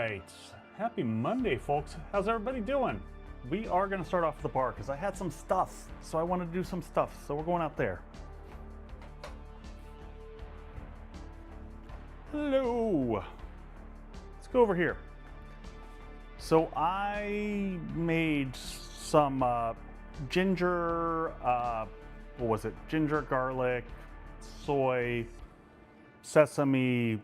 right, happy Monday, folks. How's everybody doing? We are going to start off at the bar because I had some stuff, so I wanted to do some stuff, so we're going out there. Hello. Let's go over here. So I made some ginger, what was it? Ginger, garlic, soy, sesame,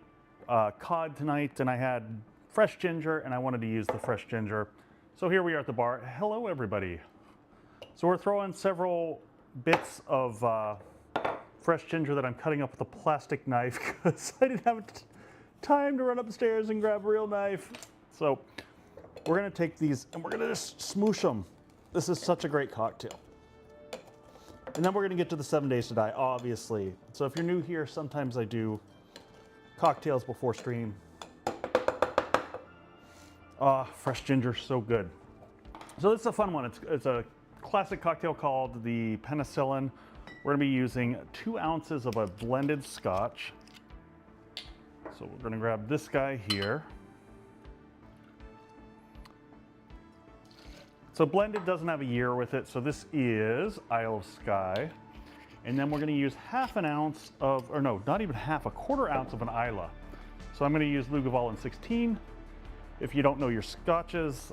cod tonight, and I had fresh ginger, and I wanted to use the fresh ginger. So here we are at the bar. Hello, everybody. So we're throwing several bits of fresh ginger that I'm cutting up with a plastic knife because I didn't have time to run upstairs and grab a real knife. So we're gonna take these and we're gonna just smoosh them. This is such a great cocktail. And then we're gonna get to the 7 Days to Die, obviously. So if you're new here, sometimes I do cocktails before stream. Fresh ginger, so good. So this is a fun one. It's a classic cocktail called the Penicillin. We're gonna be using 2 ounces of a blended scotch. So we're gonna grab this guy here. So blended doesn't have a year with it, so this is Isle of Skye. And then we're gonna use half an ounce of, or no, not even half, a quarter ounce of an Isla. So I'm gonna use Lugavall 16. If you don't know your scotches,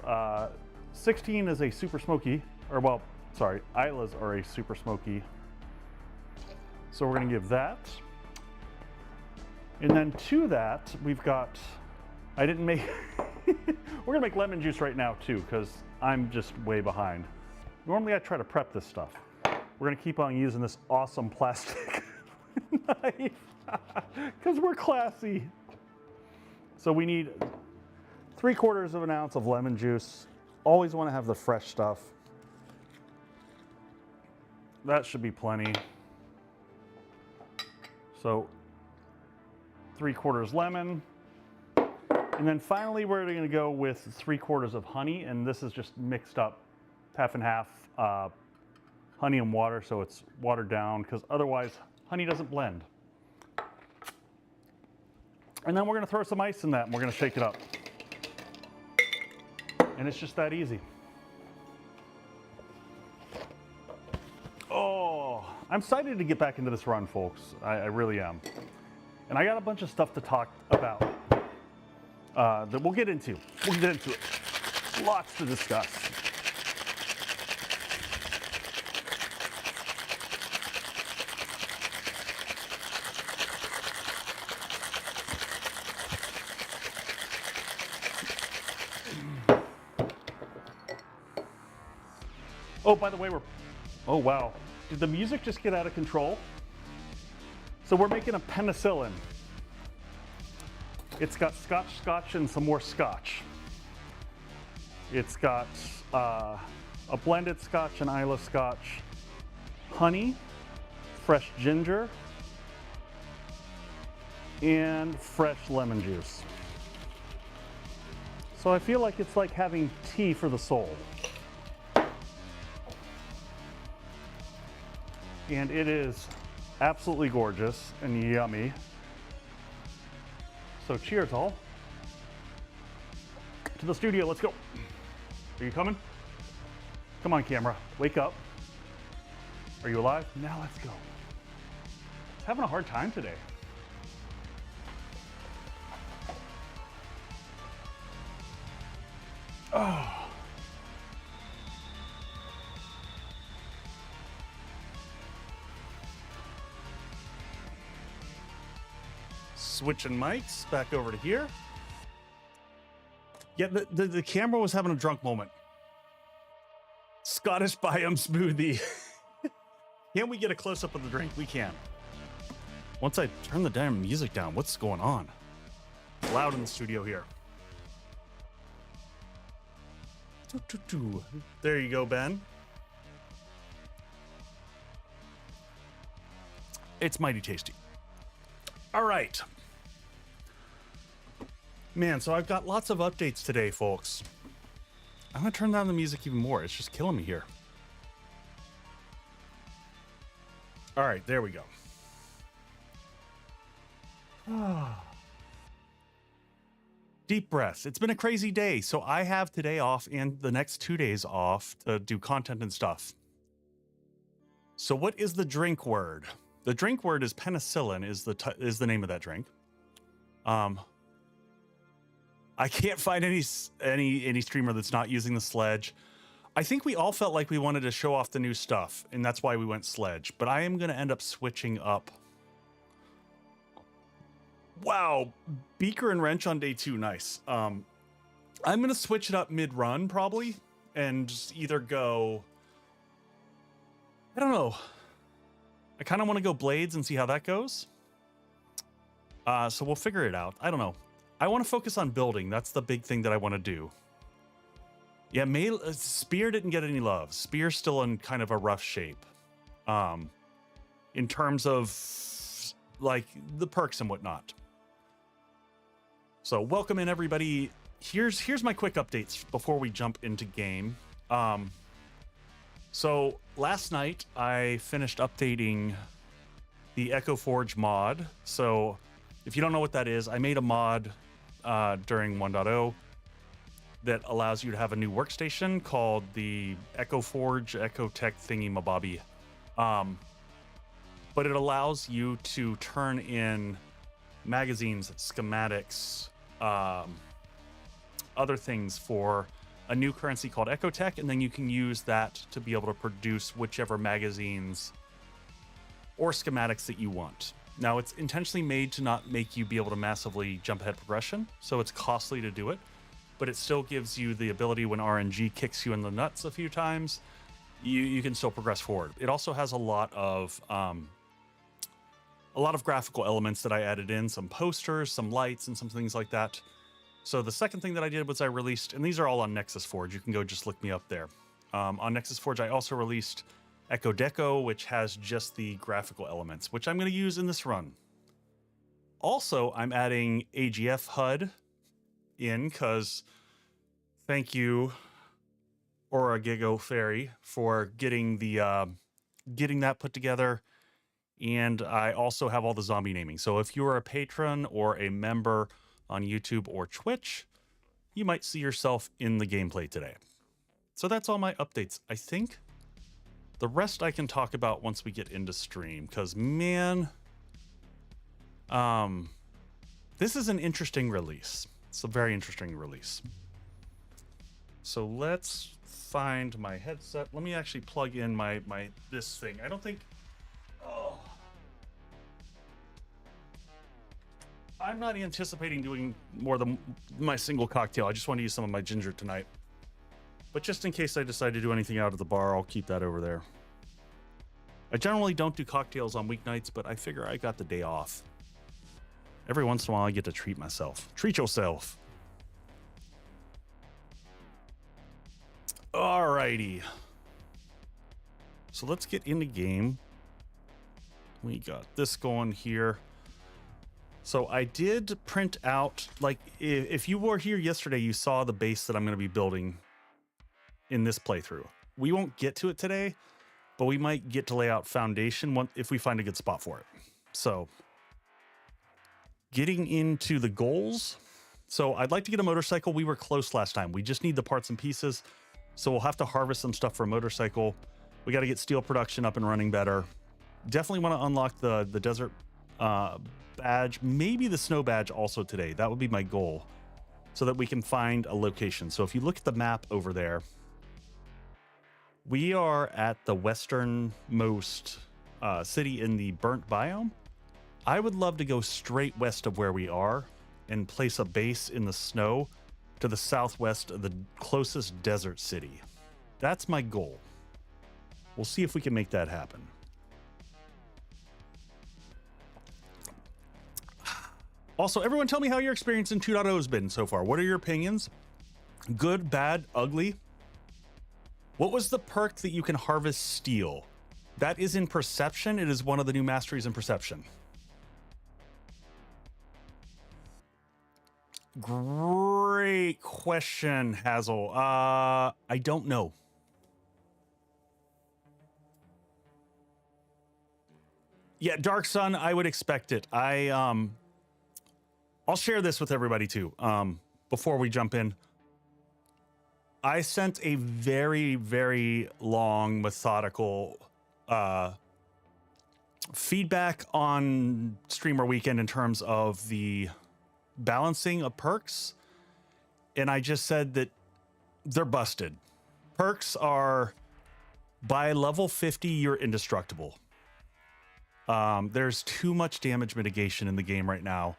16 is a super smoky, or well, sorry, Islas are a super smoky. So we're gonna give that. And then to that, we've got, I didn't make, we're gonna make lemon juice right now too, because I'm just way behind. Normally I try to prep this stuff. We're gonna keep on using this awesome plastic knife, because we're classy. So we need 3/4 of an ounce of lemon juice. Always wanna have the fresh stuff. That should be plenty. So 3/4 lemon. And then finally, we're gonna go with 3/4 of honey, and this is just mixed up half and half honey and water, so it's watered down, because otherwise honey doesn't blend. And then we're gonna throw some ice in that, and we're gonna shake it up. And it's just that easy. Oh, I'm excited to get back into this run, folks. I really am. And I got a bunch of stuff to talk about that we'll get into. We'll get into it. Lots to discuss. Oh, by the way, oh wow. Did the music just get out of control? So we're making a Penicillin. It's got scotch, and some more scotch. It's got a blended scotch and Isla scotch, honey, fresh ginger, and fresh lemon juice. So I feel like it's like having tea for the soul. And it is absolutely gorgeous and yummy. So cheers all. To the studio, let's go. Are you coming? Come on, camera, wake up. Are you alive? Now let's go. It's having a hard time today. Oh. Switching mics back over to here. Yeah, the camera was having a drunk moment. Scottish biome smoothie. Can we get a close-up of the drink? We can. Once I turn the damn music down, what's going on? Loud in the studio here. There you go, Ben. It's mighty tasty. All right. Man, so I've got lots of updates today, folks. I'm gonna turn down the music even more. It's just killing me here. All right, there we go. Deep breaths. It's been a crazy day. So I have today off and the next 2 days off to do content and stuff. So what is the drink word? The drink word is penicillin is the name of that drink. I can't find any streamer that's not using the sledge. I think we all felt like we wanted to show off the new stuff, and that's why we went sledge. But I am going to end up switching up. Wow, beaker and wrench on day 2, nice. I'm going to switch it up mid-run probably, and just either go, I don't know. I kind of want to go blades and see how that goes. So we'll figure it out. I don't know. I want to focus on building. That's the big thing that I want to do. Yeah, Spear didn't get any love. Spear's still in kind of a rough shape. In terms of like the perks and whatnot. So welcome in everybody. Here's my quick updates before we jump into game. So last night I finished updating the Echo Forge mod. So if you don't know what that is, I made a mod during 1.0 that allows you to have a new workstation called the Echo Forge Echo Tech thingy mabobby. But it allows you to turn in magazines, schematics, other things for a new currency called Echo Tech, and then you can use that to be able to produce whichever magazines or schematics that you want. Now, it's intentionally made to not make you be able to massively jump ahead progression, so it's costly to do it, but it still gives you the ability when RNG kicks you in the nuts a few times, you can still progress forward. It also has a lot of graphical elements that I added in, some posters, some lights, and some things like that. So the second thing that I did was I released, and these are all on Nexus Forge. You can go just look me up there. On Nexus Forge, I also released Echo Deco, which has just the graphical elements, which I'm going to use in this run. Also, I'm adding AGF HUD in because thank you, Oragigo Fairy, for getting that put together. And I also have all the zombie naming. So if you're a patron or a member on YouTube or Twitch, you might see yourself in the gameplay today. So that's all my updates. I think the rest I can talk about once we get into stream, because man, this is an interesting release. It's a very interesting release. So let's find my headset. Let me actually plug in this thing. I don't think, oh, I'm not anticipating doing more than my single cocktail. I just want to use some of my ginger tonight. But just in case I decide to do anything out of the bar, I'll keep that over there. I generally don't do cocktails on weeknights, but I figure I got the day off. Every once in a while, I get to treat myself. Treat yourself. Alrighty. So let's get into game. We got this going here. So I did print out, like, if you were here yesterday, you saw the base that I'm going to be building in this playthrough. We won't get to it today, but we might get to lay out foundation if we find a good spot for it. So getting into the goals. So I'd like to get a motorcycle. We were close last time. We just need the parts and pieces. So we'll have to harvest some stuff for a motorcycle. We got to get steel production up and running better. Definitely want to unlock the desert badge, maybe the snow badge also today. That would be my goal so that we can find a location. So if you look at the map over there, we are at the westernmost city in the burnt biome. I would love to go straight west of where we are and place a base in the snow to the southwest of the closest desert city. That's my goal. We'll see if we can make that happen. Also, everyone tell me how your experience in 2.0 has been so far. What are your opinions? Good, bad, ugly? What was the perk that you can harvest steel? That is in Perception. It is one of the new masteries in Perception. Great question, Hazel. I don't know. Yeah, Dark Sun, I would expect it. I'll share this with everybody too. before we jump in, I sent a very, very long, methodical feedback on Streamer Weekend in terms of the balancing of perks. And I just said that they're busted. Perks are, by level 50, you're indestructible. There's too much damage mitigation in the game right now.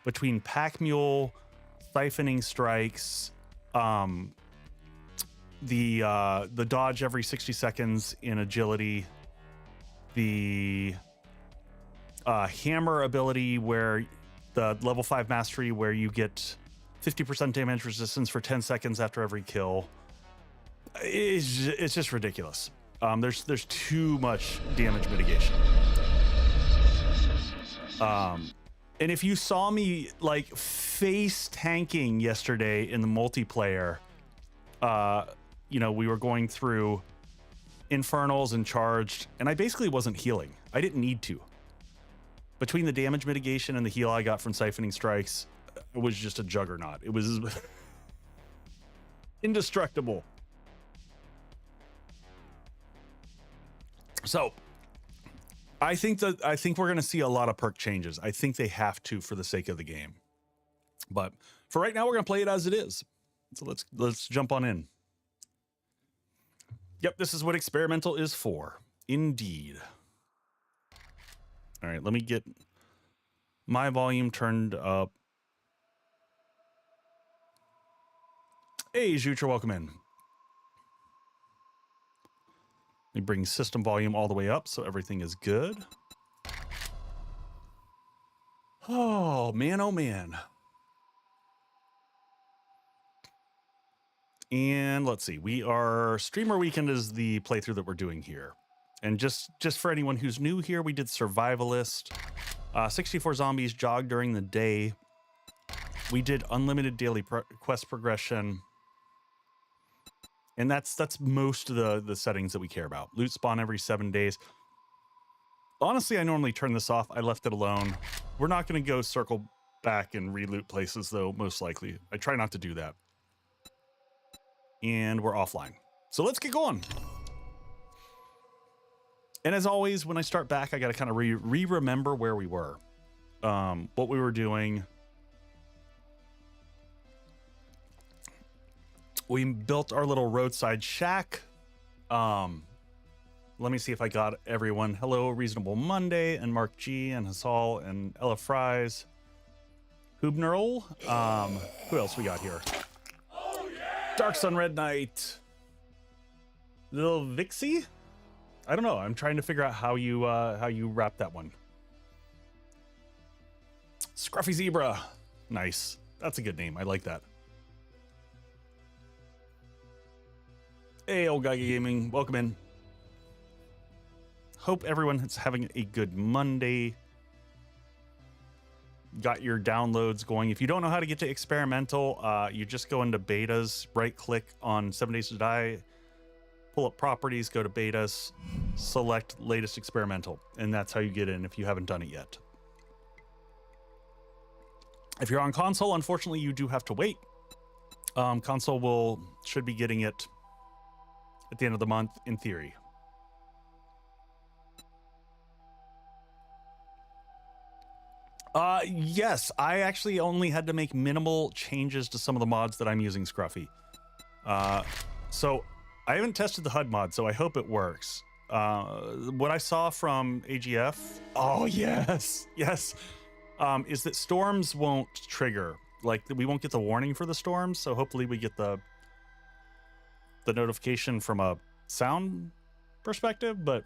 Between Pack Mule, Siphoning Strikes, the dodge every 60 seconds in agility, the hammer ability where the level 5 mastery where you get 50% damage resistance for 10 seconds after every kill. It's just ridiculous. There's too much damage mitigation. And if you saw me like face tanking yesterday in the multiplayer, you know, we were going through infernals and charged, and I basically wasn't healing. I didn't need to. Between the damage mitigation and the heal I got from Siphoning Strikes, it was just a juggernaut. It was indestructible. So I think we're going to see a lot of perk changes. I think they have to for the sake of the game. But for right now, we're going to play it as it is. So let's jump on in. Yep, this is what experimental is for. Indeed. All right, let me get my volume turned up. Hey, Jutra, welcome in. Let me bring system volume all the way up so everything is good. Oh, man, oh, man. And let's see, Streamer Weekend is the playthrough that we're doing here. And just for anyone who's new here, we did Survivalist, 64 zombies jog during the day. We did unlimited daily quest progression. And that's most of the settings that we care about. Loot spawn every 7 days. Honestly, I normally turn this off. I left it alone. We're not going to go circle back and re-loot places, though, most likely. I try not to do that. And we're offline. So let's get going. And as always, when I start back, I got to kind of remember where we were, what we were doing. We built our little roadside shack. Let me see if I got everyone. Hello, Reasonable Monday, and Mark G, and Hassal, and Ella Fries. Hoobnerl. Who else we got here? Dark Sun Red Knight. Little Vixie? I don't know. I'm trying to figure out how you wrap that one. Scruffy Zebra. Nice. That's a good name. I like that. Hey, Old Guy Gaming. Welcome in. Hope everyone is having a good Monday. Got your downloads going. If you don't know how to get to experimental, you just go into betas, right click on 7 Days to Die, pull up properties, go to betas, select latest experimental, and that's how you get in if you haven't done it yet. If you're on console, unfortunately, you do have to wait. Console should be getting it at the end of the month, in theory. Yes, I actually only had to make minimal changes to some of the mods that I'm using, Scruffy. So I haven't tested the HUD mod, so I hope it works. What I saw from AGF, oh yes, is that storms won't trigger. Like, we won't get the warning for the storms, so hopefully we get the notification from a sound perspective, but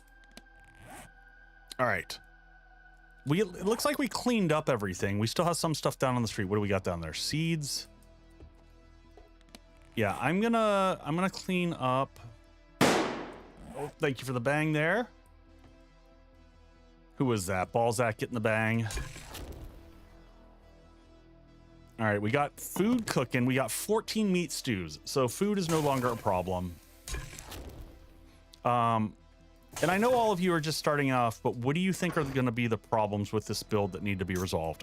all right. It looks like we cleaned up everything. We still have some stuff down on the street. What do we got down there? Seeds. Yeah, I'm gonna clean up. Oh, thank you for the bang there. Who was that? Balzac getting the bang. All right, we got food cooking. We got 14 meat stews, so food is no longer a problem. And I know all of you are just starting off, but what do you think are going to be the problems with this build that need to be resolved?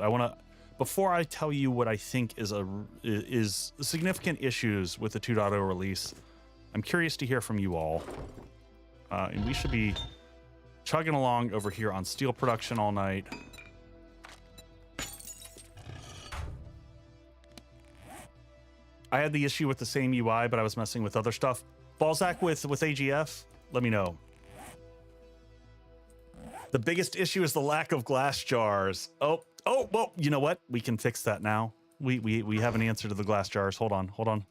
before I tell you what I think is significant issues with the 2.0 release, I'm curious to hear from you all. And we should be chugging along over here on steel production all night. I had the issue with the same UI, but I was messing with other stuff. Balzac with AGF, let me know. The biggest issue is the lack of glass jars. Oh, well, you know what? We can fix that now. We have an answer to the glass jars. Hold on.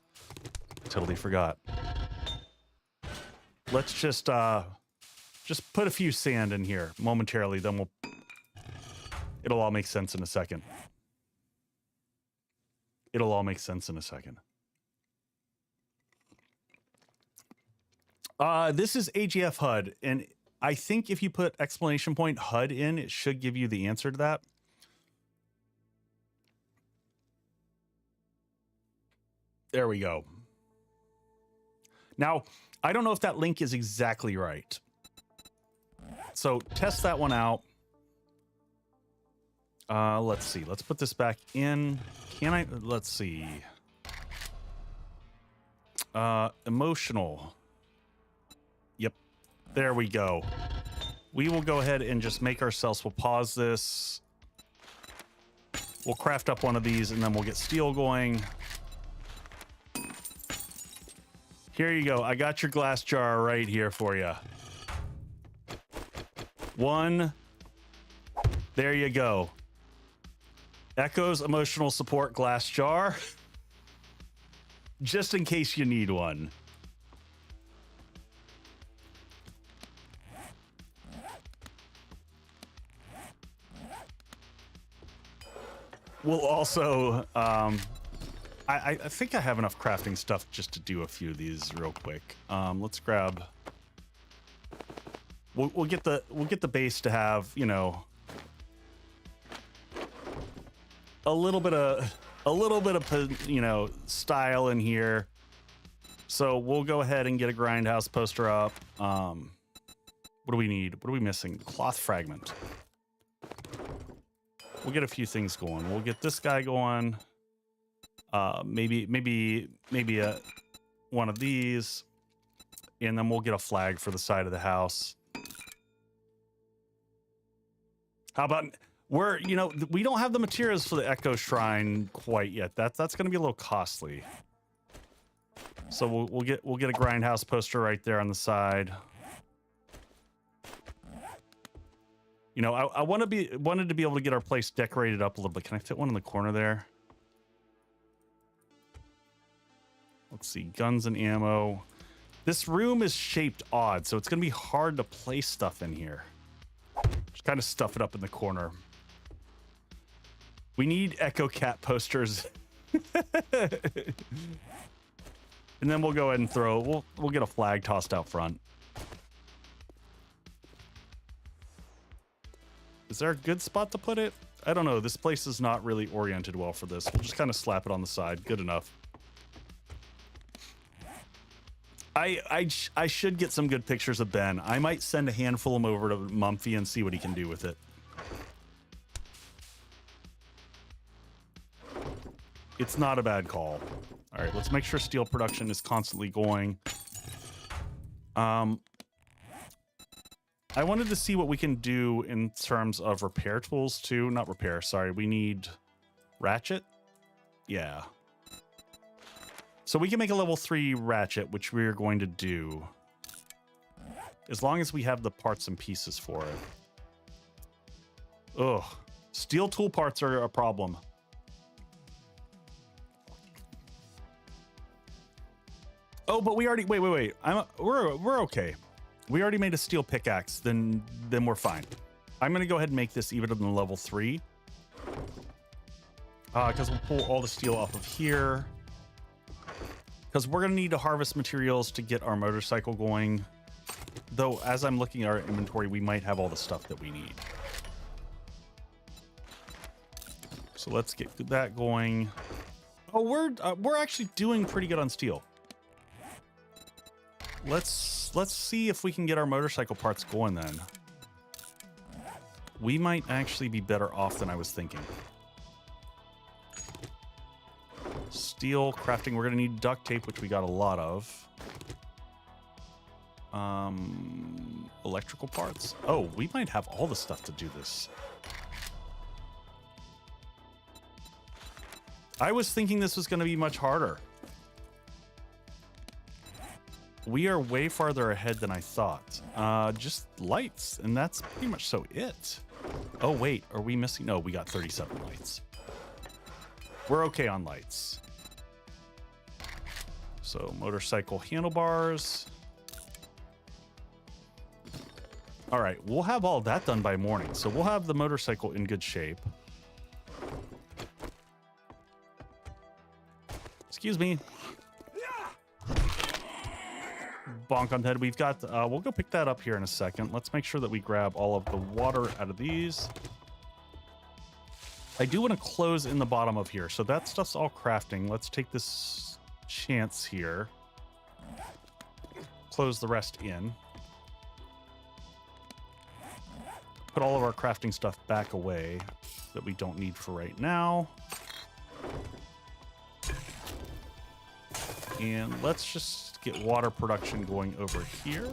Totally forgot. Let's just put a few sand in here momentarily, then it'll all make sense in a second. It'll all make sense in a second. This is AGF HUD, and I think if you put exclamation point HUD in, it should give you the answer to that. There we go. Now, I don't know if that link is exactly right. So test that one out. Let's see. Let's put this back in. Can I? Let's see. Emotional. Yep. There we go. We will go ahead and just make ourselves, we'll pause this. We'll craft up one of these and then we'll get steel going. Here you go. I got your glass jar right here for you. One. There you go. Echo's emotional support glass jar. Just in case you need one. We'll also, I think I have enough crafting stuff just to do a few of these real quick. Let's grab. We'll get the base to have, you know, a little bit of you know, style in here. So we'll go ahead and get a grindhouse poster up. What do we need? What are we missing? Cloth fragment. We'll get a few things going. We'll get this guy going. Maybe one of these, and then we'll get a flag for the side of the house. How about you know, we don't have the materials for the Echo Shrine quite yet. That's going to be a little costly. So we'll get a grindhouse poster right there on the side. You know, I wanted to be able to get our place decorated up a little bit. Can I fit one in the corner there? Let's see, guns and ammo. This room is shaped odd, so it's going to be hard to place stuff in here. Just kind of stuff it up in the corner. We need Echo Cat posters. And then we'll go ahead and we'll get a flag tossed out front. Is there a good spot to put it? I don't know. This place is not really oriented well for this. We'll just kind of slap it on the side. Good enough. I should get some good pictures of Ben. I might send a handful of them over to Mumpfy and see what he can do with it. It's not a bad call. All right, let's make sure steel production is constantly going. I wanted to see what we can do in terms of repair tools too. Not repair, sorry. We need ratchet. Yeah. So we can make a level 3 ratchet, which we're going to do. As long as we have the parts and pieces for it. Ugh. Steel tool parts are a problem. Oh, but we already, wait. We're okay. We already made a steel pickaxe, then we're fine. I'm gonna go ahead and make this even in the level 3. Because we'll pull all the steel off of here. Because we're gonna need to harvest materials to get our motorcycle going. Though, as I'm looking at our inventory, we might have all the stuff that we need. So let's get that going. Oh, we're actually doing pretty good on steel. Let's see if we can get our motorcycle parts going then. We might actually be better off than I was thinking. steel crafting. We're gonna need duct tape, which we got a lot of. Electrical parts. Oh, we might have all the stuff to do this. I was thinking this was gonna be much harder. We are way farther ahead than I thought. Just lights, and that's pretty much so it. Oh wait, are we missing? No, we got 37 lights. We're okay on lights. So motorcycle handlebars. All right, we'll have all that done by morning. So we'll have the motorcycle in good shape. Excuse me. Bonk on the head. We've got, we'll go pick that up here in a second. Let's make sure that we grab all of the water out of these. I do want to close in the bottom of here. So that stuff's all crafting. Let's take this chance here. Close the rest in. Put all of our crafting stuff back away that we don't need for right now. And let's just get water production going over here.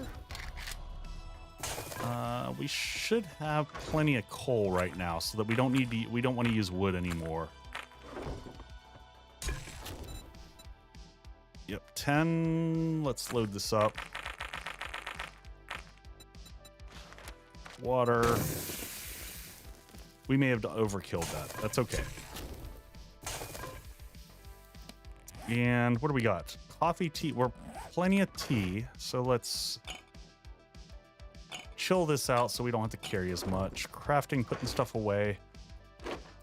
We should have plenty of coal right now so that we don't need to, we don't want to use wood anymore. Yep, 10. Let's load this up. Water. We may have overkilled that. That's okay. And what do we got? Coffee, tea. We're plenty of tea. So let's chill this out so we don't have to carry as much. Crafting, putting stuff away.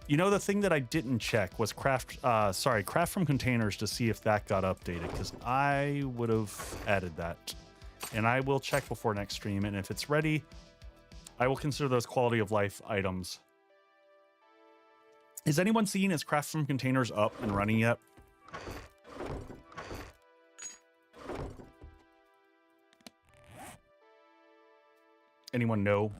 You know, the thing that I didn't check was craft from containers to see if that got updated, because I would have added that. And I will check before next stream, and if it's ready, I will consider those quality of life items. Is anyone seeing his craft from containers up and running yet? Anyone know?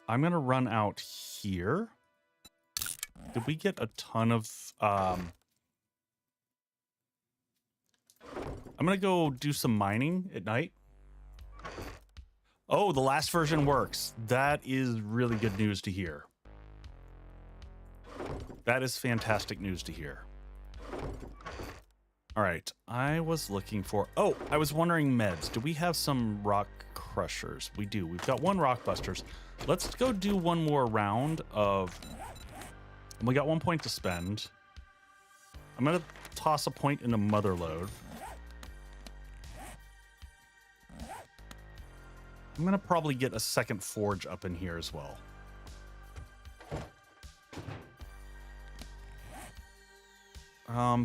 I'm gonna run out here. Did we get a ton of I'm gonna go do some mining at night. Oh, the last version works. That is really good news to hear. That is fantastic news to hear. All right, I was looking for, oh, I was wondering meds. Do we have some rock crushers? We do. We've got one rock busters. Let's go do one more round of, we got 1 point to spend. I'm gonna toss a point in a mother lode. I'm gonna probably get a second forge up in here as well.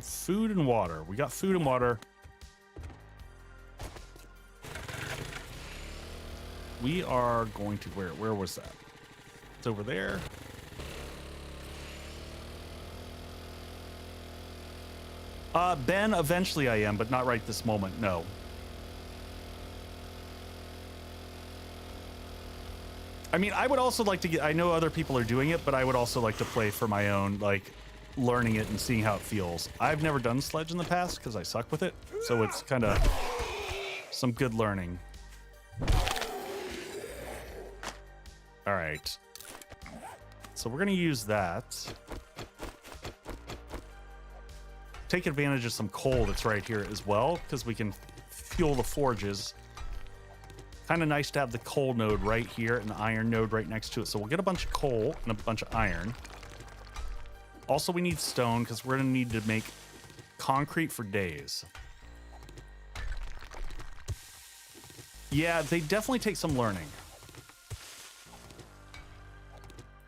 Food and water. We got food and water. We are going to, where was that? It's over there. Ben, eventually I am, but not right this moment, no. I mean, I would also like to get, I know other people are doing it, but I would also like to play for my own, like, learning it and seeing how it feels. I've never done sledge in the past because I suck with it, so it's kind of some good learning. All right, so we're gonna use that. Take advantage of some coal that's right here as well, because we can fuel the forges. Kind of nice to have the coal node right here and the iron node right next to it. So we'll get a bunch of coal and a bunch of iron. Also, we need stone because we're going to need to make concrete for days. Yeah, they definitely take some learning.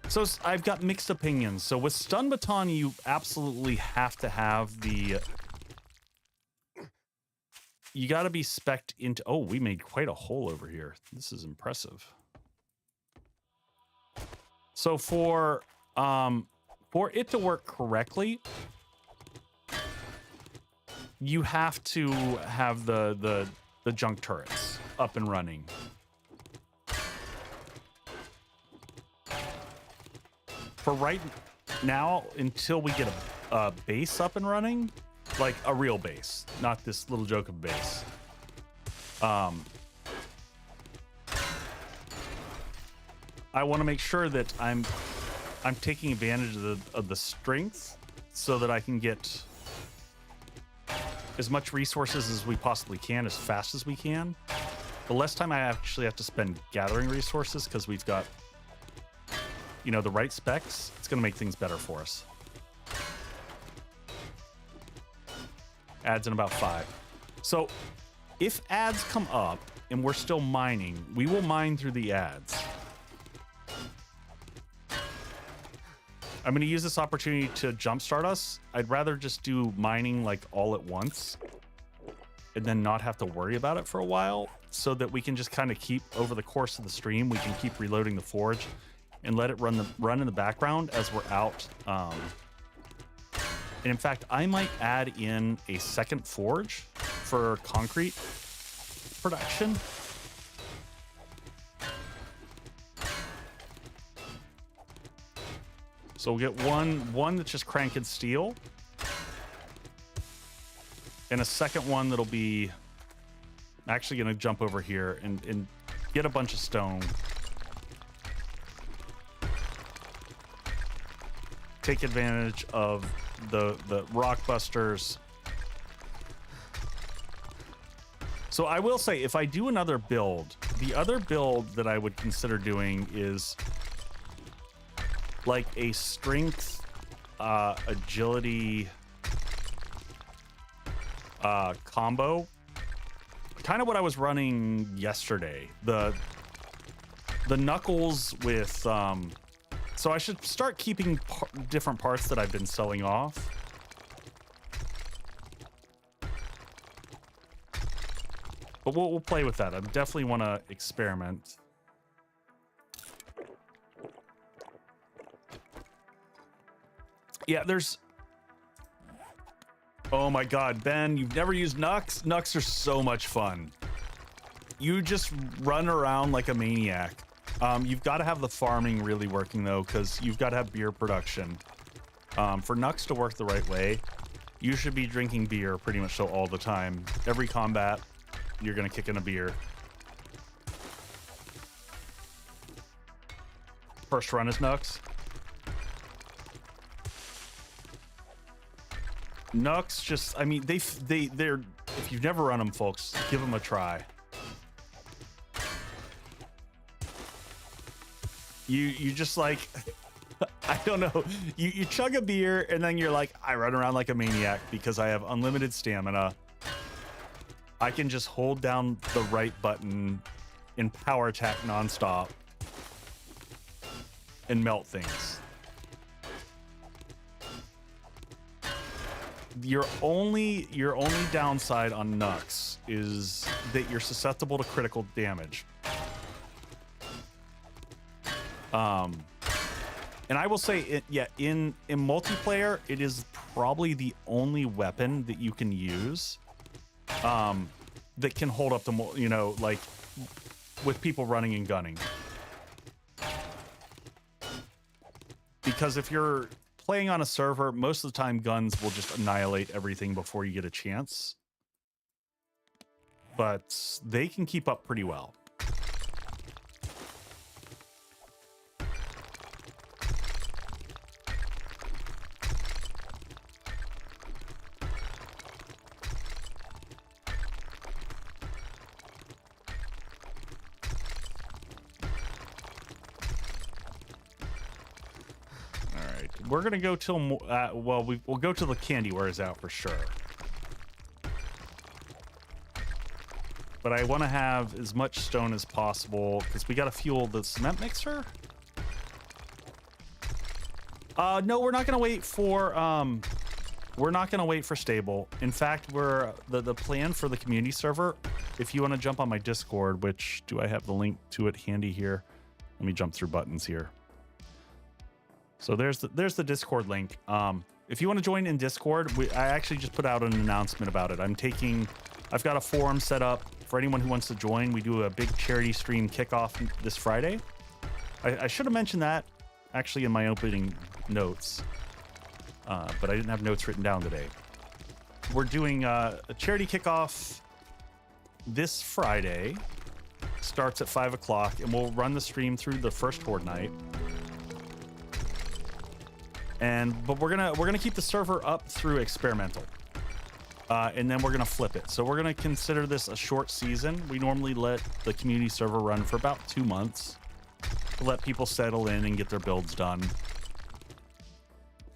So I've got mixed opinions. So with stun baton, you absolutely have to have the... You got to be spec'd into... Oh, we made quite a hole over here. This is impressive. So for it to work correctly, you have to have the junk turrets up and running. For right... now until we get a base up and running, like a real base, not this little joke of base. I want to make sure that I'm taking advantage of the strength so that I can get as much resources as we possibly can as fast as we can. The less time I actually have to spend gathering resources, because we've got, you know, the right specs, it's going to make things better for us. Ads in about 5. So if ads come up and we're still mining, we will mine through the ads. I'm going to use this opportunity to jumpstart us. I'd rather just do mining like all at once and then not have to worry about it for a while, so that we can just kind of keep, over the course of the stream, we can keep reloading the forge and let it run in the background as we're out. And in fact, I might add in a second forge for concrete production. So we'll get one that's just cranking steel, and a second one that'll be, I'm actually going to jump over here and get a bunch of stone. Take advantage of the rock busters. So I will say, if I do another build, the other build that I would consider doing is like a strength, agility combo. Kind of what I was running yesterday. The knuckles with so I should start keeping different parts that I've been selling off. But we'll play with that. I definitely want to experiment. Yeah, there's... Oh my god, Ben, you've never used Nux? Nux are so much fun. You just run around like a maniac. You've got to have the farming really working, though, because you've got to have beer production. For Nux to work the right way, you should be drinking beer pretty much so all the time. Every combat, you're going to kick in a beer. First run is Nux. Nux just, I mean, they're, if you've never run them, folks, give them a try. You just like, I don't know, you chug a beer and then you're like, I run around like a maniac because I have unlimited stamina. I can just hold down the right button and power attack nonstop and melt things. Your only downside on Nux is that you're susceptible to critical damage. And I will say, in multiplayer, it is probably the only weapon that you can use that can hold up to, you know, like with people running and gunning. Because if you're playing on a server, most of the time guns will just annihilate everything before you get a chance. But they can keep up pretty well. We're gonna go till well, we'll go till the candy wears out for sure. But I want to have as much stone as possible because we got to fuel the cement mixer. No, we're not gonna wait for stable. In fact, we're the plan for the community server. If you want to jump on my Discord, which do I have the link to it handy here? Let me jump through buttons here. So there's the Discord link. If you want to join in Discord, I actually just put out an announcement about it. I've got a forum set up for anyone who wants to join. We do a big charity stream kickoff this Friday. I should have mentioned that actually in my opening notes, but I didn't have notes written down today. We're doing a charity kickoff this Friday. Starts at 5 o'clock, and we'll run the stream through the first Horde night. But we're gonna keep the server up through experimental, and then we're gonna flip it. So we're gonna consider this a short season. We normally let the community server run for about 2 months to let people settle in and get their builds done.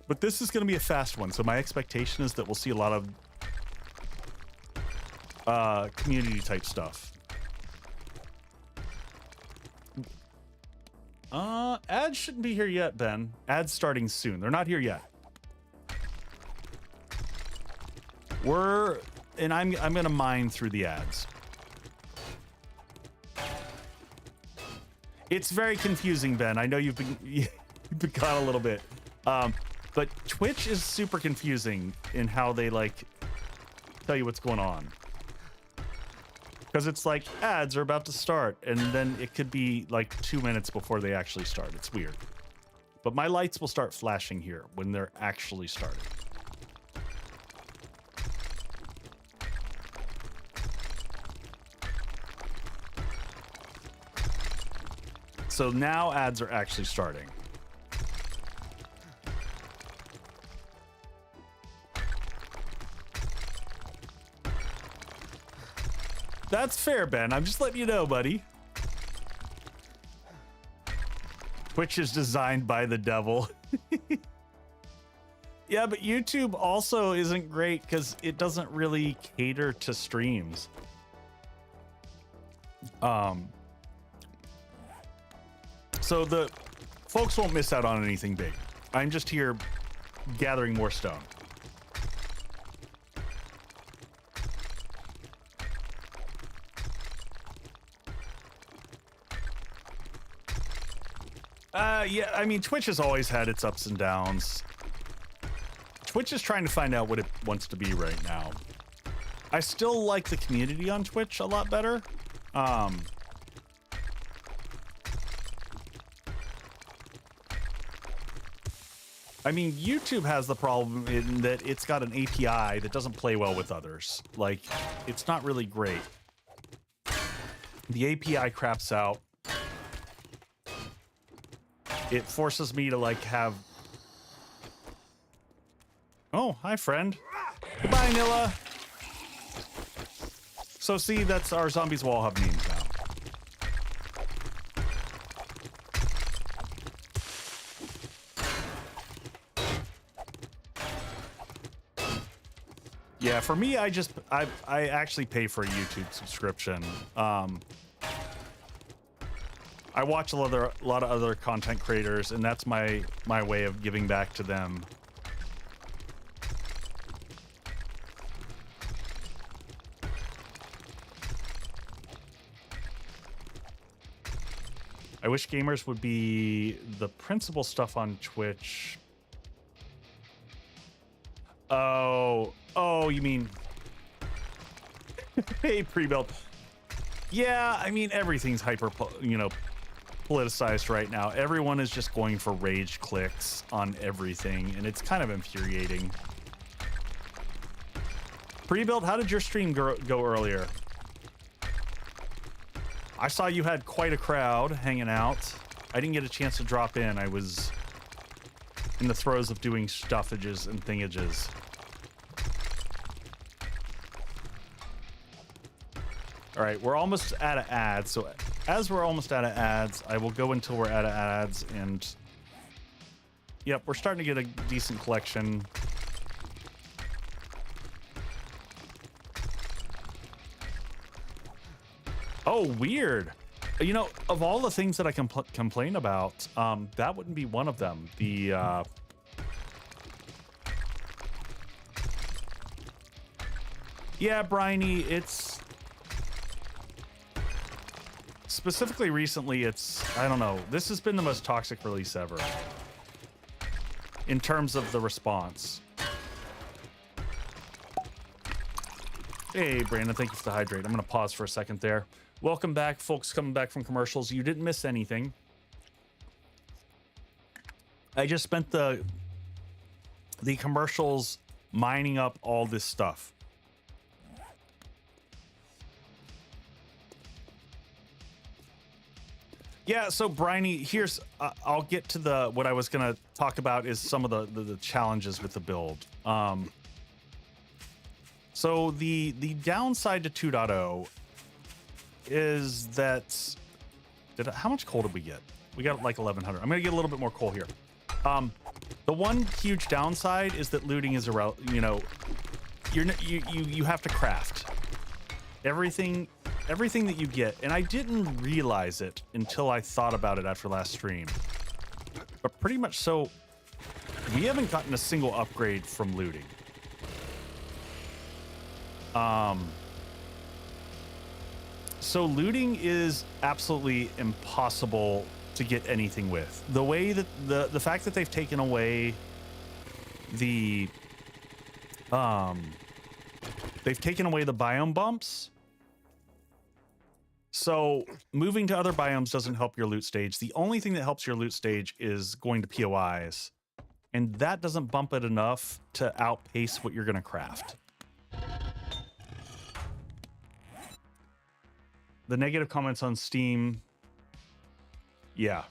But this is gonna be a fast one, so my expectation is that we'll see a lot of community type stuff. Ads shouldn't be here yet, Ben. Ads starting soon. They're not here yet. I'm gonna mine through the ads. It's very confusing, Ben. I know you've been caught a little bit. But Twitch is super confusing in how they like tell you what's going on. Because it's like ads are about to start, and then it could be like 2 minutes before they actually start. It's weird. But my lights will start flashing here when they're actually starting. So now ads are actually starting. That's fair, Ben. I'm just letting you know, buddy. Twitch is designed by the devil. Yeah, but YouTube also isn't great because it doesn't really cater to streams. So the folks won't miss out on anything big. I'm just here gathering more stone. Yeah, I mean, Twitch has always had its ups and downs. Twitch is trying to find out what it wants to be right now. I still like the community on Twitch a lot better. I mean, YouTube has the problem in that it's got an API that doesn't play well with others. Like, it's not really great. The API craps out. It forces me to like have... Oh, hi, friend. Goodbye, Nilla. So see, that's our Zombies Wall Hub names now. Yeah, for me, I actually pay for a YouTube subscription. I watch a lot of other content creators, and that's my way of giving back to them. I wish gamers would be the principal stuff on Twitch. Oh, you mean... Hey, pre-built. Yeah, I mean, everything's hyper, politicized right now. Everyone is just going for rage clicks on everything, and it's kind of infuriating. Pre-built, how did your stream go earlier? I saw you had quite a crowd hanging out. I didn't get a chance to drop in. I was in the throes of doing stuffages and thingages. All right, we're almost out of ads, so as we're almost out of ads, I will go until we're out of ads, and yep, we're starting to get a decent collection. Oh, weird. You know, of all the things that I can complain about, that wouldn't be one of them. The yeah, Bryony, it's specifically recently, I don't know, this has been the most toxic release ever in terms of the response. Hey, Brandon, thank you for the hydrate. I'm going to pause for a second there. Welcome back, folks coming back from commercials. You didn't miss anything. I just spent the commercials mining up all this stuff. Yeah, so Briny, here's I'll get to what I was gonna talk about is some of the challenges with the build. So the downside to 2.0 is that how much coal did we get? We got like 1100. I'm gonna get a little bit more coal here. The one huge downside is that looting is you know, you have to craft everything that you get, and I didn't realize it until I thought about it after last stream. But pretty much so, we haven't gotten a single upgrade from looting. So looting is absolutely impossible to get anything with. The way that the fact that they've taken away the biome bumps. So moving to other biomes doesn't help your loot stage. The only thing that helps your loot stage is going to POIs, and that doesn't bump it enough to outpace what you're going to craft. The negative comments on Steam. Yeah.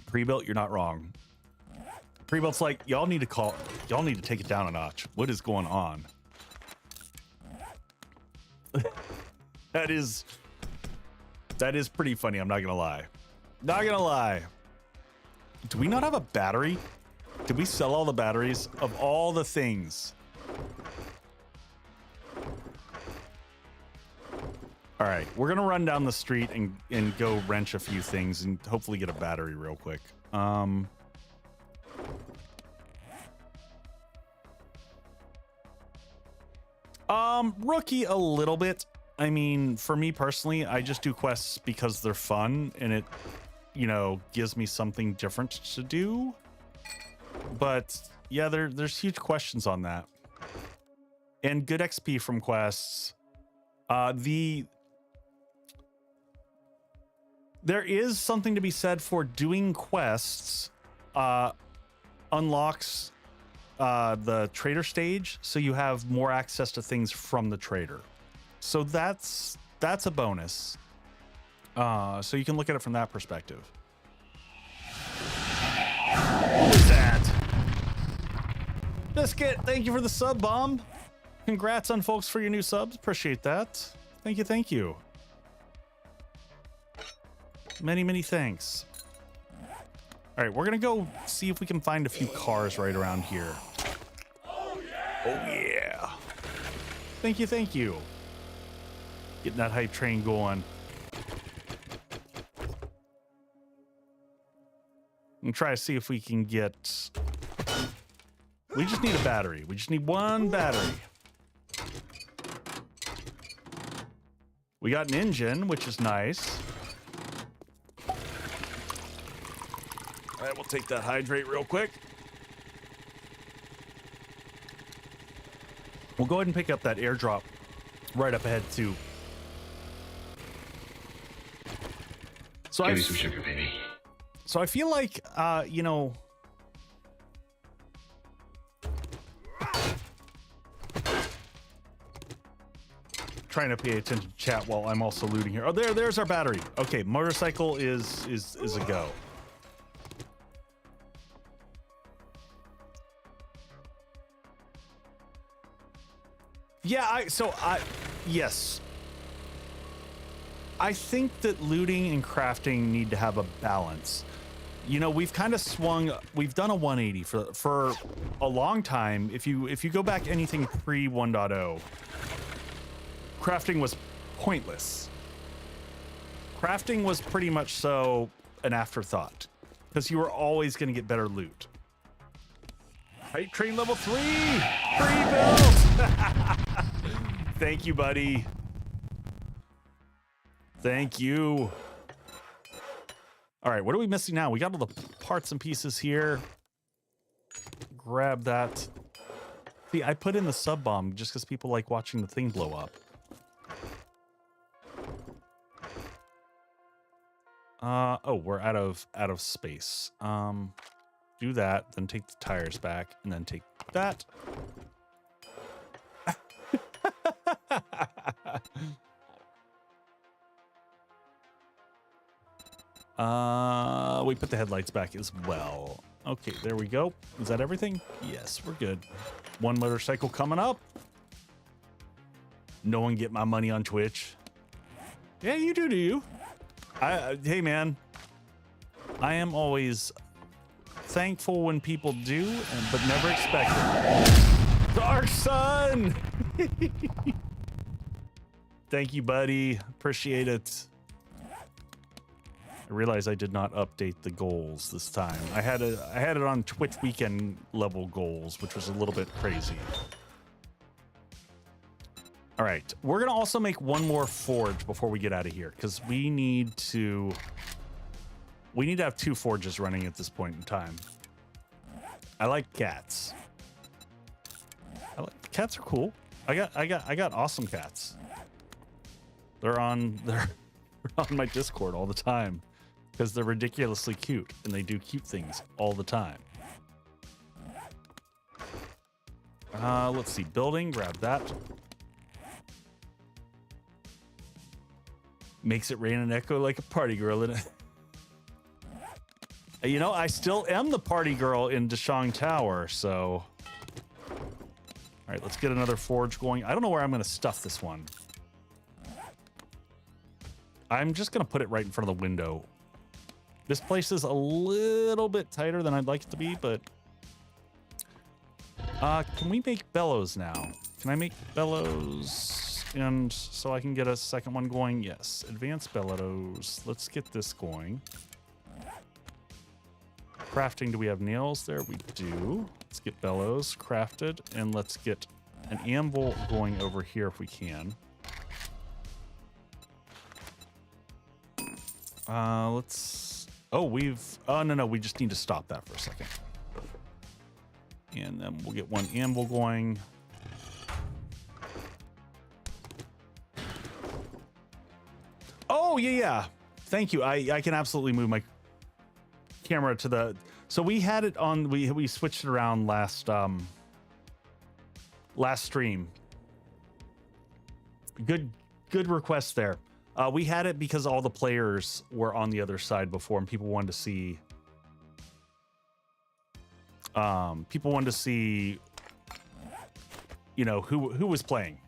Pre-built, you're not wrong. Pre-built's like, y'all need to take it down a notch. What is going on? That is pretty funny, I'm not gonna lie. Not gonna lie. Do we not have a battery? Did we sell all the batteries of all the things? All right, we're gonna run down the street and go wrench a few things and hopefully get a battery real quick. Rookie a little bit. I mean, for me personally, I just do quests because they're fun and it, you know, gives me something different to do. But yeah, there's huge questions on that. And good XP from quests. There is something to be said for doing quests unlocks the trader stage, so you have more access to things from the trader. So that's a bonus. So you can look at it from that perspective. What was that? Biscuit, thank you for the sub bomb. Congrats on folks for your new subs. Appreciate that. Thank you, thank you. Many, many thanks. All right, we're gonna go see if we can find a few cars right around here. Oh yeah! Oh yeah! Thank you, thank you. Getting that hype train going. And try to see if we can get... We just need a battery. We just need one battery. We got an engine, which is nice. All right, we'll take that hydrate real quick. We'll go ahead and pick up that airdrop right up ahead too. So Give me some sugar, baby. So I feel like, you know, trying to pay attention to chat while I'm also looting here. Oh, there's our battery. Okay, motorcycle is a go. Yeah, yes. I think that looting and crafting need to have a balance. You know, we've kind of swung, we've done a 180 for a long time. If you go back anything pre 1.0, crafting was pointless. Crafting was pretty much so an afterthought because you were always going to get better loot. Hype train level 3, pre-built. Thank you, buddy. Thank you. All right, what are we missing now? We got all the parts and pieces here. Grab that. See, I put in the sub bomb just because people like watching the thing blow up. Oh, we're out of space. Do that, then take the tires back, and then take that. We put the headlights back as well. Okay, there we go. Is that everything? Yes, we're good. One motorcycle coming up. No one get my money on Twitch. Yeah, you do you? Hey, man. I am always thankful when people do, but never expect it. Dark Sun! Thank you, buddy. Appreciate it. I realized I did not update the goals this time. I had it on Twitch weekend level goals, which was a little bit crazy. All right, we're gonna also make one more forge before we get out of here because we need to have 2 forges running at this point in time. I like cats. Cats are cool. I got awesome cats. They're on my Discord all the time because they're ridiculously cute and they do cute things all the time. Let's see, building, grab that. Makes it rain and echo like a party girl in it. You know, I still am the party girl in Deshang Tower, so. All right, let's get another forge going. I don't know where I'm going to stuff this one. I'm just going to put it right in front of the window. This place is a little bit tighter than I'd like it to be, but. Can we make bellows now? Can I make bellows? And so I can get a second one going? Yes. Advanced bellows. Let's get this going. Crafting, do we have nails there? We do. Let's get bellows crafted, and let's get an anvil going over here if we can. Let's... Oh, we've... Oh, no, we just need to stop that for a second. And then we'll get one anvil going. Oh, yeah. Thank you. I can absolutely move my camera to the... So we had it on... We switched it around last stream. Good request there. We had it because all the players were on the other side before, and people wanted to see... you know, who was playing.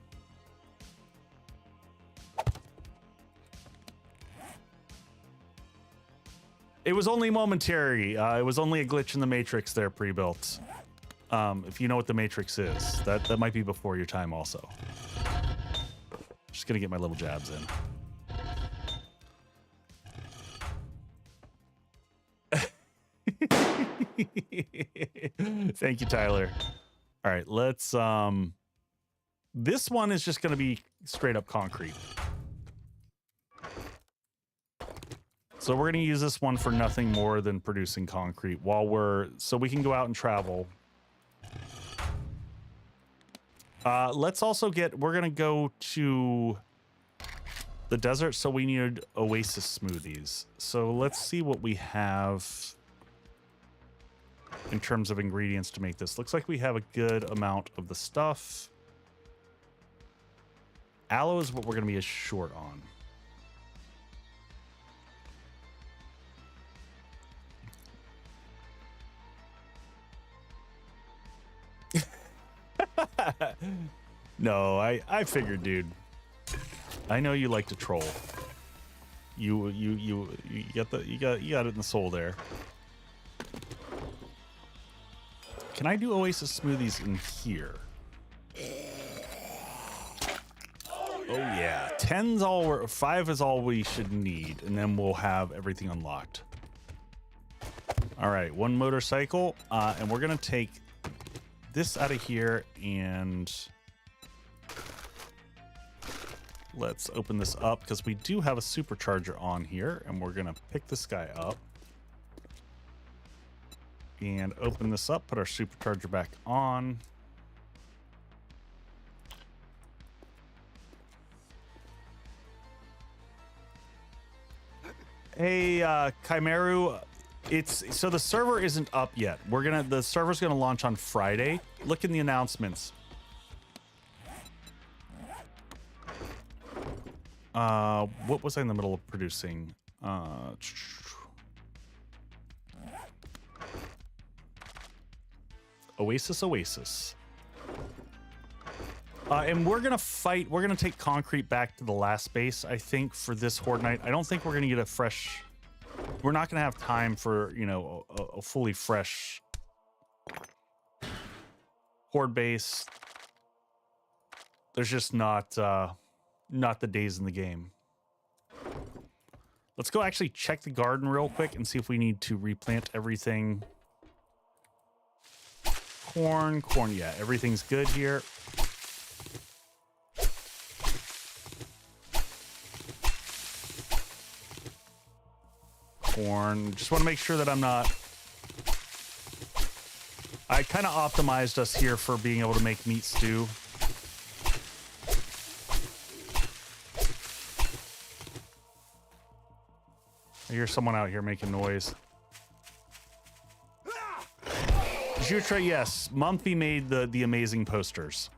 It was only momentary. It was only a glitch in the Matrix there, pre-built. If you know what the Matrix is, that might be before your time also. Just gonna get my little jabs in. Thank you, Tyler. All right, let's... This one is just gonna be straight up concrete. So we're going to use this one for nothing more than producing concrete so we can go out and travel. Let's also we're going to go to the desert, so we need oasis smoothies. So let's see what we have in terms of ingredients to make this. Looks like we have a good amount of the stuff. Aloe is what we're going to be short on. No, I figured, dude. I know you like to troll. You got it in the soul there. Can I do oasis smoothies in here? Oh yeah, 5 is all we should need, and then we'll have everything unlocked. All right, one motorcycle, and we're gonna take this out of here, and let's open this up because we do have a supercharger on here, and we're gonna pick this guy up and open this up, put our supercharger back on. Hey, Chimeru, so the server isn't up yet. The server's gonna launch on Friday. Look in the announcements. What was I in the middle of producing? Oasis. And we're gonna fight. We're gonna take concrete back to the last base, I think, for this horde night. I don't think we're gonna get a fresh. We're not gonna have time for, you know, a fully fresh horde base. There's just not the days in the game. Let's go actually check the garden real quick and see if we need to replant everything. Corn, yeah, everything's good here. Corn. Just want to make sure that I'm not... I kind of optimized us here for being able to make meat stew. I hear someone out here making noise. Jutre, yes. Mumpfy made the amazing posters.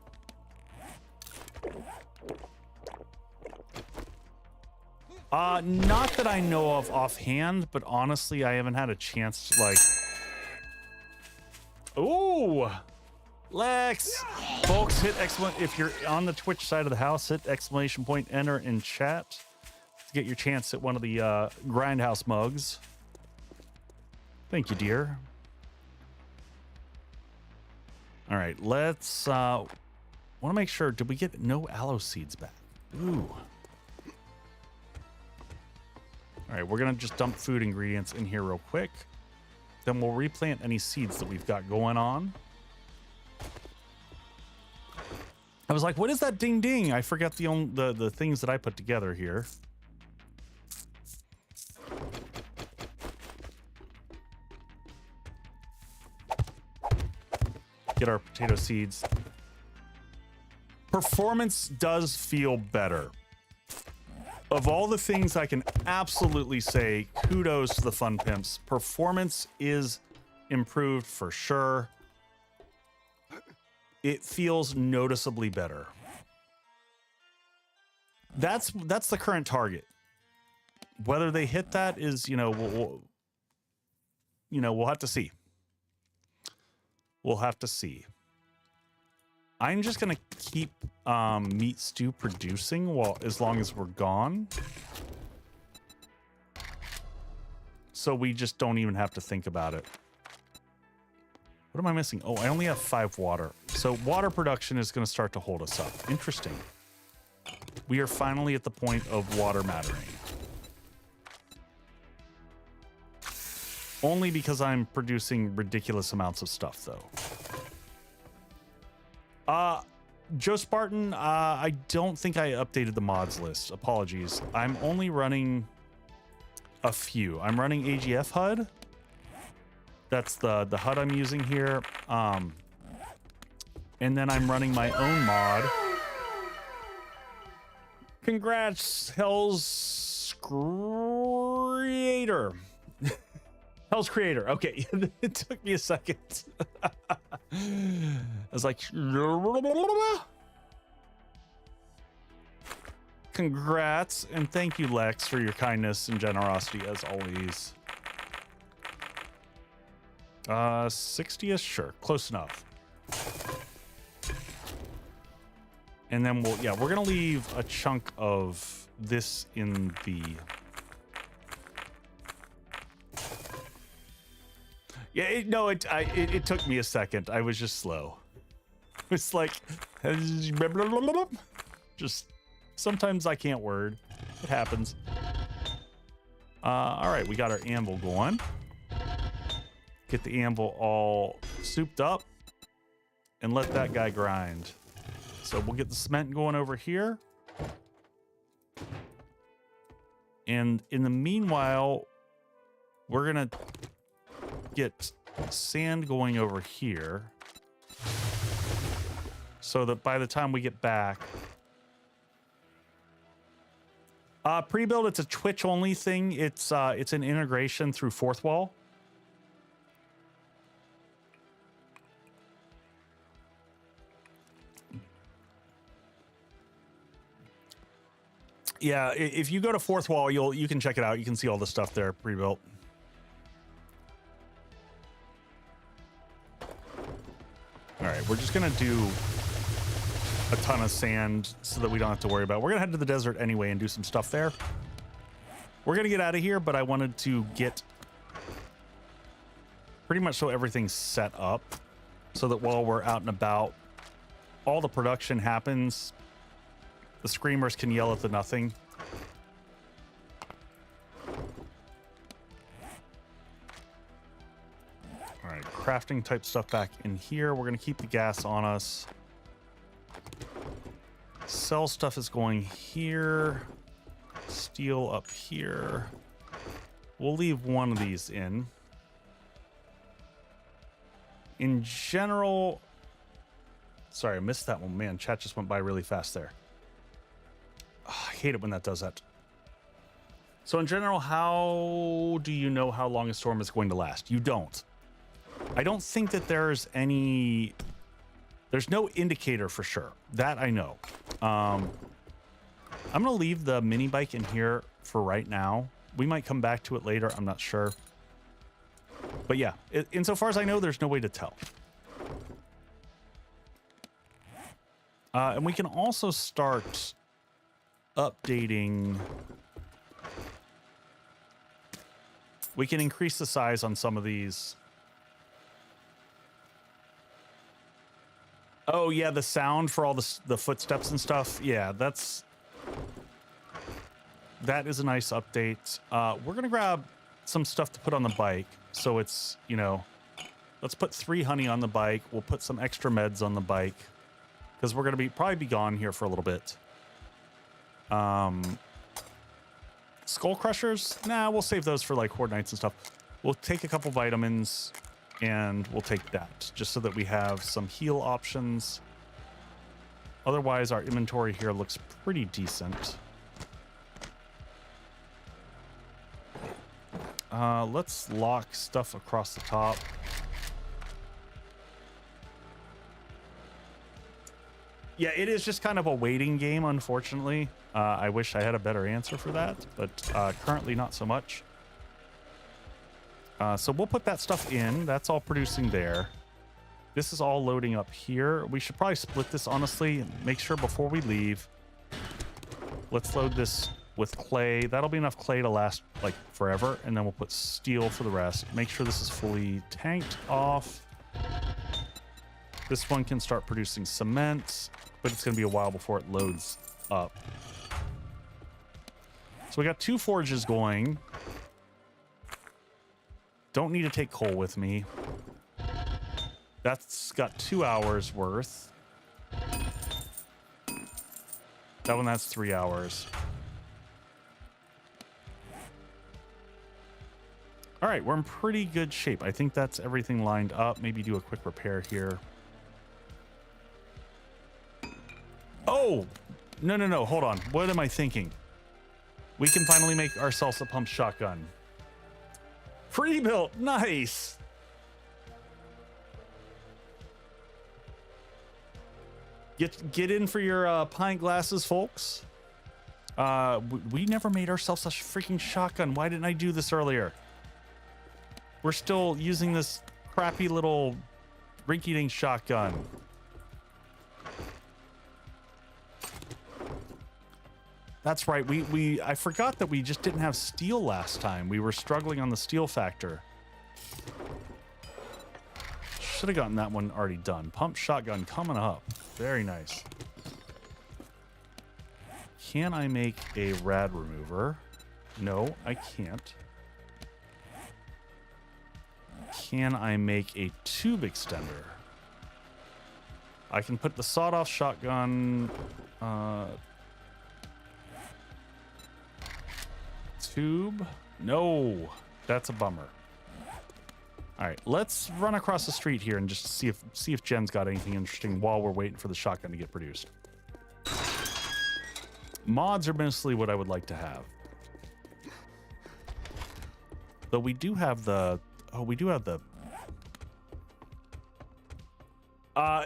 Not that I know of offhand, but honestly, I haven't had a chance to, like... Ooh! Lex! Folks, hit exclamation... If you're on the Twitch side of the house, hit exclamation point, enter in chat to get your chance at one of the Grindhouse mugs. Thank you, dear. All right, let's... want to make sure... Did we get no aloe seeds back? Ooh. All right, we're going to just dump food ingredients in here real quick. Then we'll replant any seeds that we've got going on. I was like, what is that ding ding? I forgot the things that I put together here. Get our potato seeds. Performance does feel better. Of all the things I can absolutely say, kudos to the Fun Pimps. Performance is improved for sure. It feels noticeably better. That's the current target. Whether they hit that is, you know, we'll have to see. We'll have to see. I'm just gonna keep meat stew producing as long as we're gone. So we just don't even have to think about it. What am I missing? Oh, I only have 5 water. So water production is gonna start to hold us up. Interesting. We are finally at the point of water mattering. Only because I'm producing ridiculous amounts of stuff, though. Joe Spartan, I don't think I updated the mods list. Apologies. I'm only running a few. I'm running AGF HUD. That's the HUD I'm using here. And then I'm running my own mod. Congrats, Hell's Creator. Hell's Creator. Okay, it took me a second. I was like, congrats, and thank you, Lex, for your kindness and generosity as always. 60th, sure, close enough. And then we're gonna leave a chunk of this in the... Yeah, it took me a second. I was just slow. It's like, just sometimes I can't word. It happens. All right, we got our anvil going. Get the anvil all souped up and let that guy grind. So we'll get the cement going over here. And in the meanwhile, we're gonna get sand going over here so that by the time we get back, Pre-build, it's a Twitch only thing. It's an integration through Fourth Wall. Yeah, if you go to Fourth Wall, you can check it out. You can see all the stuff there pre-built. All right, we're just gonna do a ton of sand so that we don't have to worry about it. We're gonna head to the desert anyway and do some stuff there. We're gonna get out of here, but I wanted to get pretty much so everything's set up so that while we're out and about, all the production happens. The screamers can yell at the nothing. All right, crafting type stuff back in here. We're gonna keep the gas on us. Sell stuff is going here. Steel up here. We'll leave one of these in. In general, sorry, I missed that one. Man, chat just went by really fast there. Oh, I hate it when that does that. So in general, how do you know how long a storm is going to last? You don't. I don't think that there's no indicator for sure. That I know. I'm going to leave the mini bike in here for right now. We might come back to it later. I'm not sure. But yeah, insofar as I know, there's no way to tell. And we can also start updating. We can increase the size on some of these. Oh yeah, the sound for all the footsteps and stuff. Yeah, that is a nice update. We're gonna grab some stuff to put on the bike. So it's, you know, let's put 3 honey on the bike. We'll put some extra meds on the bike because we're gonna probably be gone here for a little bit. Skull crushers? Nah, we'll save those for like horde nights and stuff. We'll take a couple vitamins and we'll take that just so that we have some heal options. Otherwise, our inventory here looks pretty decent. Let's lock stuff across the top. Yeah, it is just kind of a waiting game, unfortunately. I wish I had a better answer for that, but currently not so much. So we'll put that stuff in. That's all producing there. This is all loading up here. We should probably split this, honestly. Make sure before we leave. Let's load this with clay. That'll be enough clay to last like forever. And then we'll put steel for the rest. Make sure this is fully tanked off. This one can start producing cement, but it's going to be a while before it loads up. So we got 2 forges going. Don't need to take coal with me. That's got 2 hours worth. That one, that's 3 hours. All right, we're in pretty good shape. I think that's everything lined up. Maybe do a quick repair here. Oh, no. Hold on. What am I thinking? We can finally make ourselves a pump shotgun. Pre-built. Nice. Get in for your pint glasses, folks. We never made ourselves a freaking shotgun. Why didn't I do this earlier? We're still using this crappy little rinky-dink shotgun. That's right. I forgot that we just didn't have steel last time. We were struggling on the steel factor. Should have gotten that one already done. Pump shotgun coming up. Very nice. Can I make a rad remover? No, I can't. Can I make a tube extender? I can put the sawed-off shotgun tube. No, that's a bummer. All right, let's run across the street here and just see if Jen's got anything interesting while we're waiting for the shotgun to get produced. Mods are mostly what I would like to have. Though we do have the... Oh, we do have the...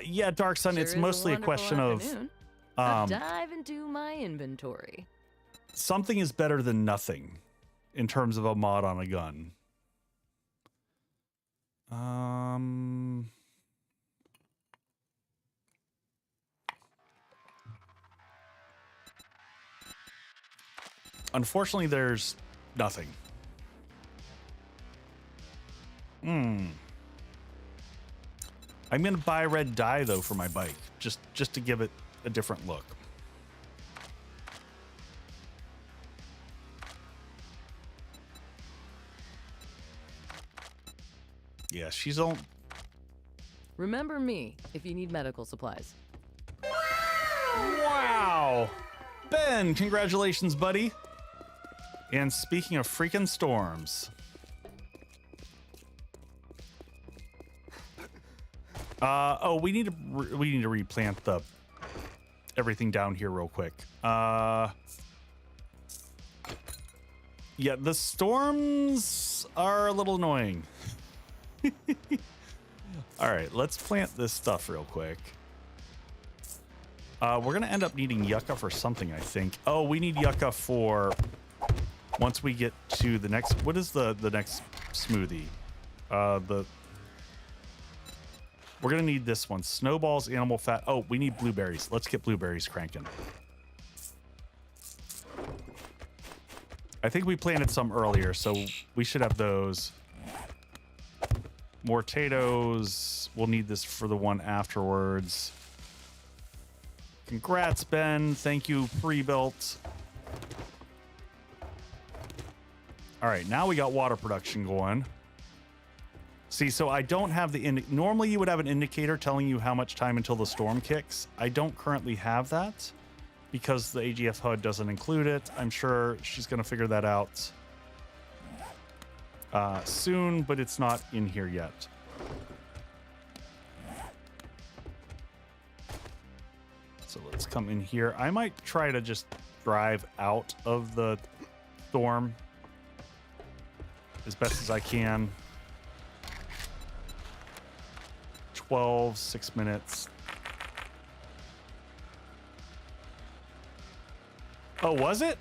yeah, Dark Sun, Sure it's is mostly a question afternoon. of... Dive into my inventory. Something is better than nothing in terms of a mod on a gun. Unfortunately, there's nothing. I'm gonna buy red dye though for my bike, just to give it a different look. Yeah, she's on. Remember me if you need medical supplies. Wow, Ben, congratulations, buddy. And speaking of freaking storms, oh, we need to replant the everything down here real quick. Yeah, the storms are a little annoying. All right, let's plant this stuff real quick. We're gonna end up needing yucca for something, I think. Oh, we need yucca for once we get to the next. What is the next smoothie? We're gonna need this one. Snowballs, animal fat. Oh, we need blueberries. Let's get blueberries cranking. I think we planted some earlier, so we should have those. More potatoes. We'll need this for the one afterwards. Congrats, Ben. Thank you, pre-built. All right, now we got water production going. See, so I don't have the... Normally, you would have an indicator telling you how much time until the storm kicks. I don't currently have that because the AGF HUD doesn't include it. I'm sure she's going to figure that out soon, but it's not in here yet. So let's come in here. I might try to just drive out of the storm as best as I can. 6 minutes. Oh, was it?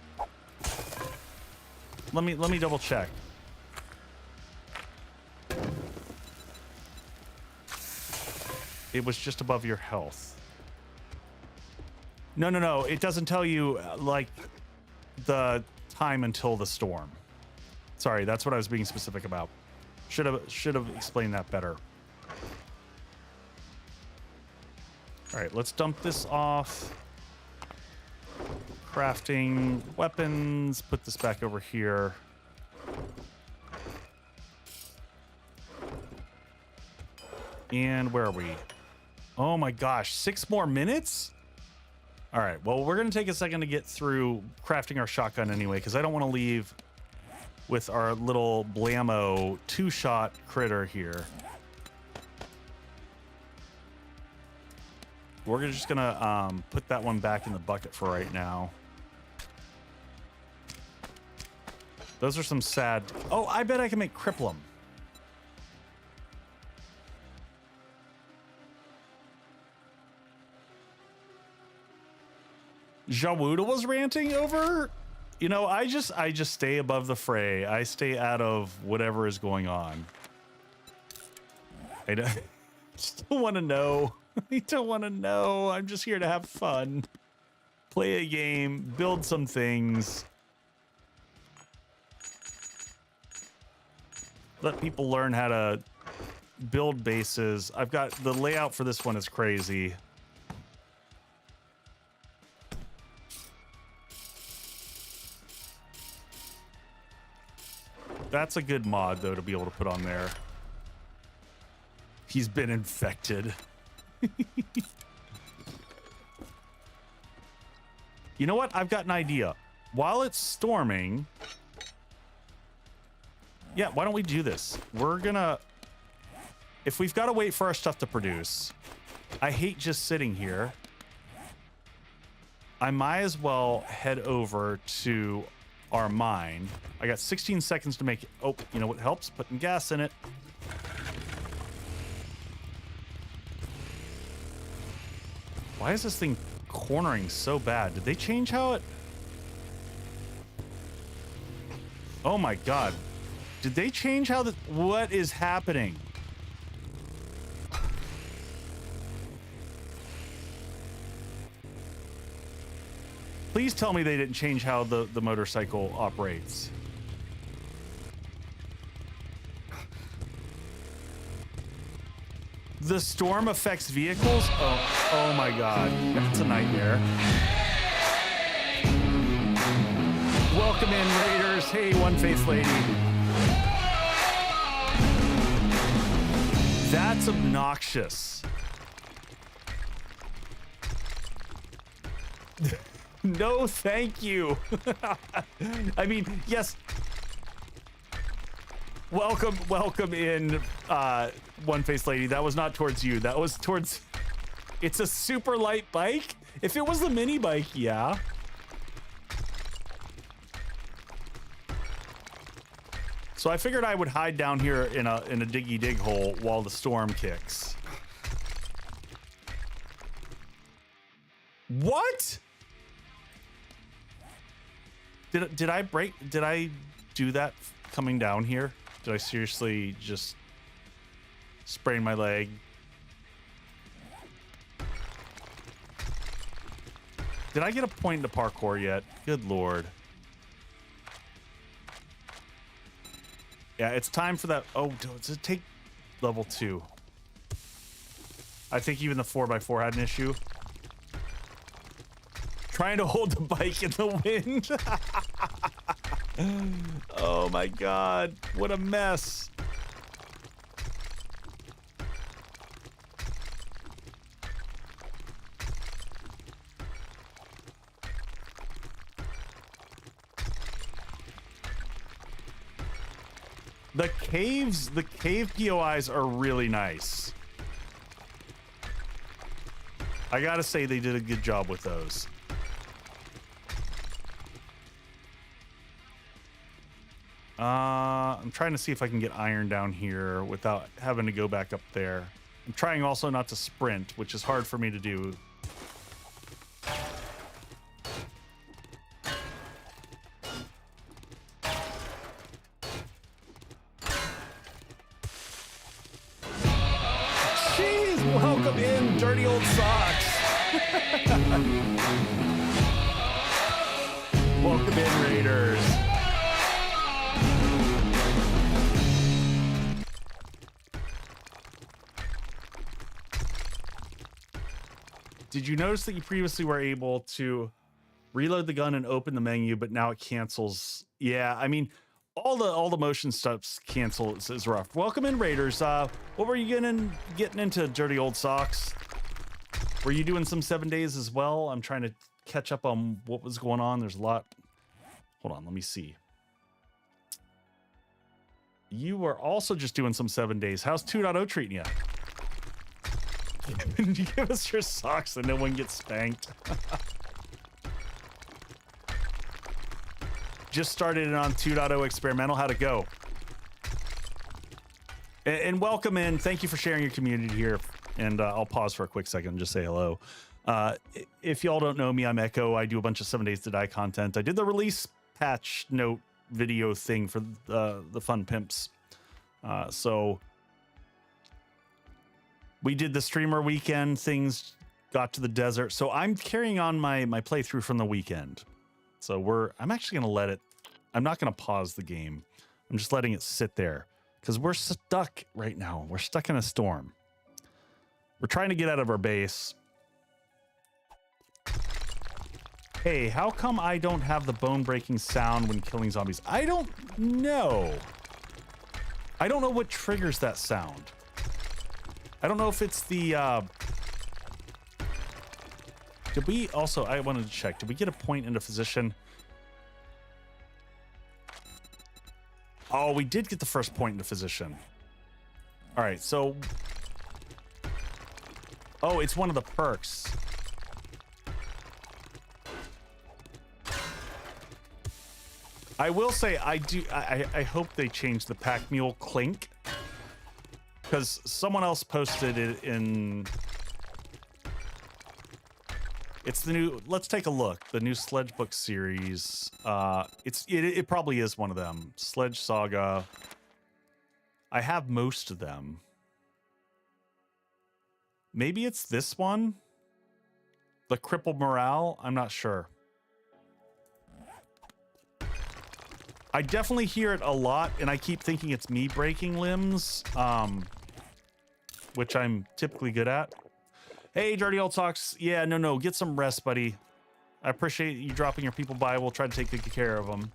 Let me double check. It was just above your health. No. It doesn't tell you like the time until the storm. Sorry, that's what I was being specific about. Should have explained that better. All right, let's dump this off. Crafting weapons. Put this back over here. And where are we? Oh my gosh, 6 more minutes? All right, well, we're going to take a second to get through crafting our shotgun anyway, because I don't want to leave with our little blammo 2-shot critter here. We're just going to put that one back in the bucket for right now. Those are some sad... Oh, I bet I can make cripplum. Jawuda was ranting over, you know, I just stay above the fray. I stay out of whatever is going on. I just don't want to know. I don't want to know. I'm just here to have fun. Play a game, build some things. Let people learn how to build bases. I've got the layout for this one is crazy. That's a good mod, though, to be able to put on there. He's been infected. You know what? I've got an idea. While it's storming... Yeah, why don't we do this? We're gonna... If we've got to wait for our stuff to produce, I hate just sitting here. I might as well head over to our mine. I got 16 seconds to make it. Oh, you know what helps? Putting gas in it. Why is this thing cornering so bad? Did they change how it... Oh my god. Did they change how the... What is happening? Please tell me they didn't change how the motorcycle operates. The storm affects vehicles? Oh my god. That's a nightmare. Welcome in, Raiders. Hey, one-faced lady. That's obnoxious. No, thank you. I mean, yes. Welcome in, one-faced lady. That was not towards you. That was towards... It's a super light bike? If it was the mini bike, yeah. So I figured I would hide down here in a diggy dig hole while the storm kicks. What? Did I break? Did I do that coming down here? Did I seriously just sprain my leg? Did I get a point into parkour yet? Good lord. Yeah, it's time for that. Oh, does it take level 2? I think even the 4x4 had an issue. Trying to hold the bike in the wind. Oh my god, what a mess. The cave POIs are really nice. I gotta say they did a good job with those. I'm trying to see if I can get iron down here without having to go back up there. I'm trying also not to sprint, which is hard for me to do. Jeez, welcome in, dirty old socks. Welcome in, Raiders. Did you notice that you previously were able to reload the gun and open the menu, but now it cancels? Yeah, I mean, all the motion stuffs cancel is rough. Welcome in, Raiders. What were you getting into, dirty old socks? Were you doing some 7 days as well? I'm trying to catch up on what was going on. There's a lot. Hold on, let me see. You were also just doing some 7 days. How's 2.0 treating you? Give us your socks so no one gets spanked. Just started it on 2.0 experimental. How'd it go? And welcome in. Thank you for sharing your community here. And I'll pause for a quick second and just say hello. If y'all don't know me, I'm Echo. I do a bunch of 7 Days to Die content. I did the release patch note video thing for the Fun Pimps. So we did the streamer weekend, things got to the desert. So I'm carrying on my playthrough from the weekend. So I'm actually going to let it, I'm not going to pause the game. I'm just letting it sit there because we're stuck right now. We're stuck in a storm. We're trying to get out of our base. Hey, how come I don't have the bone-breaking sound when killing zombies? I don't know. I don't know what triggers that sound. I don't know if it's the, did we also, I wanted to check, did we get a point into physician? Oh, we did get the first point into physician. All right, so, oh, it's one of the perks. I will say I hope they change the pack mule clink, because someone else posted it in. It's the new. Let's take a look. The new Sledge Book series. It probably is one of them. Sledge Saga. I have most of them. Maybe it's this one. The Crippled Morale. I'm not sure. I definitely hear it a lot, and I keep thinking it's me breaking limbs, which I'm typically good at. Hey, Dirty Old Socks. Yeah, no, get some rest, buddy. I appreciate you dropping your people by. We'll try to take good care of them.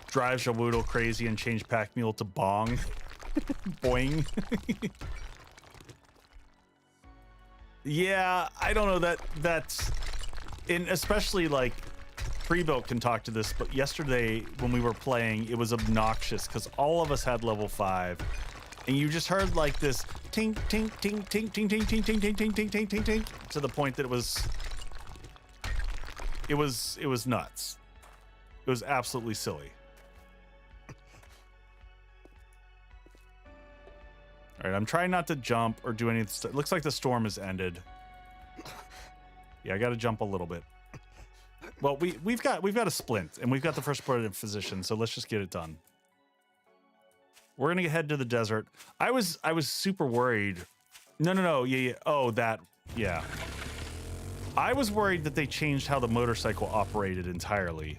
Drive Jawoodle crazy and change Pack Mule to Bong. Boing. Yeah, I don't know that's in, especially like Pre-Built can talk to this, but yesterday when we were playing, it was obnoxious because all of us had level 5 and you just heard like this tink tink tink tink tink tink tink tink tink tink tink tink tink tink to the point that it was nuts. It was absolutely silly. All right, I'm trying not to jump or do anything. It looks like the storm has ended. Yeah, I got to jump a little bit. Well, we've got a splint and we've got the first protective physician, so let's just get it done. We're gonna head to the desert. I was super worried. No. Yeah. Oh, that. Yeah. I was worried that they changed how the motorcycle operated entirely.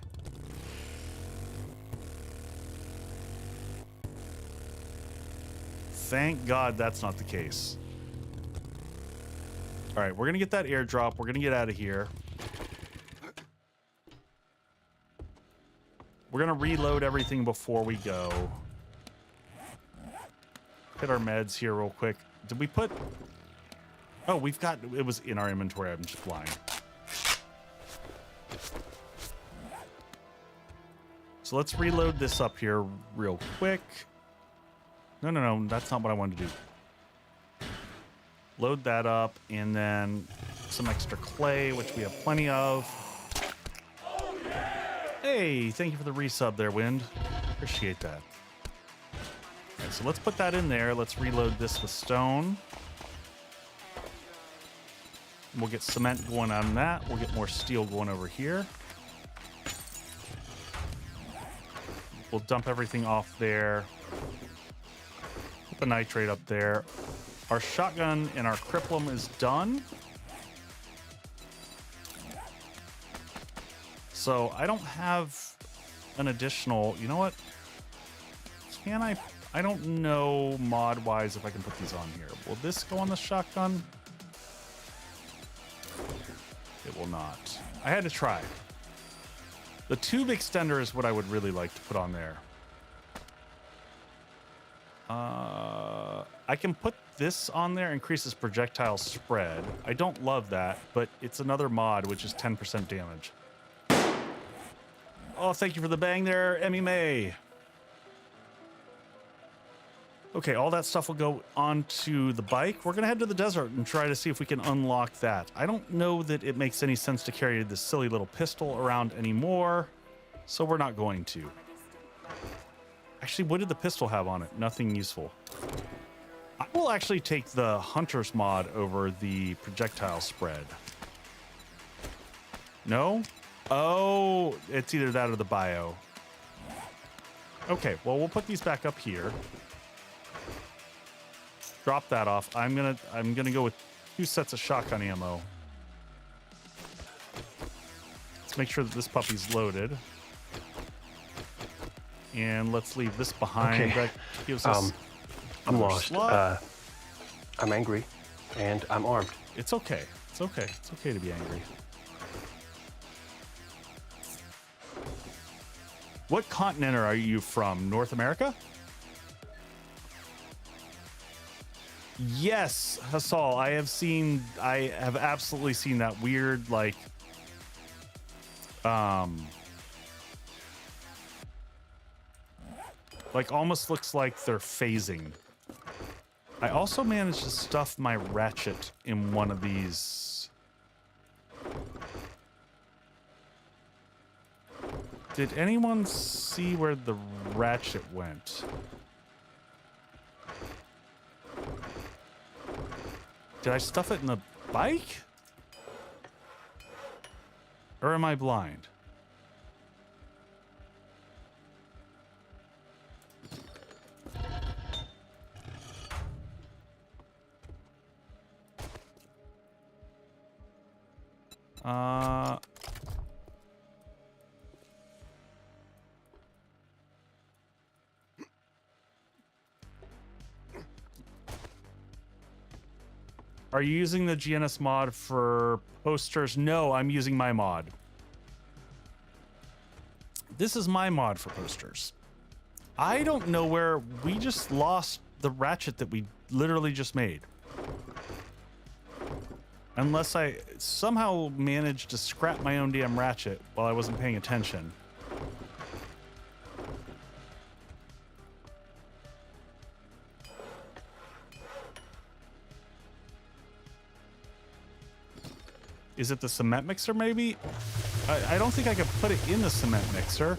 Thank God that's not the case. All right, we're gonna get that airdrop. We're gonna get out of here. We're gonna reload everything before we go. Hit our meds here real quick. Did we put... Oh, we've got... It was in our inventory. I'm just blind. So let's reload this up here real quick. No. That's not what I wanted to do. Load that up, and then some extra clay, which we have plenty of. Hey, thank you for the resub there, Wind. Appreciate that. Okay, so let's put that in there. Let's reload this with stone. We'll get cement going on that. We'll get more steel going over here. We'll dump everything off there. Put the nitrate up there. Our shotgun and our cripplum is done. So I don't have an additional, you know what? Can I don't know mod-wise if I can put these on here. Will this go on the shotgun? It will not. I had to try. The tube extender is what I would really like to put on there. I can put this on there, increases projectile spread. I don't love that, but it's another mod, which is 10% damage. Oh, thank you for the bang there, Emmy May. Okay, all that stuff will go onto the bike. We're gonna head to the desert and try to see if we can unlock that. I don't know that it makes any sense to carry this silly little pistol around anymore, so we're not going to. Actually, what did the pistol have on it? Nothing useful. I will actually take the Hunter's mod over the projectile spread. No? Oh, it's either that or the bio. Okay, well, we'll put these back up here. Drop that off. I'm gonna go with 2 sets of shotgun ammo. Let's make sure that this puppy's loaded. And let's leave this behind. Okay. That gives us I'm lost. I'm angry, and I'm armed. It's okay. It's okay. It's okay to be angry. What continent are you from? North America? Yes, Hassal. I have absolutely seen that weird, like almost looks like they're phasing. I also managed to stuff my ratchet in one of these Did anyone see where the ratchet went? Did I stuff it in the bike? Or am I blind? Are you using the GNS mod for posters? No, I'm using my mod. This is my mod for posters. I don't know where we just lost the ratchet that we literally just made. Unless I somehow managed to scrap my own damn ratchet while I wasn't paying attention. Is it the cement mixer, maybe? I don't think I could put it in the cement mixer.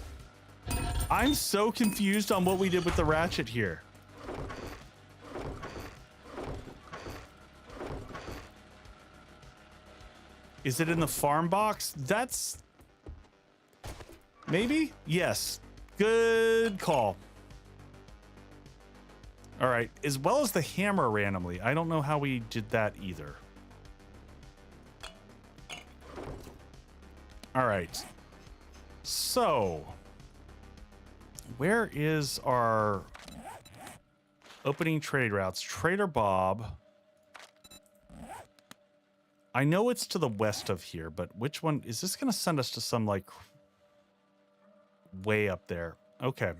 I'm so confused on what we did with the ratchet here. Is it in the farm box? That's... maybe? Yes. Good call. All right. As well as the hammer randomly. I don't know how we did that either. All right. So, where is our opening trade routes? Trader Bob. I know it's to the west of here, but which one? Is this going to send us to some, like, way up there? Okay.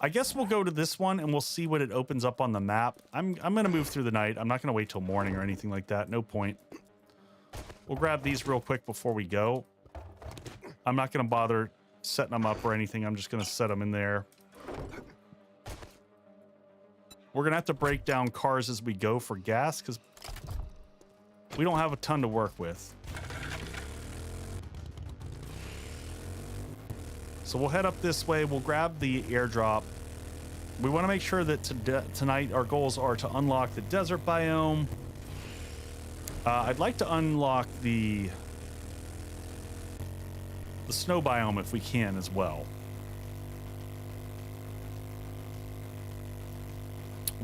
I guess we'll go to this one and we'll see what it opens up on the map. I'm going to move through the night. I'm not going to wait till morning or anything like that. No point. We'll grab these real quick before we go. I'm not going to bother setting them up or anything. I'm just going to set them in there. We're going to have to break down cars as we go for gas because we don't have a ton to work with. So we'll head up this way. We'll grab the airdrop. We want to make sure that tonight our goals are to unlock the desert biome. I'd like to unlock the snow biome if we can as well.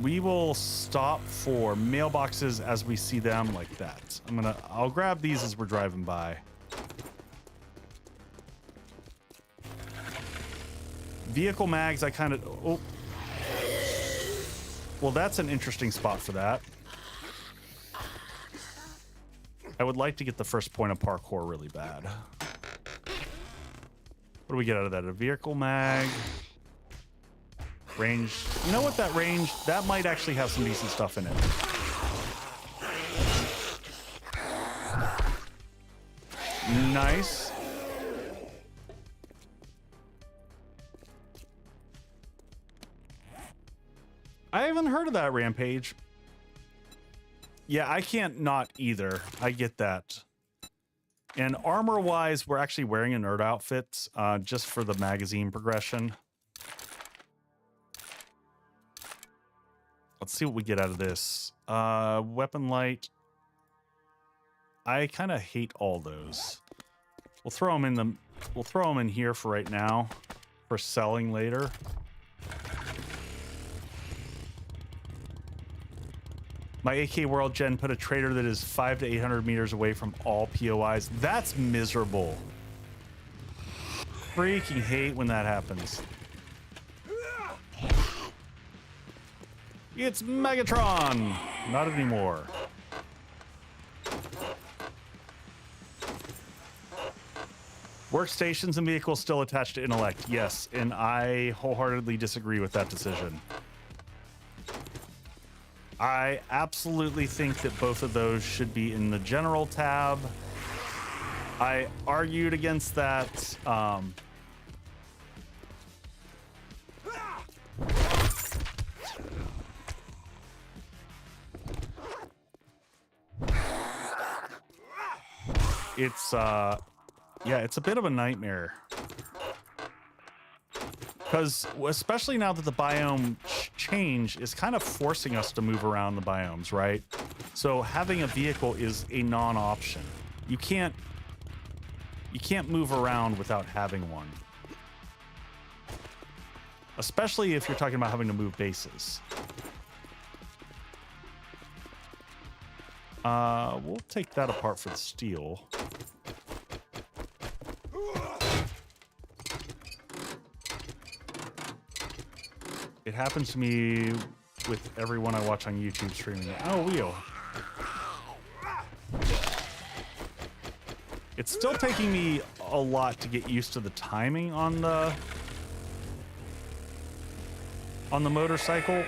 We will stop for mailboxes as we see them like that. I'll grab these as we're driving by. Vehicle mags, I kind of... oh. Well, that's an interesting spot for that. I would like to get the first point of parkour really bad. What do we get out of that? A vehicle mag. Range. You know what, that range, that might actually have some decent stuff in it. Nice. I haven't heard of that rampage. Yeah, I can't not either. I get that. And armor-wise, we're actually wearing a nerd outfit just for the magazine progression. Let's see what we get out of this. Weapon light. I kind of hate all those. We'll throw them in the. We'll throw them in here for right now, for selling later. My AK World Gen put a trader that is 500 to 800 meters away from all POIs. That's miserable. Freaking hate when that happens. It's Megatron! Not anymore. Workstations and vehicles still attached to intellect. Yes, and I wholeheartedly disagree with that decision. I absolutely think that both of those should be in the general tab. I argued against that. It's yeah, it's a bit of a nightmare. Because especially now that the biome change is kind of forcing us to move around the biomes, right? So having a vehicle is a non-option. You can't move around without having one. Especially if you're talking about having to move bases. We'll take that apart for the steel. It happens to me with everyone I watch on YouTube streaming. Oh, wheel. It's still taking me a lot to get used to the timing on the motorcycle.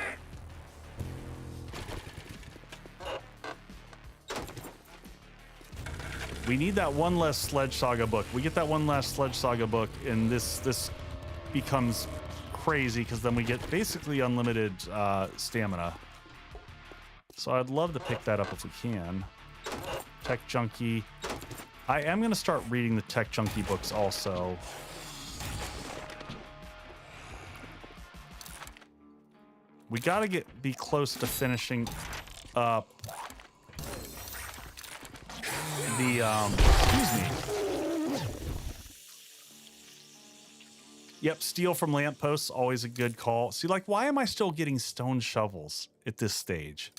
We need that one less Sledge Saga book. We get that one last Sledge Saga book, and this becomes crazy because then we get basically unlimited stamina. So I'd love to pick that up if we can. Tech Junkie. I am going to start reading the Tech Junkie books also. We got to be close to finishing up the excuse me. Yep, steal from lampposts, always a good call. See, like, why am I still getting stone shovels at this stage?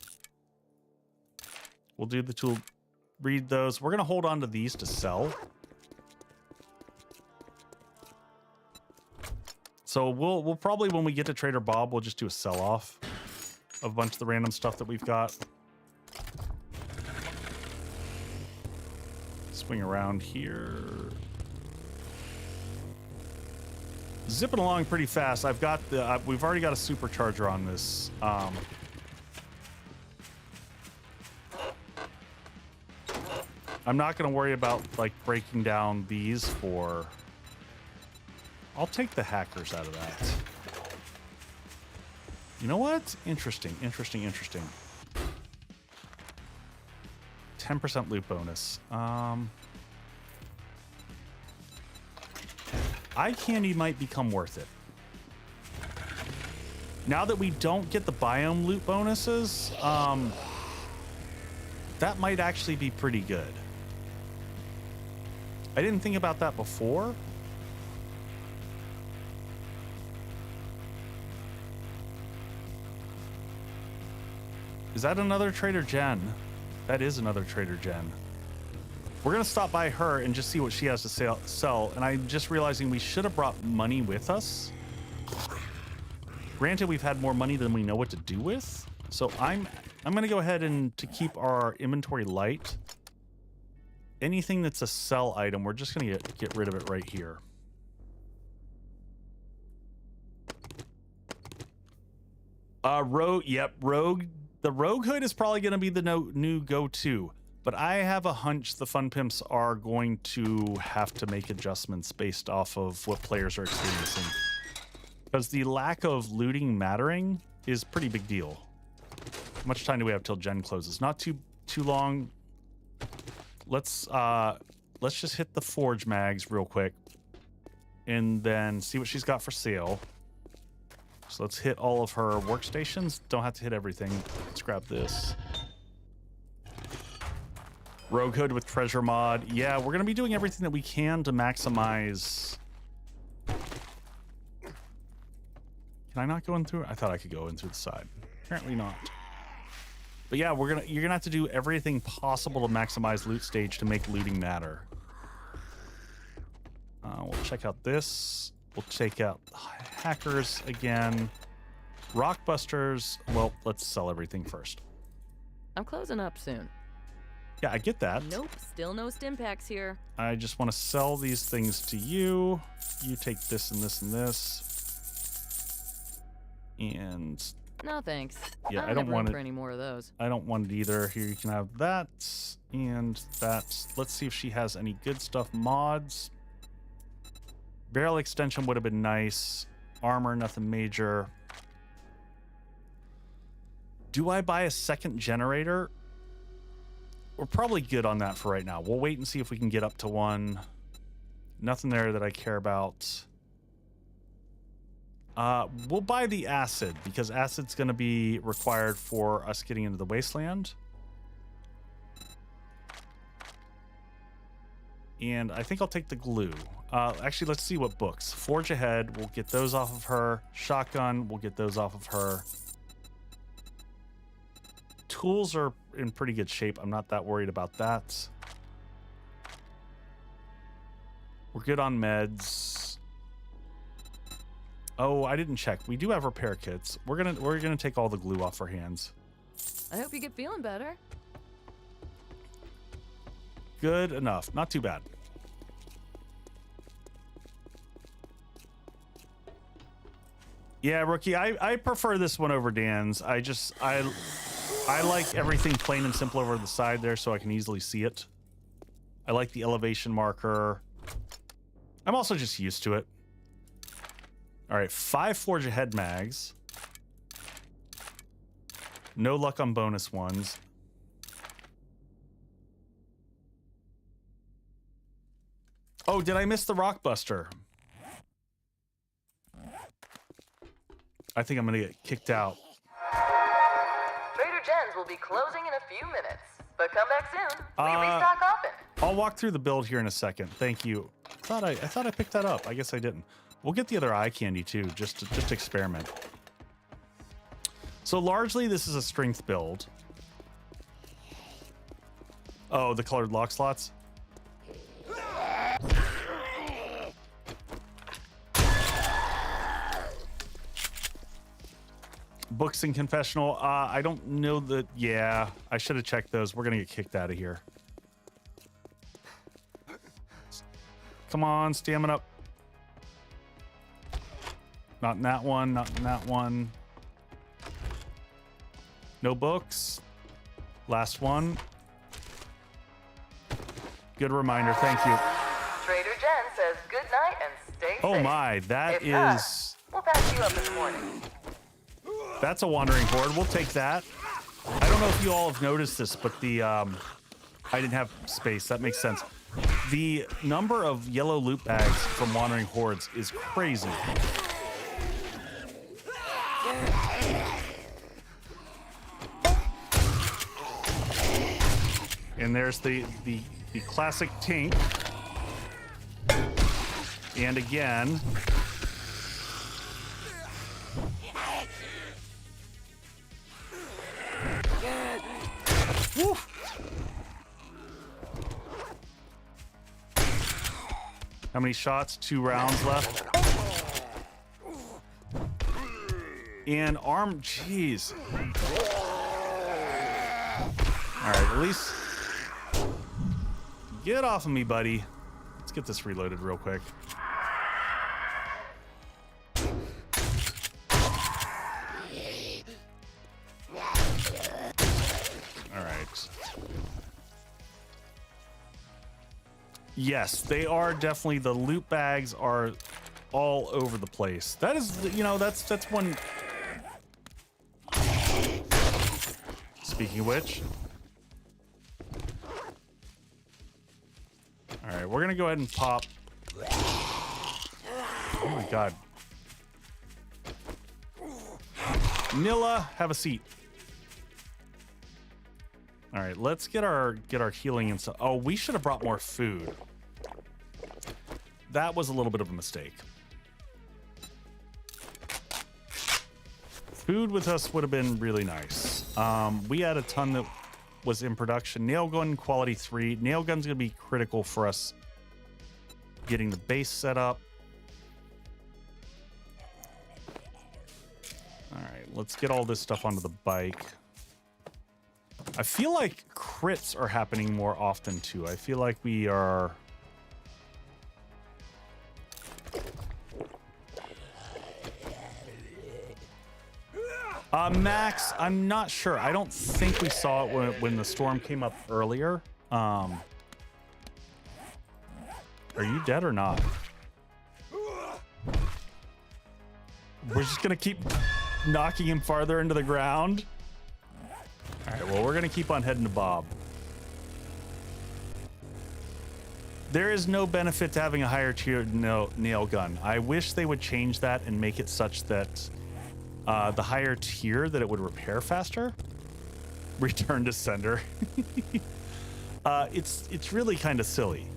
We'll do the tool, read those. We're gonna hold on to these to sell. So we'll probably, when we get to Trader Bob, we'll just do a sell-off of a bunch of the random stuff that we've got. Swing around here. Zipping along pretty fast. I've got the we've already got a supercharger on this. I'm not going to worry about like breaking down these for. I'll take the hackers out of that. You know what? Interesting. 10% loot bonus. Eye candy might become worth it. Now that we don't get the biome loot bonuses, that might actually be pretty good. I didn't think about that before. Is that another Trader Jen? That is another Trader Jen. We're gonna stop by her and just see what she has to sell. And I'm just realizing we should have brought money with us. Granted, we've had more money than we know what to do with. So I'm gonna go ahead and to keep our inventory light. Anything that's a sell item, we're just gonna get rid of it right here. Rogue. Yep, Rogue. The Rogue Hood is probably gonna be the new go-to. But I have a hunch the Fun Pimps are going to have to make adjustments based off of what players are experiencing. Because the lack of looting mattering is a pretty big deal. How much time do we have till Jen closes? Not too long. Let's just hit the Forge mags real quick. And then see what she's got for sale. So let's hit all of her workstations. Don't have to hit everything. Let's grab this. Rogue Hood with treasure mod. Yeah, we're going to be doing everything that we can to maximize. Can I not go in through? I thought I could go in through the side. Apparently not. But yeah, you're going to have to do everything possible to maximize loot stage to make looting matter. We'll check out this. We'll take out hackers again. Rockbusters. Well, let's sell everything first. I'm closing up soon. Yeah, I get that. Nope, still no stim packs here. I just want to sell these things to you. You take this and this and this. And no thanks. Yeah, I don't want for any more of those. I don't want it either. Here you can have that and that. Let's see if she has any good stuff. Mods. Barrel extension would have been nice. Armor, nothing major. Do I buy a second generator? We're probably good on that for right now. We'll wait and see if we can get up to one. Nothing there that I care about. We'll buy the acid because acid's going to be required for us getting into the wasteland. And I think I'll take the glue. Actually, let's see what books. Forge Ahead, we'll get those off of her. Shotgun, we'll get those off of her. Tools are in pretty good shape. I'm not that worried about that. We're good on meds. Oh, I didn't check. We do have repair kits. We're gonna take all the glue off our hands. I hope you get feeling better. Good enough. Not too bad. Yeah, Rookie, I prefer this one over Dan's. I like everything plain and simple over the side there so I can easily see it. I like the elevation marker. I'm also just used to it. All right, 5 Forge Ahead mags. No luck on bonus ones. Oh, did I miss the Rockbuster? I think I'm gonna get kicked out. Trader Jen's will be closing in a few minutes, but come back soon. We restock often. I'll walk through the build here in a second. Thank you. I thought I picked that up. I guess I didn't. We'll get the other eye candy too, just to experiment. So largely this is a strength build. Oh, the colored lock slots. Books and confessional. I don't know that. Yeah, I should have checked those. We're gonna get kicked out of here. Come on, stamina up. Not in that one. Not in that one. No books. Last one. Good reminder. Thank you. Trader Jen says good night and stay safe. Oh my, that If not, is. we'll patch you up in the morning. That's a wandering horde. We'll take that. I don't know if you all have noticed this, but the I didn't have space. That makes sense. The number of yellow loot bags from wandering hordes is crazy. And there's the classic Tink. And again. Woo. How many shots? 2 rounds left. And arm, jeez. All right, at least get off of me, buddy. Let's get this reloaded real quick. All right. Yes, they are definitely, the loot bags are all over the place. That is, you know, that's one. Speaking of which. All right, we're gonna go ahead and pop. Oh my God. Nilla, have a seat. All right, let's get our healing and stuff. Oh, we should have brought more food. That was a little bit of a mistake. Food with us would have been really nice. We had a ton that was in production. Nail gun quality 3. Nail gun's gonna be critical for us getting the base set up. All right, let's get all this stuff onto the bike. I feel like crits are happening more often too. I feel like we are. Max, I'm not sure. I don't think we saw it when the storm came up earlier. Are you dead or not? We're just gonna keep knocking him farther into the ground. All right, well, we're gonna keep on heading to Bob. There is no benefit to having a higher tier nail gun. I wish they would change that and make it such that the higher tier that it would repair faster. Return to sender. It's really kind of silly.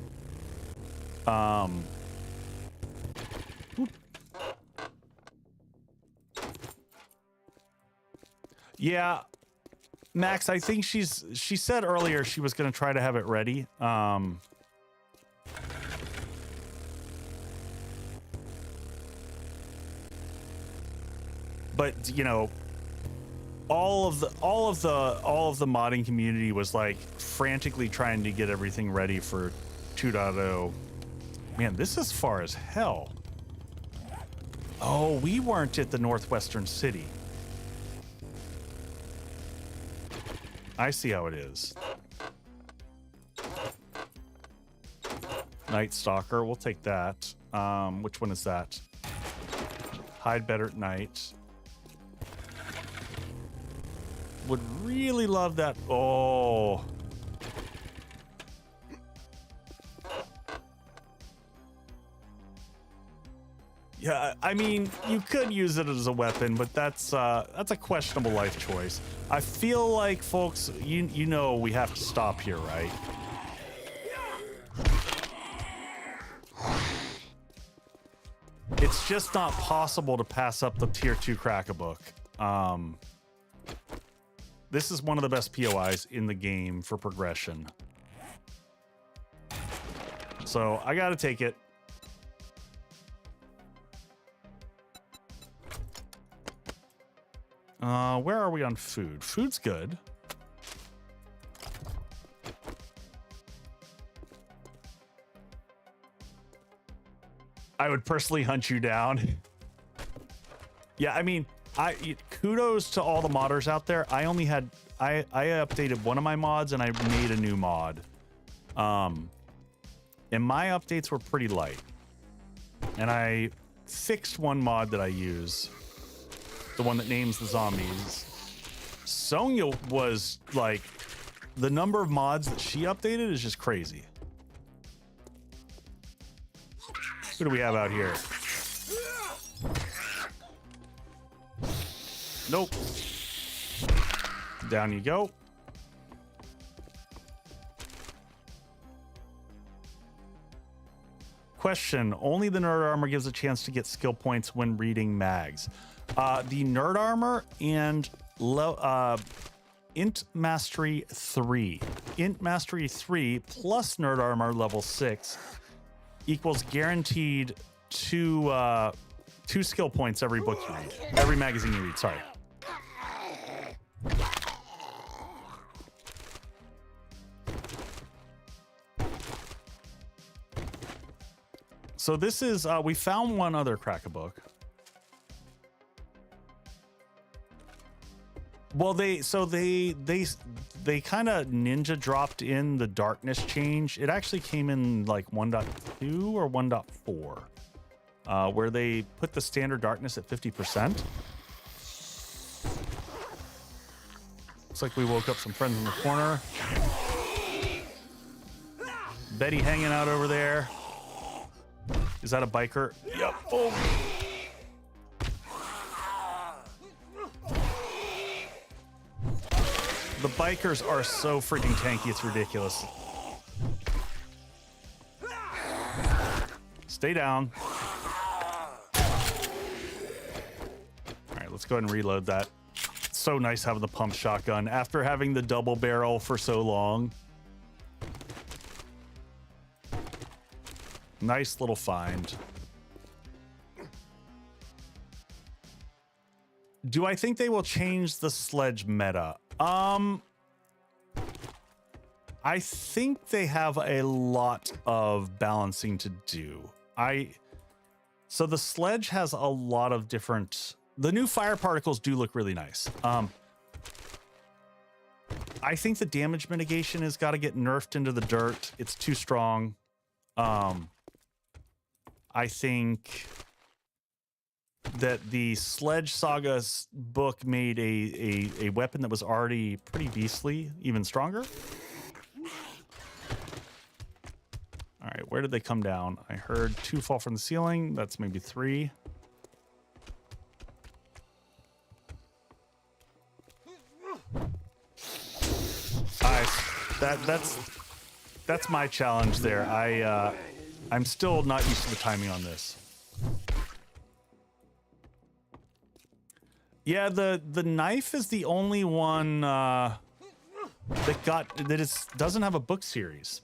Yeah, Max, I think she said earlier she was going to try to have it ready. But you know, all of the modding community was like frantically trying to get everything ready for 2.0. Man, this is far as hell. Oh, we weren't at the northwestern city. I see how it is. Night Stalker, we'll take that. Which one is that? Hide better at night. Would really love that. Oh. Yeah, I mean, you could use it as a weapon, but that's a questionable life choice. I feel like, folks, you know we have to stop here, right? It's just not possible to pass up the tier 2 Crack-a-Book. This is one of the best POIs in the game for progression. So I gotta take it. Where are we on food? Food's good. I would personally hunt you down. Yeah, I mean, kudos to all the modders out there. I updated one of my mods and I made a new mod. And my updates were pretty light. And I fixed one mod that I use. The one that names the zombies. Sonya was like, the number of mods that she updated is just crazy. What do we have out here? Nope. Down you go. Question, only the nerd armor gives a chance to get skill points when reading mags. The nerd armor and int mastery 3. Int mastery 3 plus nerd armor level 6 equals guaranteed two skill points every book you read. Every magazine you read, sorry. So this is, we found one other Crack-a-Book. Well, they kind of ninja dropped in the darkness change. It actually came in like 1.2 or 1.4, where they put the standard darkness at 50%. Looks like we woke up some friends in the corner. Betty hanging out over there. Is that a biker? Yep. Oh. The bikers are so freaking tanky, it's ridiculous. Stay down. All right, let's go ahead and reload that. It's so nice having the pump shotgun after having the double barrel for so long. Nice little find. Do I think they will change the sledge meta? I think they have a lot of balancing to do. So the sledge has a lot of different, the new fire particles do look really nice. I think the damage mitigation has got to get nerfed into the dirt. It's too strong. I think that the Sledge Saga book made a weapon that was already pretty beastly, even stronger. All right, where did they come down? I heard 2 fall from the ceiling. That's maybe 3. That's my challenge there. I'm still not used to the timing on this. Yeah, the knife is the only one doesn't have a book series.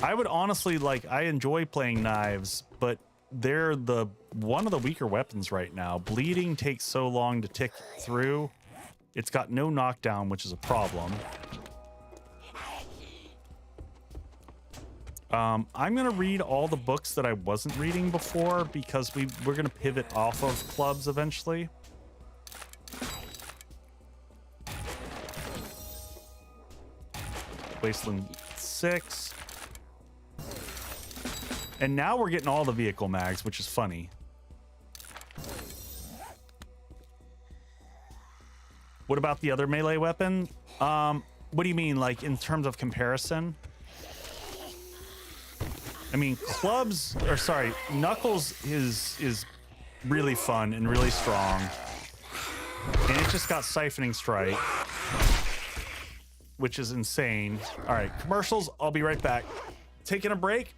I would honestly I enjoy playing knives, but they're one of the weaker weapons right now. Bleeding takes so long to tick through. It's got no knockdown, which is a problem. I'm going to read all the books that I wasn't reading before because we're going to pivot off of clubs eventually. Wasteland 6. And now we're getting all the vehicle mags, which is funny. What about the other melee weapon? What do you mean, like in terms of comparison? I mean, Knuckles is really fun and really strong. And it just got Siphoning Strike, which is insane. All right, commercials. I'll be right back. Taking a break.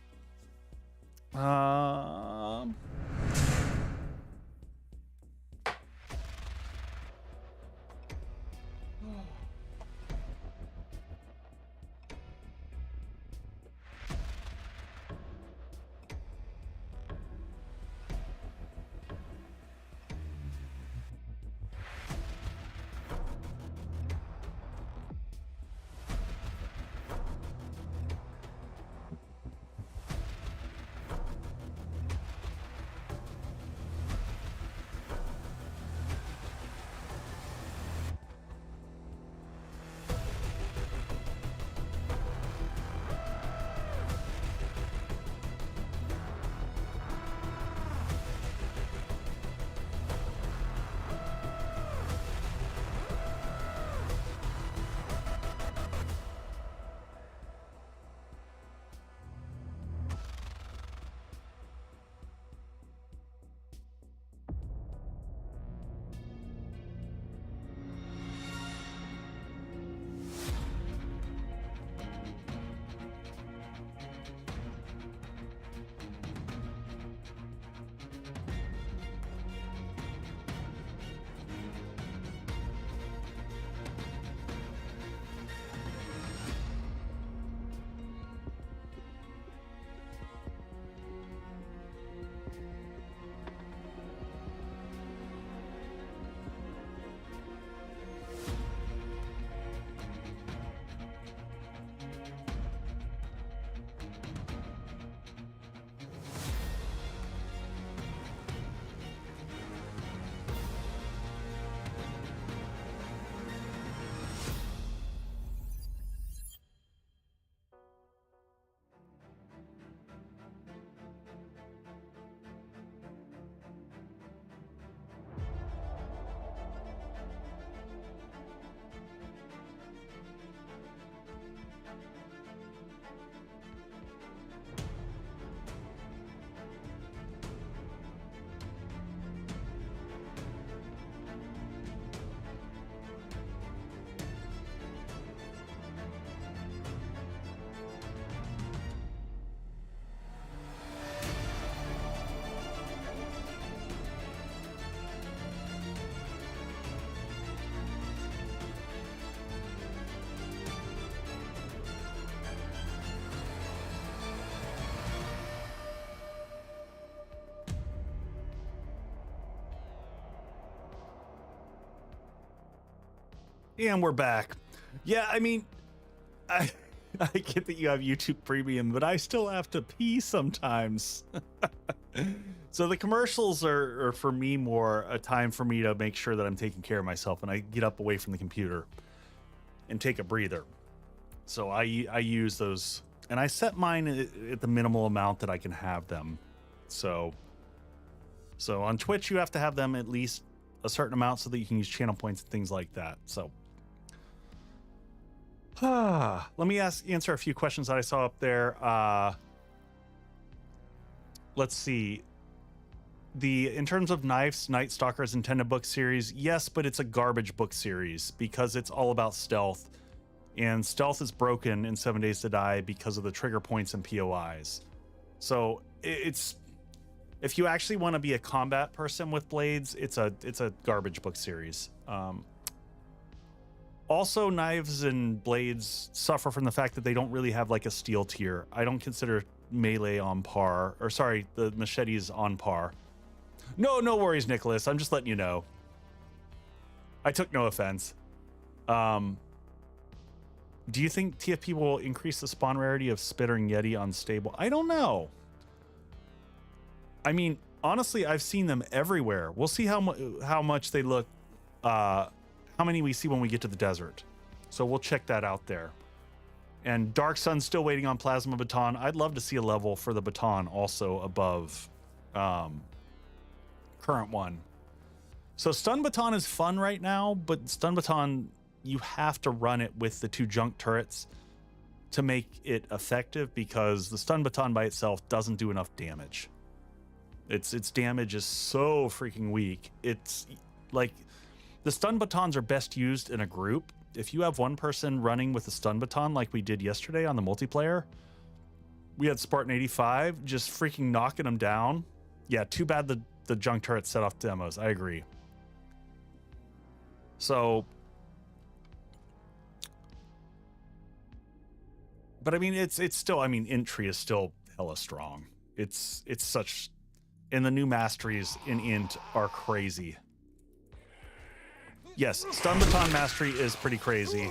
And we're back. Yeah, I mean, I get that you have YouTube Premium, but I still have to pee sometimes. So the commercials are for me more a time for me to make sure that I'm taking care of myself and I get up away from the computer and take a breather. So I use those, and I set mine at the minimal amount that I can have them. So on Twitch, you have to have them at least a certain amount so that you can use channel points and things like that. So Let me answer a few questions that I saw up there. Let's see. In terms of knives, Night Stalker's intended book series, yes, but it's a garbage book series because it's all about stealth. And stealth is broken in 7 Days to Die because of the trigger points and POIs. So it's, if you actually want to be a combat person with blades, it's a garbage book series. Also, knives and blades suffer from the fact that they don't really have like a steel tier. I don't consider melee on par, or sorry, the machetes on par. No worries, Nicholas. I'm just letting you know. I took no offense. Do you think TFP will increase the spawn rarity of Spitter and Yeti on stable? I don't know. I mean, honestly, I've seen them everywhere. We'll see how much they look, how many we see when we get to the desert. So we'll check that out there. And Dark Sun's still waiting on Plasma Baton. I'd love to see a level for the Baton also above current one. So Stun Baton is fun right now, but Stun Baton, you have to run it with the 2 junk turrets to make it effective because the Stun Baton by itself doesn't do enough damage. Its damage is so freaking weak. It's like the Stun Batons are best used in a group. If you have one person running with a Stun Baton like we did yesterday on the multiplayer, we had Spartan 85 just freaking knocking them down. Yeah, too bad the junk turret set off demos. I agree. So, but I mean, it's still, I mean, Entry is still hella strong. It's such, and the new masteries in Int are crazy. Yes, Stun Baton mastery is pretty crazy.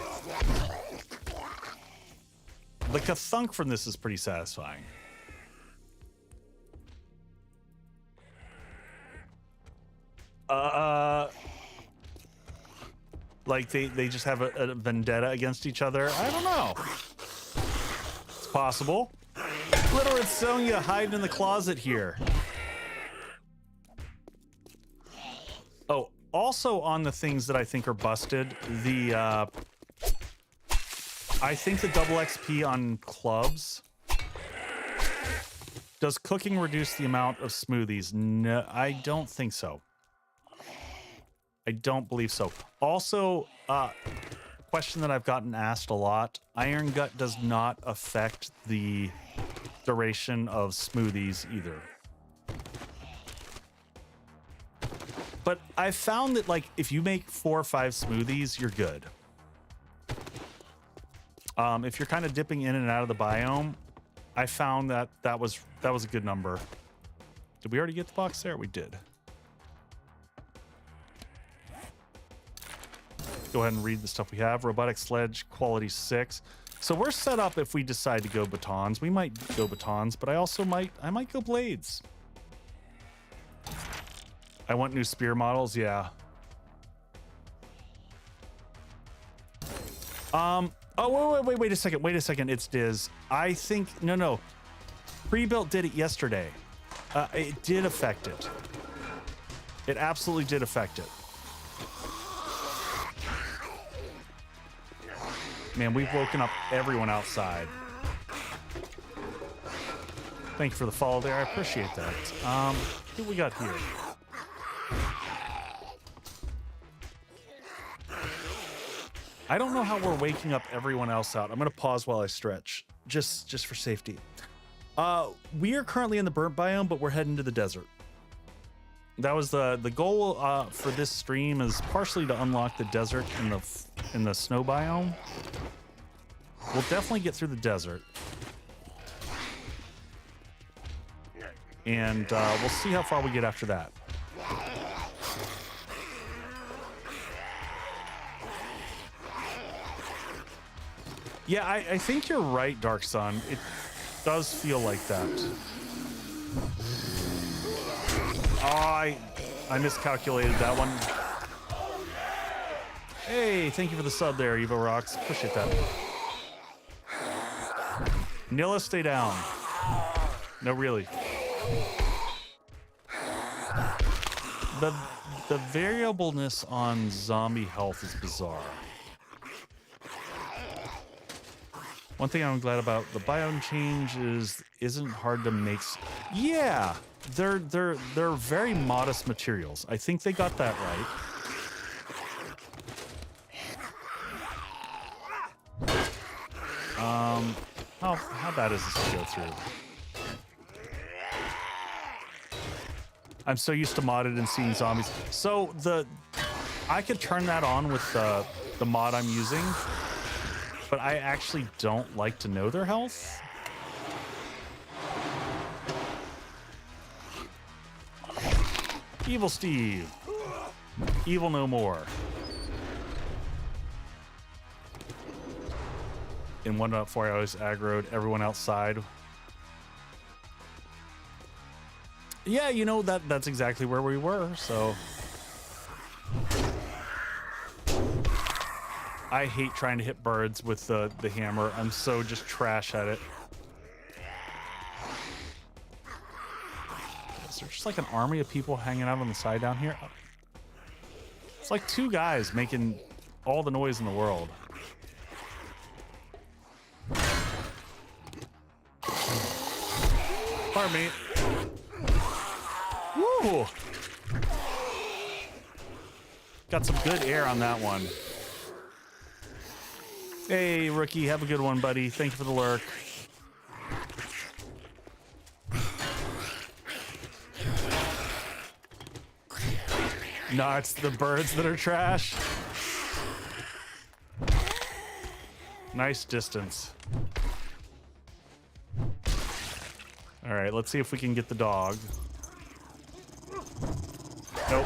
The Kathunk from this is pretty satisfying. Like they just have a vendetta against each other. I don't know. It's possible. Little Red Sonya hiding in the closet here. Oh, also on the things that I think are busted, I think the double XP on clubs. Does cooking reduce the amount of smoothies? No, I don't think so. I don't believe so. Also, question that I've gotten asked a lot, Iron Gut does not affect the duration of smoothies either. But I found that, like, if you make 4 or 5 smoothies, you're good. If you're kind of dipping in and out of the biome, I found that that was a good number. Did we already get the box there? We did. Go ahead and read the stuff we have. Robotic Sledge, quality 6. So we're set up if we decide to go batons. We might go batons, but I might go blades. I want new spear models, yeah. Oh, wait a second. It's Diz. I think, no. Pre-built did it yesterday. It did affect it. It absolutely did affect it. Man, we've woken up everyone outside. Thank you for the follow there. I appreciate that. What we got here? I don't know how we're waking up everyone else out. I'm going to pause while I stretch, just for safety. We are currently in the burnt biome, but we're heading to the desert. That was the goal for this stream, is partially to unlock the desert in the snow biome. We'll definitely get through the desert. And we'll see how far we get after that. Yeah, I think you're right, Dark Sun. It does feel like that. Oh, I miscalculated that one. Hey, thank you for the sub there, Evo Rocks. Appreciate that. Nilla, stay down. No, really. The variableness on zombie health is bizarre. One thing I'm glad about the biome change is isn't hard to make. Yeah, they're very modest materials. I think they got that right. How bad is this to go through? I'm so used to modded and seeing zombies. So I could turn that on with the mod I'm using, but I actually don't like to know their health. Evil Steve. Evil no more. In 1.4, I always aggroed everyone outside. Yeah, you know, that's exactly where we were, so. I hate trying to hit birds with the hammer. I'm so just trash at it. Is there just like an army of people hanging out on the side down here? It's like two guys making all the noise in the world. Pardon me. Woo! Got some good air on that one. Hey, rookie, have a good one, buddy. Thank you for the lurk. No, it's the birds that are trash. Nice distance. All right, let's see if we can get the dog. Nope.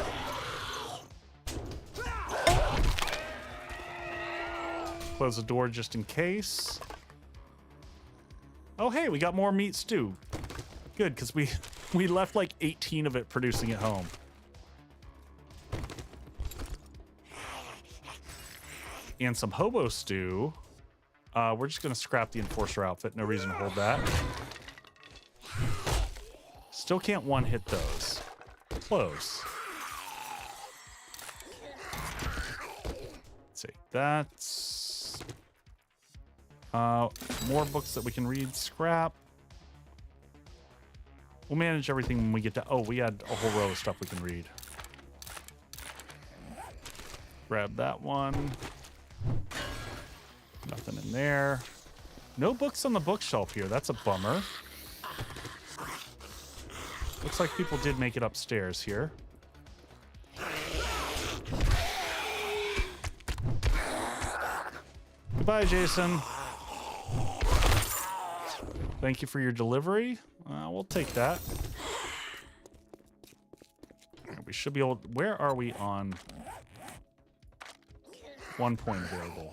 Close the door just in case. Oh, hey, we got more meat stew. Good, because we left like 18 of it producing at home. And some hobo stew. We're just going to scrap the enforcer outfit. No reason to hold that. Still can't one-hit those. Close. Let's see. That's... more books that we can read. Scrap. We'll manage everything when we get to... Oh, we had a whole row of stuff we can read. Grab that one. Nothing in there. No books on the bookshelf here. That's a bummer. Looks like people did make it upstairs here. Goodbye, Jason. Thank you for your delivery. We'll take that. We should be able... Where are we on 1 point available?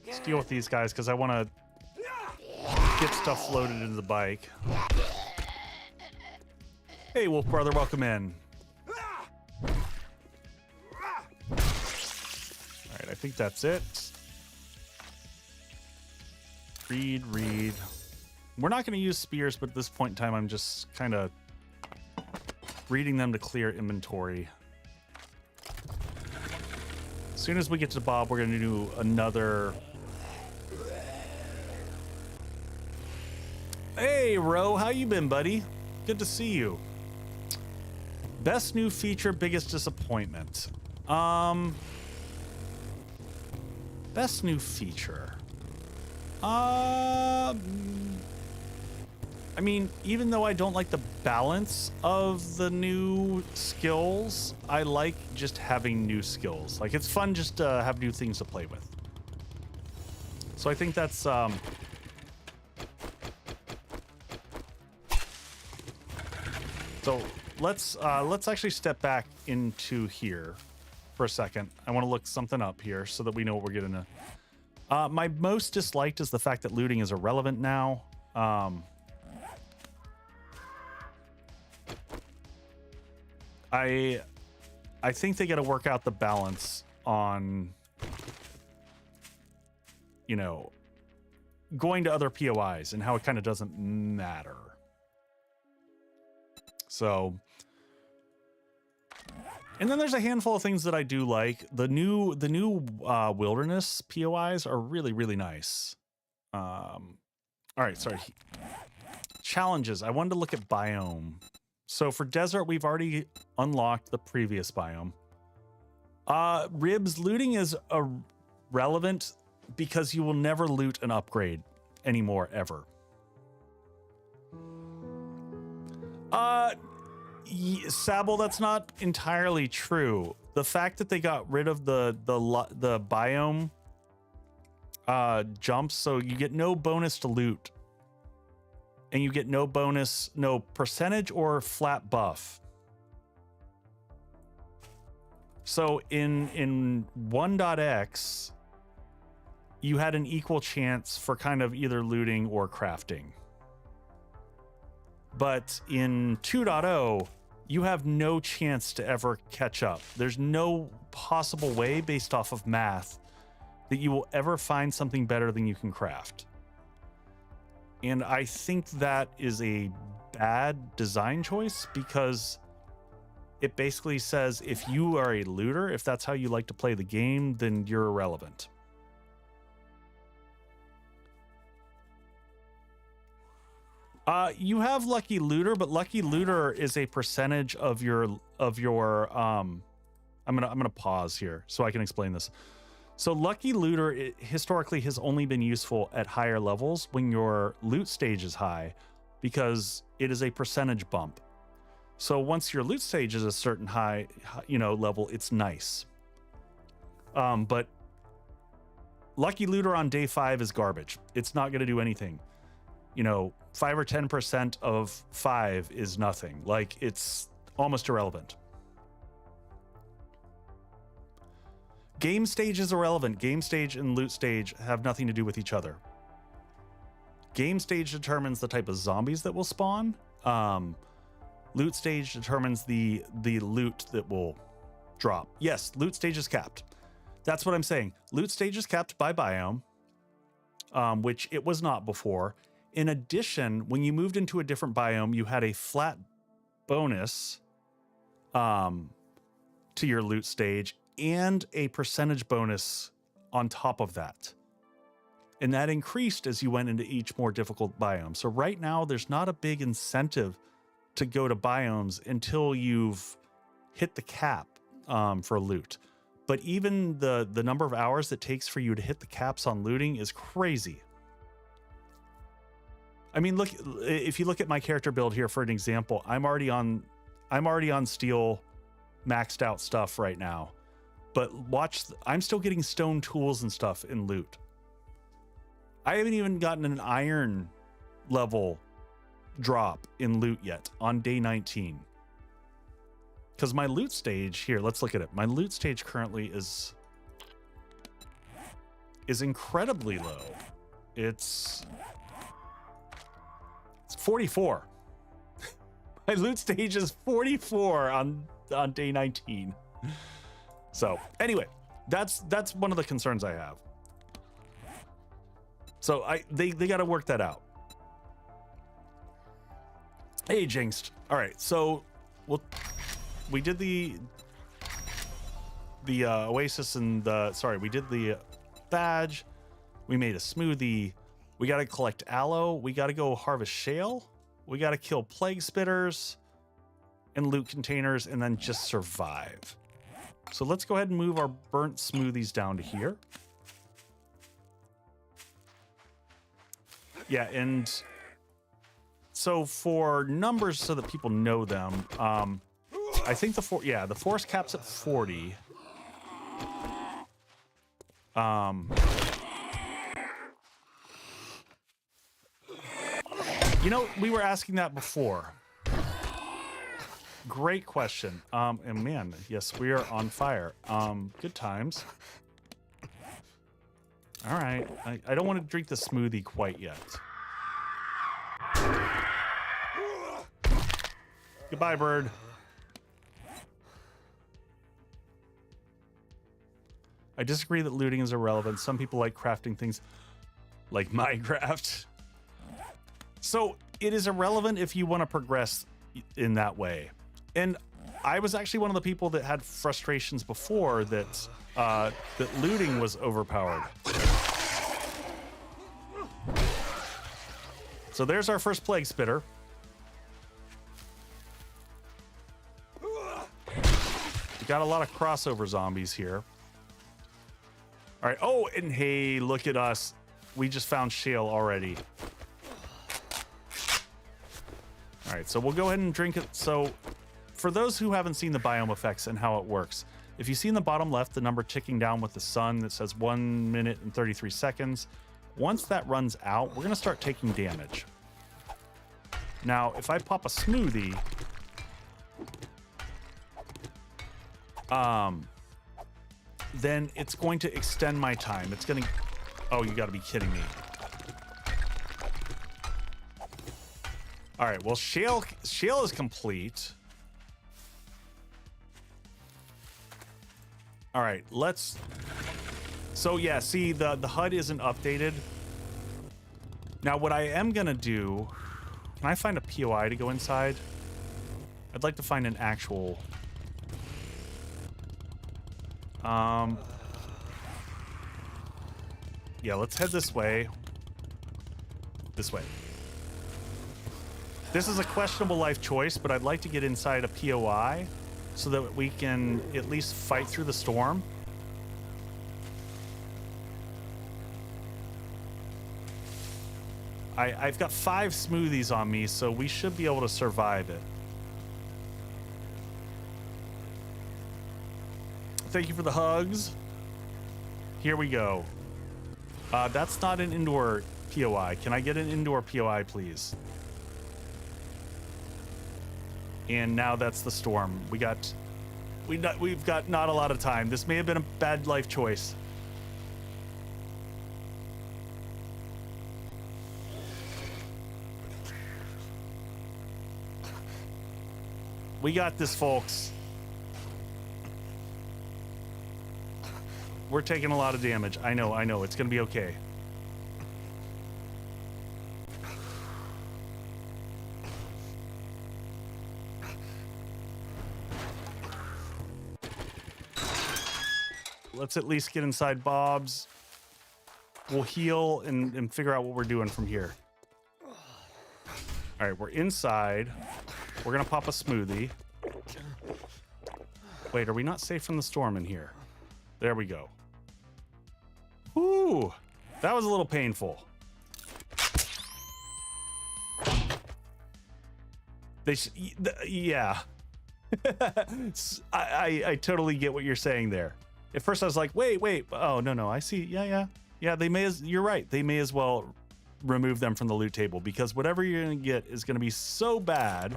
Let's deal with these guys because I want to get stuff loaded into the bike. Hey, Wolf Brother, welcome in. All right, I think that's it. Read. We're not going to use spears, but at this point in time, I'm just kind of reading them to clear inventory. As soon as we get to Bob, we're going to do another... Hey, Ro, how you been, buddy? Good to see you. Best new feature, biggest disappointment. Best new feature. I mean, even though I don't like the balance of the new skills, I like just having new skills. Like, it's fun just to have new things to play with. So I think that's... So let's actually step back into here for a second. I want to look something up here so that we know what we're getting to. My most disliked is the fact that looting is irrelevant now. I think they got to work out the balance on, you know, going to other POIs and how it kind of doesn't matter. So And then there's a handful of things that I do like. The new wilderness POIs are really, really nice. All right, sorry. Challenges. I wanted to look at biome. So for desert, we've already unlocked the previous biome. Ribs, looting is relevant because you will never loot an upgrade anymore, ever. Sable, that's not entirely true. The fact that they got rid of the biome jumps, so you get no bonus to loot, and you get no bonus, no percentage or flat buff. So in 1.x, you had an equal chance for kind of either looting or crafting. But in 2.0, you have no chance to ever catch up. There's no possible way based off of math that you will ever find something better than you can craft. And I think that is a bad design choice, because it basically says if you are a looter, if that's how you like to play the game, then you're irrelevant. You have Lucky Looter, but Lucky Looter is a percentage of your I'm gonna pause here so I can explain this. So Lucky Looter historically has only been useful at higher levels when your loot stage is high, because it is a percentage bump. So once your loot stage is a certain high, level, it's nice. But Lucky Looter on day 5 is garbage. It's not going to do anything. 5 or 10% of 5 is nothing. Like, it's almost irrelevant. Game stage is irrelevant. Game stage and loot stage have nothing to do with each other. Game stage determines the type of zombies that will spawn. Loot stage determines the loot that will drop. Yes, loot stage is capped. That's what I'm saying. Loot stage is capped by biome, which it was not before. In addition, when you moved into a different biome, you had a flat bonus to your loot stage and a percentage bonus on top of that. And that increased as you went into each more difficult biome. So right now, there's not a big incentive to go to biomes until you've hit the cap for loot. But even the number of hours it takes for you to hit the caps on looting is crazy. I mean, look, if you look at my character build here for an example, I'm already on steel maxed out stuff right now. But watch, I'm still getting stone tools and stuff in loot. I haven't even gotten an iron level drop in loot yet on day 19. Because my loot stage here, let's look at it. My loot stage currently is incredibly low. It's 44. My loot stage is 44 on day 19. So anyway, that's one of the concerns I have. So they got to work that out. Hey, Jinxed. All right, so we did the Oasis and we did the badge. We made a smoothie. We got to collect aloe. We got to go harvest shale. We got to kill plague spitters and loot containers, and then just survive. So let's go ahead and move our burnt smoothies down to here. Yeah, and so for numbers, so that people know them, I think the forest cap's at 40. We were asking that before. Great question. And man, yes, we are on fire. Good times. All right. I don't want to drink the smoothie quite yet. Goodbye, bird. I disagree that looting is irrelevant. Some people like crafting things like Minecraft. So it is irrelevant if you want to progress in that way. And I was actually one of the people that had frustrations before that that looting was overpowered. So there's our first plague spitter. We got a lot of crossover zombies here. All right. Oh, and hey, look at us. We just found shale already. All right, so we'll go ahead and drink it. So for those who haven't seen the biome effects and how it works, if you see in the bottom left the number ticking down with the sun that says 1 minute and 33 seconds, once that runs out, we're going to start taking damage. Now, if I pop a smoothie, then it's going to extend my time. It's going to... Oh, you got to be kidding me. All right, well, shale is complete. All right, let's... So, yeah, see, the HUD isn't updated. Now, what I am going to do... Can I find a POI to go inside? I'd like to find an actual... Yeah, let's head this way. This way. This is a questionable life choice, but I'd like to get inside a POI so that we can at least fight through the storm. I've got 5 smoothies on me, so we should be able to survive it. Thank you for the hugs. Here we go. That's not an indoor POI. Can I get an indoor POI, please? And now that's the storm. We've got not a lot of time. This may have been a bad life choice. We got this, folks. We're taking a lot of damage. I know. It's gonna be okay. Let's at least get inside Bob's. We'll heal and figure out what we're doing from here. All right, we're inside. We're gonna pop a smoothie. Wait, are we not safe from the storm in here? There we go. Ooh, that was a little painful. Yeah. I totally get what you're saying there. At first I was like, wait. Oh, no. I see. Yeah. You're right. They may as well remove them from the loot table because whatever you're going to get is going to be so bad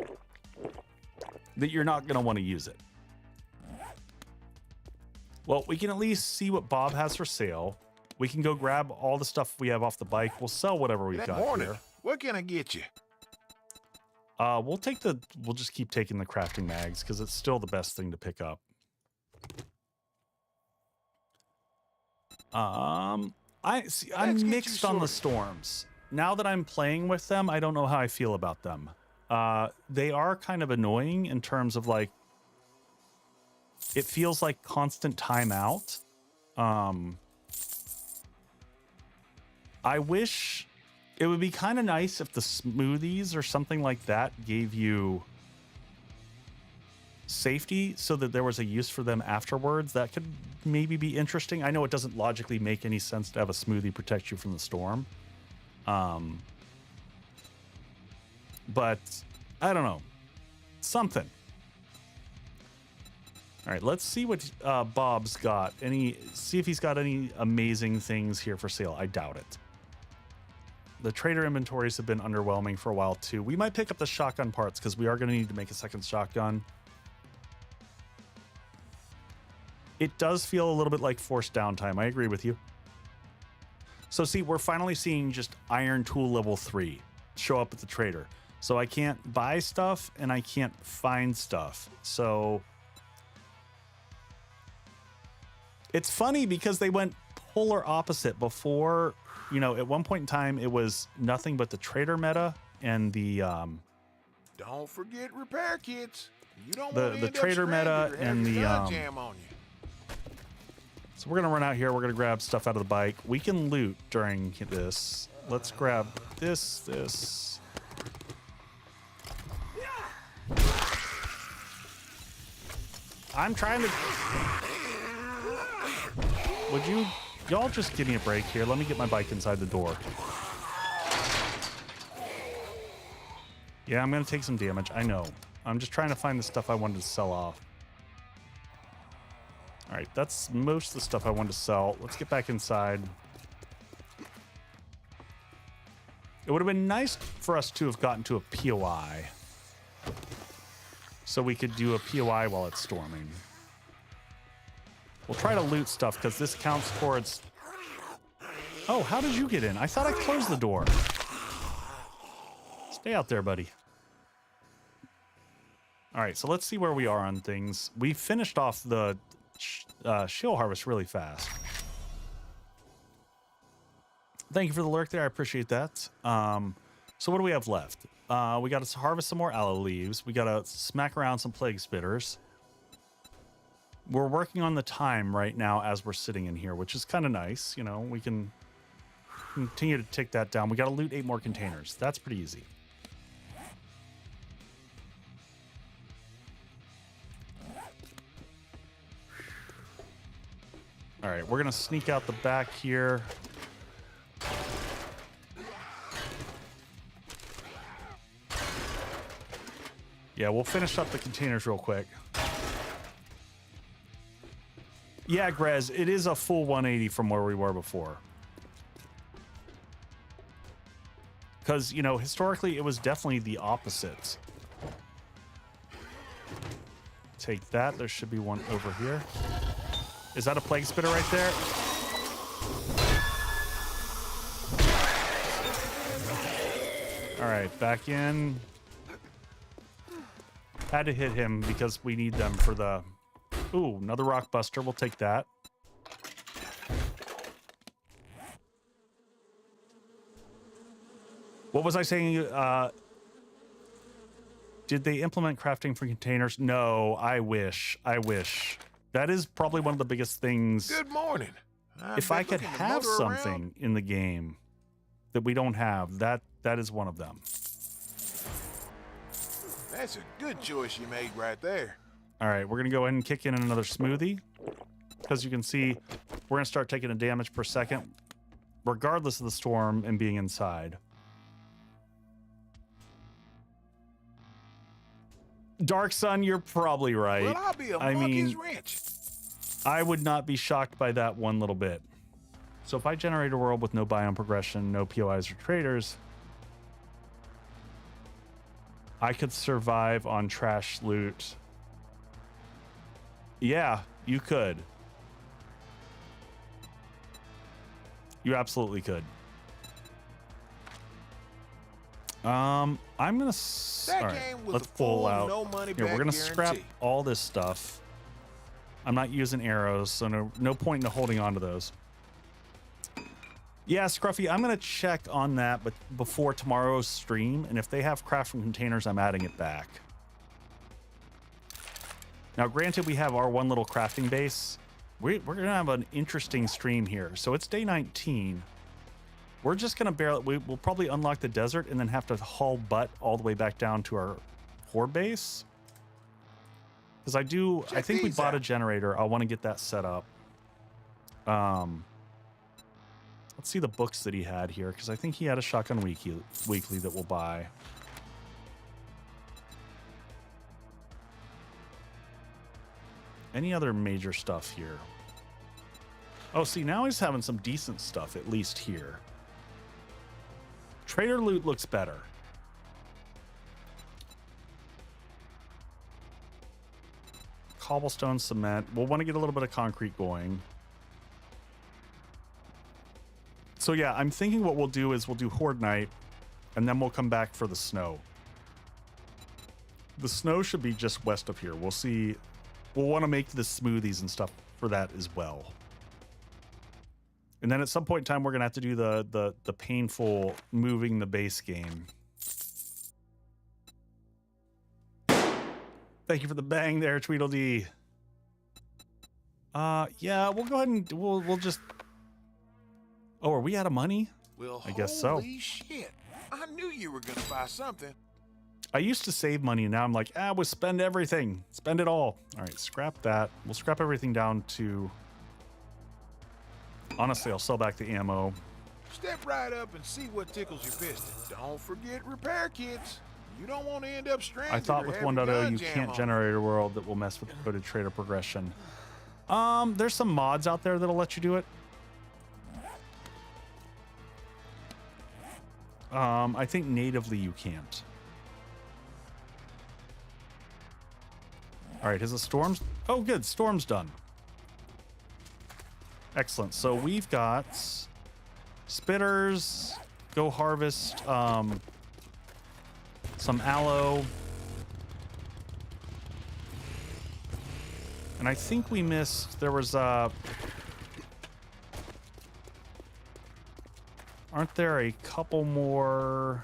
that you're not going to want to use it. Well, we can at least see what Bob has for sale. We can go grab all the stuff we have off the bike. We'll sell whatever we've got here. What can I get you? We'll just keep taking the crafting mags because it's still the best thing to pick up. I'm mixed on the storms. Now that I'm playing with them, I don't know how I feel about them. They are kind of annoying in terms of like, it feels like constant timeout. I wish it would be kind of nice if the smoothies or something like that gave you safety so that there was a use for them afterwards. That could maybe be interesting. I know it doesn't logically make any sense to have a smoothie protect you from the storm. But I don't know. Something. All right, let's see what Bob's got. See if he's got any amazing things here for sale. I doubt it. The trader inventories have been underwhelming for a while too. We might pick up the shotgun parts because we are going to need to make a second shotgun. It does feel a little bit like forced downtime. I agree with you. So see, we're finally seeing just iron tool level 3 show up at the trader. So I can't buy stuff and I can't find stuff. So it's funny because they went polar opposite before. You know, at one point in time, it was nothing but the trader meta and the... Don't forget repair kits. You don't the trader meta and the jam on you. So we're gonna run out here. We're gonna grab stuff out of the bike. We can loot during this. Let's grab this. I'm trying to. Would y'all just give me a break here? Let me get my bike inside the door. Yeah, I'm gonna take some damage. I know. I'm just trying to find the stuff I wanted to sell off. All right, that's most of the stuff I wanted to sell. Let's get back inside. It would have been nice for us to have gotten to a POI. So we could do a POI while it's storming. We'll try to loot stuff because this counts towards... Oh, how did you get in? I thought I closed the door. Stay out there, buddy. All right, so let's see where we are on things. We finished off the shield harvest really fast. Thank you for the lurk there. I appreciate that. So what do we have left? We got to harvest some more aloe leaves. We got to smack around some plague spitters. We're working on the time right now as we're sitting in here, which is kind of nice. You know, we can continue to take that down. We got to loot 8 more containers. That's pretty easy. All right, we're going to sneak out the back here. Yeah, we'll finish up the containers real quick. Yeah, Grez, it is a full 180 from where we were before. Because, you know, historically, it was definitely the opposite. Take that. There should be one over here. Is that a plague spitter right there? All right, back in. Had to hit him because we need them for the... Ooh, another rock buster. We'll take that. What was I saying? Did they implement crafting for containers? No, I wish. I wish. That is probably one of the biggest things. Good morning. If I could have something in the game that we don't have, that is one of them. That's a good choice you made right there. All right, we're going to go ahead and kick in another smoothie. Because you can see, we're going to start taking a damage per second, regardless of the storm and being inside. Dark Sun, you're probably right. Well, I'll be a monkey's wrench. I would not be shocked by that one little bit. So if I generate a world with no biome progression, no POIs or traders, I could survive on trash loot. Yeah, you could. You absolutely could. I'm gonna. All right, let's pull out. Here, we're gonna scrap all this stuff. I'm not using arrows, so no point in holding on to those. Yeah, Scruffy, I'm gonna check on that, but before tomorrow's stream, and if they have crafting containers, I'm adding it back. Now, granted, we have our one little crafting base. We're gonna have an interesting stream here. So it's day 19. We're just gonna we'll probably unlock the desert and then have to haul butt all the way back down to our horde base. Because I think we bought a generator. I want to get that set up. Let's see the books that he had here, because I think he had a shotgun weekly that we'll buy. Any other major stuff here? Oh, see, now he's having some decent stuff, at least here. Trader loot looks better. Cobblestone, cement. We'll want to get a little bit of concrete going. So yeah, I'm thinking what we'll do is we'll do Horde Night, and then we'll come back for the snow. The snow should be just west of here. We'll see. We'll want to make the smoothies and stuff for that as well. And then at some point in time, we're going to have to do the painful moving the base game. Thank you for the bang there, Tweedledee. Yeah, we'll go ahead and we'll just. Oh, are we out of money? Well, I guess so. holy shit. I knew you were gonna buy something. I used to save money, and now I'm like, we'll spend everything. Spend it all. All right, scrap that. We'll scrap everything down to... Honestly, I'll sell back the ammo. Step right up and see what tickles your piston. Don't forget repair kits. You don't want to end up stranded. I thought or with have 1.0 your gun you jam can't on. generate a world that will mess with the coded trader progression. There's some mods out there that'll let you do it. I think natively you can't. All right, has the storms? Oh, good. Storm's done. Excellent. So we've got spitters. Go harvest some aloe. And I think we missed. There was aren't there a couple more?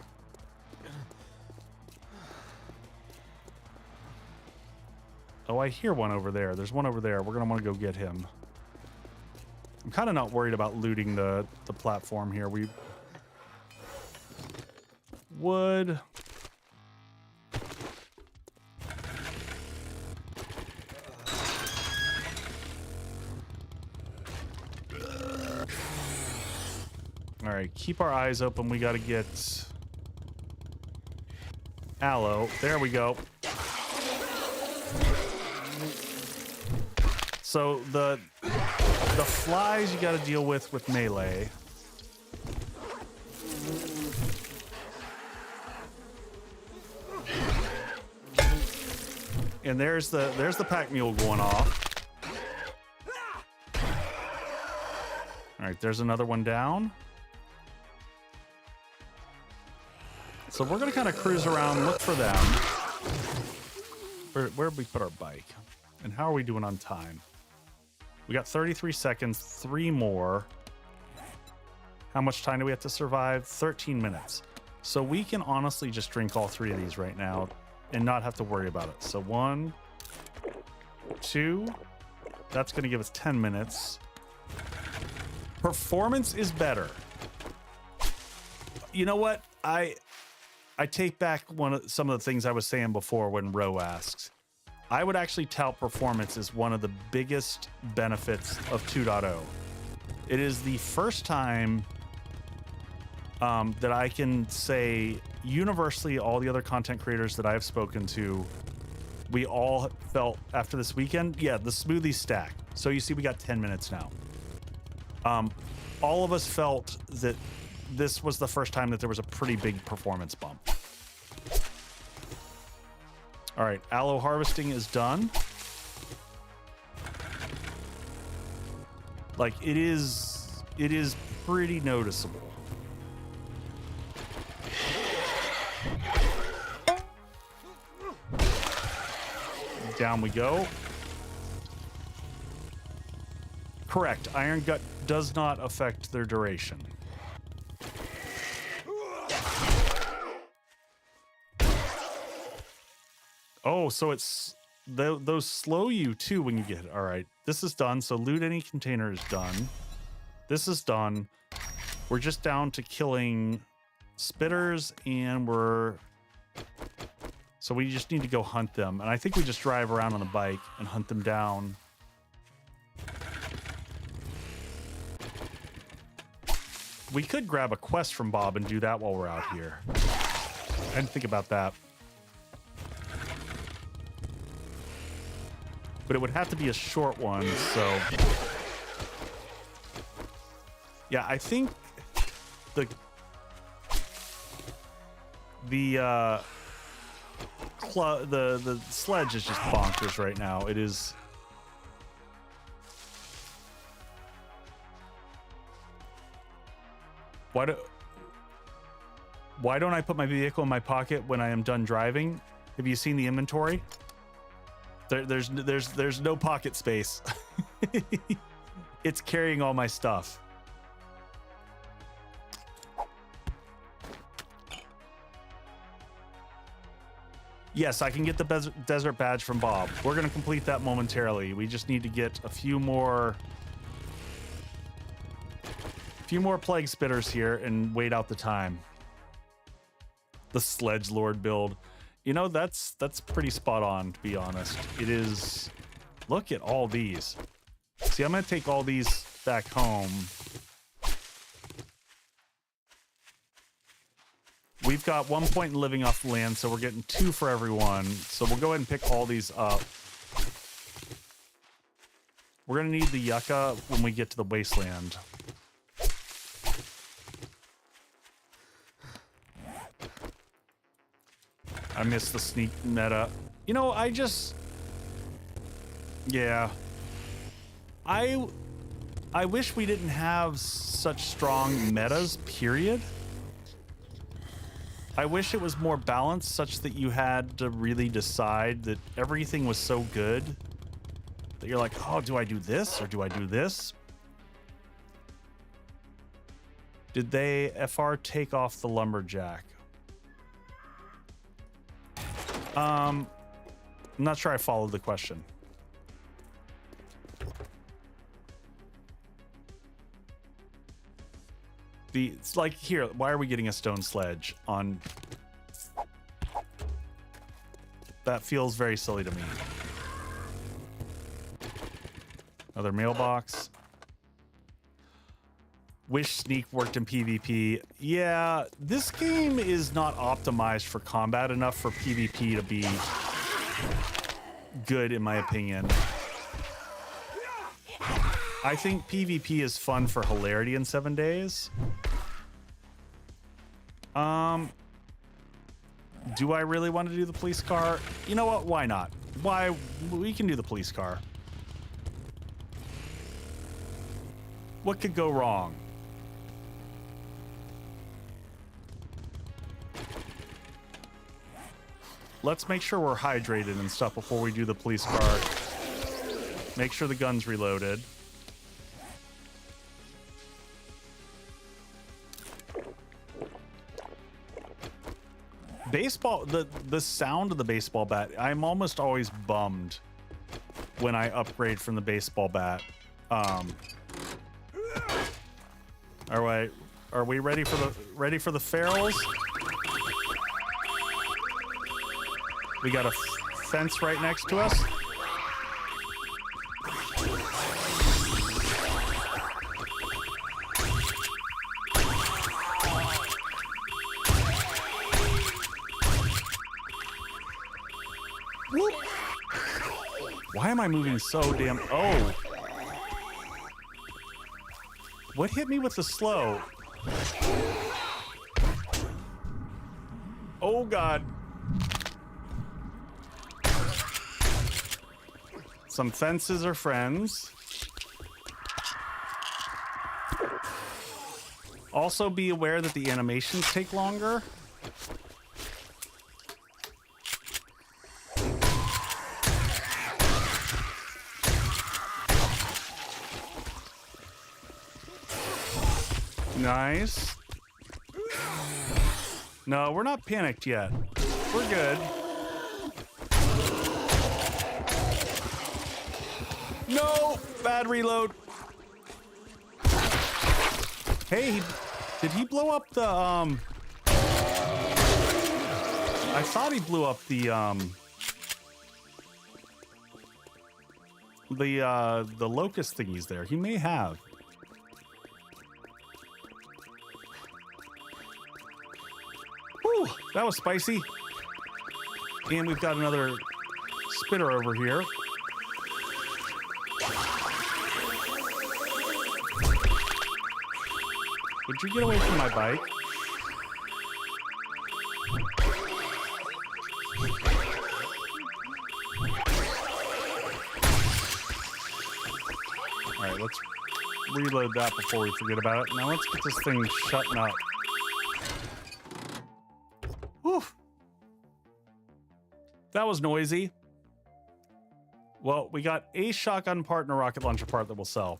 Oh, I hear one over there. There's one over there. We're gonna want to go get him. I'm kind of not worried about looting the platform here. We would. All right, keep our eyes open. We got to get aloe. There we go. So the flies you got to deal with melee. And there's the pack mule going off. All right, there's another one down. So we're gonna kind of cruise around, look for them. Where did we put our bike? And how are we doing on time? We got 33 seconds, 3 more. How much time do we have to survive? 13 minutes. So we can honestly just drink all 3 of these right now and not have to worry about it. So 1, 2, that's gonna give us 10 minutes. Performance is better. You know what? I take back some of the things I was saying before when Ro asks. I would actually tout performance as one of the biggest benefits of 2.0. It is the first time that I can say universally all the other content creators that I've spoken to, we all felt after this weekend, yeah, the smoothie stack. So you see we got 10 minutes now. All of us felt that this was the first time that there was a pretty big performance bump. All right, aloe harvesting is done. Like it is pretty noticeable. Down we go. Correct. Iron Gut does not affect their duration. Oh, so it's those slow you too when you get it. All right, this is done. So loot any container is done. This is done. We're just down to killing spitters, and so we just need to go hunt them. And I think we just drive around on the bike and hunt them down. We could grab a quest from Bob and do that while we're out here. I didn't think about that. But it would have to be a short one, so... Yeah, I think the sledge is just bonkers right now. It is... Why don't I put my vehicle in my pocket when I am done driving? Have you seen the inventory? There's no pocket space. It's carrying all my stuff. Yes, I can get the desert badge from Bob. We're going to complete that momentarily. We just need to get a few more plague spitters here and wait out the time. The Sledge Lord build. You know, that's pretty spot on, to be honest. It is. Look at all these. See, I'm going to take all these back home. We've got 1 point in living off the land, so we're getting 2 for everyone. So we'll go ahead and pick all these up. We're going to need the yucca when we get to the wasteland. I missed the sneak meta. You know, yeah. I wish we didn't have such strong metas, period. I wish it was more balanced, such that you had to really decide that everything was so good that you're like, oh, do I do this or do I do this? Did they FR take off the lumberjack? I'm not sure I followed the question. It's like, here, why are we getting a stone sledge on? That feels very silly to me. Another mailbox. Wish sneak worked in PvP. Yeah, this game is not optimized for combat enough for PvP to be good, in my opinion. I think PvP is fun for hilarity in 7 days. Do I really want to do the police car? You know what? Why not? Why? We can do the police car. What could go wrong? Let's make sure we're hydrated and stuff before we do the police car. Make sure the gun's reloaded. Baseball, the sound of the baseball bat, I'm almost always bummed when I upgrade from the baseball bat. All right, are we ready for the ferals? We got a fence right next to us. Whoop. Why am I moving so damn... Oh. What hit me with the slow? Oh, God. Some fences are friends. Also be aware that the animations take longer. Nice. No, we're not panicked yet. We're good. No! Bad reload. Hey, did he blow up the, I thought he blew up the locust thingies there. He may have. Whew, that was spicy. And we've got another spitter over here. Would you get away from my bike? All right, let's reload that before we forget about it. Now let's get this thing shutting up. Whew. That was noisy. Well, we got a shotgun part and a rocket launcher part that we'll sell.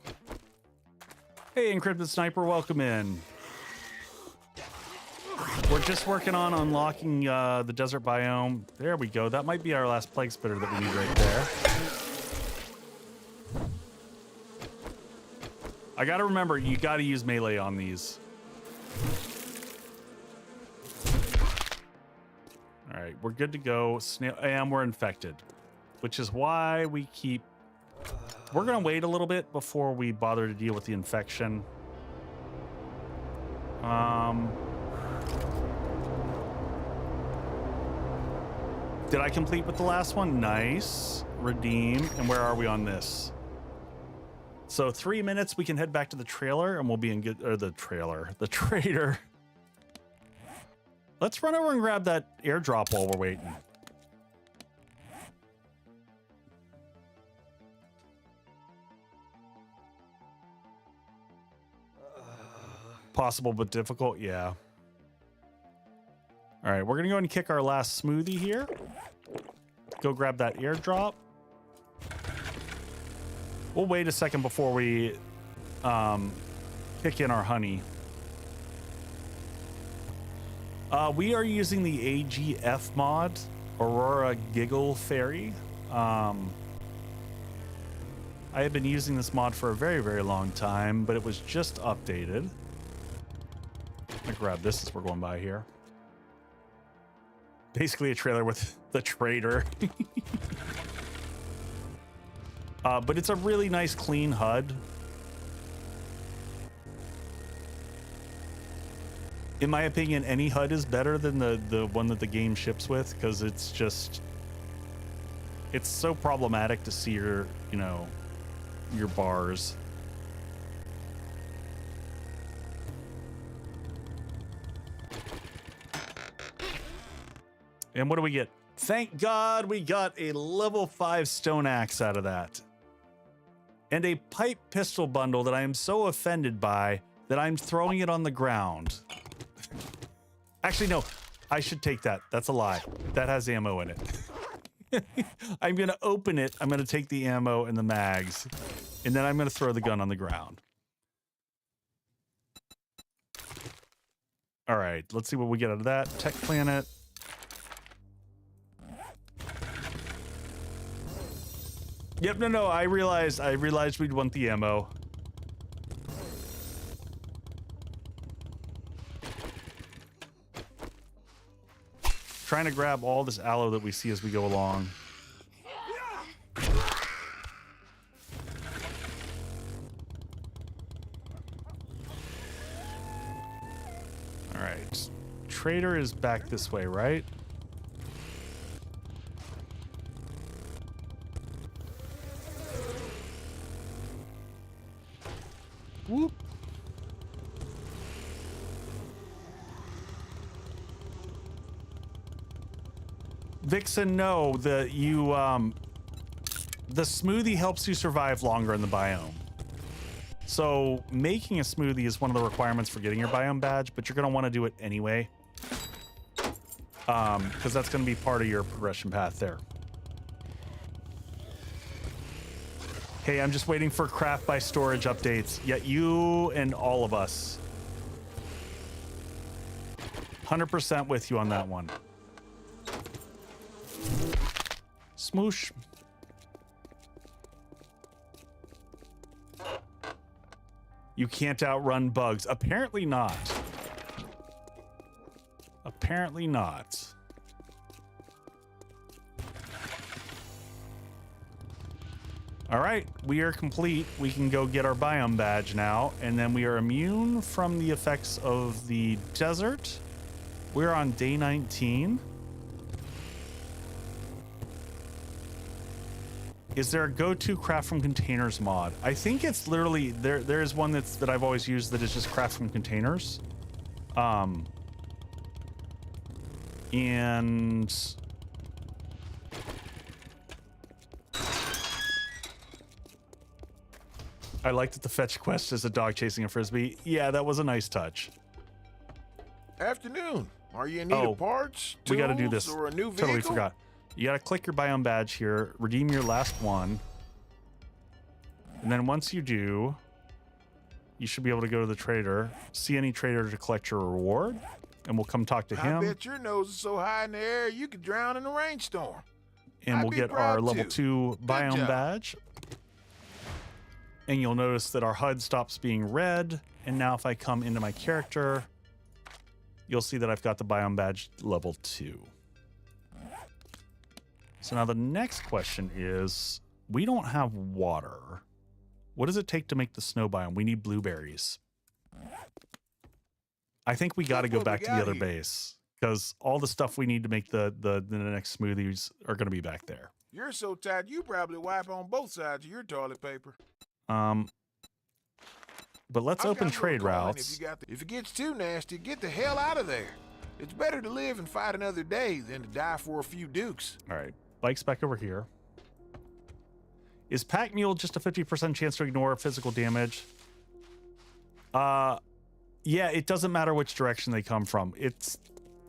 Hey, Encrypted Sniper, welcome in. We're just working on unlocking the desert biome. There we go. That might be our last plague spitter that we need right there. I gotta remember, you gotta use melee on these. All right, we're good to go. Snail, and we're infected, which is why we keep... We're gonna wait a little bit before we bother to deal with the infection. Did I complete with the last one? Nice. Redeem. And where are we on this? So 3 minutes, we can head back to the trailer and we'll be in good, or the trader. Let's run over and grab that airdrop while we're waiting. Possible but difficult, yeah. All right, we're gonna go ahead and kick our last smoothie here. Go grab that airdrop. We'll wait a second before we kick in our honey. We are using the AGF mod, Aurora Giggle Fairy. I have been using this mod for a very, very long time, but it was just updated. I'm gonna grab this as we're going by here. Basically a trailer with the trader. But it's a really nice clean HUD. In my opinion, any HUD is better than the one that the game ships with, because it's just, it's so problematic to see your, you know, your bars. And what do we get? Thank God we got a level 5 stone axe out of that. And a pipe pistol bundle that I am so offended by that I'm throwing it on the ground. Actually, no, I should take that. That's a lie. That has ammo in it. I'm going to open it. I'm going to take the ammo and the mags, and then I'm going to throw the gun on the ground. All right, let's see what we get out of that. Tech Planet. Yep, no, I realized we'd want the ammo. Trying to grab all this aloe that we see as we go along. All right. Trader is back this way, right? Whoop. Vixen, no, the smoothie helps you survive longer in the biome. So making a smoothie is one of the requirements for getting your biome badge, but you're going to want to do it anyway. Because that's going to be part of your progression path there. Hey, I'm just waiting for craft by storage updates. Yeah, you and all of us. 100% with you on that one. Smoosh. You can't outrun bugs. Apparently not. Apparently not. All right, we are complete. We can go get our biome badge now, and then we are immune from the effects of the desert. We're on day 19. Is there a go-to craft from containers mod? I think it's literally there is one that I've always used that is just craft from containers. And I liked that the fetch quest is a dog chasing a frisbee. Yeah, that was a nice touch. Afternoon. Are you in need of parts, tools, we got to do this. or a new vehicle? Totally forgot. You got to click your biome badge here, redeem your last one. And then once you do, you should be able to go to the trader, see any trader to collect your reward. and we'll come talk to him. I bet your nose is so high in the air you could drown in a rainstorm. And we'll get our level 2 biome job. badge. And you'll notice that our HUD stops being red. And now if I come into my character, you'll see that I've got the biome badge level 2. So now the next question is, we don't have water. What does it take to make the snow biome? We need blueberries. I think we got to go back to the other base, because all the stuff we need to make the next smoothies are going to be back there. You're so tired you probably wipe on both sides of your toilet paper. But let's open trade routes. If it gets too nasty, get the hell out of there. It's better to live and fight another day than to die for a few dukes. All right, bike's back over here. Is Pack Mule just a 50% chance to ignore physical damage? Yeah, it doesn't matter which direction they come from. It's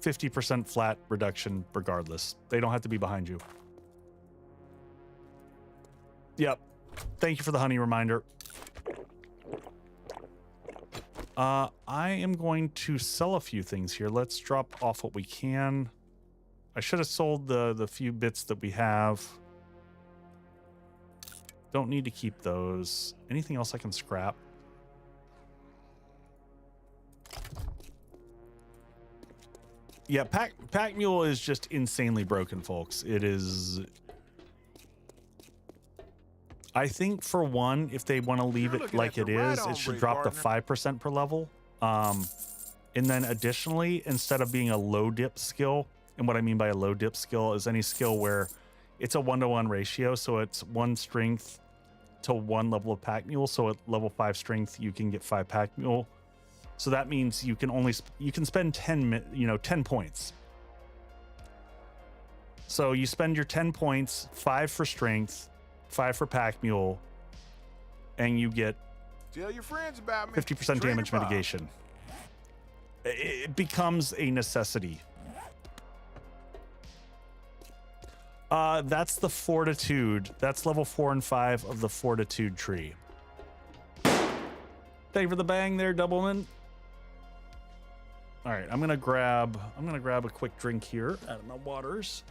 50% flat reduction regardless. They don't have to be behind you. Yep. Thank you for the honey reminder. I am going to sell a few things here. Let's drop off what we can. I should have sold the few bits that we have. Don't need to keep those. Anything else I can scrap? Yeah, Pack Mule is just insanely broken, folks. It is... I think for one, if they want to leave it like it is, it should drop to 5% per level. And then additionally, instead of being a low dip skill, and what I mean by a low dip skill is any skill where it's a 1-to-1 ratio, so it's 1 strength to 1 level of Pack Mule. So at level 5 strength, you can get 5 Pack Mule. So that means you can spend 10 points. So you spend your 10 points, 5 for strength, 5 for Pack Mule, and you get tell your friends about me. 50% damage mitigation. It becomes a necessity. That's the Fortitude. That's level 4 and 5 of the Fortitude tree. Thank you for the bang there, Doubleman. All right, I'm gonna grab a quick drink here out of my waters.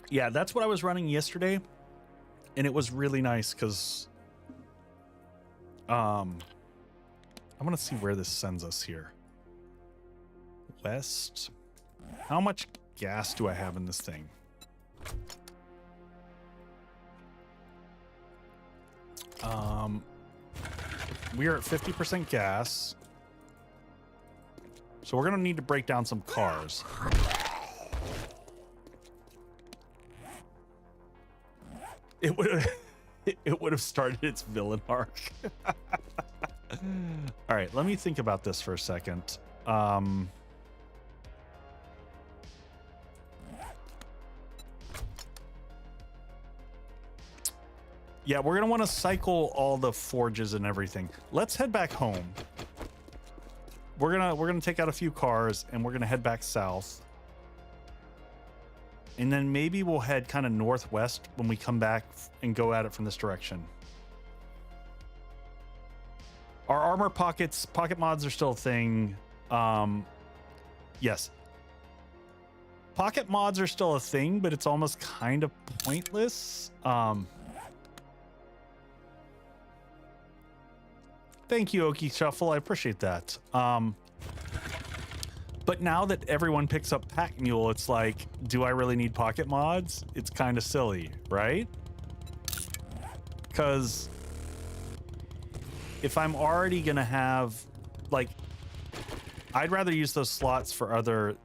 Yeah, that's what I was running yesterday, and it was really nice because I want to see where this sends us here. West. How much gas do I have in this thing? We are at 50% gas, so we're gonna need to break down some cars. It would have started its villain arc. All right, let me think about this for a second. Yeah, we're gonna want to cycle all the forges and everything. Let's head back home. We're gonna take out a few cars and we're gonna head back south. And then maybe we'll head kind of northwest when we come back and go at it from this direction. Our armor pocket mods are still a thing. Yes. Pocket mods are still a thing, but it's almost kind of pointless. Thank you, Okie Shuffle. I appreciate that. But now that everyone picks up Pack Mule, it's like, do I really need pocket mods? It's kind of silly, right? Because if I'm already going to have, like, I'd rather use those slots for other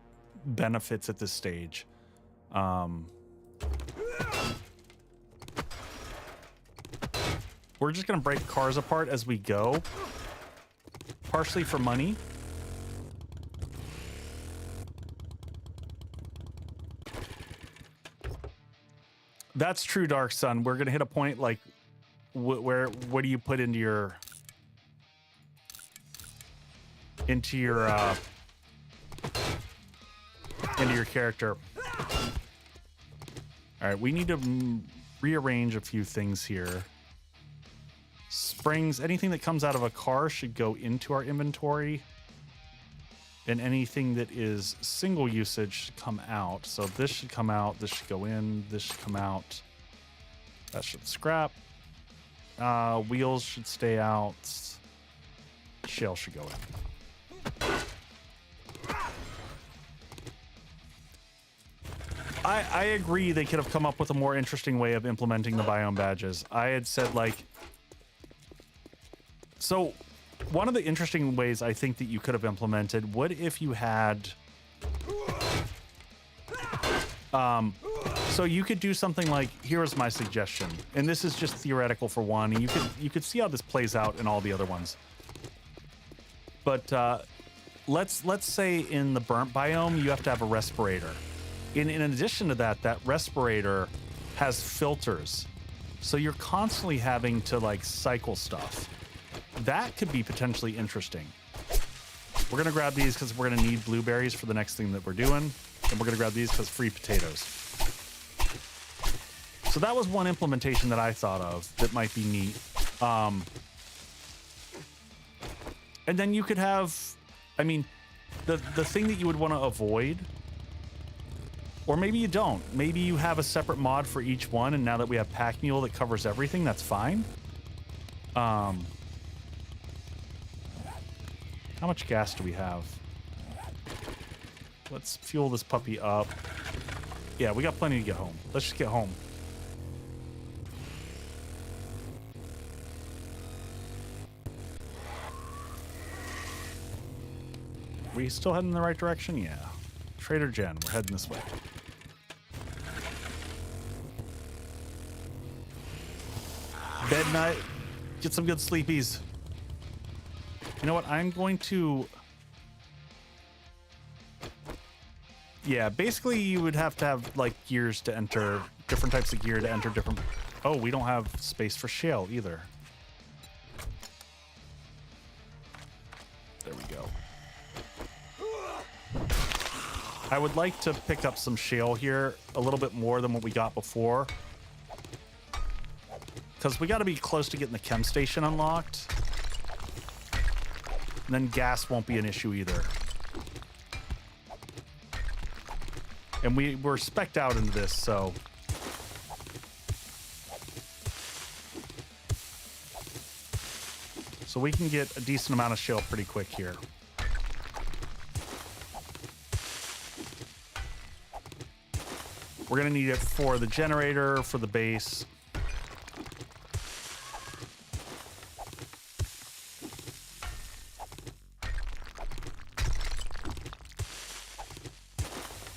benefits at this stage. We're just going to break cars apart as we go, partially for money. That's true, Dark Sun. We're gonna hit a point like where what do you put into your character? All right, we need to rearrange a few things here. springs, anything that comes out of a car should go into our inventory. And anything that is single usage should come out. So this should come out, this should go in, this should come out. That should scrap. Wheels should stay out. Shell should go in. I agree they could have come up with a more interesting way of implementing the biome badges. I had said like... So... One of the interesting ways I think that you could have implemented, what if you had, so you could do something like, here's my suggestion, and this is just theoretical for one, and you could see how this plays out in all the other ones. But let's say in the burnt biome, you have to have a respirator. In addition to that, that respirator has filters. So you're constantly having to like cycle stuff. That could be potentially interesting. We're gonna grab these because we're gonna need blueberries for the next thing that we're doing. And we're gonna grab these because free potatoes. So that was one implementation that I thought of that might be neat. And then you could have, I mean, the thing that you would want to avoid, or maybe you don't. Maybe you have a separate mod for each one, and now that we have Pack Mule that covers everything, that's fine. How much gas do we have? Let's fuel this puppy up. Yeah, we got plenty to get home. Let's just get home. We still heading in the right direction? Yeah. Trader Jen, we're heading this way. Bed night. Get some good sleepies. You know what? I'm going to... Yeah, basically you would have to have, like, gears to enter... Different types of gear to enter different... Oh, we don't have space for shale either. There we go. I would like to pick up some shale here, a little bit more than what we got before. Because we got to be close to getting the chem station unlocked. And then gas won't be an issue either. And we're spec'd out into this, so... So we can get a decent amount of shale pretty quick here. We're gonna need it for the generator, for the base.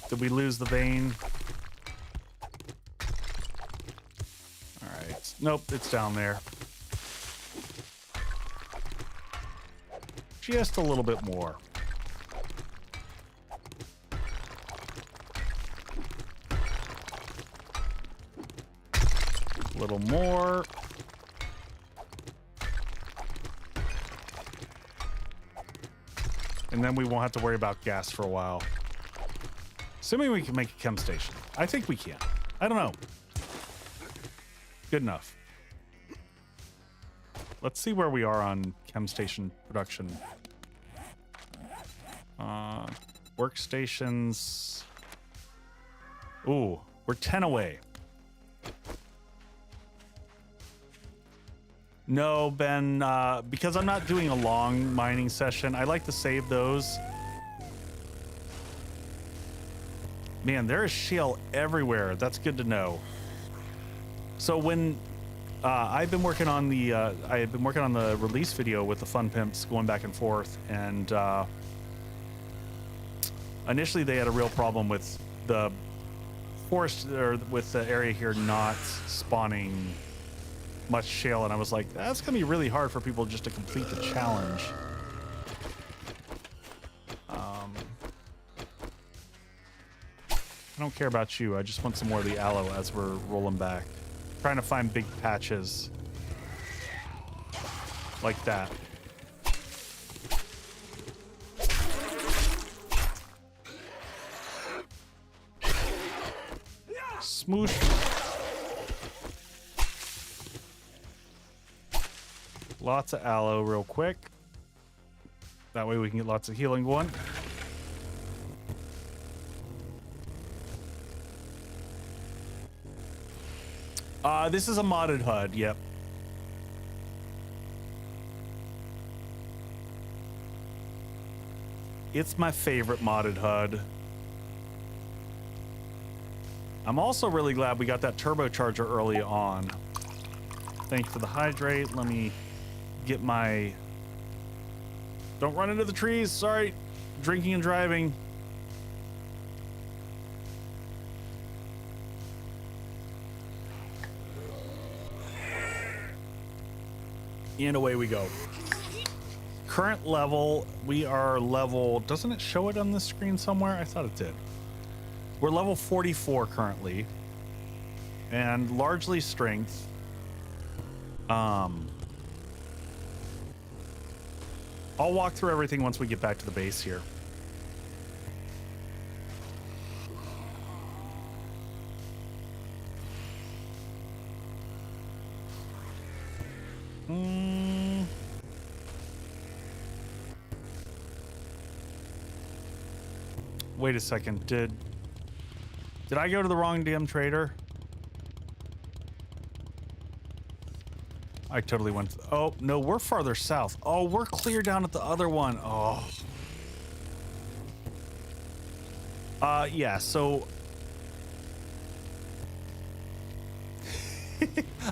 Did we lose the vein? All right. Nope, it's down there. Just a little bit more. A little more. And then we won't have to worry about gas for a while. Assuming we can make a chem station. I think we can. I don't know. Good enough. Let's see where we are on chem station production. Workstations. Ooh, we're 10 away. No, Ben, because I'm not doing a long mining session, I like to save those. Man, there is shale everywhere. That's good to know. So when I've been working on the release video with the Fun Pimps going back and forth, and initially they had a real problem with the forest, or with the area here not spawning much shale, and I was like, that's gonna be really hard for people just to complete the challenge. I don't care about you. I just want some more of the aloe as we're rolling back. Trying to find big patches like that. Smoosh. lots of aloe real quick. That way we can get lots of healing going. This is a modded HUD, yep. It's my favorite modded HUD. I'm also really glad we got that turbocharger early on. Thank you for the hydrate. Let me get my... Don't run into the trees, sorry. Drinking and driving. And away we go. Current level, we are level... Doesn't it show it on the screen somewhere? I thought it did. We're level 44 currently. And largely strength. I'll walk through everything once we get back to the base here. Wait a second. Did I go to the wrong damn trader? I totally went. Oh, no, we're farther south. Oh, we're clear down at the other one. Oh. Yeah, so...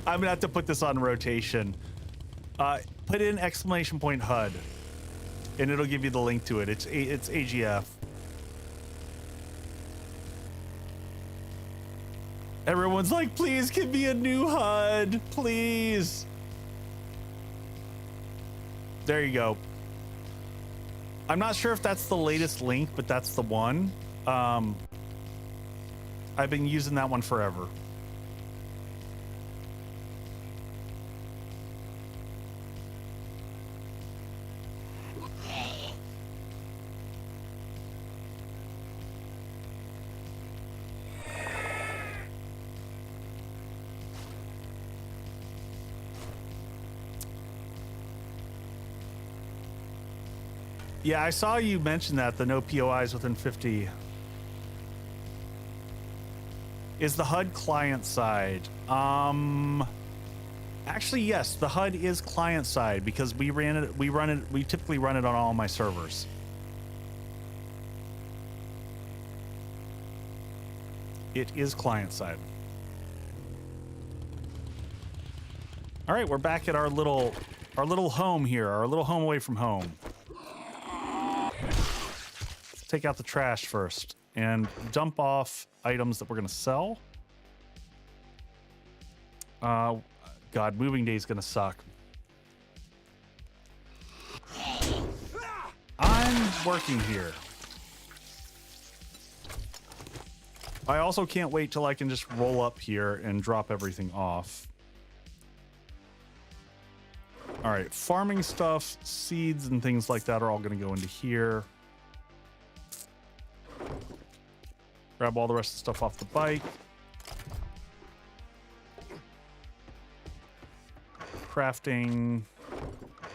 I'm gonna have to put this on rotation. Put in exclamation point HUD, and it'll give you the link to it. It's AGF. Everyone's like, please give me a new HUD, please. There you go. I'm not sure if that's the latest link, but that's the one. I've been using that one forever. Yeah, I saw you mention that, the no POIs within 50. Is the HUD client side? Actually, yes, the HUD is client side because we typically run it on all my servers. It is client side. All right, we're back at our little home here, our little home away from home. Take out the trash first and dump off items that we're gonna sell. God, moving day is gonna suck. I'm working here. I also can't wait till I can just roll up here and drop everything off. All right, farming stuff, seeds and things like that are all gonna go into here. Grab all the rest of the stuff off the bike. Crafting,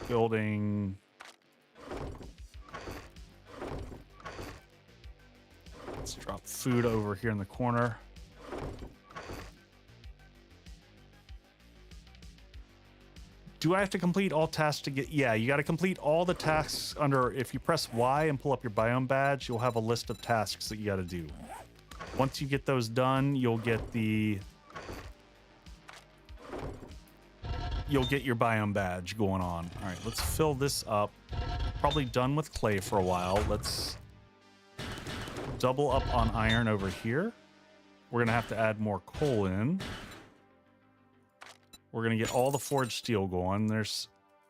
building. Let's drop food over here in the corner. Do I have to complete all tasks to get... Yeah, you got to complete all the tasks under... If you press Y and pull up your biome badge, you'll have a list of tasks that you got to do. Once you get those done, you'll get the... You'll get your biome badge going on. All right, let's fill this up. Probably done with clay for a while. Let's double up on iron over here. We're going to have to add more coal in. We're going to get all the forged steel going. There's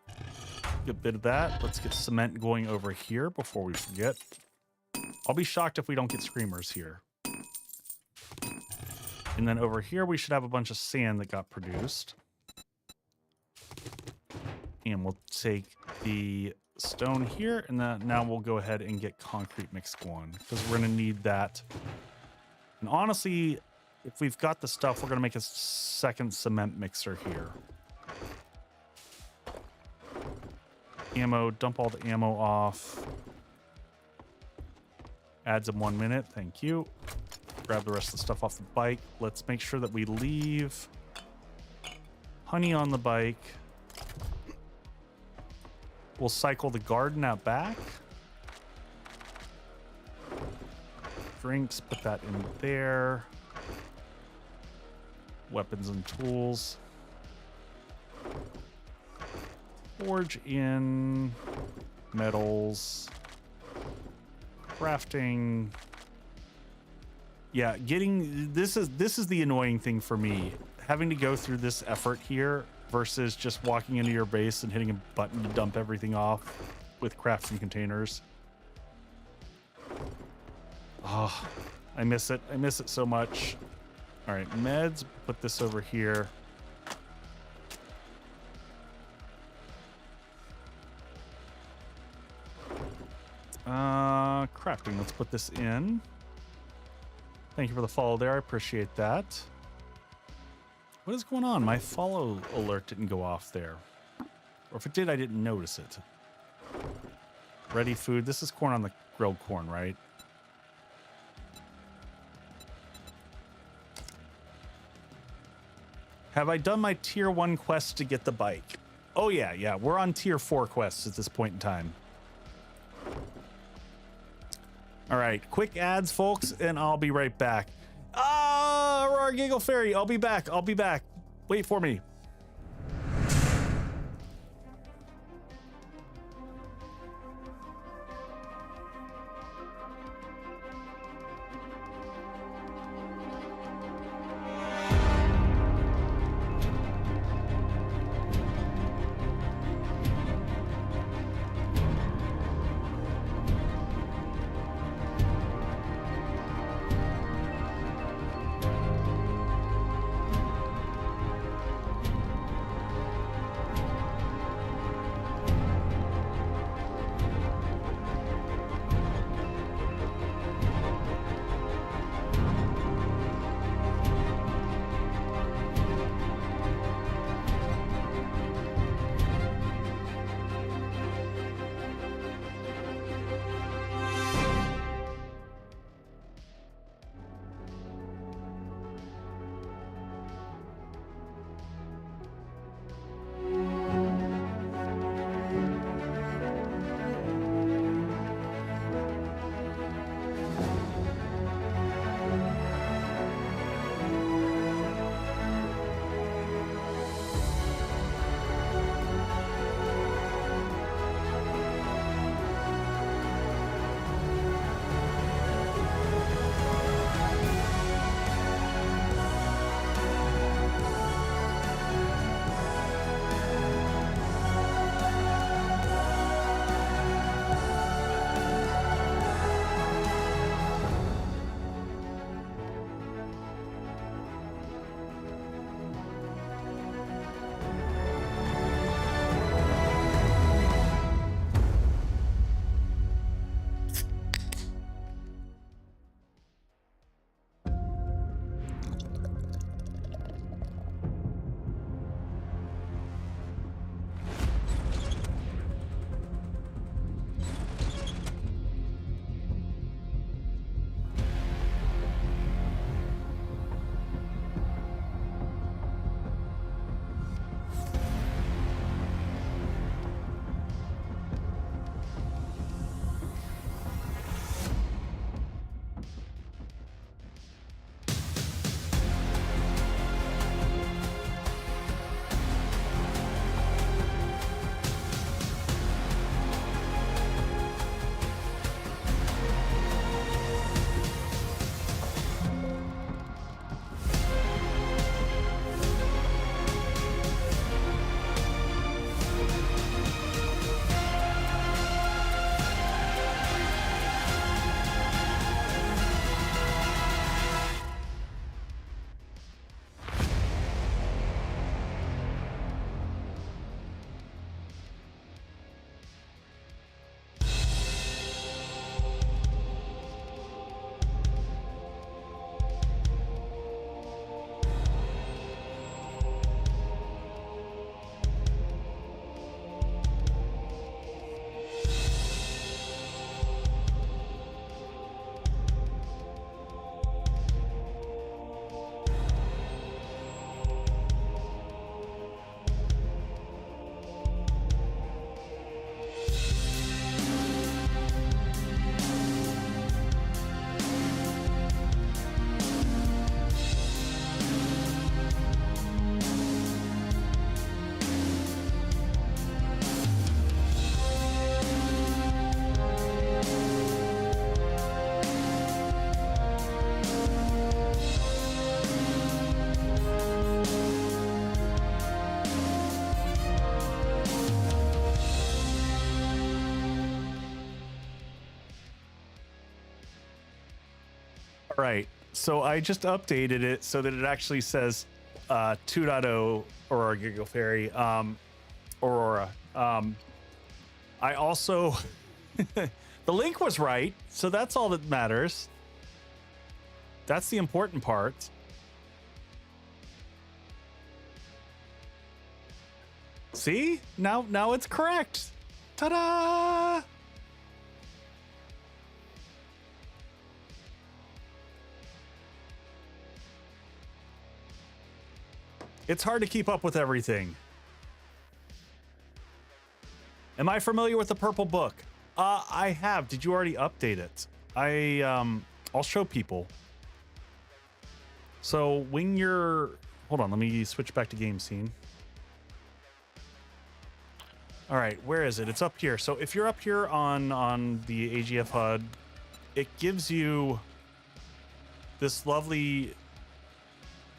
a good bit of that. Let's get cement going over here before we forget. I'll be shocked if we don't get screamers here. And then over here, we should have a bunch of sand that got produced. And we'll take the stone here, and then now we'll go ahead and get concrete mix going, because we're going to need that. And honestly, if we've got the stuff, we're going to make a second cement mixer here. Ammo, dump all the ammo off. Adds in 1 minute, thank you. Grab the rest of the stuff off the bike. Let's make sure that we leave honey on the bike. We'll cycle the garden out back. Drinks, put that in there. Weapons and tools. Forge in. Metals. Crafting. Yeah, this is the annoying thing for me. Having to go through this effort here versus just walking into your base and hitting a button to dump everything off with crafting containers. Oh, I miss it. I miss it so much. All right, meds, put this over here. Crafting, let's put this in. Thank you for the follow there. I appreciate that. What is going on? My follow alert didn't go off there. Or if it did, I didn't notice it. Ready food. This is corn on the grilled corn, right? Have I done my tier 1 quest to get the bike? Oh yeah. We're on tier 4 quests at this point in time. All right, quick ads, folks, and I'll be right back. Aurora Giggle Fairy, I'll be back. Wait for me. All right, so I just updated it so that it actually says 2.0 Aurora Giggle Fairy, Aurora. I also, the link was right, so that's all that matters. That's the important part. See? Now it's correct. Ta-da! It's hard to keep up with everything. Am I familiar with the purple book? I have. Did you already update it? I'll show people. So when you're, hold on, let me switch back to game scene. All right, where is it? It's up here. So if you're up here on the AGF HUD, it gives you this lovely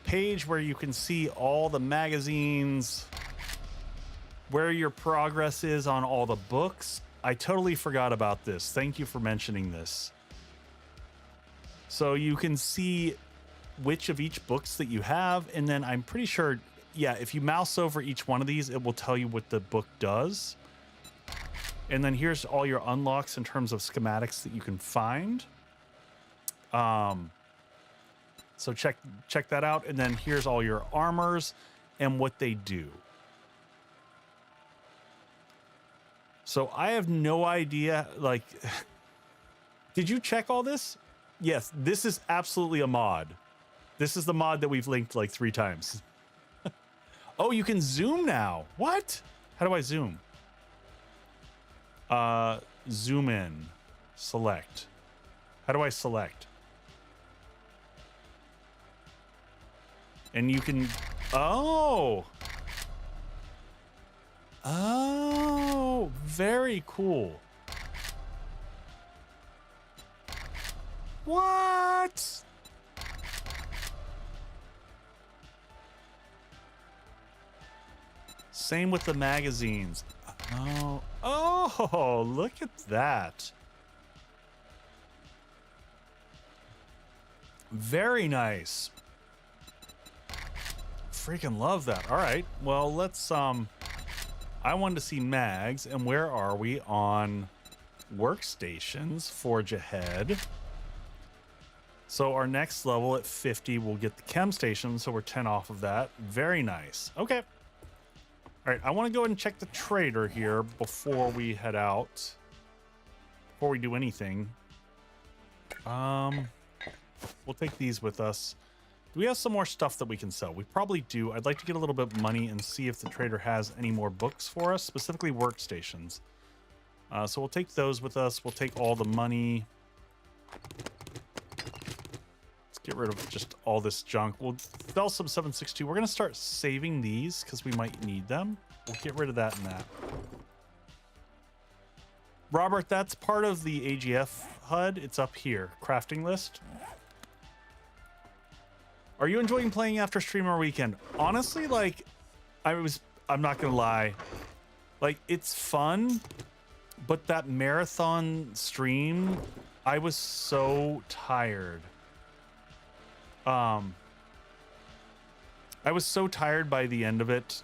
page where you can see all the magazines, where your progress is on all the books. I totally forgot about this. Thank you for mentioning this. So you can see which of each books that you have, and then I'm pretty sure, yeah, if you mouse over each one of these, it will tell you what the book does. And then here's all your unlocks in terms of schematics that you can find. So check that out, and then here's all your armors and what they do. So I have no idea, like, did you check all this? Yes, this is absolutely a mod. This is the mod that we've linked like 3 times. Oh, you can zoom now. What? How do I zoom? Zoom in, select. How do I select? And you can, oh, very cool. What? Same with the magazines. Oh, look at that. Very nice. Freaking love that. All right, well, let's I wanted to see mags, and where are we on workstations? Forge ahead. So our next level at 50 we'll get the chem station, so we're 10 off of that. Very nice. Okay. All right, I want to go ahead and check the trader here before we head out, before we do anything. We'll take these with us. Do we have some more stuff that we can sell? We probably do. I'd like to get a little bit of money and see if the trader has any more books for us, specifically workstations. So we'll take those with us. We'll take all the money. Let's get rid of just all this junk. We'll sell some 762. We're going to start saving these because we might need them. We'll get rid of that and that. Robert, that's part of the AGF HUD. It's up here. Crafting list. Are you enjoying playing after stream or weekend? Honestly, like, I'm not gonna lie. Like, it's fun, but that marathon stream, I was so tired. I was so tired by the end of it.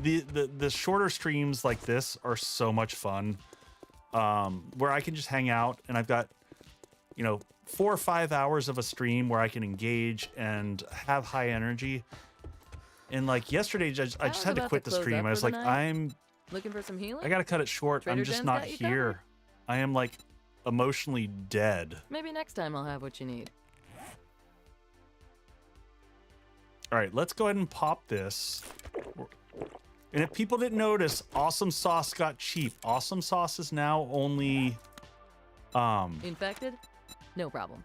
The shorter streams like this are so much fun. Where I can just hang out and I've got, you know, 4 or 5 hours of a stream where I can engage and have high energy. And like yesterday, I just had to quit the stream. I was like, I'm looking for some healing. I gotta cut it short. Trader I'm just Jen's not got you here. covered? I am like emotionally dead. Maybe next time I'll have what you need. All right, let's go ahead and pop this. And if people didn't notice, Awesome Sauce got cheap. Awesome Sauce is now only Infected? No problem.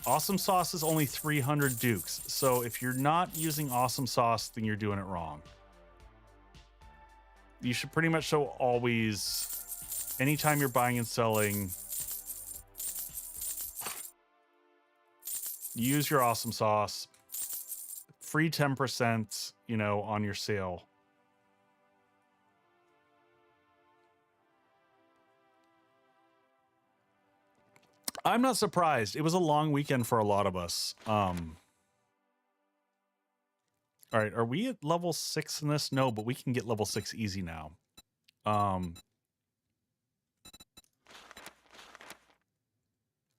Awesome Sauce is only 300 dukes. So if you're not using Awesome Sauce, then you're doing it wrong. You should pretty much so always, anytime you're buying and selling, use your Awesome Sauce. Free 10%, you know, on your sale. I'm not surprised. It was a long weekend for a lot of us. All right, are we at level 6 in this? No, but we can get level 6 easy now.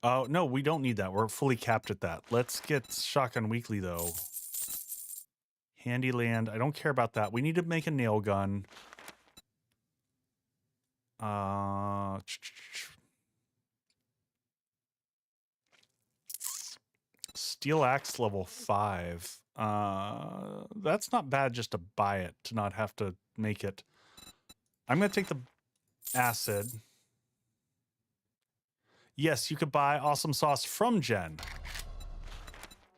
Oh, no, we don't need that. We're fully capped at that. Let's get Shotgun Weekly, though. Handyland. I don't care about that. We need to make a nail gun. Steel Axe level 5. That's not bad just to buy it, to not have to make it. I'm going to take the acid. Yes, you could buy awesome sauce from Jen.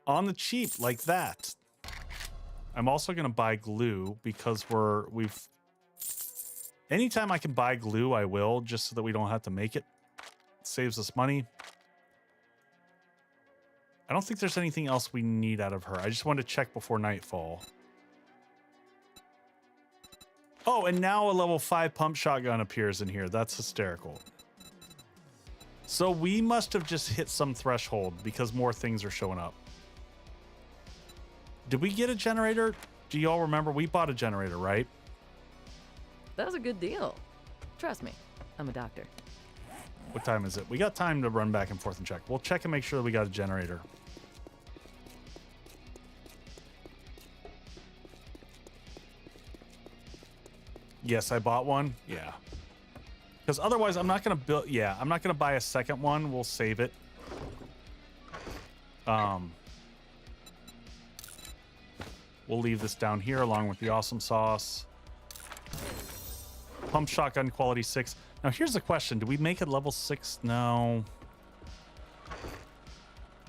On the cheap, like that. I'm also going to buy glue because we've... Anytime I can buy glue, I will, just so that we don't have to make it. It saves us money. I don't think there's anything else we need out of her. I just wanted to check before nightfall. Oh, and now a level 5 pump shotgun appears in here. That's hysterical. So we must have just hit some threshold because more things are showing up. Did we get a generator? Do y'all remember? We bought a generator, right? That was a good deal. Trust me, I'm a doctor. What time is it? We got time to run back and forth and check. We'll check and make sure that we got a generator. Yes, I bought one. Yeah. Because otherwise, I'm not going to build... Yeah, I'm not going to buy a second one. We'll save it. We'll leave this down here along with the awesome sauce. Pump shotgun quality 6. Now, here's the question. Do we make it level 6? No.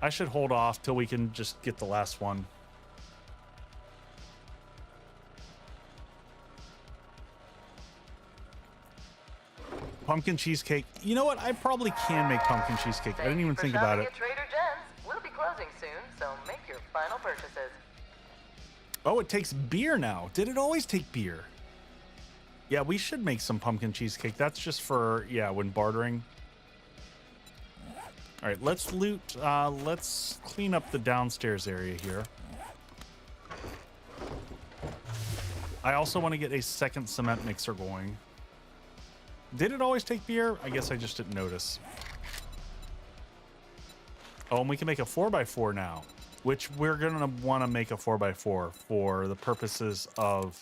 I should hold off till we can just get the last one. Pumpkin cheesecake. You know what? I probably can make pumpkin cheesecake. I didn't even think about it. At Trader Jen's. We'll be closing soon, so make your final purchases. Oh, it takes beer now. Did it always take beer? Yeah, we should make some pumpkin cheesecake. That's just for, yeah, when bartering. All right, let's loot. Let's clean up the downstairs area here. I also want to get a second cement mixer going. Did it always take beer? I guess I just didn't notice. Oh, and we can make a 4x4 now, which we're going to want to make a 4x4 for the purposes of...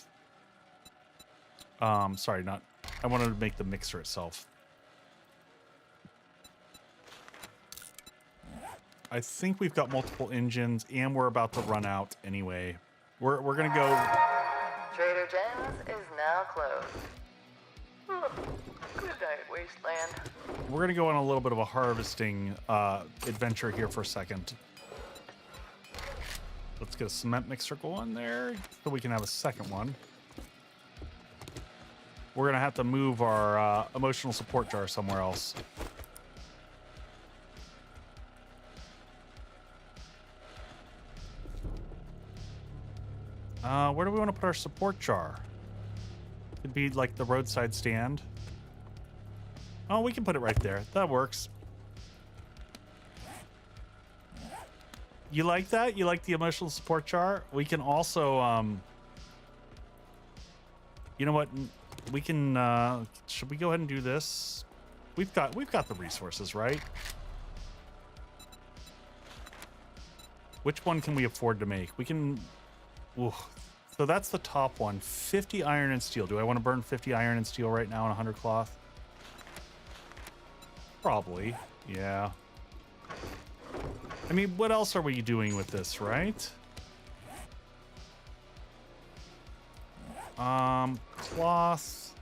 sorry, not... I wanted to make the mixer itself. I think we've got multiple engines, and we're about to run out anyway. We're going to go... Trader Jen's is now closed. Good night, Wasteland. We're going to go on a little bit of a harvesting adventure here for a second. Let's get a cement mixer going there so we can have a second one. We're going to have to move our emotional support jar somewhere else. Where do we want to put our support jar? It'd be like the roadside stand. Oh, we can put it right there. That works. You like that? You like the emotional support jar? We can also, you know what? We can, should we go ahead and do this? We've got the resources, right? Which one can we afford to make? We can, ooh. So that's the top one. 50 iron and steel. Do I want to burn 50 iron and steel right now on 100 cloth? Probably, yeah. I mean, what else are we doing with this, right? Cloth.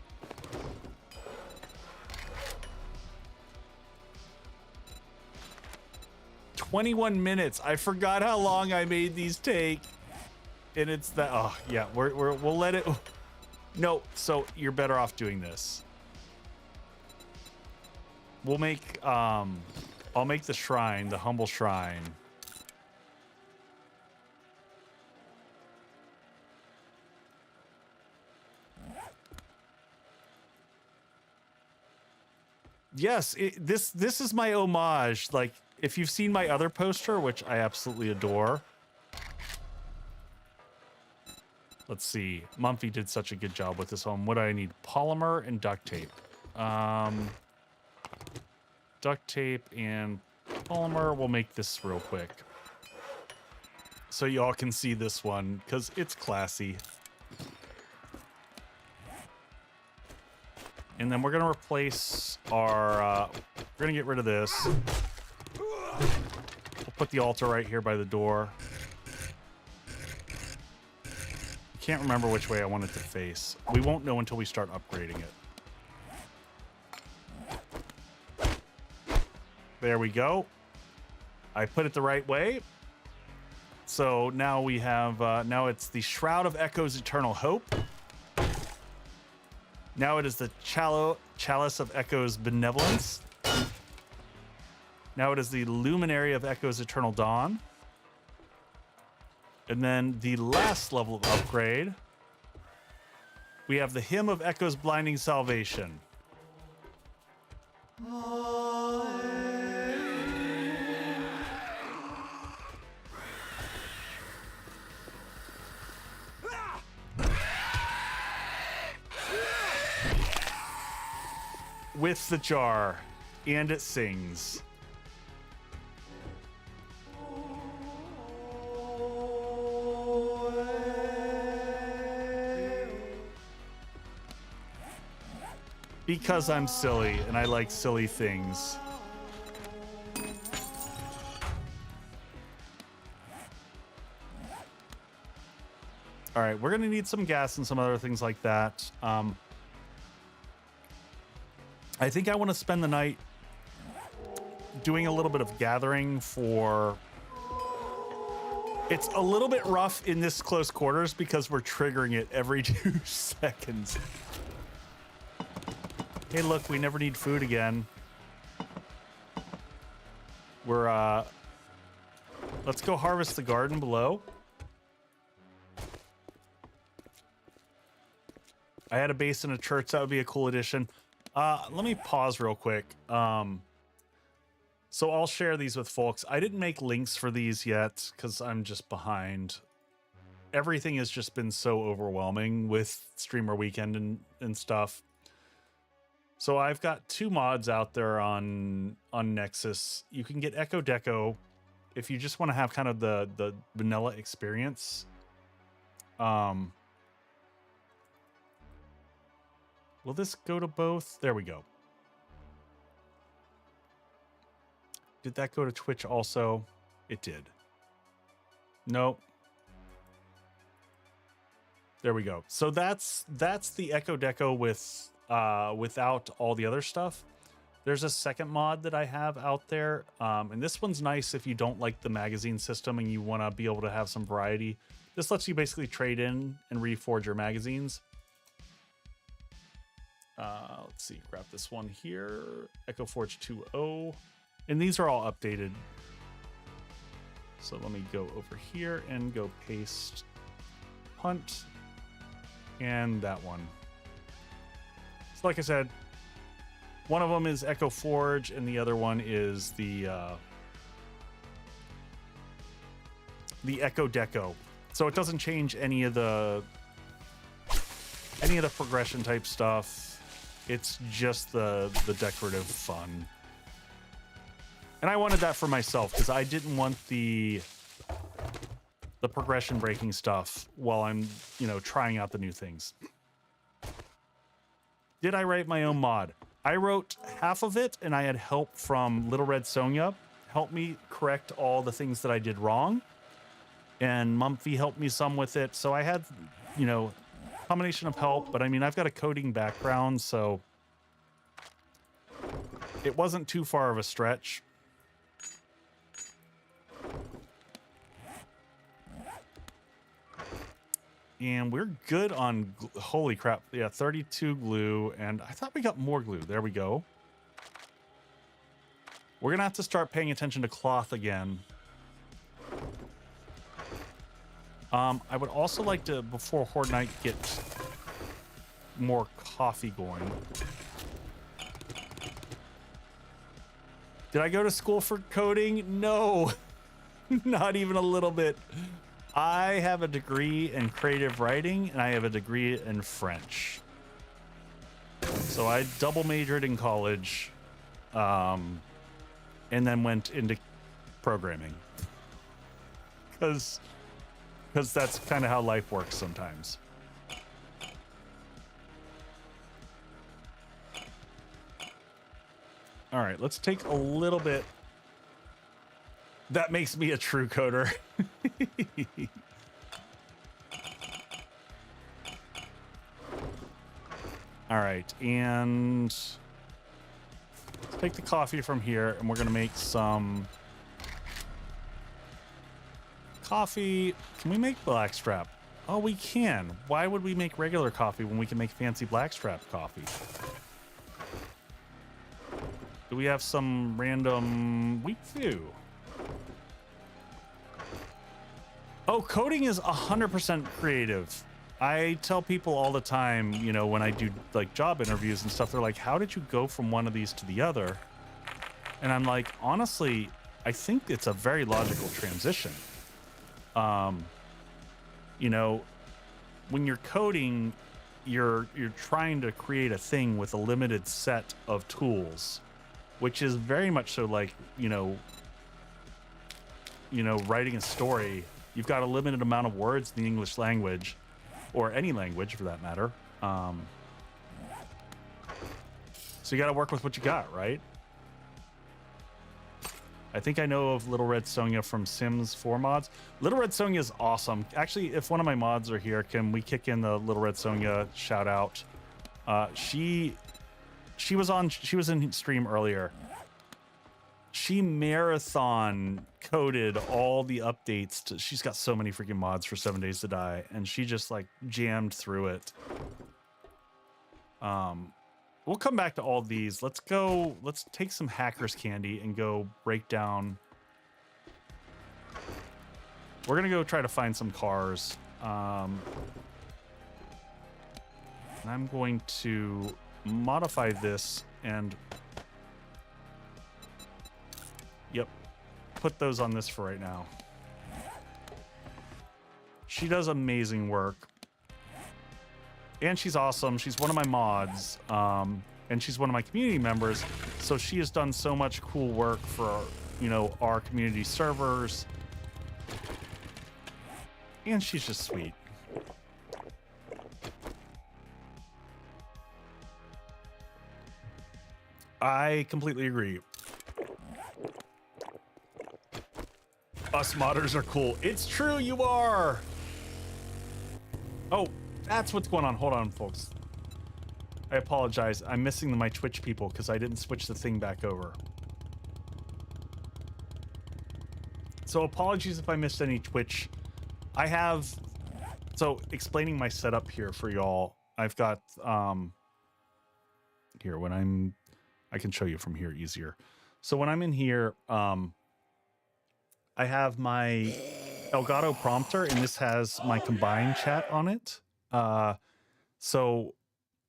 "21 minutes. I forgot how long I made these take. And it's that, oh, yeah, we'll let it. No, so you're better off doing this. We'll make, I'll make the shrine, the humble shrine. Yes, this is my homage. Like, if you've seen my other poster, which I absolutely adore. Let's see. Mumpfy did such a good job with this home. What do I need? Polymer and duct tape. Duct tape and polymer. We'll make this real quick, so y'all can see this one, because it's classy. And then we're going to replace our... we're going to get rid of this. We'll put the altar right here by the door. Can't remember which way I want it to face. We won't know until we start upgrading it. There we go. I put it the right way. So now we have... now it's the Shroud of Echo's Eternal Hope. Now it is the Chalice of Echo's Benevolence. Now it is the Luminary of Echo's Eternal Dawn. And then the last level of upgrade, we have the Hymn of Echo's Blinding Salvation. With the jar, and it sings. Because I'm silly and I like silly things. All right, we're gonna need some gas and some other things like that. I think I want to spend the night doing a little bit of gathering for... It's a little bit rough in this close quarters because we're triggering it every 2 seconds. Hey, look, we never need food again. We're, let's go harvest the garden below. I had a base in a church. That would be a cool addition. Let me pause real quick. So I'll share these with folks. I didn't make links for these yet because I'm just behind. Everything has just been so overwhelming with Streamer Weekend and stuff. So I've got 2 mods out there on Nexus. You can get Echo Deco if you just want to have kind of the vanilla experience. Will this go to both? There we go. Did that go to Twitch also? It did. Nope. There we go. So that's the Echo Deco with without all the other stuff. There's a second mod that I have out there, and this one's nice if you don't like the magazine system and you want to be able to have some variety. This lets you basically trade in and reforge your magazines. Let's see, grab this one here, Echo Forge 2.0, and these are all updated. So let me go over here and go paste Hunt and that one. So like I said, one of them is Echo Forge and the other one is the Echo Deco. So it doesn't change any of the progression type stuff. It's just the decorative fun. And I wanted that for myself because I didn't want the progression breaking stuff while I'm, trying out the new things. Did I write my own mod? I wrote half of it and I had help from Little Red Sonia help me correct all the things that I did wrong. And Mumpfy helped me some with it. So I had, combination of help, but I mean, I've got a coding background, so it wasn't too far of a stretch. And we're good on, holy crap, yeah, 32 glue, and I thought we got more glue. There we go. We're gonna have to start paying attention to cloth again. I would also like to, before Horde Night, get more coffee going. Did I go to school for coding? No, not even a little bit. I have a degree in creative writing and I have a degree in French. So I double majored in college, and then went into programming. Because that's kind of how life works sometimes. All right, let's take a little bit. That makes me a true coder. All right, and let's take the coffee from here, and we're gonna make some coffee. Can we make blackstrap? Oh, we can. Why would we make regular coffee when we can make fancy blackstrap coffee? Do we have some random... We do. Oh, coding is 100% creative. I tell people all the time, you know, when I do like job interviews and stuff, they're like, how did you go from one of these to the other? And I'm like, honestly, I think it's a very logical transition. You know, when you're coding, you're trying to create a thing with a limited set of tools, which is very much so like, you know, writing a story. You've got a limited amount of words in the English language, or any language for that matter. So you got to work with what you got, right? I think I know of Little Red Sonja from Sims 4 mods. Little Red Sonja is awesome. Actually, if one of my mods are here, can we kick in the Little Red Sonja shout out? She was in stream earlier. She marathon coded all the updates she's got so many freaking mods for 7 Days to Die, and she just like jammed through it. We'll come back to all these. Let's take some hackers candy and go break down. We're gonna go try to find some cars. And I'm going to modify this and put those on this for right now. She does amazing work. And she's awesome. She's one of my mods. And she's one of my community members. So she has done so much cool work for, you know, our community servers. And she's just sweet. I completely agree. Us modders are cool. It's true, you are. Oh, that's what's going on. Hold on, folks. I apologize. I'm missing my Twitch people because I didn't switch the thing back over. So apologies if I missed any Twitch. I have... So explaining my setup here for y'all. I've got... Here, when I'm... I can show you from here easier. So when I'm in here... I have my Elgato prompter, and this has my combined chat on it. So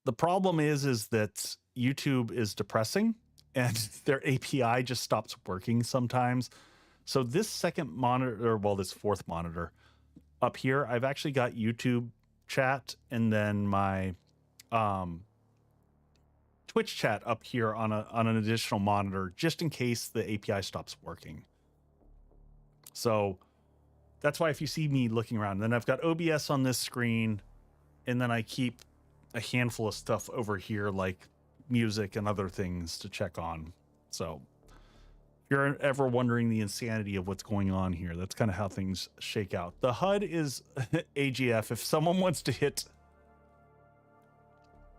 the problem is that YouTube is depressing, and their API just stops working sometimes. So this second monitor, well, this fourth monitor up here, I've actually got YouTube chat and then my Twitch chat up here on an additional monitor, just in case the API stops working. So that's why if you see me looking around, then I've got OBS on this screen, and then I keep a handful of stuff over here like music and other things to check on. So if you're ever wondering the insanity of what's going on here, that's kind of how things shake out. The HUD is AGF. If someone wants to hit...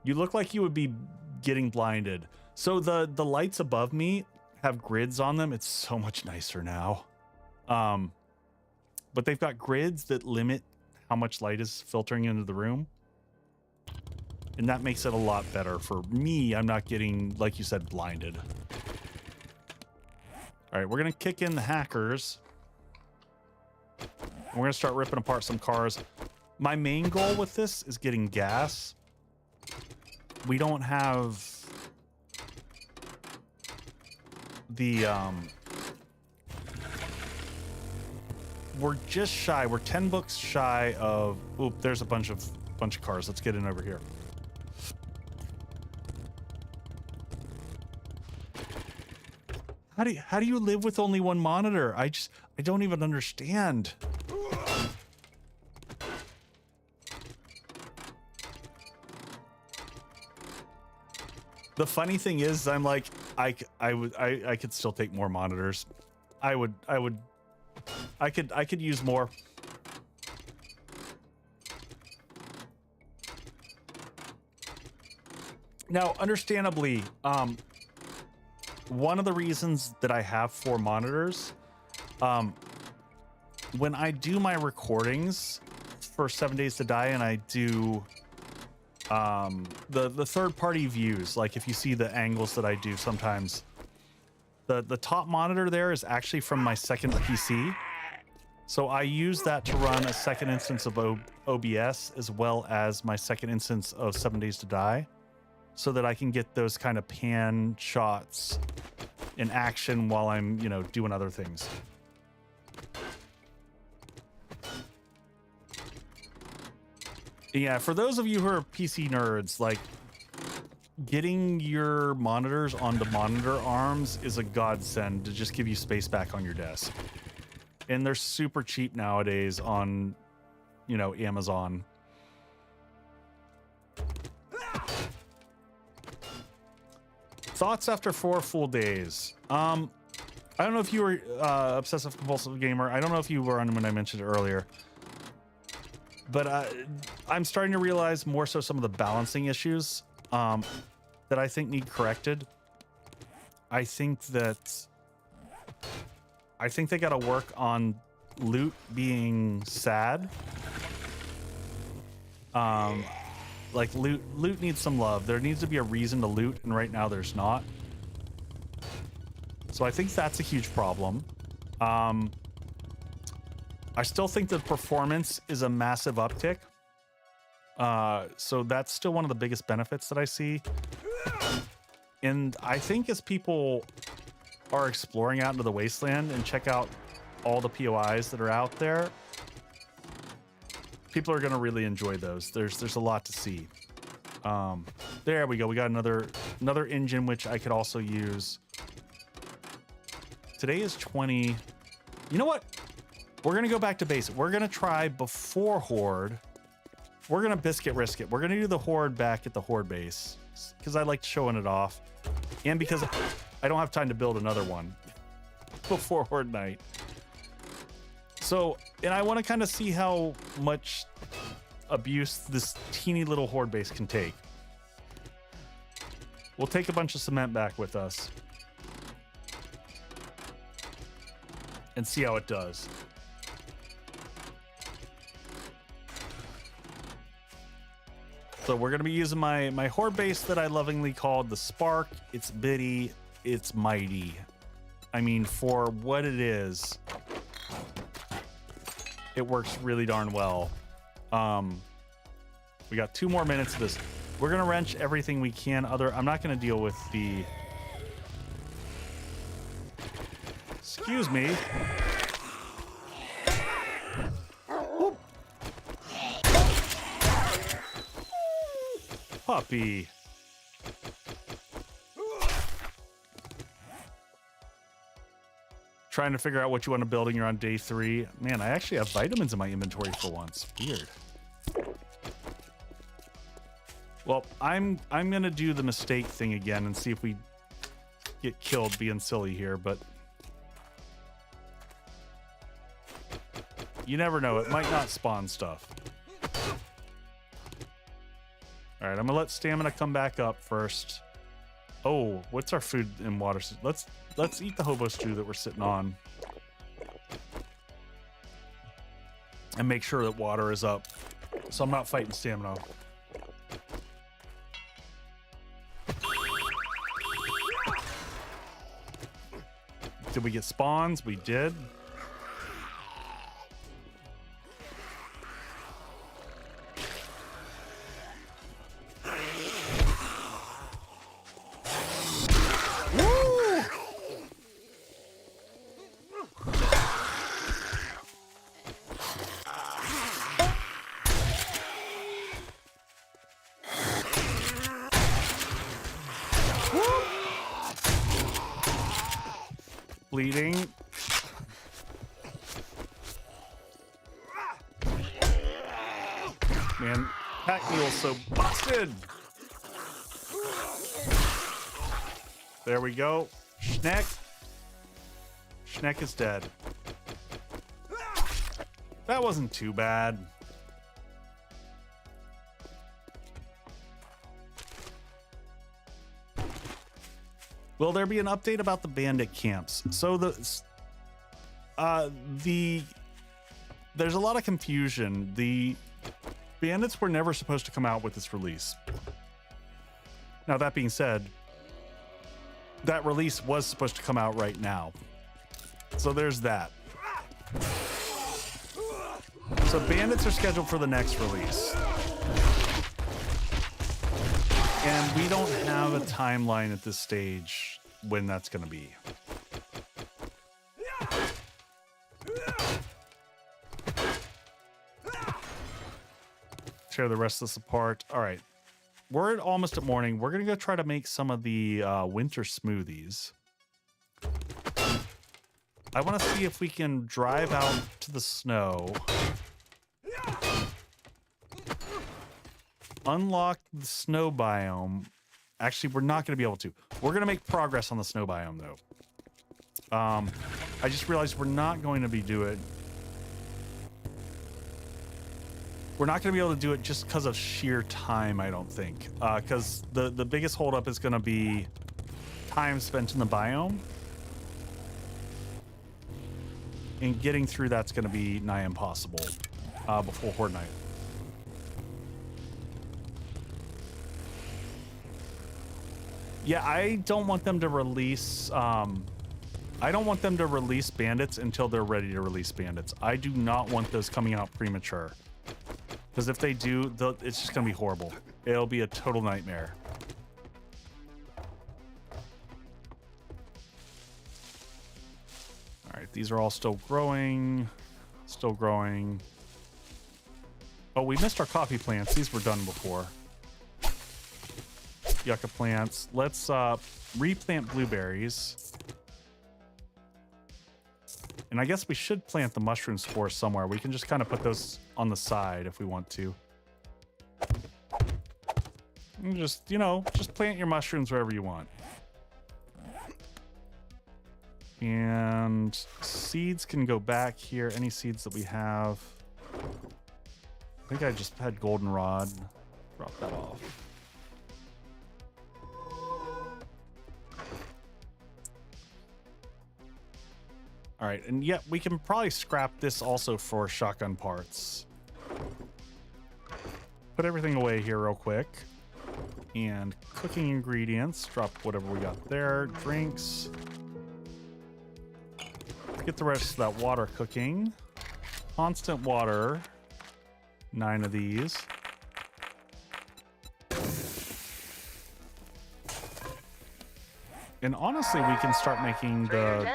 You look like you would be getting blinded. So the lights above me have grids on them. It's so much nicer now. But they've got grids that limit how much light is filtering into the room. And that makes it a lot better for me. I'm not getting, like you said, blinded. All right, we're going to kick in the hackers. And we're going to start ripping apart some cars. My main goal with this is getting gas. We don't have the we're just shy. We're 10 books shy of. Oop, there's a bunch of cars. Let's get in over here. How do you live with only one monitor? I don't even understand. The funny thing is, I'm like, I could still take more monitors. I could use more. Now, understandably, one of the reasons that I have 4 monitors, when I do my recordings for 7 Days to Die, and I do the third-party views, like if you see the angles that I do sometimes, the top monitor there is actually from my second PC. So I use that to run a second instance of OBS as well as my second instance of 7 Days to Die, so that I can get those kind of pan shots in action while I'm, you know, doing other things. Yeah, for those of you who are PC nerds, like, getting your monitors onto monitor arms is a godsend to just give you space back on your desk. And they're super cheap nowadays on, you know, Amazon. Thoughts after 4 full days. I don't know if you were obsessive compulsive gamer. I don't know if you were on when I mentioned it earlier. But I'm starting to realize more so some of the balancing issues that I think need corrected. I think they got to work on loot being sad. Like loot needs some love. There needs to be a reason to loot, and right now there's not. So I think that's a huge problem. I still think the performance is a massive uptick. So that's still one of the biggest benefits that I see. And I think as people are exploring out into the wasteland and check out all the POIs that are out there, people are going to really enjoy those. There's a lot to see. There we go. We got another engine, which I could also use. Today is 20. You know what? We're going to go back to basic. We're going to try before Horde. We're going to biscuit risk it. We're going to do the Horde back at the Horde base because I like showing it off. And because I don't have time to build another one before Horde night. So, and I want to kind of see how much abuse this teeny little Horde base can take. We'll take a bunch of cement back with us and see how it does. So we're going to be using my Horde base that I lovingly called the Spark. It's bitty. It's mighty. I mean, for what it is, it works really darn well. We got 2 more minutes of this. We're going to wrench everything we can. I'm not going to deal with the... Excuse me. Puppy. Trying to figure out what you want to build and you're on day 3. Man, I actually have vitamins in my inventory for once. Weird. Well, I'm gonna do the mistake thing again and see if we get killed being silly here, but you never know. It might not spawn stuff. All right, I'm gonna let stamina come back up first. Oh, what's our food and water? Let's eat the hobo stew that we're sitting on, and make sure that water is up, so I'm not fighting stamina. Did we get spawns? We did. bleeding. Man, pack mule's so busted. There we go. Schneck. Schneck is dead. That wasn't too bad. Will there be an update about the bandit camps? So there's a lot of confusion. The bandits were never supposed to come out with this release. Now, that being said, that release was supposed to come out right now. So there's that. So bandits are scheduled for the next release. And we don't have a timeline at this stage when that's going to be. Tear the rest of this apart. All right. We're almost at morning. We're going to go try to make some of the winter smoothies. I want to see if we can drive out to the snow. Unlock the snow biome. Actually, we're not going to be able to. We're going to make progress on the snow biome, though. I just realized we're not going to be doing. We're not going to be able to do it just because of sheer time, I don't think. Because the biggest holdup is going to be time spent in the biome. And getting through that's going to be nigh impossible before Horde Night. Yeah, I don't want them to release... I don't want them to release bandits until they're ready to release bandits. I do not want those coming out premature. Because if they do, it's just going to be horrible. It'll be a total nightmare. All right, these are all still growing. Still growing. Oh, we missed our coffee plants. These were done before. Yucca plants. Let's replant blueberries. And I guess we should plant the mushroom spores somewhere. We can just kind of put those on the side if we want to. And just, you know, just plant your mushrooms wherever you want. And seeds can go back here. Any seeds that we have. I think I just had goldenrod. Drop that off. All right, and yeah, we can probably scrap this also for shotgun parts. Put everything away here real quick. And cooking ingredients, drop whatever we got there. Drinks. Get the rest of that water cooking. Constant water. 9 of these. And honestly, we can start making the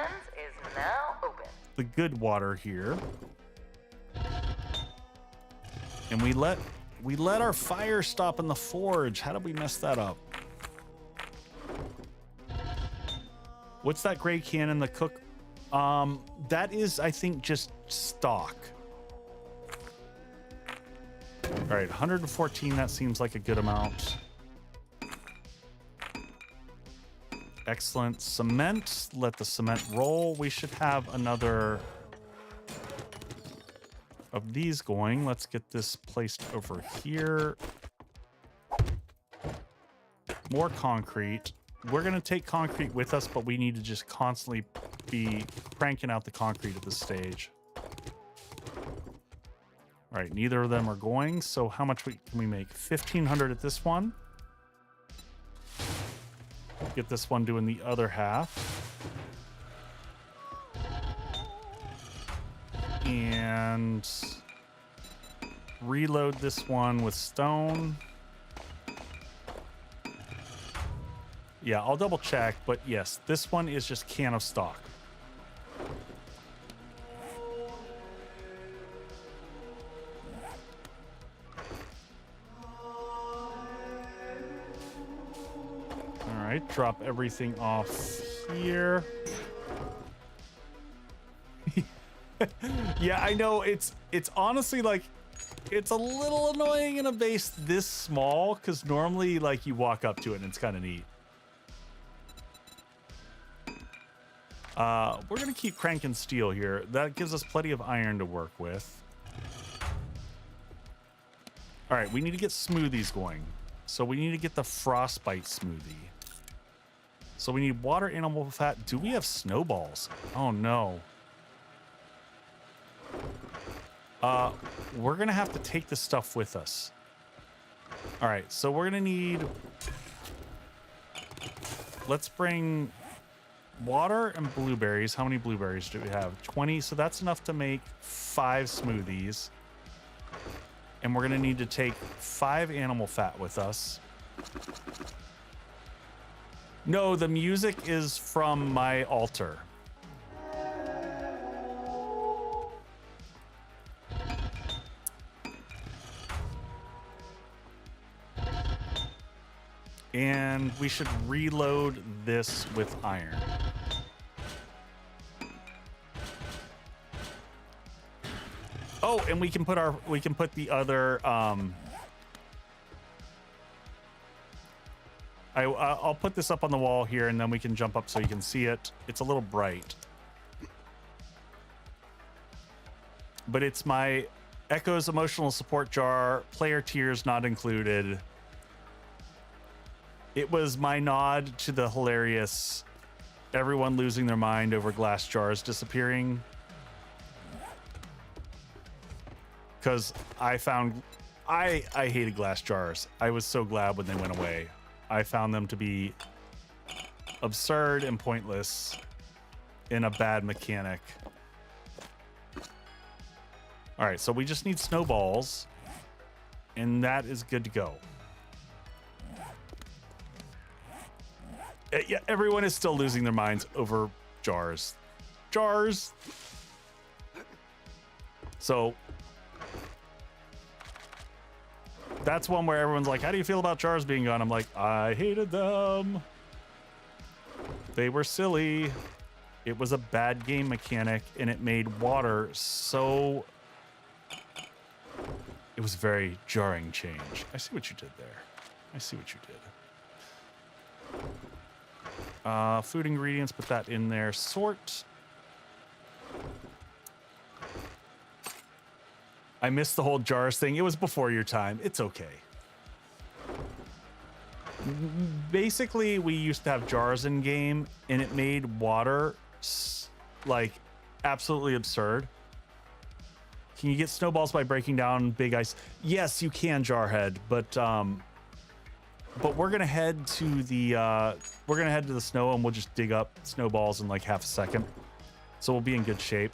good water here. And we let our fire stop in the forge. How did we mess that up? What's that gray can in the cook? That is, I think, just stock. All right, 114, that seems like a good amount. Excellent. Cement. Let the cement roll. We should have another of these going. Let's get this placed over here. More concrete. We're going to take concrete with us, but we need to just constantly be cranking out the concrete at this stage. All right, neither of them are going. So how much can we make? 1,500 at this one. Get this one doing the other half. And reload this one with stone. Yeah, I'll double check, but yes, this one is just can of stock. All right, drop everything off here. Yeah, I know. It's honestly like, it's a little annoying in a base this small, because normally like you walk up to it and it's kind of neat. We're gonna keep cranking steel here. That gives us plenty of iron to work with. All right, we need to get smoothies going. So we need to get the frostbite smoothie. So we need water, animal fat. Do we have snowballs? Oh no. We're gonna have to take this stuff with us. All right, so we're gonna need, let's bring water and blueberries. How many blueberries do we have? 20, so that's enough to make 5 smoothies. And we're gonna need to take 5 animal fat with us. No, the music is from my altar. And we should reload this with iron. Oh, and we can put the other I'll put this up on the wall here, and then we can jump up so you can see it. It's a little bright, but it's my Echo's emotional support jar, player tiers not included. It was my nod to the hilarious everyone losing their mind over glass jars disappearing. Because I hated glass jars. I was so glad when they went away. I found them to be absurd and pointless in a bad mechanic. All right, so we just need snowballs, and that is good to go. Yeah, everyone is still losing their minds over jars. Jars. So that's one where everyone's like, how do you feel about jars being gone? I'm like, I hated them. They were silly. It was a bad game mechanic, and it made water so... It was very jarring change. I see what you did there. I see what you did. Food ingredients, put that in there. Sort. I missed the whole jars thing. It was before your time. It's okay. Basically, we used to have jars in game, and it made water like absolutely absurd. Can you get snowballs by breaking down big ice? Yes, you can, Jarhead, but we're gonna head to the snow, and we'll just dig up snowballs in like half a second, so we'll be in good shape.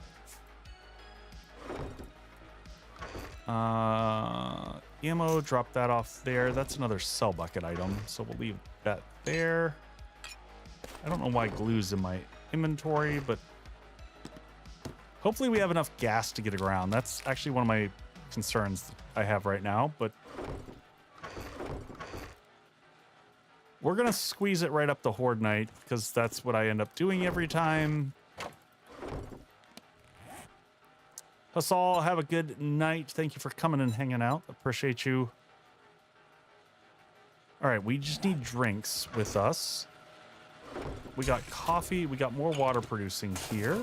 Ammo, drop that off there. That's another sell bucket item, so we'll leave that there. I don't know why glue's in my inventory, but hopefully we have enough gas to get around. That's actually one of my concerns I have right now, but we're gonna squeeze it right up the Horde Night, because that's what I end up doing every time. Hassal, have a good night. Thank you for coming and hanging out. Appreciate you. All right, we just need drinks with us. We got coffee. We got more water producing here.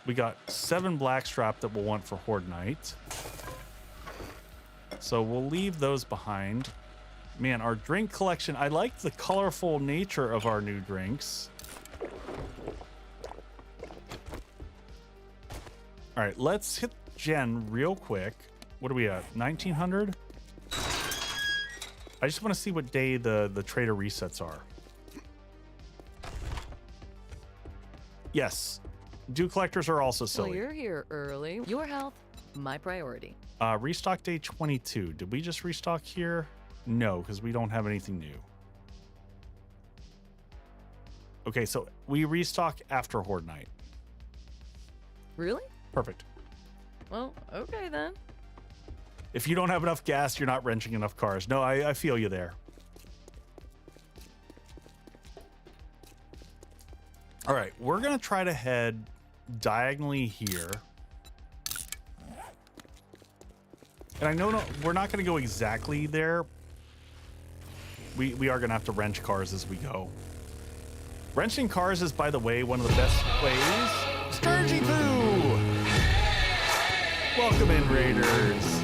We got 7 blackstrap that we'll want for Horde Night. So we'll leave those behind. Man, our drink collection, I like the colorful nature of our new drinks. All right, let's hit Gen real quick. What are we at? 1900? I just want to see what day the trader resets are. Yes, dew collectors are also silly. Well, you're here early. Your health, my priority. Restock day 22. Did we just restock here? No, because we don't have anything new. Okay, so we restock after Horde Night. Really? Perfect. Well, okay then. If you don't have enough gas, you're not wrenching enough cars. No, I feel you there. All right, we're going to try to head diagonally here. And I know we're not going to go exactly there. We are going to have to wrench cars as we go. Wrenching cars is, by the way, one of the best ways. Sturgy Poo! Welcome in, Raiders.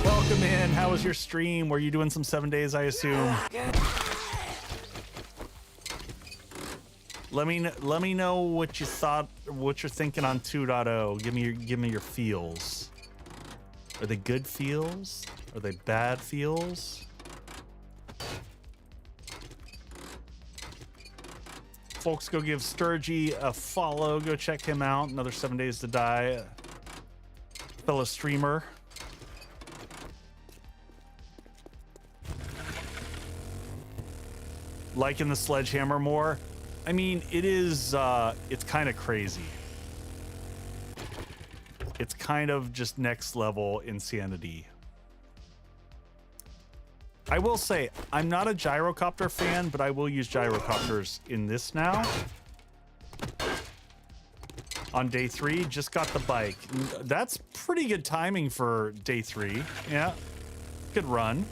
Welcome in. How was your stream? Were you doing some 7 days, I assume? Let me know what you thought, what you're thinking on 2.0. Give me your feels. Are they good feels? Are they bad feels? Folks, go give Sturgy a follow. Go check him out. Another 7 Days to Die. Fellow streamer. Liking the sledgehammer more. I mean, it is, it's kind of crazy. It's kind of just next level insanity. I will say, I'm not a gyrocopter fan, but I will use gyrocopters in this now. On day 3, just got the bike. That's pretty good timing for day 3. Yeah, good run.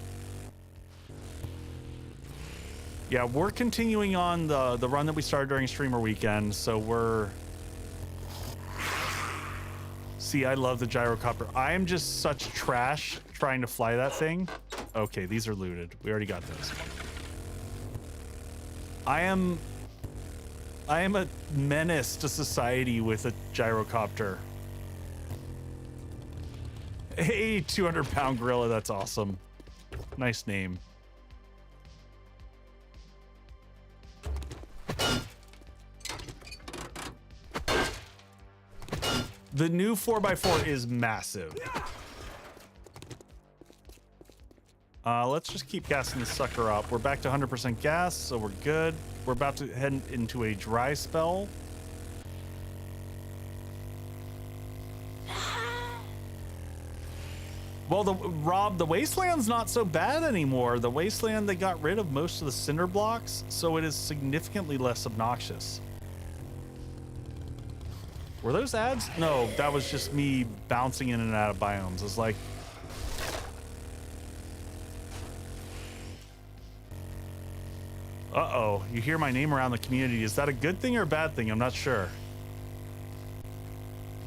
Yeah, we're continuing on the run that we started during streamer weekend, so we're... See, I love the gyrocopter. I am just such trash trying to fly that thing. Okay, these are looted. We already got those. I am a menace to society with a gyrocopter. Hey, 200-pound gorilla, that's awesome. Nice name. The new 4x4 is massive. Let's just keep gassing this sucker up. We're back to 100% gas, so we're good. We're about to head into a dry spell. Well, Rob, the wasteland's not so bad anymore. The wasteland, they got rid of most of the cinder blocks, so it is significantly less obnoxious. Were those ads? No, that was just me bouncing in and out of biomes. It's like... Uh-oh, you hear my name around the community. Is that a good thing or a bad thing? I'm not sure.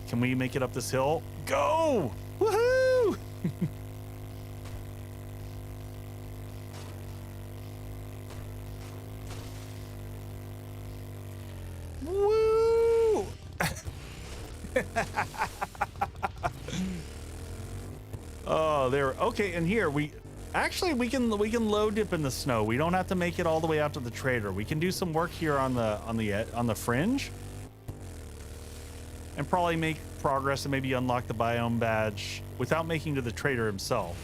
Can we make it up this hill? Go! Woohoo! Woo! Oh, there. Okay, and here we can low dip in the snow. We don't have to make it all the way out to the trader. We can do some work here on the fringe, and probably make progress and maybe unlock the biome badge without making to the trader himself.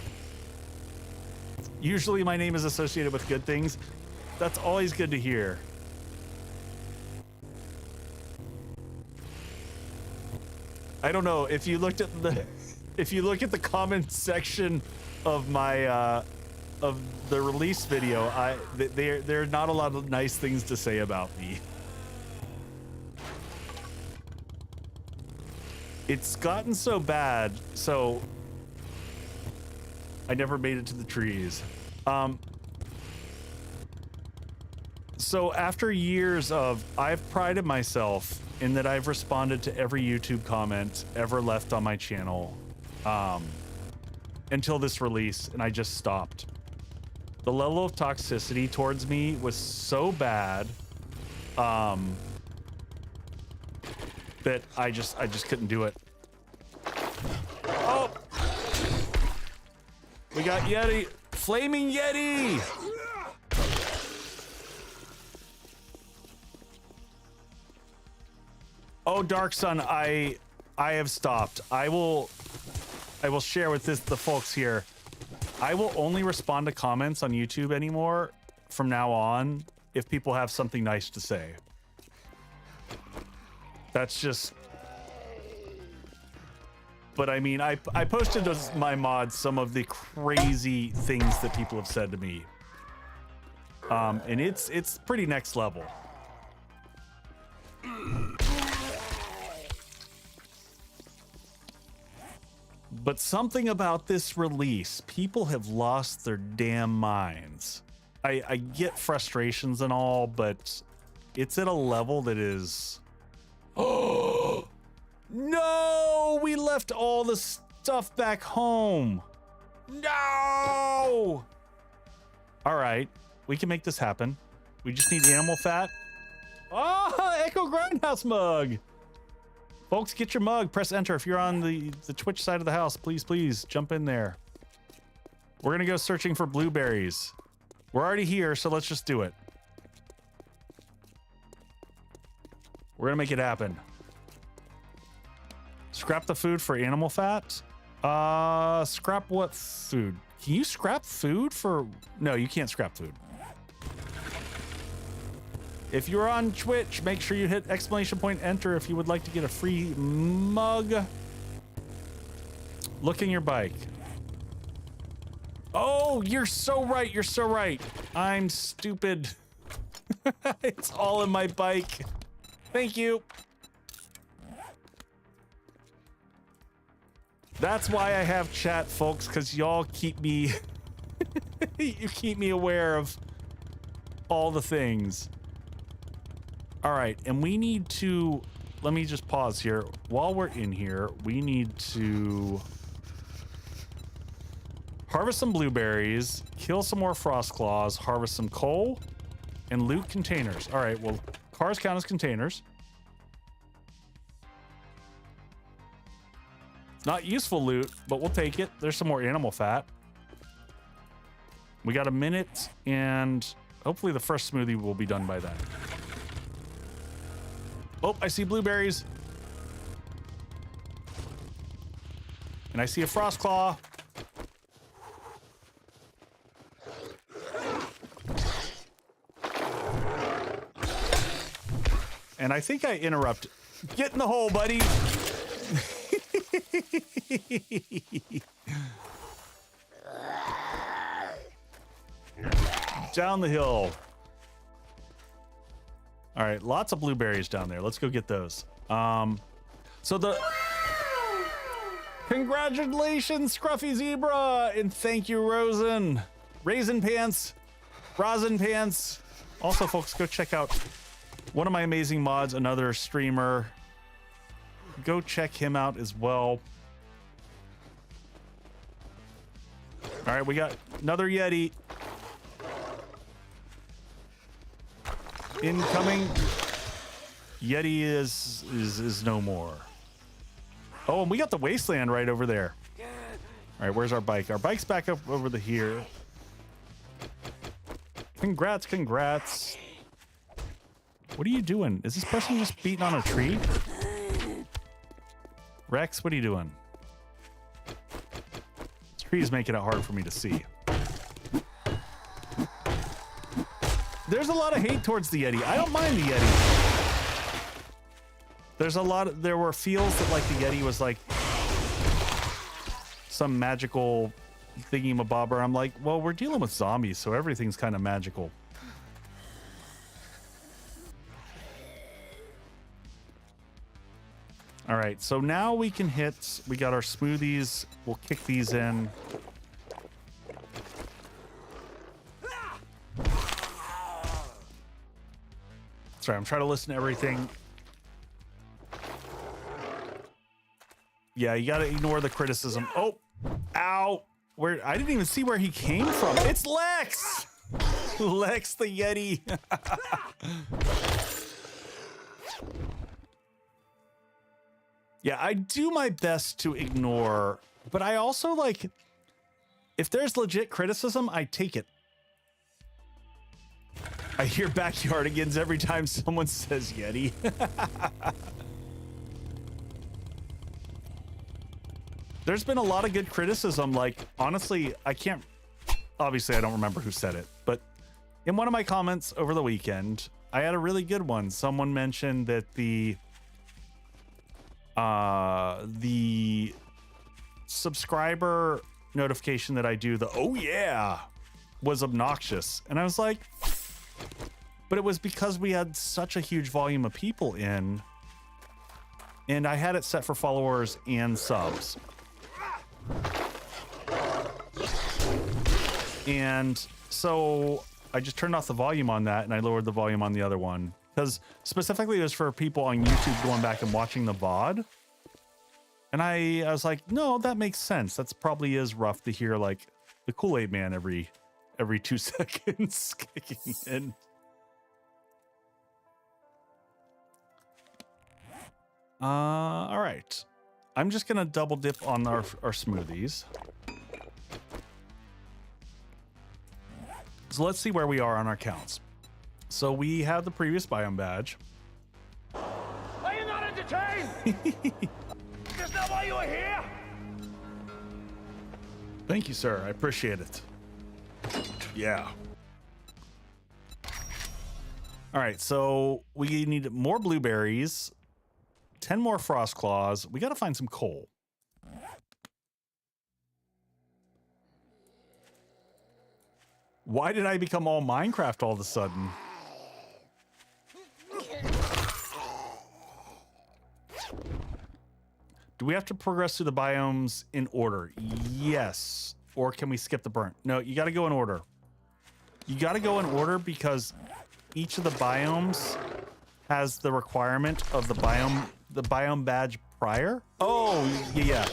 Usually my name is associated with good things. That's always good to hear. I don't know if you looked at the comment section of my of the release video, there are not a lot of nice things to say about me. It's gotten so bad, so I never made it to the trees. So after years of, I've prided myself in that I've responded to every YouTube comment ever left on my channel until this release, and I just stopped. The level of toxicity towards me was so bad that I just couldn't do it. Oh! We got Yeti! Flaming Yeti! Oh, Dark Sun, I have stopped. I will share with the folks here. I will only respond to comments on YouTube anymore from now on if people have something nice to say. That's just... But I mean, I posted as my mods some of the crazy things that people have said to me. And it's pretty next level. But something about this release, people have lost their damn minds. I get frustrations and all, but it's at a level that is... Oh, no! We left all the stuff back home. No! All right, we can make this happen. We just need animal fat. Oh, Echo Grindhouse mug. Folks, get your mug. Press enter if you're on the Twitch side of the house. Please jump in there. We're gonna go searching for blueberries. We're already here, so let's just do it. We're gonna make it happen. Scrap the food for animal fat. Scrap what food? Can you scrap food for... No, you can't scrap food. If you're on Twitch, make sure you hit ! enter if you would like to get a free mug. Look in your bike. Oh, you're so right. You're so right. I'm stupid. It's all in my bike. Thank you. That's why I have chat, folks, because y'all keep me... you keep me aware of all the things. All right, and we need to... Let me just pause here. While we're in here, we need to... harvest some blueberries, kill some more frost claws, harvest some coal, and loot containers. All right, well, cars count as containers. Not useful loot, but we'll take it. There's some more animal fat. We got a minute, and hopefully the first smoothie will be done by then. Oh, I see blueberries. And I see a frost claw. And I think I interrupt. Get in the hole, buddy. Down the hill. All right, lots of blueberries down there. Let's go get those. So the... Congratulations, Scruffy Zebra! And thank you, Rosin. Raisin Pants. Rosin Pants. Also, folks, go check out one of my amazing mods, another streamer. Go check him out as well. All right, we got another Yeti. Incoming. Yeti is no more. Oh, and we got the wasteland right over there. All right, where's our bike? Our bike's back up over the here. Congrats, congrats. What are you doing? Is this person just beating on a tree? Rex, what are you doing? This tree is making it hard for me to see. There's a lot of hate towards the Yeti. I don't mind the Yeti. There's a lot of, there were feels that like the Yeti was like some magical thingy-mabobber. I'm like, well, we're dealing with zombies, so everything's kind of magical. All right, so now we can hit, we got our smoothies. We'll kick these in. Sorry, I'm trying to listen to everything. Yeah, you gotta ignore the criticism. Oh, ow. Where, I didn't even see where he came from. It's Lex! Lex the Yeti. Yeah, I do my best to ignore, but I also like, if there's legit criticism, I take it. I hear backyardigans every time someone says Yeti. There's been a lot of good criticism. Like, honestly, I can't, obviously I don't remember who said it, but in one of my comments over the weekend, I had a really good one. Someone mentioned that the subscriber notification that I do, the oh yeah, was obnoxious. And I was like, but it was because we had such a huge volume of people in, and I had it set for followers and subs. And so I just turned off the volume on that and I lowered the volume on the other one, because specifically it was for people on YouTube going back and watching the VOD. And I was like, no, that makes sense. That's probably is rough to hear like the Kool-Aid Man every 2 seconds kicking in. All right. I'm just gonna double dip on our smoothies. So let's see where we are on our counts. So we have the previous biome badge. Are you not entertained? Is that why you are here? Thank you, sir. I appreciate it. Yeah. All right, so we need more blueberries, 10 more frost claws. We got to find some coal. Why did I become all Minecraft all of a sudden? Do we have to progress through the biomes in order? Yes. Or can we skip the burnt? No, you got to go in order. You got to go in order because each of the biomes has the requirement of the biome badge prior. Oh, yeah.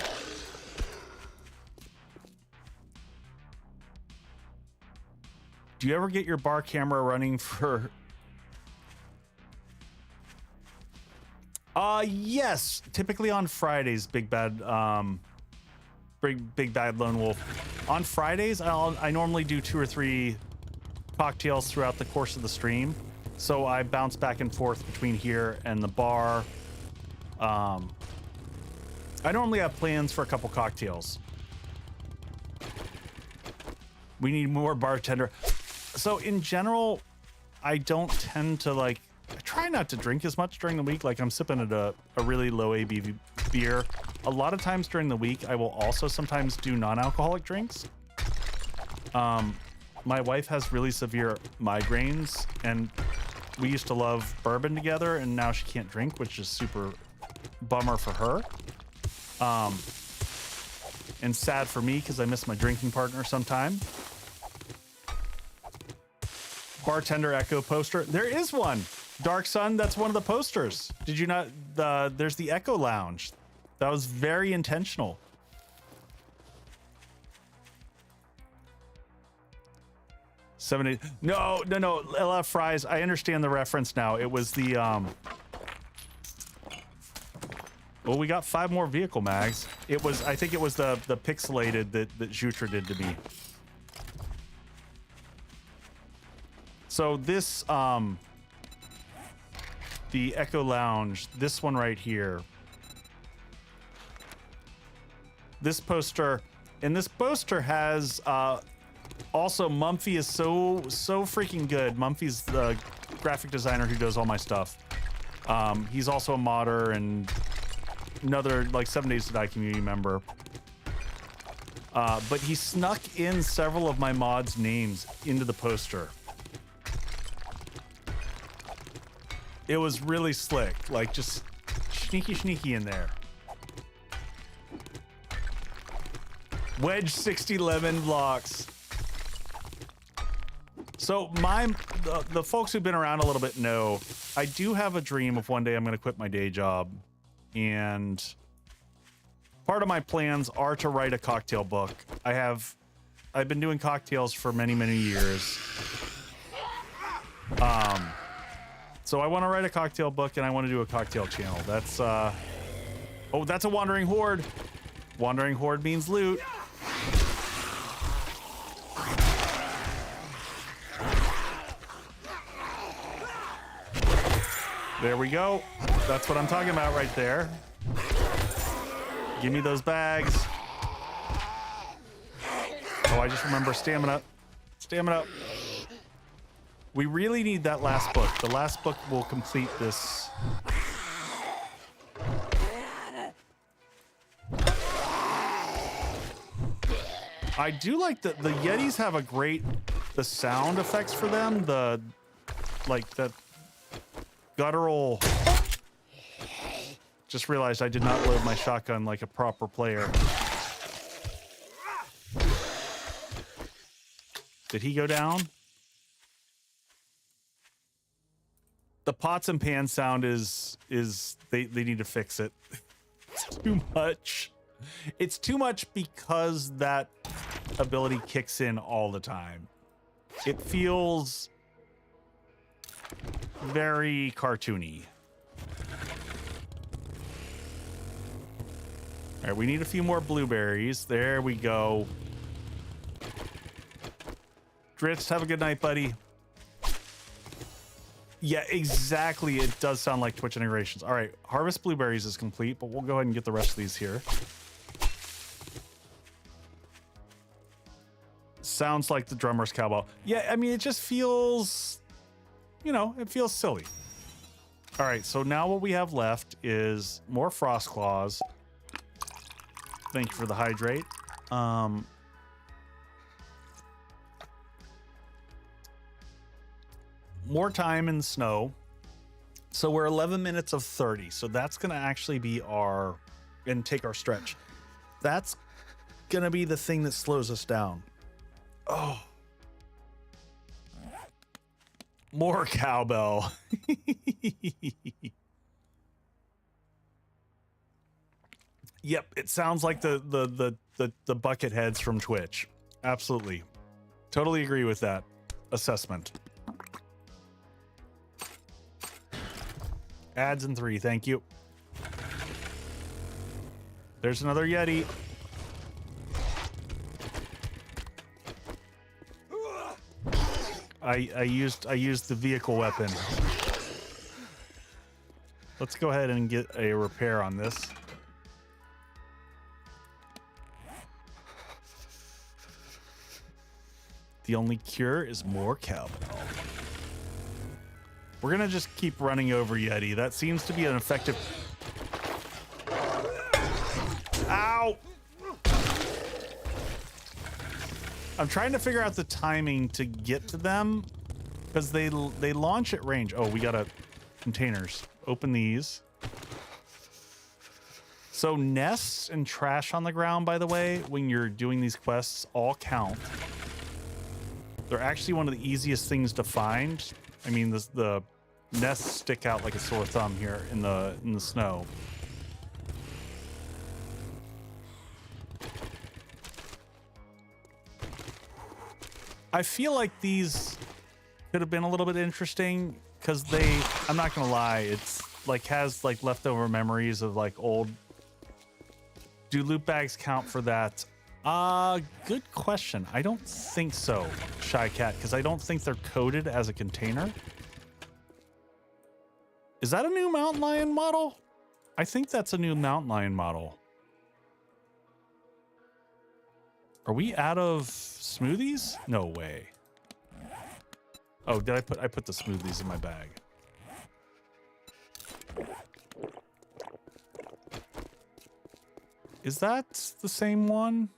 Do you ever get your bar camera running for... yes, typically on Fridays, Big Bad Lone Wolf. On Fridays, I normally do 2 or 3 cocktails throughout the course of the stream. So I bounce back and forth between here and the bar. I normally have plans for a couple cocktails. We need more bartender. So in general, I don't tend to I try not to drink as much during the week. Like I'm sipping at a really low ABV beer. A lot of times during the week, I will also sometimes do non-alcoholic drinks. My wife has really severe migraines and we used to love bourbon together and now she can't drink, which is super bummer for her. And sad for me because I miss my drinking partner sometime. Bartender Echo poster. There is one. Dark Sun, that's one of the posters. Did you not? There's the Echo Lounge. That was very intentional. No, LF Fries. I understand the reference now. It was the well, we got 5 more vehicle mags. I think it was the pixelated that Jutra did to me. So this the Echo Lounge, this one right here. This poster, and this poster has also Mumpfy is so freaking good. Mumpfy's the graphic designer who does all my stuff. He's also a modder and another 7DTD community member. But he snuck in several of my mods' names into the poster. It was really slick, just sneaky in there. Wedge 60 lemon blocks. So the folks who've been around a little bit know I do have a dream of one day I'm going to quit my day job, and part of my plans are to write a cocktail book. I've been doing cocktails for many years. So I want to write a cocktail book and I want to do a cocktail channel. That's oh, that's a wandering horde. Wandering horde means loot. There we go. That's what I'm talking about right there. Give me those bags. Oh, I just remember stamina. Stamina. We really need that last book. The last book will complete this. I do like the Yetis have the sound effects for them. like that guttural. Just realized I did not load my shotgun like a proper player. Did he go down? The pots and pans sound is they need to fix it. It's too much. It's too much because that ability kicks in all the time. It feels very cartoony. All right, we need a few more blueberries. There we go. Dritz, have a good night, buddy. Yeah, exactly. It does sound like Twitch integrations. All right, harvest blueberries is complete, but we'll go ahead and get the rest of these here. Sounds like the drummer's cowbell. Yeah, I mean, it just feels, you know, it feels silly. All right, so now what we have left is more frost claws. Thank you for the hydrate. More time in the snow. So we're 11 minutes of 30. So that's going to actually be our, and take our stretch. That's going to be the thing that slows us down. Oh. More cowbell. Yep, it sounds like the bucket heads from Twitch. Absolutely. Totally agree with that assessment. Ads in 3, thank you. There's another Yeti. I used the vehicle weapon. Let's go ahead and get a repair on this. The only cure is more cowbell. We're gonna just keep running over Yeti. That seems to be an effective. Ow! I'm trying to figure out the timing to get to them because they launch at range. Oh, we got containers. Open these. So nests and trash on the ground, by the way, when you're doing these quests, all count. They're actually one of the easiest things to find. I mean, the nests stick out like a sore thumb here in the snow. I feel like these could have been a little bit interesting because I'm not gonna lie, it's like has like leftover memories of like old. Do loot bags count for that? Good question. I don't think so, Shy Cat, because I don't think they're coded as a container. Is that a new mountain lion model? I think that's a new mountain lion model. Are we out of smoothies? No way. Oh, did I put the smoothies in my bag. Is that the same one?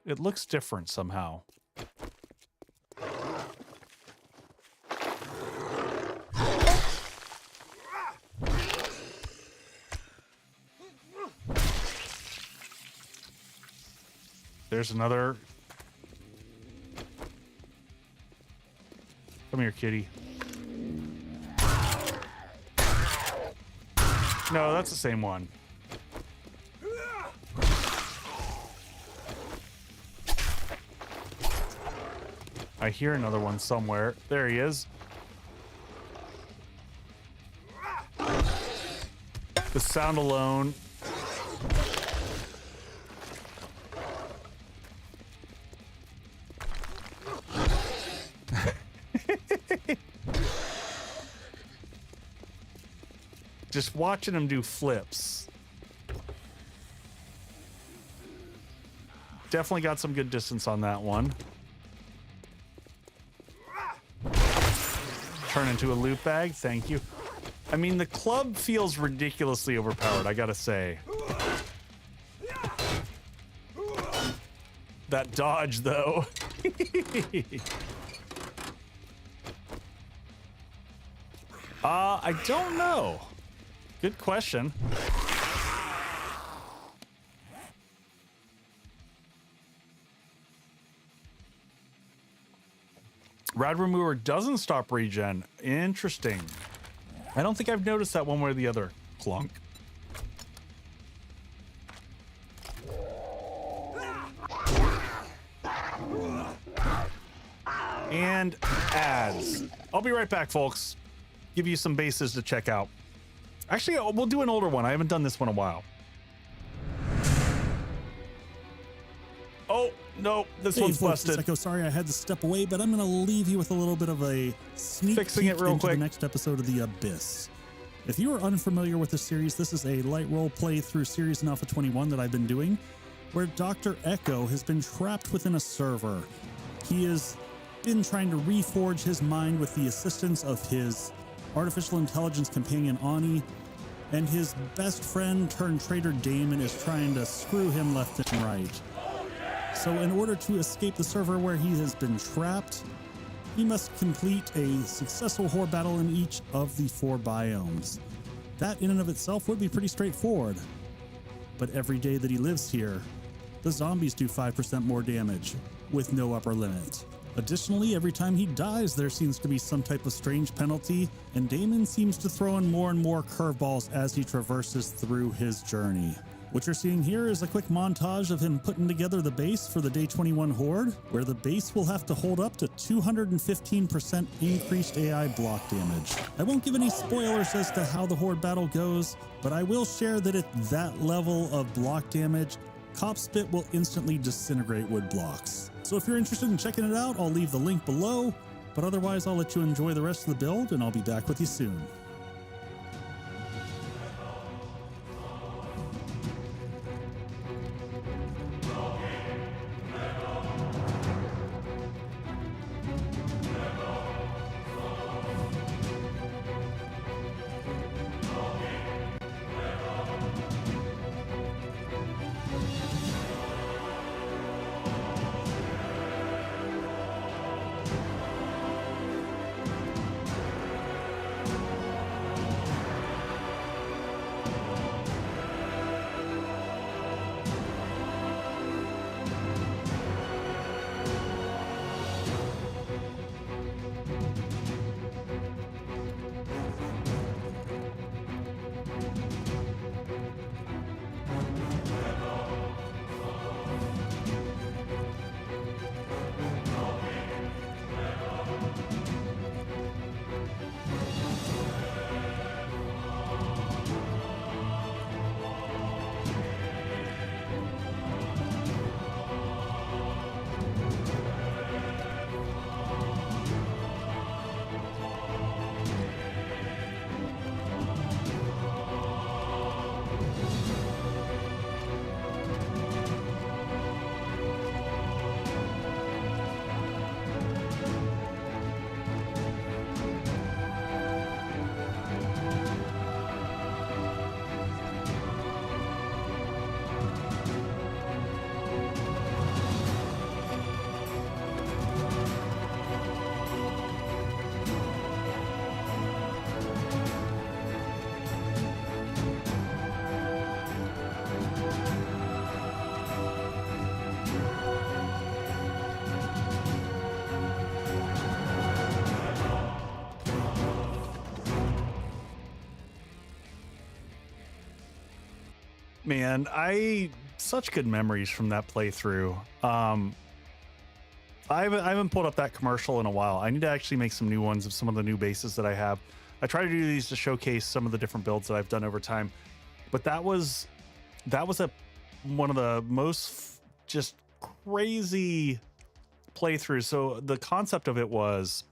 It looks different somehow. There's another. Come here, kitty. No, that's the same one. I hear another one somewhere. There he is. The sound alone. Just watching him do flips. Definitely got some good distance on that one. Turn into a loot bag, thank you. I mean, the club feels ridiculously overpowered, I gotta say. That dodge, though. I don't know. Good question. Rad Remover doesn't stop regen. Interesting. I don't think I've noticed that one way or the other. Clunk. And ads. I'll be right back, folks. Give you some bases to check out. Actually, we'll do an older one. I haven't done this one in a while. Oh, no, this one's busted. Echo, sorry I had to step away, but I'm going to leave you with a little bit of a sneak peek into the next episode of The Abyss. If you are unfamiliar with the series, this is a light role play through Series in Alpha 21 that I've been doing, where Dr. Echo has been trapped within a server. He has been trying to reforge his mind with the assistance of his artificial intelligence companion Ani, and his best friend turned traitor Damon is trying to screw him left and right. So in order to escape the server where he has been trapped, he must complete a successful horde battle in each of the 4 biomes. That in and of itself would be pretty straightforward. But every day that he lives here, the zombies do 5% more damage, with no upper limit. Additionally, every time he dies, there seems to be some type of strange penalty, and Damon seems to throw in more and more curveballs as he traverses through his journey. What you're seeing here is a quick montage of him putting together the base for the Day 21 Horde, where the base will have to hold up to 215% increased AI block damage. I won't give any spoilers as to how the Horde battle goes, but I will share that at that level of block damage, Cop Spit will instantly disintegrate wood blocks. So if you're interested in checking it out, I'll leave the link below, but otherwise I'll let you enjoy the rest of the build and I'll be back with you soon. Man, such good memories from that playthrough. I haven't pulled up that commercial in a while. I need to actually make some new ones of some of the new bases that I have. I try to do these to showcase some of the different builds that I've done over time, but that was one of the most just crazy playthroughs. So the concept of it was,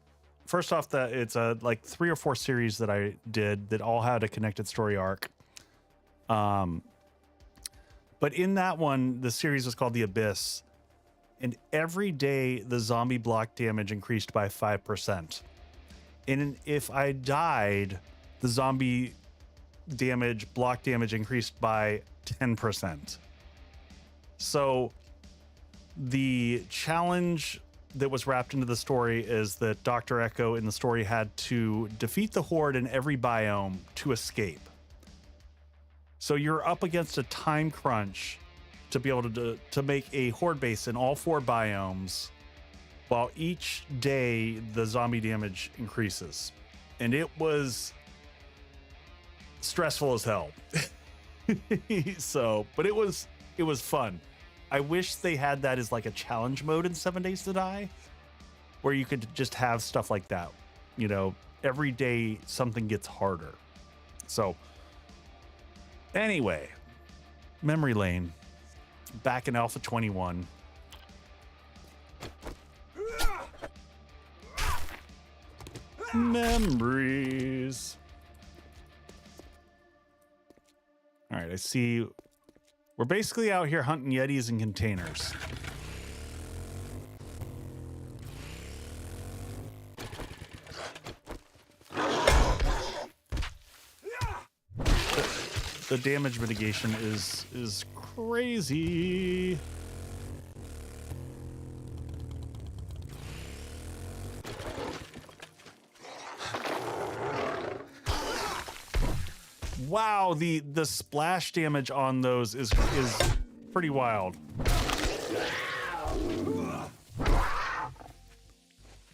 first off, that it's like 3 or 4 series that I did that all had a connected story arc. But in that one, the series was called The Abyss, and every day the zombie block damage increased by 5%. And if I died, the zombie block damage increased by 10%. So the challenge that was wrapped into the story is that Dr. Echo in the story had to defeat the horde in every biome to escape. So you're up against a time crunch to be able to make a horde base in all 4 biomes, while each day the zombie damage increases. And it was stressful as hell. So, but it was fun. I wish they had that as like a challenge mode in 7 Days to Die, where you could just have stuff like that. You know, every day something gets harder. So anyway, memory lane, back in Alpha 21. Memories. All right, I see. We're basically out here hunting Yetis in containers. The damage mitigation is crazy. Wow, the splash damage on those is pretty wild.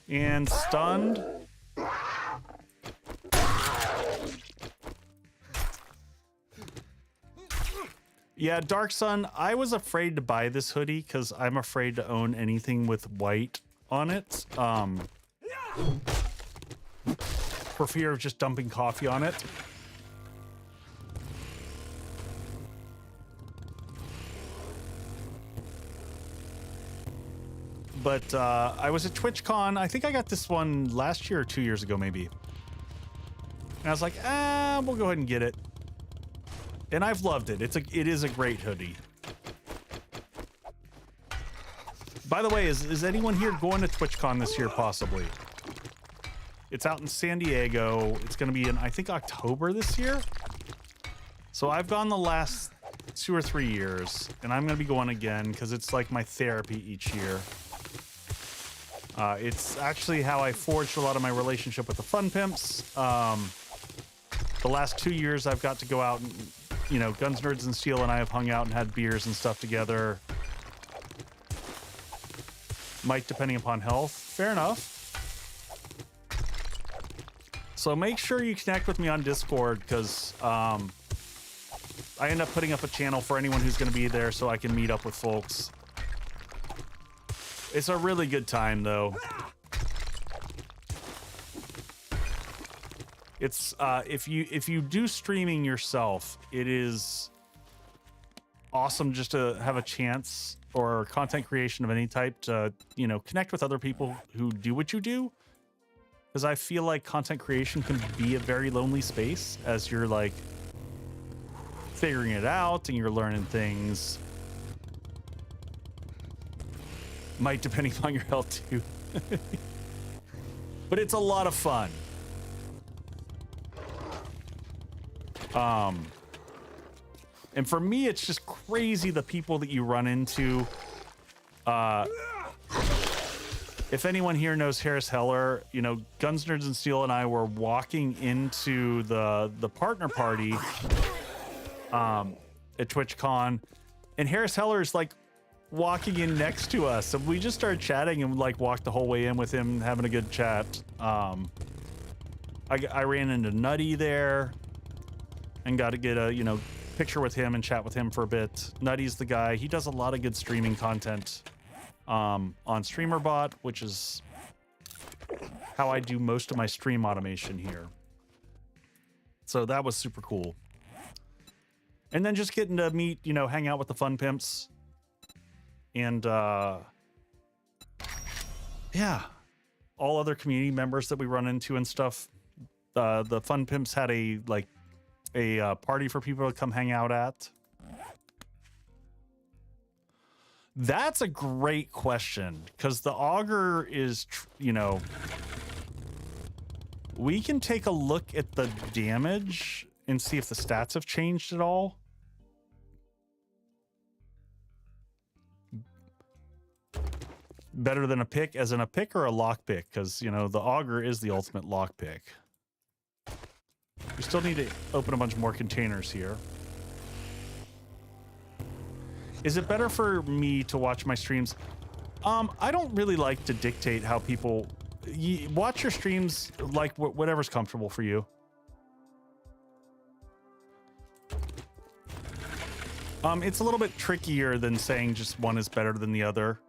And stunned. Yeah, Dark Sun, I was afraid to buy this hoodie because I'm afraid to own anything with white on it. For fear of just dumping coffee on it. But I was at TwitchCon. I think I got this one last year or 2 years ago, maybe. And I was like, we'll go ahead and get it. And I've loved it. It is a great hoodie. By the way, is anyone here going to TwitchCon this year, possibly? It's out in San Diego. It's going to be in, I think, October this year. So I've gone the last 2 or 3 years, and I'm going to be going again because it's like my therapy each year. It's actually how I forged a lot of my relationship with the Fun Pimps. The last 2 years, I've got to go out and, you know, Guns, Nerds, and Steel and I have hung out and had beers and stuff together. Might, depending upon health. Fair enough. So make sure you connect with me on Discord because I end up putting up a channel for anyone who's going to be there so I can meet up with folks. It's a really good time, though. It's if you do streaming yourself, it is awesome just to have a chance, or content creation of any type, to, you know, connect with other people who do what you do. Because I feel like content creation can be a very lonely space as you're like figuring it out and you're learning things. Might, depending on your health too. But it's a lot of fun. And for me, it's just crazy the people that you run into. If anyone here knows Harris Heller, you know, Guns, Nerds, and Steel and I were walking into the partner party at TwitchCon, and Harris Heller is like walking in next to us, and we just started chatting and like walked the whole way in with him, having a good chat. I ran into Nutty there and got to get a, you know, picture with him and chat with him for a bit. Nutty's the guy. He does a lot of good streaming content on StreamerBot, which is how I do most of my stream automation here. So that was super cool. And then just getting to meet, you know, hang out with the Fun Pimps. And yeah, all other community members that we run into and stuff. The Fun Pimps had a party for people to come hang out at. That's a great question, because the auger is, you know, we can take a look at the damage and see if the stats have changed at all. Better than a pick, as in a pick or a lock pick? Because, you know, the auger is the ultimate lock pick. We still need to open a bunch more containers here. Is it better for me to watch my streams? I don't really like to dictate how people... watch your streams like whatever's comfortable for you. It's a little bit trickier than saying just one is better than the other.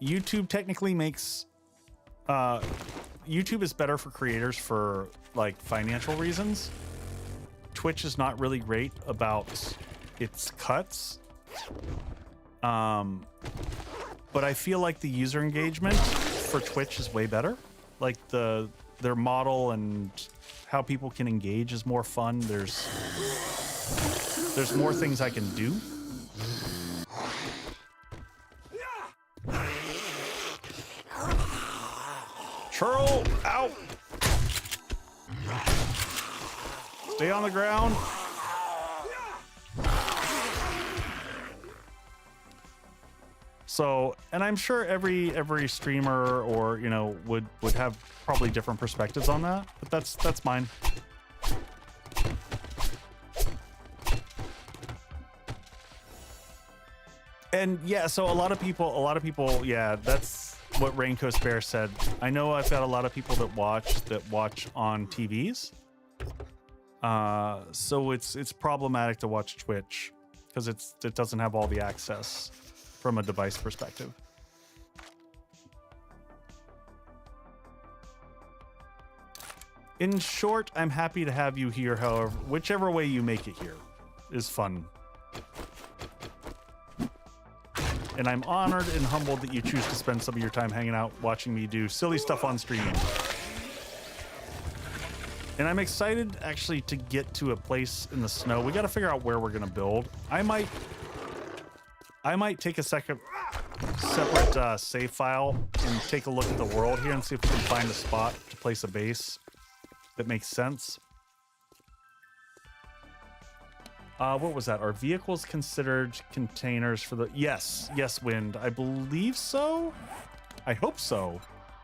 YouTube technically makes... YouTube is better for creators for like financial reasons. Twitch is not really great about its cuts. But I feel like the user engagement for Twitch is way better. Like their model and how people can engage is more fun. There's more things I can do. Churl, out. Stay on the ground. So, and I'm sure every streamer or, you know, would have probably different perspectives on that, but that's mine. And yeah, so a lot of people, yeah, that's what Raincoast Bear said. I know I've got a lot of people that watch on TVs. So it's problematic to watch Twitch because it doesn't have all the access from a device perspective. In short, I'm happy to have you here, however, whichever way you make it here is fun. And I'm honored and humbled that you choose to spend some of your time hanging out, watching me do silly stuff on stream. And I'm excited actually to get to a place in the snow. We got to figure out where we're going to build. I might take a separate save file and take a look at the world here and see if we can find a spot to place a base that makes sense. What was that? Are vehicles considered containers for the... Yes, Wind. I believe so. I hope so.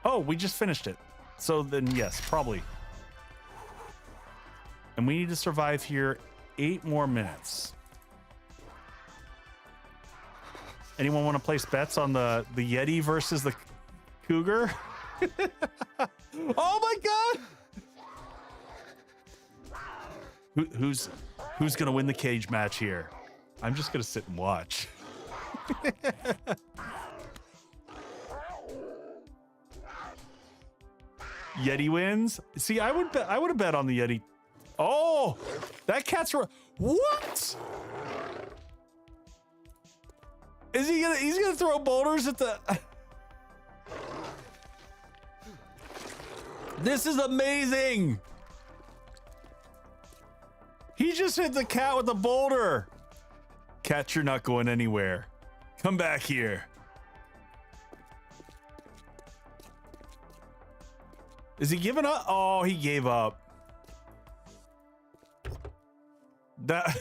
Oh, we just finished it. So then yes, probably. And we need to survive here 8 more minutes. Anyone want to place bets on the Yeti versus the Cougar? Oh my God! Who's gonna win the cage match here? I'm just gonna sit and watch. Yeti wins. See, I would have bet on the Yeti. Oh, that cat's what? Is he gonna? He's gonna throw boulders at the. This is amazing. He just hit the cat with a boulder. Cat, you're not going anywhere. Come back here. Is he giving up? Oh, he gave up. That.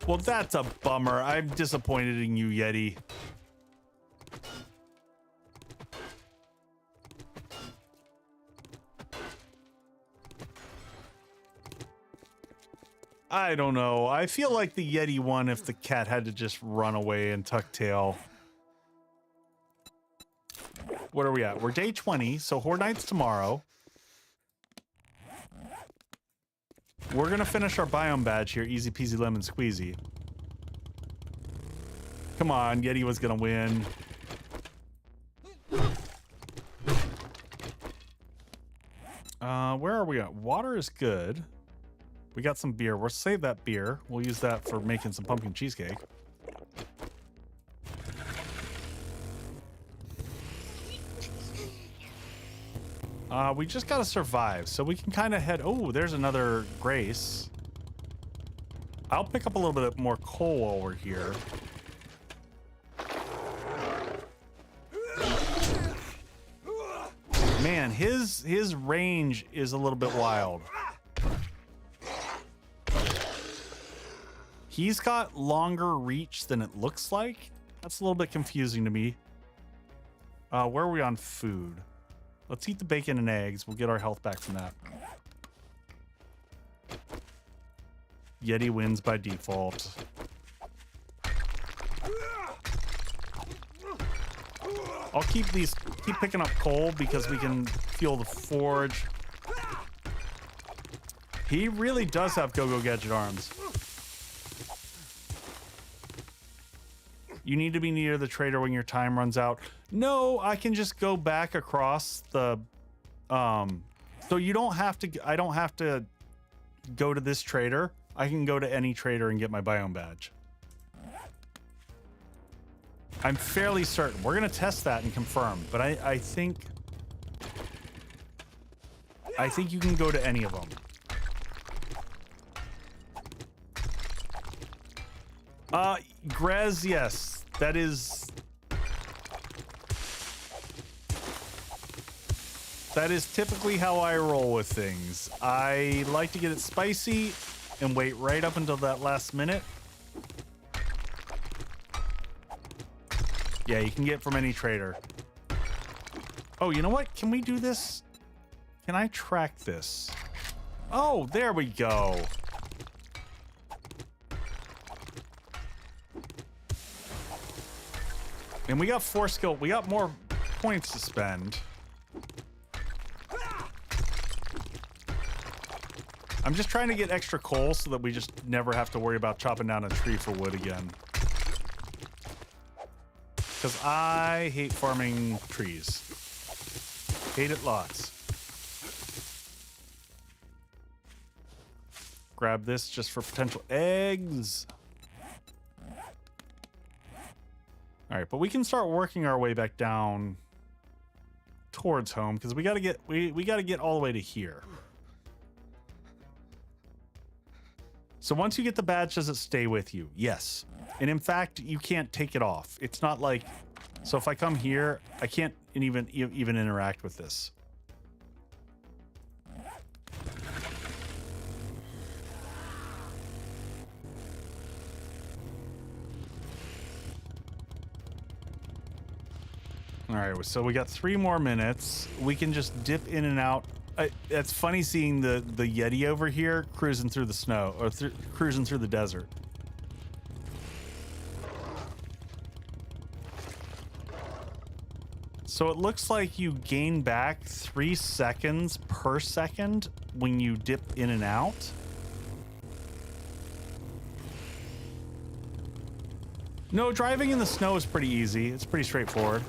Well, that's a bummer. I'm disappointed in you, Yeti. I don't know. I feel like the Yeti won if the cat had to just run away and tuck tail. What are we at? We're day 20, so Horde Night's tomorrow. We're gonna finish our biome badge here, easy peasy lemon squeezy. Come on, Yeti was gonna win. Where are we at? Water is good. We got some beer. We'll save that beer. We'll use that for making some pumpkin cheesecake. We just gotta survive, so we can kind of head... Oh, there's another Grace. I'll pick up a little bit more coal while we're here. Man, his range is a little bit wild. He's got longer reach than it looks like. That's a little bit confusing to me. Where are we on food? Let's eat the bacon and eggs. We'll get our health back from that. Yeti wins by default. I'll keep picking up coal because we can fuel the forge. He really does have Go-Go Gadget arms. You need to be near the trader when your time runs out. No, I can just go back across the, so you don't have to, I don't have to go to this trader. I can go to any trader and get my biome badge. I'm fairly certain. We're going to test that and confirm, but I think you can go to any of them. Grez, yes. That is typically how I roll with things. I like to get it spicy and wait right up until that last minute. Yeah, you can get from any trader. Oh, you know what? Can we do this? Can I track this? Oh, there we go. And we got 4 skill. We got more points to spend. I'm just trying to get extra coal so that we just never have to worry about chopping down a tree for wood again. Because I hate farming trees. Hate it lots. Grab this just for potential eggs. All right, but we can start working our way back down towards home because we got to get we got to get all the way to here. So once you get the badge, does it stay with you? Yes. And in fact, you can't take it off. It's not like, so if I come here, I can't even interact with this. All right, so we got 3 more minutes. We can just dip in and out. It's funny seeing the Yeti over here cruising through the snow, or cruising through the desert. So it looks like you gain back 3 seconds per second when you dip in and out. No, driving in the snow is pretty easy. It's pretty straightforward.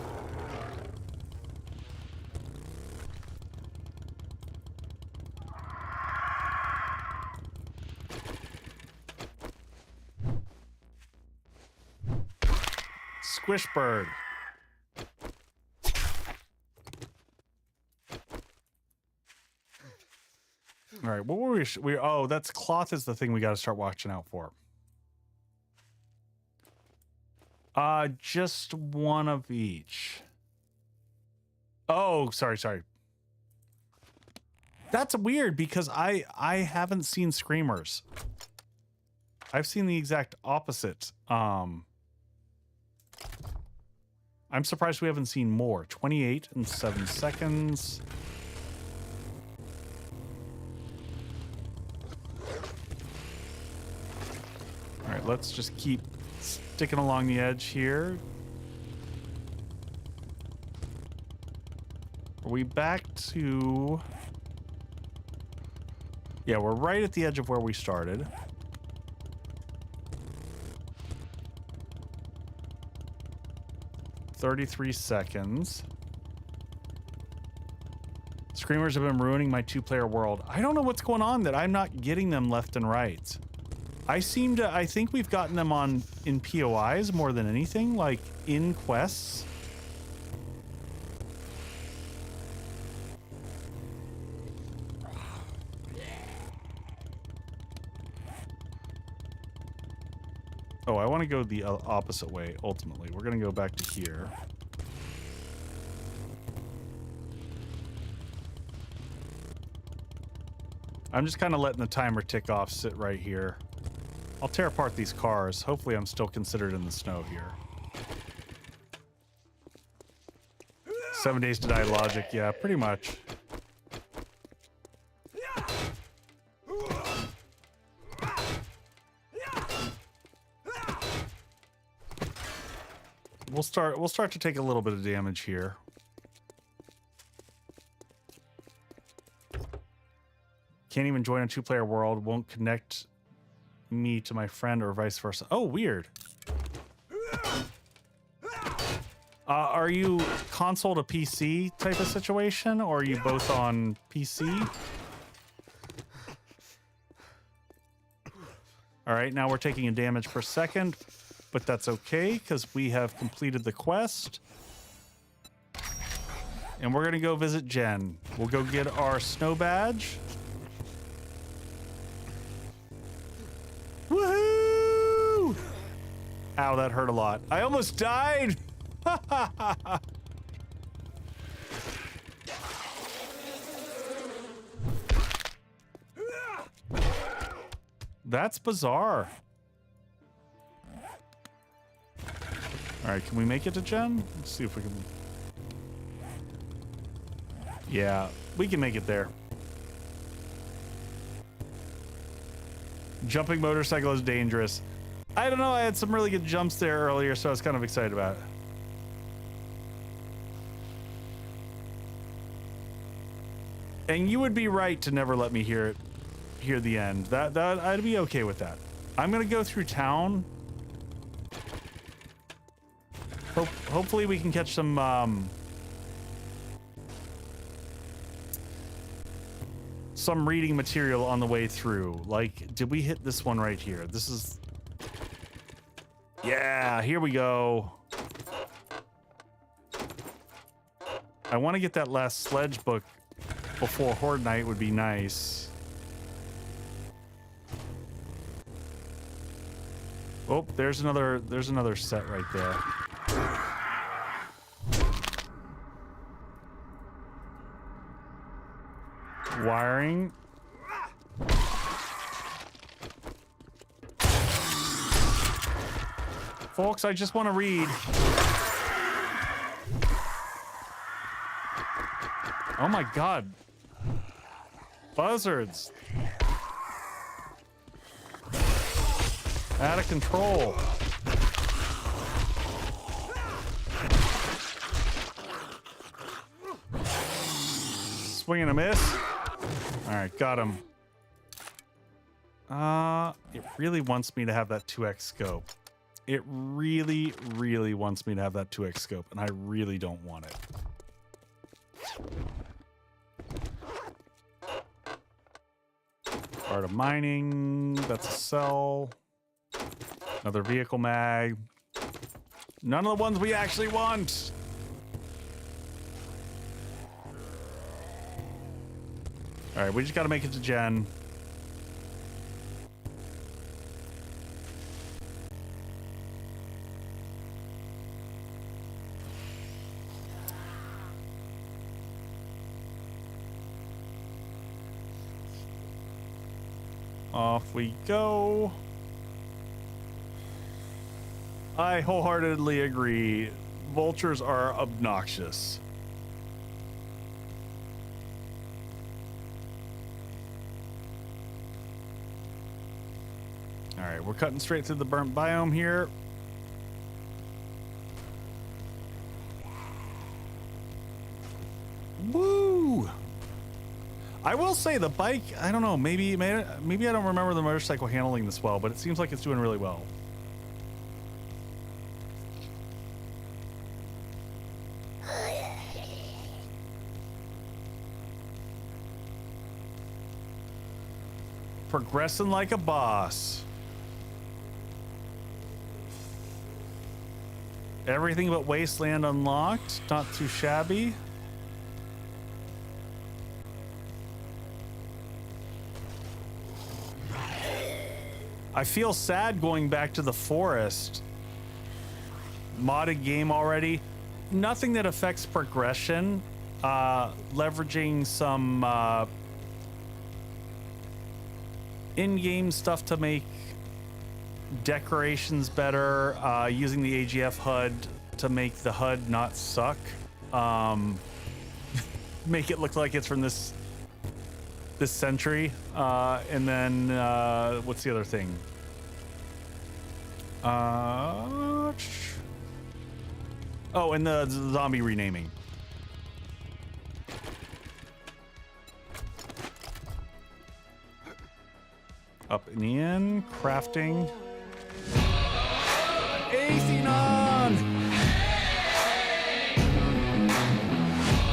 Squishbird. All right, what were we? Oh, that's cloth is the thing we got to start watching out for. Just one of each. Oh, sorry. That's weird because I haven't seen screamers. I've seen the exact opposite. I'm surprised we haven't seen more. 28 and 7 seconds. All right, let's just keep sticking along the edge here. Are we back to... Yeah, we're right at the edge of where we started. $33 seconds. Screamers have been ruining my 2-player world. I don't know what's going on that I'm not getting them left and right. I think we've gotten them in POIs more than anything, like in quests. Oh, I want to go the opposite way, ultimately. We're going to go back to here. I'm just kind of letting the timer tick off, sit right here. I'll tear apart these cars. Hopefully I'm still considered in the snow here. 7 days to die logic. Yeah, pretty much. We'll start to take a little bit of damage here. Can't even join a 2-player world. Won't connect me to my friend or vice versa. Oh, weird. Are you console to PC type of situation, or are you both on PC? All right, now we're taking a damage per second, but that's okay because we have completed the quest. And we're gonna go visit Jen. We'll go get our snow badge. Woohoo! Ow, that hurt a lot. I almost died! That's bizarre. Alright, can we make it to Jen? Let's see if we can... Yeah, we can make it there. Jumping motorcycle is dangerous. I don't know, I had some really good jumps there earlier, so I was kind of excited about it. And you would be right to never let me hear the end. That I'd be okay with that. I'm gonna go through town. Hopefully we can catch some reading material on the way through. Like, did we hit this one right here? This is... Yeah, here we go. I want to get that last sledge book before Horde Night would be nice. Oh, there's another set right there. Wiring. Folks, I just want to read. Oh my god. Buzzards. Out of control. Swing and a miss. All right, got him. It really wants me to have that 2x scope. It really, really wants me to have that 2x scope, and I really don't want it. Part of mining. That's a cell. Another vehicle mag. None of the ones we actually want. All right, we just got to make it to Jen. Off we go. I wholeheartedly agree. Vultures are obnoxious. All right, we're cutting straight through the burnt biome here. Woo! I will say the bike, I don't know, maybe I don't remember the motorcycle handling this well, but it seems like it's doing really well. Progressing like a boss. Everything but Wasteland unlocked, not too shabby. I feel sad going back to the forest. Modded game already. Nothing that affects progression. Leveraging some in-game stuff to make decorations better. Using the AGF HUD to make the HUD not suck. make it look like it's from this century. And then what's the other thing? Oh, and the zombie renaming. Up and in, crafting. Athenon!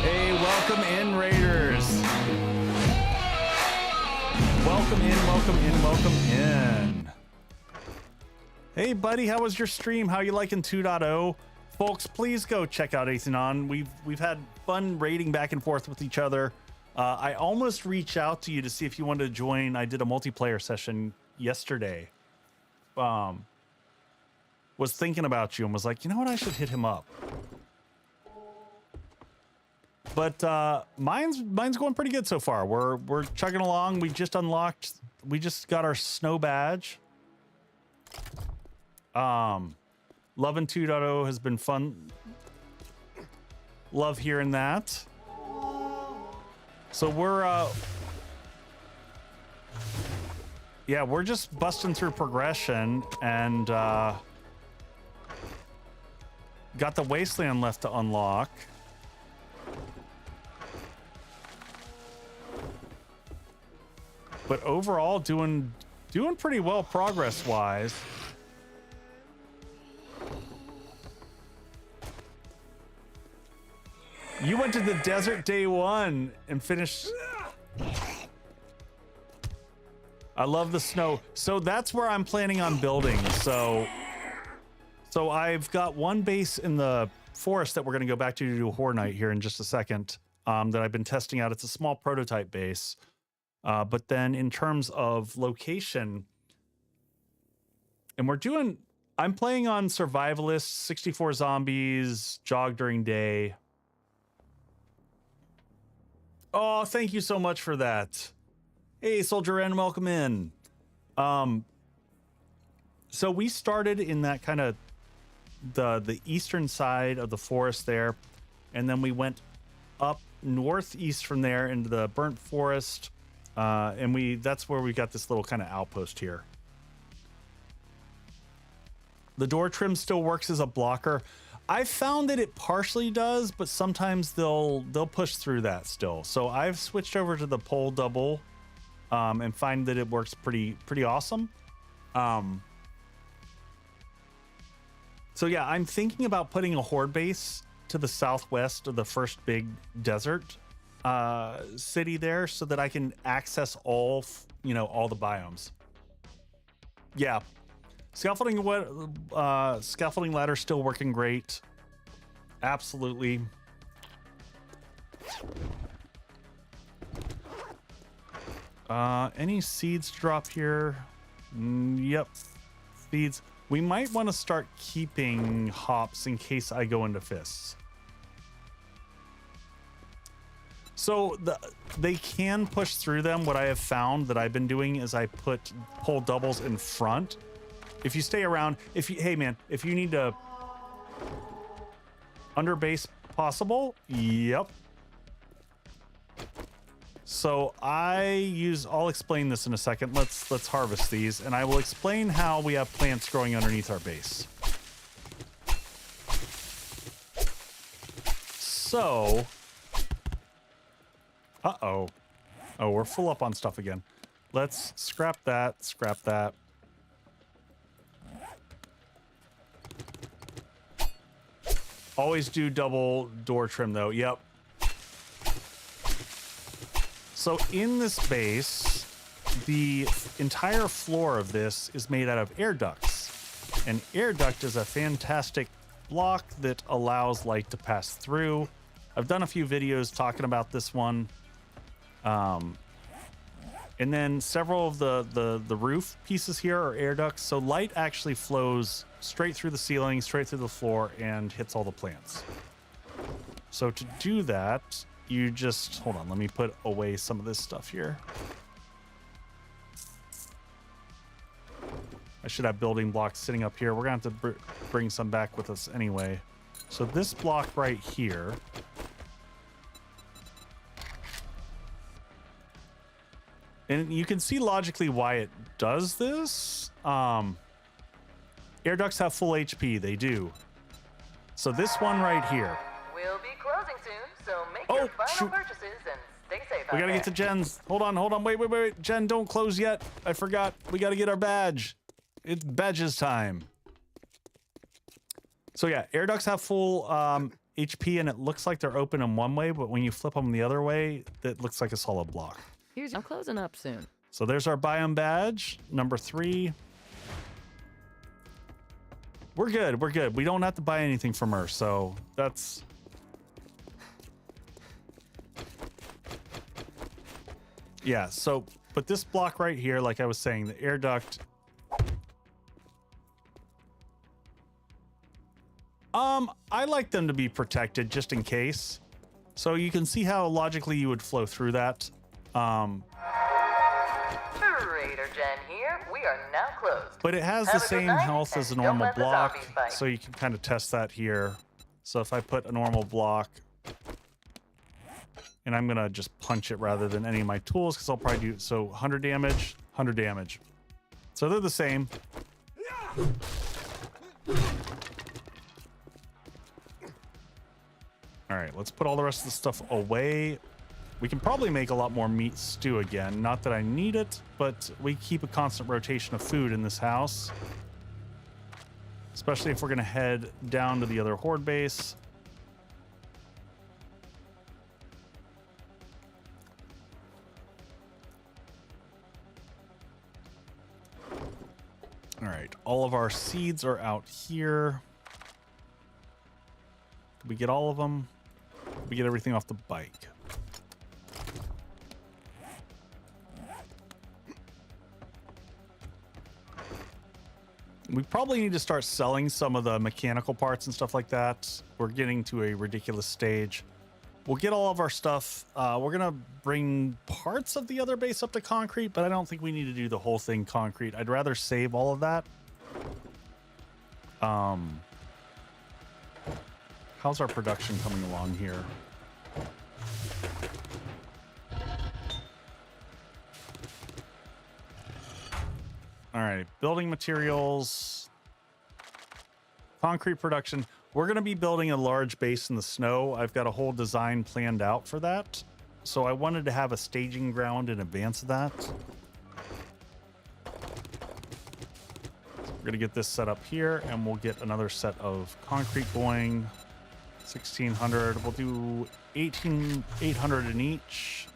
Hey, welcome in, Raiders. Welcome in, welcome in, welcome in. Hey, buddy, how was your stream? How you liking 2.0? Folks, please go check out Athenon. We've had fun raiding back and forth with each other. I almost reached out to you to see if you wanted to join. I did a multiplayer session yesterday. Was thinking about you and was like, you know what? I should hit him up. But mine's going pretty good so far. We're chugging along. We just got our snow badge. Loving 2.0 has been fun. Love hearing that. So we're just busting through progression and got the wasteland left to unlock. But overall doing pretty well progress wise. You went to the desert day one and finished. I love the snow. So that's where I'm planning on building. So I've got one base in the forest that we're going to go back to do a Horde Night here in just a second, that I've been testing out. It's a small prototype base. But then in terms of location, and I'm playing on survivalist, 64 zombies, jog during day. Oh, thank you so much for that. Hey, Soldier N, welcome in. So we started in that kind of the eastern side of the forest there, and then we went up northeast from there into the burnt forest, and that's where we got this little kind of outpost here. The door trim still works as a blocker. I found that it partially does, but sometimes they'll push through that still. So I've switched over to the pole double, and find that it works pretty awesome. So yeah, I'm thinking about putting a horde base to the southwest of the first big desert city there, so that I can access all the biomes. Yeah. Scaffolding ladder still working great. Absolutely. Any seeds to drop here? Yep. Seeds. We might want to start keeping hops in case I go into fists. So they can push through them. What I have found that I've been doing is I put pole doubles in front. If you stay around, hey man, if you need to under base possible, yep. So I'll explain this in a second. Let's harvest these, and I will explain how we have plants growing underneath our base. So, oh, we're full up on stuff again. Let's scrap that. Always do double door trim though. Yep. So in this base, the entire floor of this is made out of air ducts. And air duct is a fantastic block that allows light to pass through. I've done a few videos talking about this one. And then several of the roof pieces here are air ducts. So light actually flows straight through the ceiling, straight through the floor, and hits all the plants. So to do that, you just, hold on, let me put away some of this stuff here. I should have building blocks sitting up here. We're gonna have to bring some back with us anyway. So this block right here. And you can see logically why it does this. Air ducts have full HP, they do. So this one right here. We'll be closing soon, so make Oh, your final shoot. purchases and stay safe out We gotta there. get to Jen's. Hold on, wait. Jen, don't close yet. I forgot. We gotta get our badge. It's badges time. So yeah, air ducts have full HP, and it looks like they're open in one way, but when you flip them the other way, it looks like a solid block. I'm closing up soon. So there's our biome badge, number 3. We're good. We don't have to buy anything from her, so that's... Yeah, so, but this block right here, like I was saying, the air duct... I like them to be protected just in case. So you can see how logically you would flow through that. Trader Jen here. We are now closed. But it has the Have a good same night, health and as a don't normal let the block, zombies bite. so you can kind of test that here. So if I put a normal block, and I'm gonna just punch it rather than any of my tools, because I'll probably do, so 100 damage, 100 damage. So they're the same. All right, let's put all the rest of the stuff away. We can probably make a lot more meat stew again. Not that I need it, but we keep a constant rotation of food in this house. Especially if we're gonna head down to the other horde base. All right, all of our seeds are out here. Did we get all of them? Did we get everything off the bike? We probably need to start selling some of the mechanical parts and stuff like that. We're getting to a ridiculous stage. We'll get all of our stuff. We're gonna bring parts of the other base up to concrete, but I don't think we need to do the whole thing concrete. I'd rather save all of that. How's our production coming along here? All right, building materials, concrete production. We're going to be building a large base in the snow. I've got a whole design planned out for that. So I wanted to have a staging ground in advance of that. So we're going to get this set up here, and we'll get another set of concrete going. 1,600. We'll do 800 in each.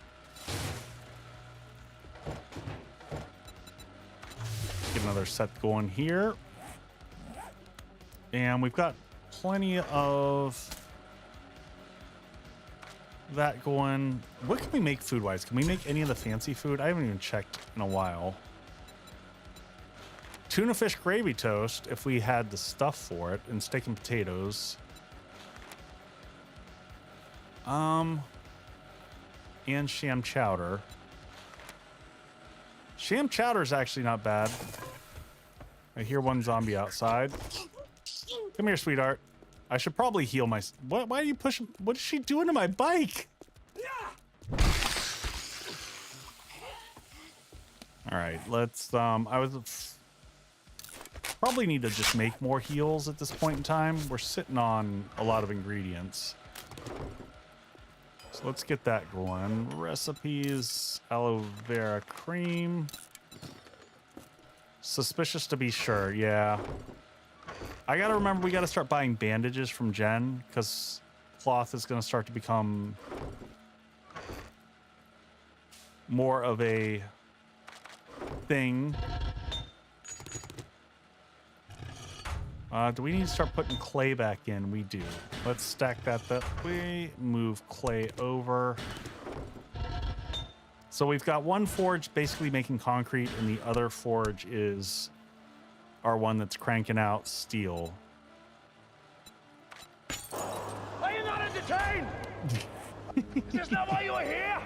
Get another set going here. And we've got plenty of that going. What can we make food-wise? Can we make any of the fancy food? I haven't even checked in a while. Tuna fish gravy toast, if we had the stuff for it, and steak and potatoes. And sham chowder. Sham chowder is actually not bad. I hear one zombie outside. Come here, sweetheart. I should probably heal my... What? Why are you pushing... What is she doing to my bike? All right, let's... I was... Probably need to just make more heals at this point in time. We're sitting on a lot of ingredients. So let's get that going. Recipes, aloe vera cream. Suspicious to be sure, yeah. I gotta remember we gotta start buying bandages from Jen, because cloth is gonna start to become more of a thing. Do we need to start putting clay back in? We do. Let's stack that way. Move clay over. So we've got one forge basically making concrete, and the other forge is our one that's cranking out steel. Are you not entertained? Is this not why you were here?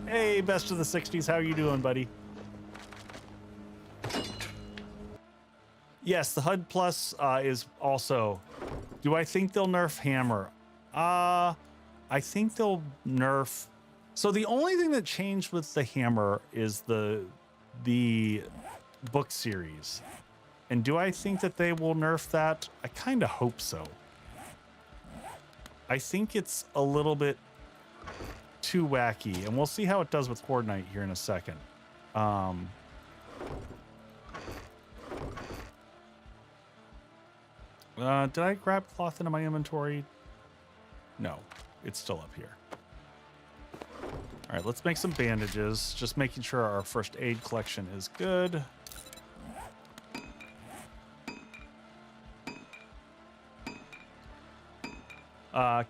Hey, best of the 60s. How you doing, buddy? Yes, the HUD Plus is also Do I think they'll nerf hammer? I think they'll nerf. So the only thing that changed with the hammer is the book series. And do I think that they will nerf that? I kind of hope so. I think it's a little bit too wacky, and we'll see how it does with Horde Night here in a second. Did I grab cloth into my inventory? No, it's still up here. All right, let's make some bandages. Just making sure our first aid collection is good.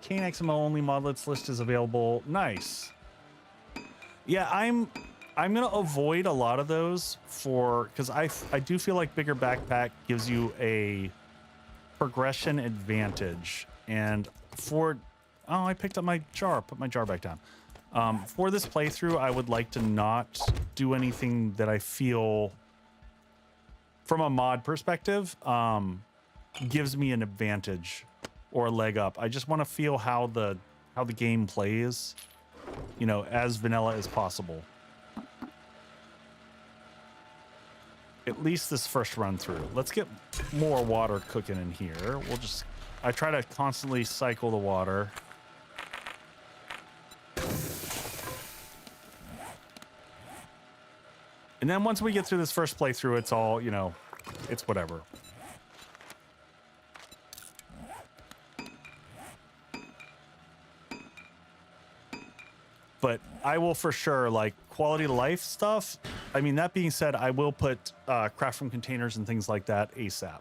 Cane XML only modlets list is available. Nice. Yeah, I'm gonna avoid a lot of those because I do feel like bigger backpack gives you a progression advantage. And I picked up my jar. Put my jar back down. For this playthrough, I would like to not do anything that I feel, from a mod perspective, gives me an advantage or a leg up. I just want to feel how the game plays, you know, as vanilla as possible. At least this first run through. Let's get more water cooking in here. I try to constantly cycle the water. And then once we get through this first playthrough, it's all, you know, it's whatever. But I will for sure, like, quality of life stuff. I mean, that being said, I will put craft from containers and things like that ASAP.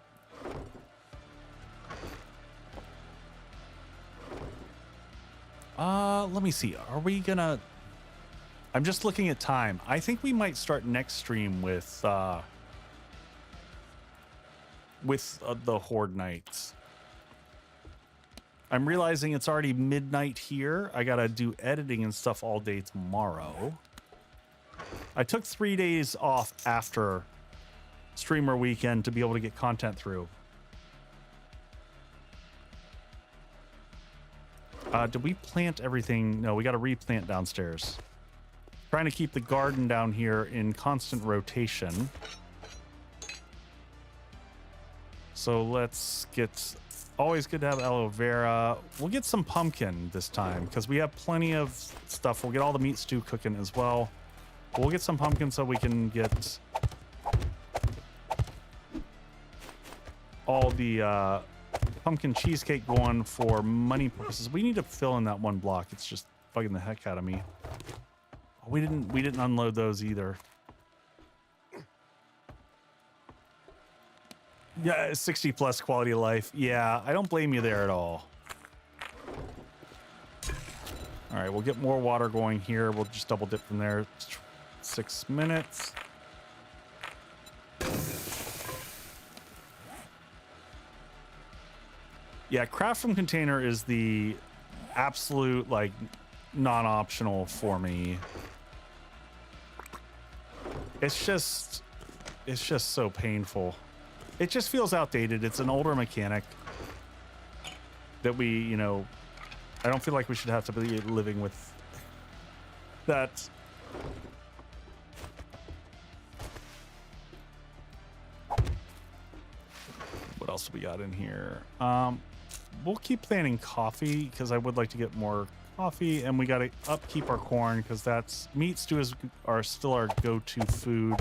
Let me see. Are we gonna... I'm just looking at time. I think we might start next stream with the Horde Nights. I'm realizing it's already midnight here. I gotta do editing and stuff all day tomorrow. I took 3 days off after streamer weekend to be able to get content through. Did we plant everything? No, we gotta replant downstairs. Trying to keep the garden down here in constant rotation. So let's get... Always good to have aloe vera. We'll get some pumpkin this time because we have plenty of stuff. We'll get all the meat stew cooking as well. We'll get some pumpkin so we can get all the pumpkin cheesecake going for money purposes. We need to fill in that one block. It's just bugging the heck out of me. Oh, we didn't unload those either. Yeah, 60 plus quality of life. Yeah, I don't blame you there at all. All right, we'll get more water going here. We'll just double dip from there. 6 minutes. Yeah, craft from container is the absolute, like, non-optional for me. It's just so painful. It just feels outdated. It's an older mechanic that we, you know, I don't feel like we should have to be living with that. What else do we got in here? We'll keep planting coffee because I would like to get more coffee, and we got to upkeep our corn because that's meat stews are still our go-to food.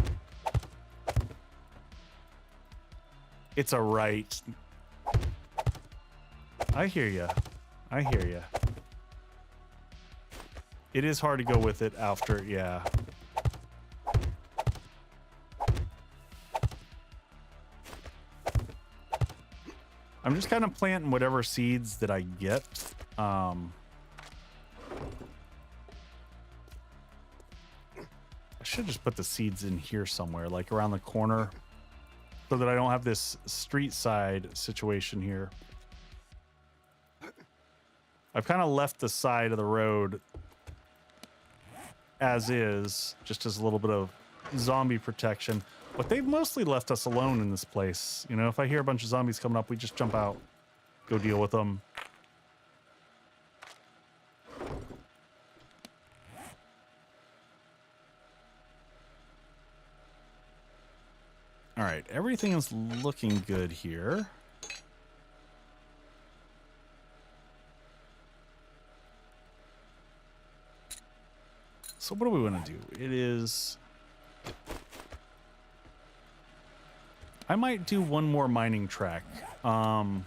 It's a right. I hear ya. I hear ya. It is hard to go with it after, yeah. I'm just kind of planting whatever seeds that I get. I should just put the seeds in here somewhere, like around the corner, so that I don't have this street side situation here. I've kind of left the side of the road as is, just as a little bit of zombie protection. But they've mostly left us alone in this place. You know, if I hear a bunch of zombies coming up, we just jump out. go deal with them. All right, everything is looking good here. So what do we want to do? It is... I might do one more mining track. Oh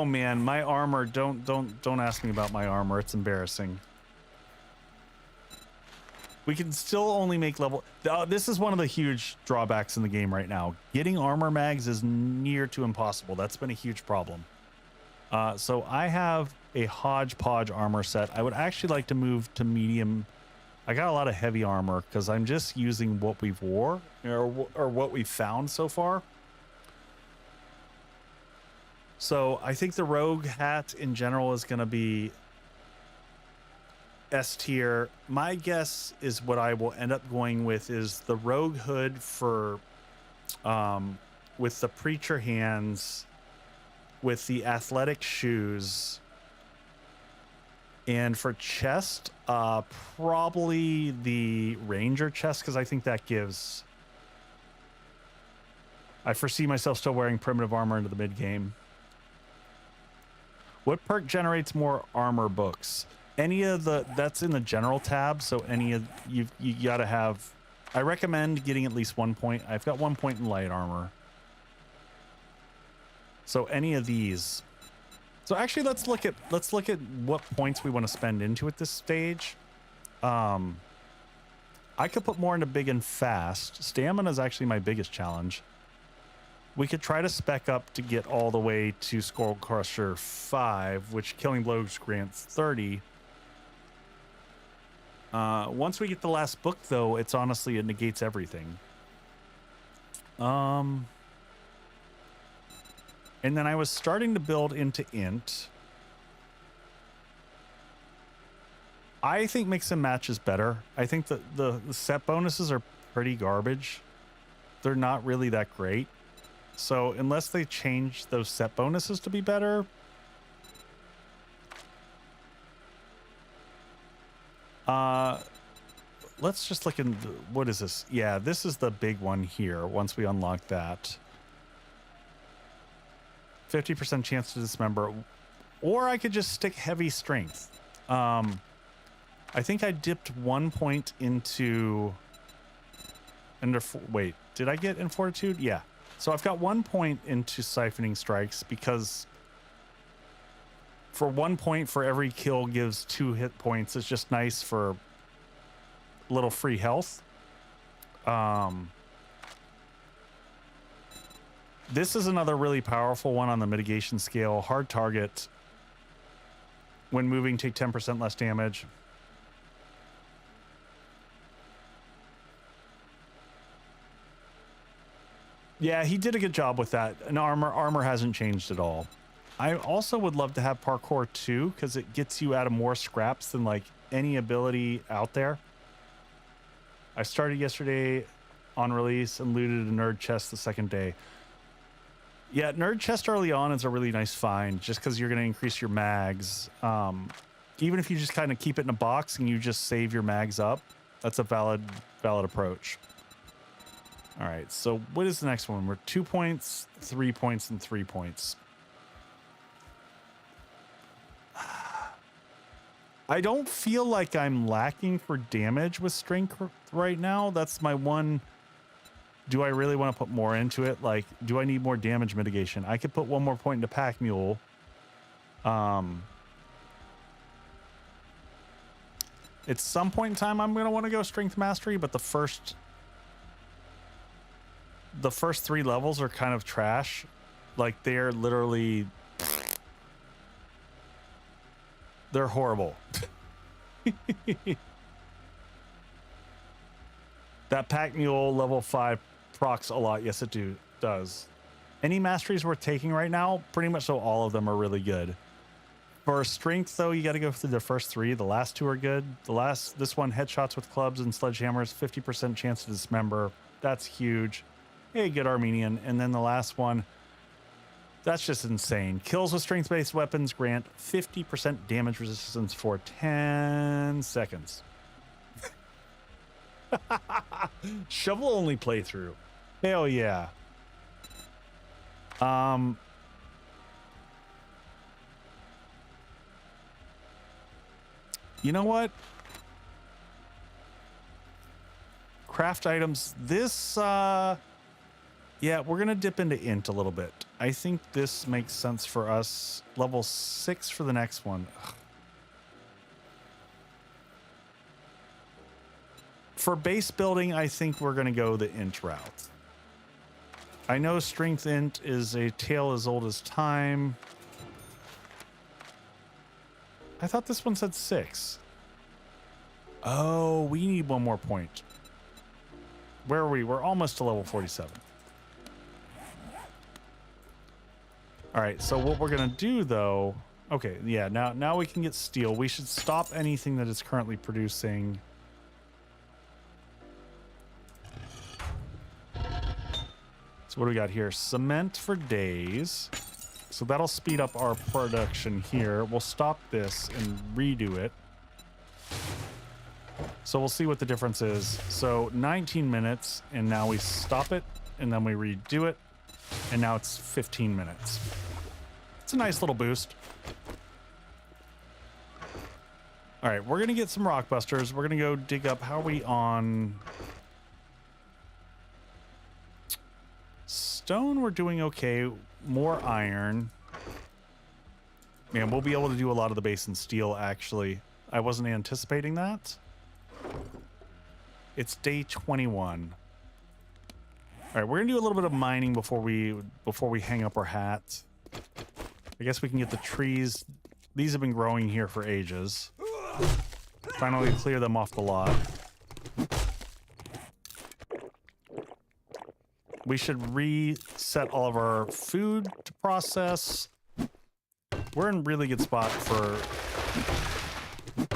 man, my armor, don't ask me about my armor. It's embarrassing. We can still only make level... this is one of the huge drawbacks in the game right now. Getting armor mags is near to impossible. That's been a huge problem. So I have a hodgepodge armor set. I would actually like to move to medium. I got a lot of heavy armor because I'm just using what we've wore or what we've found so far. So I think the rogue hat in general is going to be S tier. My guess is what I will end up going with is the rogue hood for with the preacher hands, with the athletic shoes, and for chest, probably the ranger chest, because I think that gives... I foresee myself still wearing primitive armor into the mid game. What perk generates more armor books? Any of the... That's in the general tab, so any of... You gotta have... I recommend getting at least 1 point. I've got 1 point in light armor. So any of these. So actually, let's look at what points we want to spend into at this stage. I could put more into big and fast. Stamina is actually my biggest challenge. We could try to spec up to get all the way to Skull Crusher 5, which Killing Blows grants 30. Once we get the last book, though, it's honestly, it negates everything. And then I was starting to build into int. I think mix and match is better. I think that the set bonuses are pretty garbage. They're not really that great. So unless they change those set bonuses to be better, let's just look in what is this? Yeah, this is the big one here. Once we unlock that, 50% chance to dismember, or I could just stick heavy strength. I think I dipped 1 point into wait, did I get in fortitude? Yeah. So I've got 1 point into siphoning strikes because for 1 point for every kill gives 2 hit points. It's just nice for a little free health. This is another really powerful one on the mitigation scale. Hard target. When moving, take 10% less damage. Yeah, he did a good job with that. And armor hasn't changed at all. I also would love to have parkour too, because it gets you out of more scraps than like any ability out there. I started yesterday on release and looted a nerd chest the second day. Yeah, nerd chest early on is a really nice find, just because you're going to increase your mags. Even if you just kind of keep it in a box and you just save your mags up, that's a valid approach. All right, so what is the next one? We're 2 points, 3 points, and 3 points. I don't feel like I'm lacking for damage with strength right now. That's my one. Do I really want to put more into it? Like, do I need more damage mitigation? I could put 1 more point into Pack Mule. At some point in time, I'm going to want to go Strength Mastery, but the first 3 levels are kind of trash. Like, they're literally... They're horrible. That Pack Mule level 5 procs a lot. Yes, it does. Any masteries worth taking right now? Pretty much so all of them are really good. For strength, though, you got to go through the first 3. The last 2 are good. This one, headshots with clubs and sledgehammers, 50% chance to dismember. That's huge. Hey, good Armenian. And then the last one, that's just insane. Kills with strength-based weapons grant 50% damage resistance for 10 seconds. Shovel-only playthrough. Hell yeah. You know what? Craft items. This, yeah, we're going to dip into int a little bit. I think this makes sense for us. Level 6 for the next one. Ugh. For base building, I think we're going to go the int route. I know strength int is a tale as old as time. I thought this one said 6. Oh, we need one more point. Where are we? We're almost to level 47. All right, so what we're gonna do though, okay, yeah, now we can get steel. We should stop anything that is currently producing. So what do we got here? Cement for days. So that'll speed up our production here. We'll stop this and redo it. So we'll see what the difference is. So 19 minutes, and now we stop it, and then we redo it, and now it's 15 minutes. It's a nice little boost. All right, we're gonna get some rock busters. We're gonna go dig up, how are we on? Stone, we're doing okay. More iron. Man, we'll be able to do a lot of the base in steel, actually. I wasn't anticipating that. It's day 21. All right, we're gonna do a little bit of mining before we hang up our hat. I guess we can get the trees. These have been growing here for ages. Finally clear them off the lot. We should reset all of our food to process. We're in really good spot for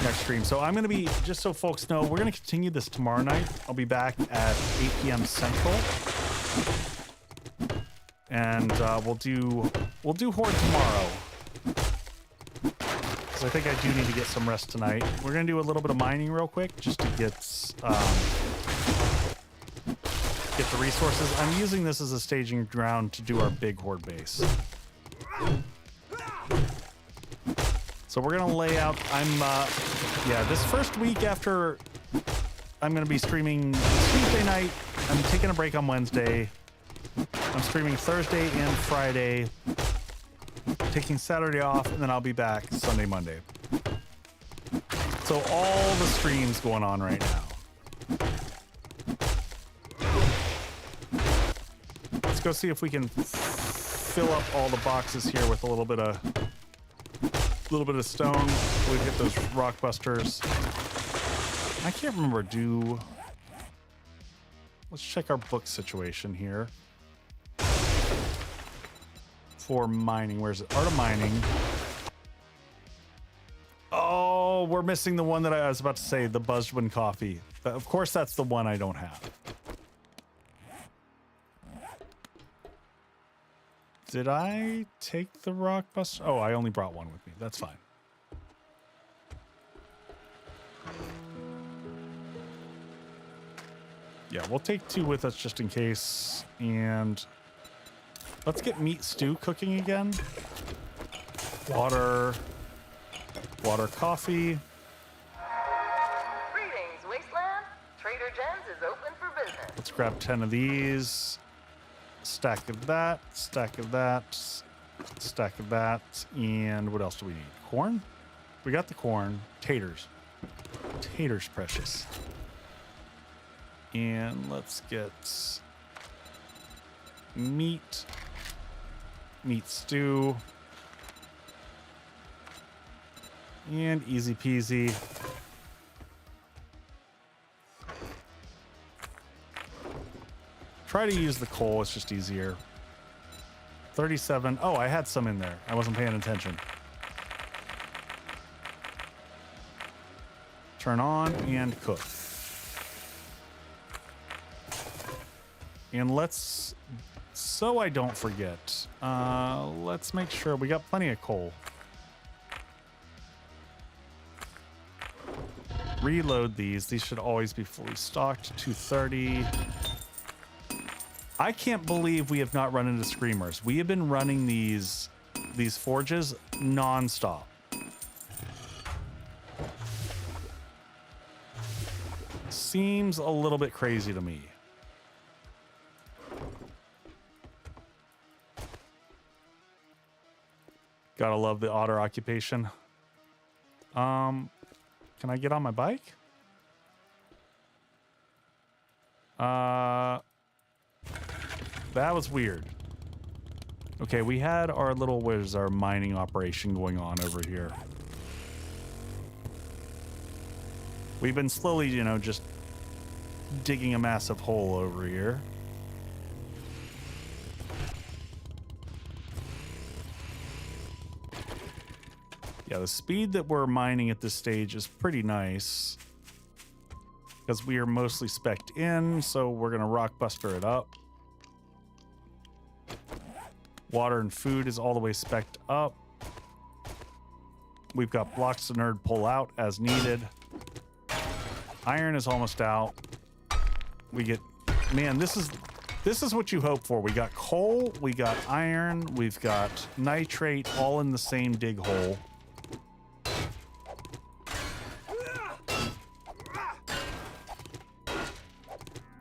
next stream. So I'm going to be, just so folks know, we're going to continue this tomorrow night. I'll be back at 8 p.m. Central. And we'll do Horde tomorrow. Because I think I do need to get some rest tonight. We're going to do a little bit of mining real quick just to get the resources. I'm using this as a staging ground to do our big Horde base. So we're gonna lay out. Yeah, this first week after I'm gonna be streaming Tuesday night. I'm taking a break on Wednesday. I'm streaming Thursday and Friday. Taking Saturday off, and then I'll be back Sunday, Monday. So all the streams going on right now. Let's go see if we can fill up all the boxes here with a little bit of stone. We get those rock busters. I can't remember. Let's check our book situation here for mining. Where's it? Art of mining. Oh, we're missing the one that I was about to say, the Buzzwin coffee. Of course, that's the one I don't have. Did I take the rock buster? Oh, I only brought one with me. That's fine. Yeah, we'll take 2 with us just in case. And let's get meat stew cooking again. Water, coffee. Greetings, Wasteland. Trader Jen's is open for business. Let's grab 10 of these. Stack of that, stack of that, stack of that. And what else do we need? Corn? We got the corn. Taters. Taters precious. And let's get meat stew, and easy peasy. Try to use the coal, it's just easier. 37. Oh, I had some in there. I wasn't paying attention. Turn on and cook. And let's, so I don't forget, let's make sure we got plenty of coal. Reload these. These should always be fully stocked. 230. I can't believe we have not run into screamers. We have been running these forges non-stop. Seems a little bit crazy to me. Gotta love the otter occupation. Can I get on my bike? That was weird. Okay, we had our little, what is our mining operation going on over here. We've been slowly, you know, just digging a massive hole over here. Yeah, the speed that we're mining at this stage is pretty nice because we are mostly spec'd in, so we're gonna rockbuster it up. Water and food is all the way spec'd up. We've got blocks to nerd pull out as needed. Iron is almost out. We get, man, this is what you hope for. We got coal, we got iron, we've got nitrate all in the same dig hole.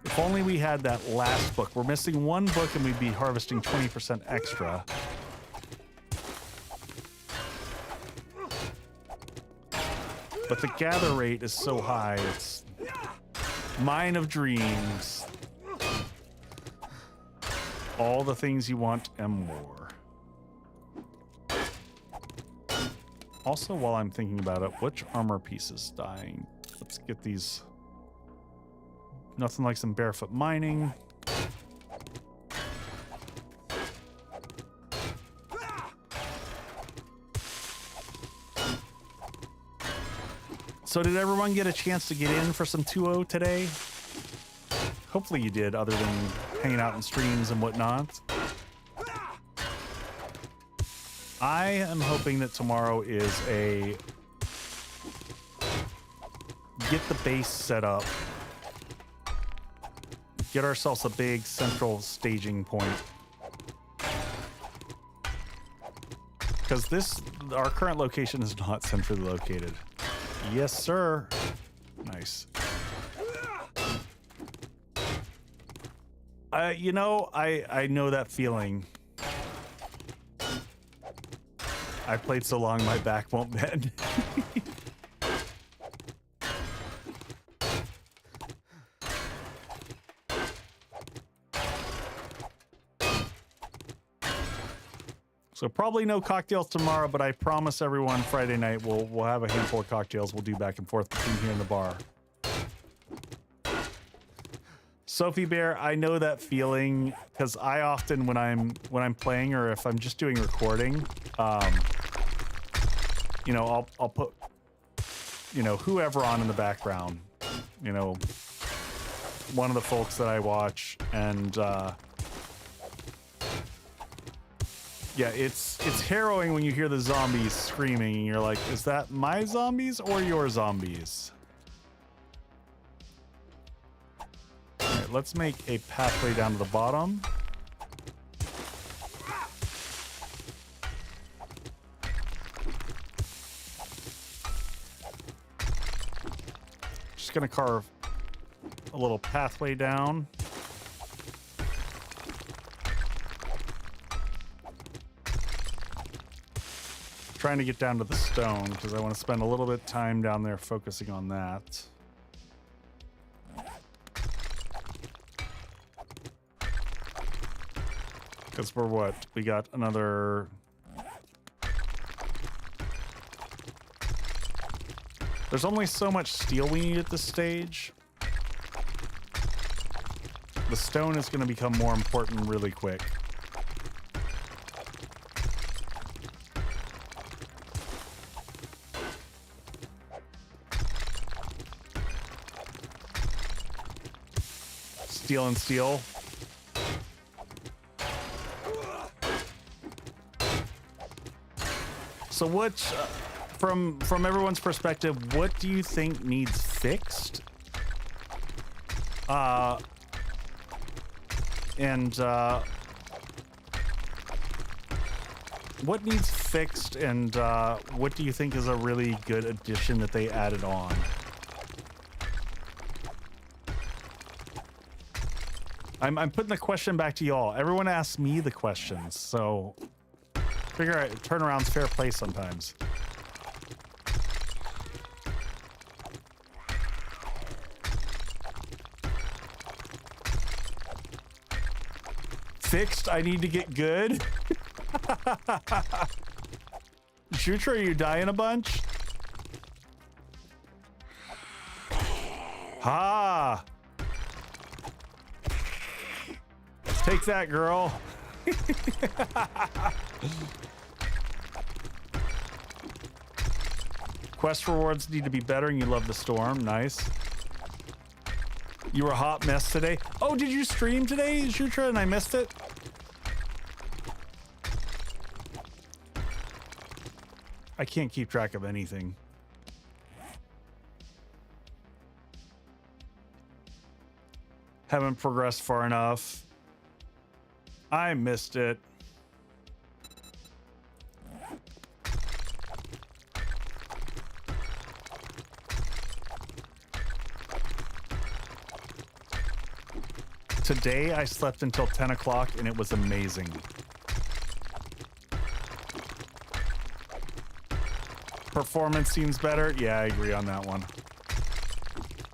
If only we had that last book. We're missing one book and we'd be harvesting 20% extra. But the gather rate is so high, it's mine of dreams. All the things you want and more. Also, while I'm thinking about it, which armor piece is dying? Let's get these. Nothing like some barefoot mining. So did everyone get a chance to get in for some 2.0 today? Hopefully you did, other than hanging out in streams and whatnot. I am hoping that tomorrow is a get the base set up. Get ourselves a big central staging point. Because our current location is not centrally located. Yes, sir. Nice. You know, I know that feeling. I played so long, my back won't bend. So probably no cocktails tomorrow, but I promise everyone Friday night we'll have a handful of cocktails we'll do back and forth between here and the bar. Sophie Bear, I know that feeling because I often when I'm playing or if I'm just doing recording, you know, I'll put, you know, whoever on in the background, you know, one of the folks that I watch, and yeah, it's harrowing when you hear the zombies screaming and you're like, is that my zombies or your zombies? All right, let's make a pathway down to the bottom. Just gonna carve a little pathway down. Trying to get down to the stone because I want to spend a little bit of time down there focusing on that. Because we're what? We got another... There's only so much steel we need at this stage. The stone is going to become more important really quick. Steel and steel. So what, from everyone's perspective, what do you think needs fixed? What needs fixed, and what do you think is a really good addition that they added on? I'm putting the question back to y'all. Everyone asks me the questions, so figure out turnaround's fair play sometimes. Fixed, I need to get good. Shutra, are you dying a bunch? Ha! Take that, girl. Quest rewards need to be better, and you love the storm. Nice. You were a hot mess today. Oh, did you stream today, Shutra, and I missed it? I can't keep track of anything. Haven't progressed far enough. I missed it. Today I slept until 10 o'clock and it was amazing. Performance seems better. Yeah, I agree on that one.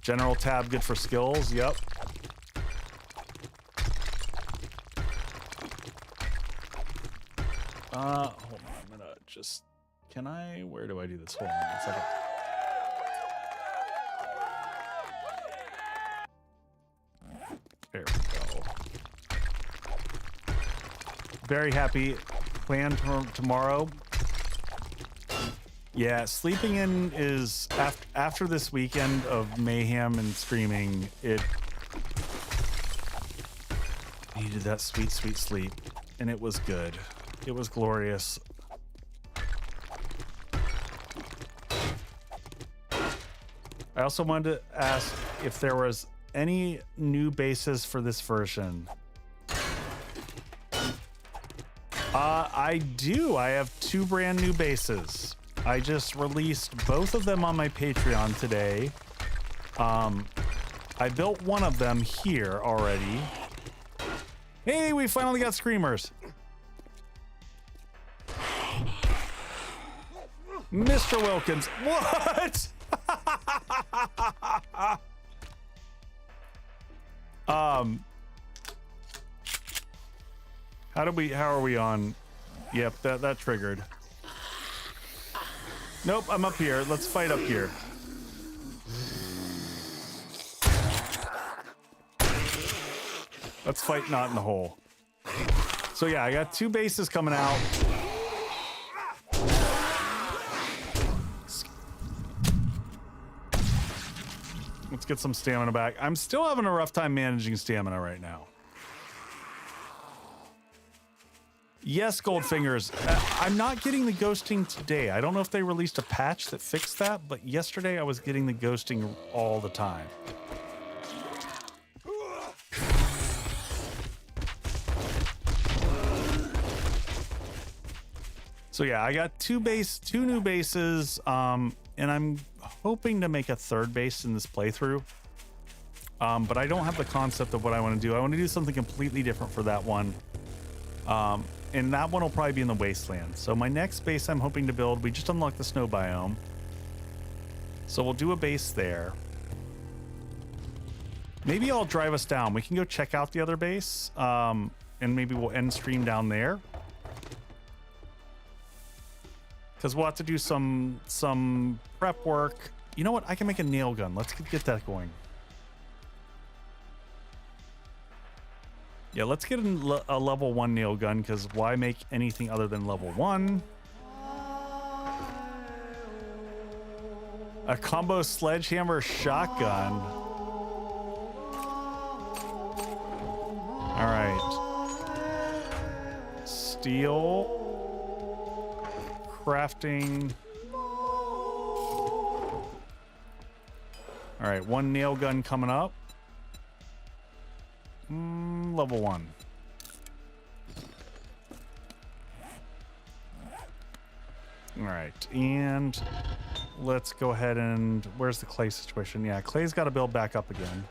General tab good for skills. Yep. Hold on, I'm gonna just, can I, where do I do this? Hold on a second. There we go. Very happy. Plan tomorrow. Yeah, sleeping in is, after this weekend of mayhem and streaming, it needed that sweet, sweet sleep. And it was good. It was glorious. I also wanted to ask if there was any new bases for this version. I do. I have 2 brand new bases. I just released both of them on my Patreon today. I built one of them here already. Hey, we finally got screamers. Mr. Wilkins, what? How are we on? Yep, that triggered. Nope, I'm up here. Let's fight up here. Let's fight not in the hole. So yeah, I got 2 bases coming out. Let's get some stamina back. I'm still having a rough time managing stamina right now. Yes, Goldfingers. I'm not getting the ghosting today. I don't know if they released a patch that fixed that, but yesterday I was getting the ghosting all the time. So yeah, I got 2 new bases, and I'm hoping to make a 3rd base in this playthrough. But I don't have the concept of what I want to do. I want to do something completely different for that one. And that one will probably be in the wasteland. So my next base I'm hoping to build, we just unlocked the snow biome. So we'll do a base there. Maybe I'll drive us down. We can go check out the other base, and maybe we'll end stream down there. Because we'll have to do some prep work. You know what? I can make a nail gun. Let's get that going. Yeah, let's get a level 1 nail gun, because why make anything other than level 1? A combo sledgehammer shotgun. All right. Steel. crafting. All right, 1 nail gun coming up. Level 1. All right, and let's go ahead and where's the clay situation? Yeah, clay's got to build back up again.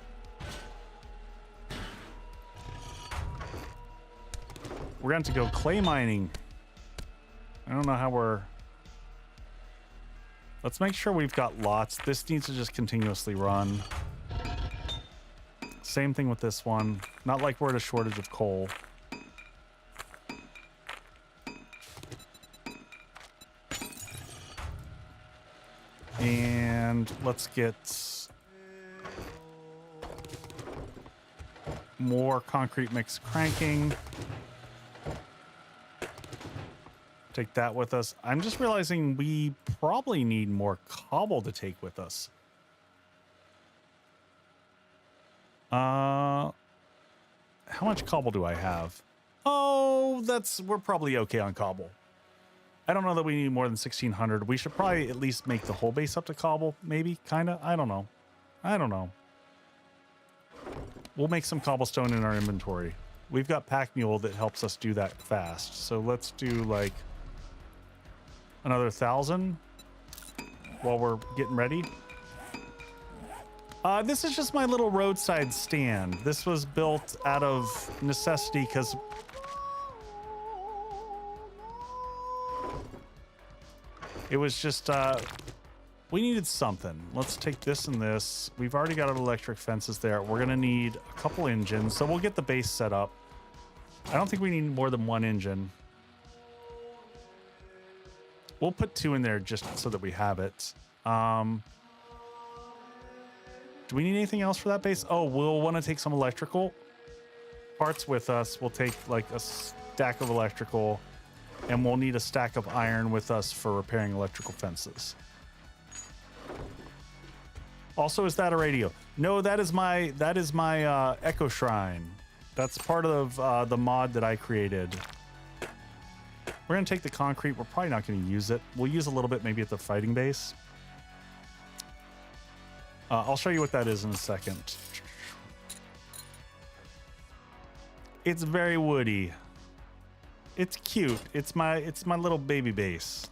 We're going to go clay mining. I don't know how we're... Let's make sure we've got lots. This needs to just continuously run. Same thing with this one. Not like we're at a shortage of coal. And let's get more concrete mix cranking. Take that with us. I'm just realizing we probably need more cobble to take with us. How much cobble do I have? Oh, we're probably okay on cobble. I don't know that we need more than 1,600. We should probably at least make the whole base up to cobble, maybe, kind of. I don't know. We'll make some cobblestone in our inventory. We've got pack mule that helps us do that fast. So let's do like another 1,000 while we're getting ready. This is just my little roadside stand. This was built out of necessity because it was just, we needed something. Let's take this and this. We've already got our electric fences there. We're gonna need a couple engines, so we'll get the base set up. I don't think we need more than 1 engine. We'll put 2 in there just so that we have it. Do we need anything else for that base? Oh, we'll want to take some electrical parts with us. We'll take like a stack of electrical, and we'll need a stack of iron with us for repairing electrical fences. Also, is that a radio? No, that is my Echo Shrine. That's part of the mod that I created. We're gonna take the concrete. We're probably not gonna use it. We'll use a little bit maybe at the fighting base. I'll show you what that is in a second. It's very woody. It's cute. It's my little baby base.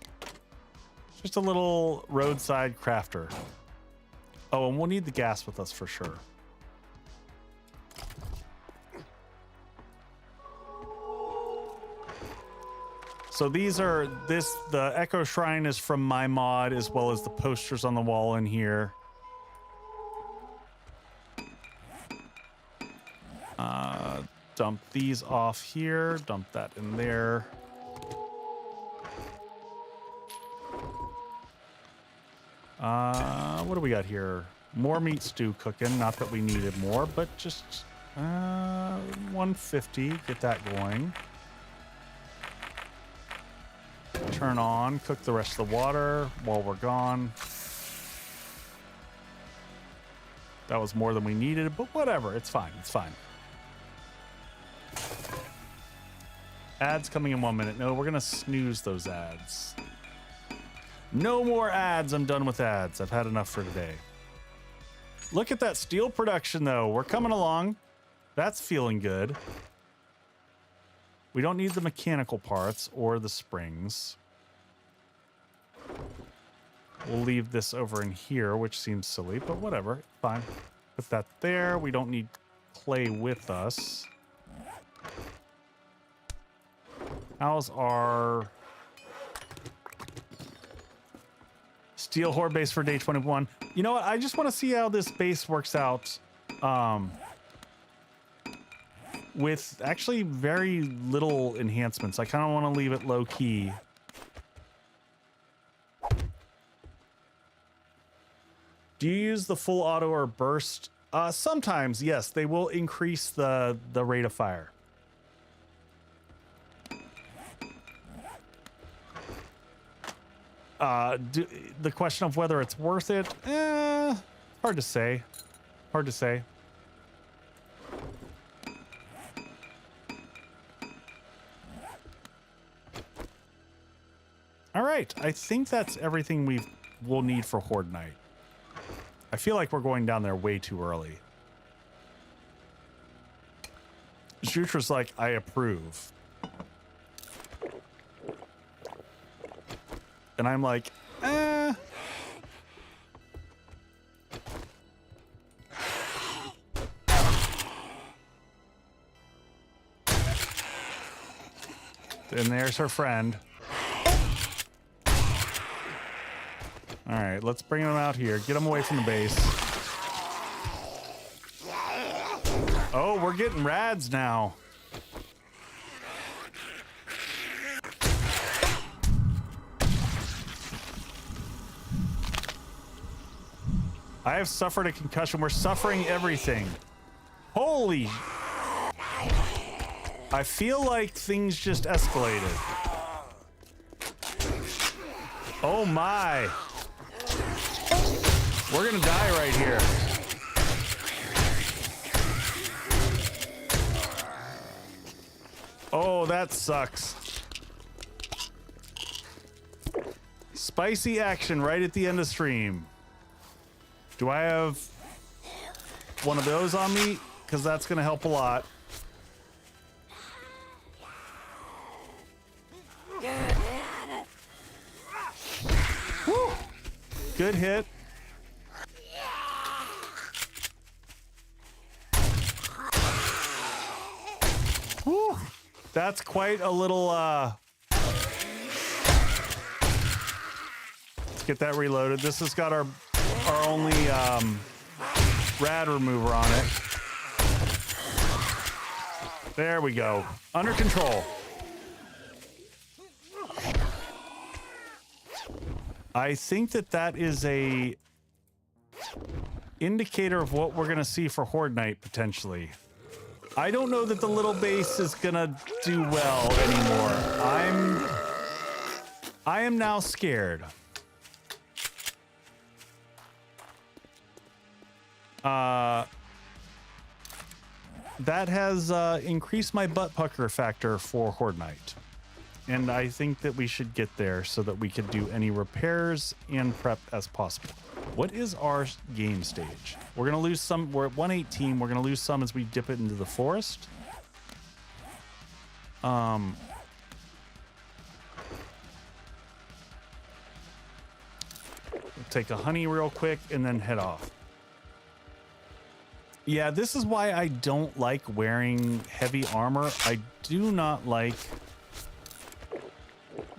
Just a little roadside crafter. Oh, and we'll need the gas with us for sure. So the Echo Shrine is from my mod, as well as the posters on the wall in here. Dump these off here, dump that in there. What do we got here? More meat stew cooking. Not that we needed more, but just 150. Get that going. Turn on, cook the rest of the water while we're gone. That was more than we needed, but whatever. It's fine. It's fine. Ads coming in 1 minute. No, we're gonna snooze those ads. No more ads. I'm done with ads. I've had enough for today. Look at that steel production, though. We're coming along. That's feeling good. We don't need the mechanical parts or the springs. We'll leave this over in here, which seems silly, but whatever. Fine. Put that there. We don't need clay with us. How's our steel horde base for day 21? You know what? I just want to see how this base works out with actually very little enhancements. I kind of want to leave it low key. Do you use the full auto or burst? Sometimes, yes. They will increase the rate of fire. The question of whether it's worth it, hard to say. Hard to say. All right. right. I think that's everything we'll need for Horde Night. I feel like we're going down there way too early. Jutra's like, I approve. And I'm like, eh. And there's her friend. All right, let's bring them out here. Get them away from the base. Oh, we're getting rads now. I have suffered a concussion. We're suffering everything. Holy. I feel like things just escalated. Oh my. We're gonna die right here. Oh, that sucks. Spicy action right at the end of stream. Do I have one of those on me? Because that's gonna help a lot. Woo. Good hit. Woo. That's quite a little, let's get that reloaded. This has got our only, rad remover on it. There we go. Under control. I think that is a indicator of what we're gonna see for Horde Night potentially. I don't know that the little base is gonna do well anymore. I am now scared. That has increased my butt pucker factor for Horde Night. And I think that we should get there so that we can do any repairs and prep as possible. What is our game stage? We're gonna lose some. We're at 118. We're gonna lose some as we dip it into the forest. We'll take a honey real quick and then head off. Yeah, this is why I don't like wearing heavy armor. I do not like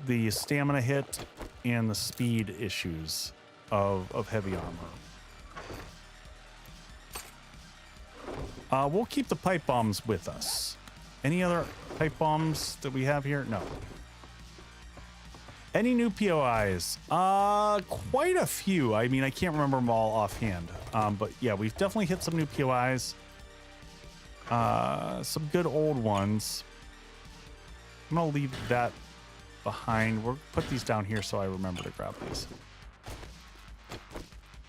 the stamina hit and the speed issues of heavy armor. We'll keep the pipe bombs with us. Any other pipe bombs that we have here? No. Any new POIs? Quite a few. I mean, I can't remember them all offhand. But yeah, we've definitely hit some new POIs. Some good old ones. I'm gonna leave that behind. We'll put these down here so I remember to grab these.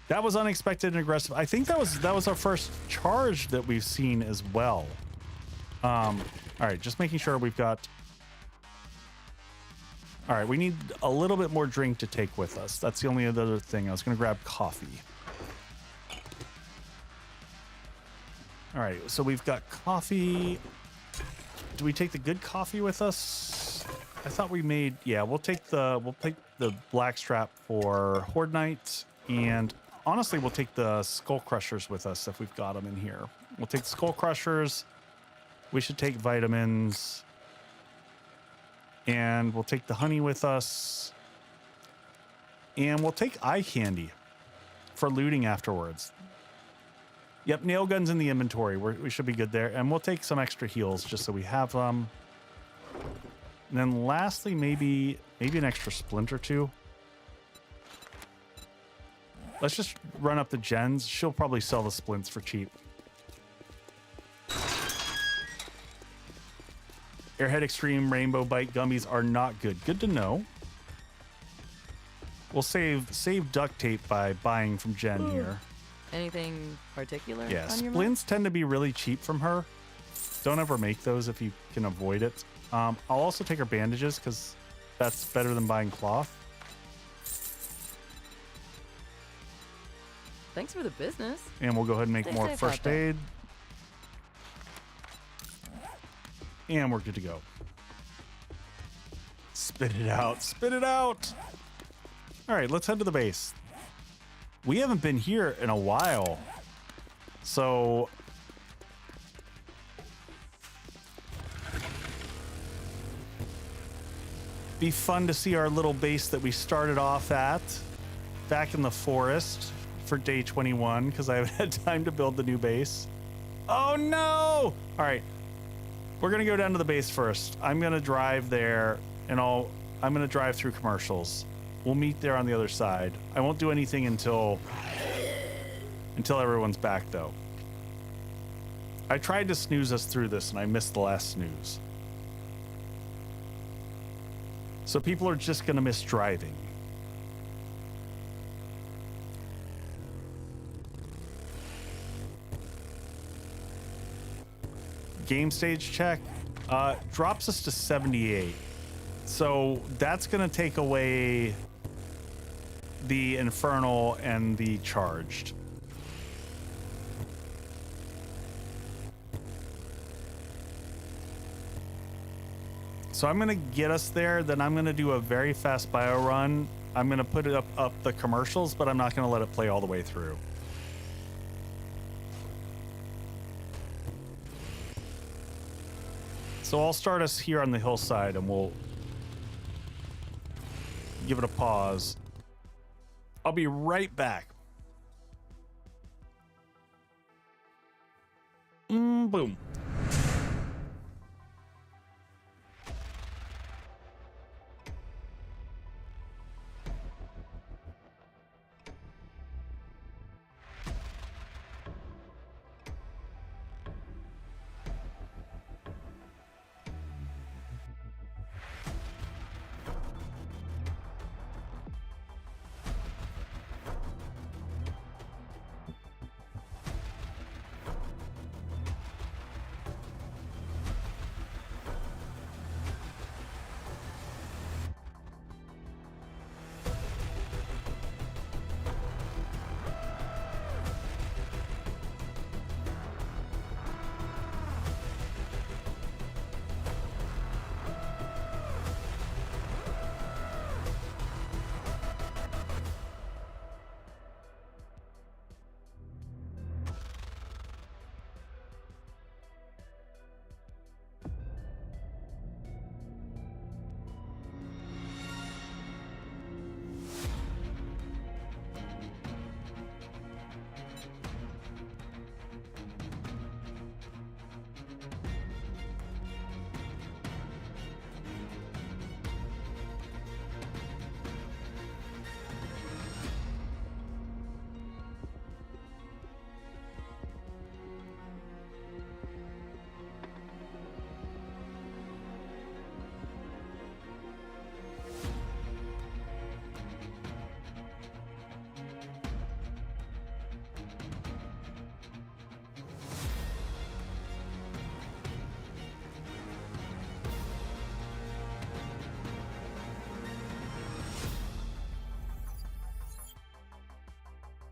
That was unexpected and aggressive. I think that was our first charge that we've seen as well. All right, just making sure we've got. All right, we need a little bit more drink to take with us. That's the only other thing. I was going to grab coffee. All right, so we've got coffee. Do we take the good coffee with us? I thought we made. Yeah, we'll take the blackstrap for Horde Night, and honestly, we'll take the skull crushers with us if we've got them in here. We'll take the skull crushers. We should take vitamins. And we'll take the honey with us. And we'll take eye candy for looting afterwards. Yep, nail guns in the inventory. We should be good there. And we'll take some extra heals just so we have them. And then lastly, maybe an extra splint or two. Let's just run up the gens. She'll probably sell the splints for cheap. Airhead Extreme Rainbow Bite gummies are not good. Good to know. We'll save duct tape by buying from Jen here. Anything particular? Yeah, on your splints tend to be really cheap from her. Don't ever make those if you can avoid it. I'll also take her bandages because that's better than buying cloth. Thanks for the business. And we'll go ahead and make Stay more safe out first there. aid. And we're good to go. Spit it out. Spit it out. All right, let's head to the base. We haven't been here in a while. So be fun to see our little base that we started off at back in the forest for day 21 because I haven't had time to build the new base. Oh no! All right, we're gonna go down to the base first. I'm gonna drive there and I'm gonna drive through commercials. We'll meet there on the other side. I won't do anything until everyone's back though. I tried to snooze us through this and I missed the last snooze. So people are just gonna miss driving. Game stage check drops us to 78. So that's gonna take away the infernal and the charged. So I'm gonna get us there, then I'm gonna do a very fast bio run. I'm gonna put it up the commercials, but I'm not gonna let it play all the way through. So I'll start us here on the hillside and we'll give it a pause. I'll be right back. Boom.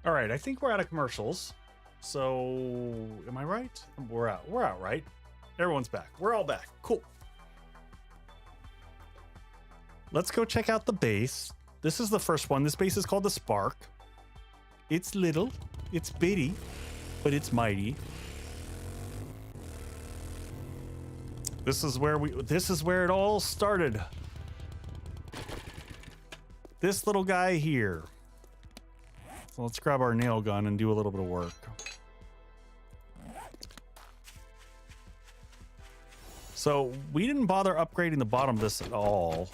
All right, I think we're out of commercials. So, am I right? We're out. We're out, right? Everyone's back. We're all back. Cool. Let's go check out the base. This is the first one. This base is called the Spark. It's little, it's bitty, but it's mighty. This is where it all started. This little guy here. So let's grab our nail gun and do a little bit of work. So we didn't bother upgrading the bottom of this at all.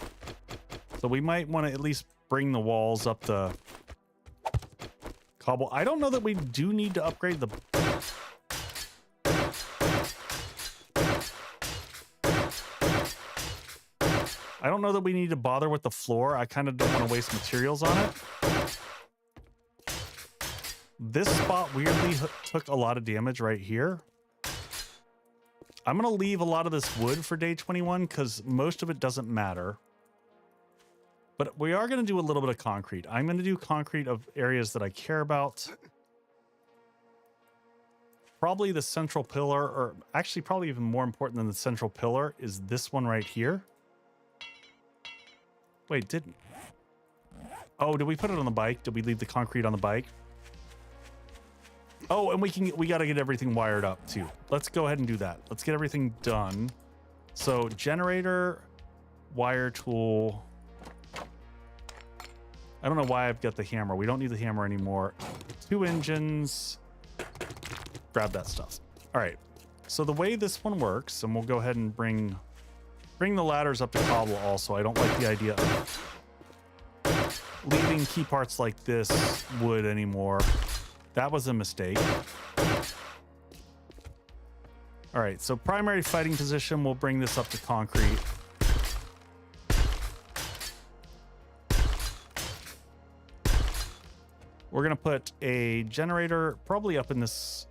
So we might want to at least bring the walls up the cobble. I don't know that we do need to upgrade the... I don't know that we need to bother with the floor. I kind of don't want to waste materials on it. This spot weirdly took a lot of damage right here. I'm going to leave a lot of this wood for day 21 because most of it doesn't matter. But we are going to do a little bit of concrete. I'm going to do concrete of areas that I care about. probably the central pillar, or actually probably even more important than the central pillar is this one right here. Wait, didn't... Oh, did we put it on the bike? Did we leave the concrete on the bike? Oh, and we got to get everything wired up too. Let's go ahead and do that. Let's get everything done. So generator, wire tool. I don't know why I've got the hammer. We don't need the hammer anymore. 2 engines. Grab that stuff. All right. So the way this one works, and we'll go ahead and bring the ladders up to cobble also. I don't like the idea of leaving key parts like this wood anymore. That was a mistake. All right, so primary fighting position, we'll bring this up to concrete. We're gonna put a generator probably up in this,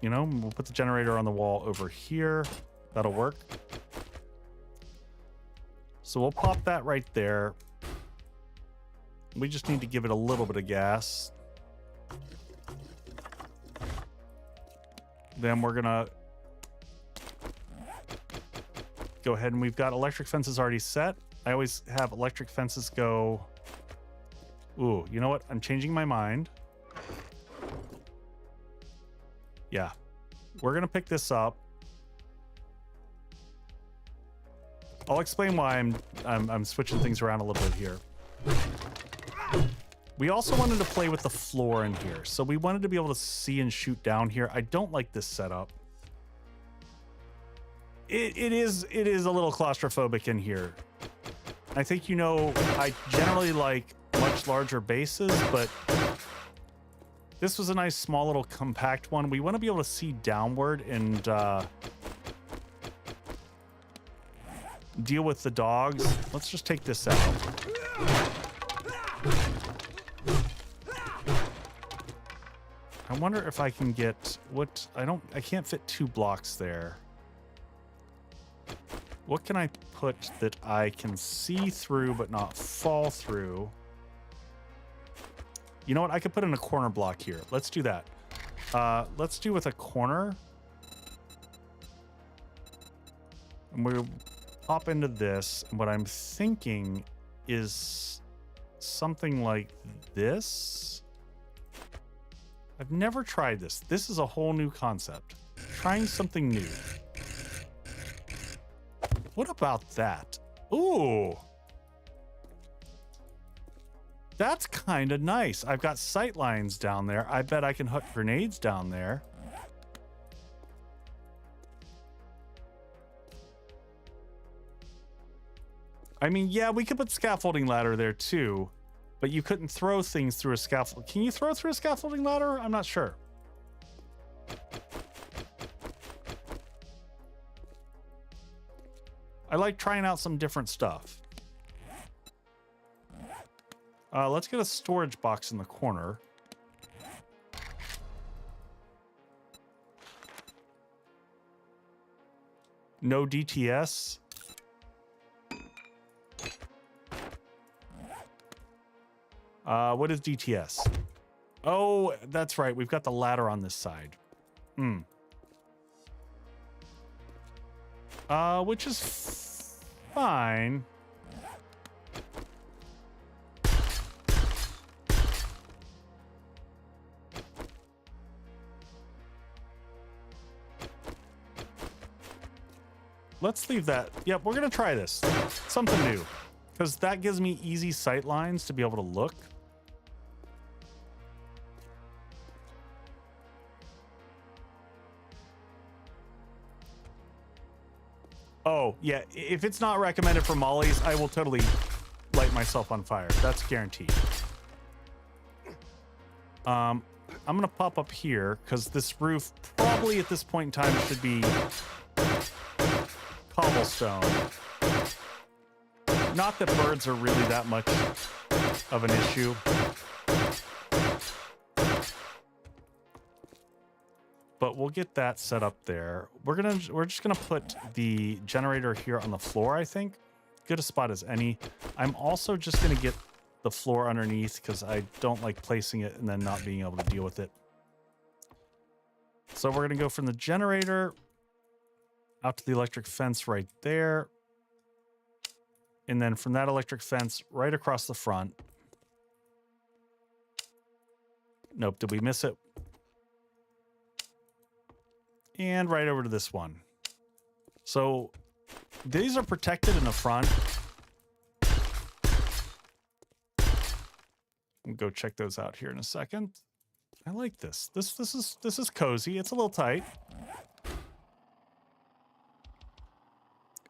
you know, we'll put the generator on the wall over here. That'll work. So we'll pop that right there. We just need to give it a little bit of gas. Then we're gonna go ahead and we've got electric fences already set. I always have electric fences go. Ooh, you know what? I'm changing my mind. Yeah, we're gonna pick this up. I'll explain why I'm switching things around a little bit here. We also wanted to play with the floor in here, so we wanted to be able to see and shoot down here. I don't like this setup. It is a little claustrophobic in here. I think, you know, I generally like much larger bases, but this was a nice small little compact one. We want to be able to see downward and deal with the dogs. Let's just take this out. I wonder if I can get what I can't fit 2 blocks there. What can I put that I can see through but not fall through? You know what? I could put in a corner block here. Let's do that. Let's do with a corner. And we'll pop into this. And what I'm thinking is something like this. I've never tried this. This is a whole new concept. Trying something new. What about that? Ooh. That's kind of nice. I've got sight lines down there. I bet I can hook grenades down there. I mean, yeah, we could put scaffolding ladder there too. But you couldn't throw things through a scaffold. Can you throw through a scaffolding ladder? I'm not sure. I like trying out some different stuff. Let's get a storage box in the corner. No DTS. What is DTS? Oh, that's right. We've got the ladder on this side. Which is fine. Let's leave that. Yep, we're gonna try this. Something new. Because that gives me easy sight lines to be able to look. Oh, yeah. If it's not recommended for mollies, I will totally light myself on fire. That's guaranteed. I'm going to pop up here because this roof probably at this point in time should be cobblestone. Not that birds are really that much of an issue. But we'll get that set up there. We're just gonna put the generator here on the floor, I think. Good a spot as any. I'm also just gonna get the floor underneath because I don't like placing it and then not being able to deal with it. So we're going to go from the generator out to the electric fence right there. And then from that electric fence right across the front. Nope, did we miss it? And right over to this one. So these are protected in the front. We'll go check those out here in a second. I like this. This is cozy. It's a little tight.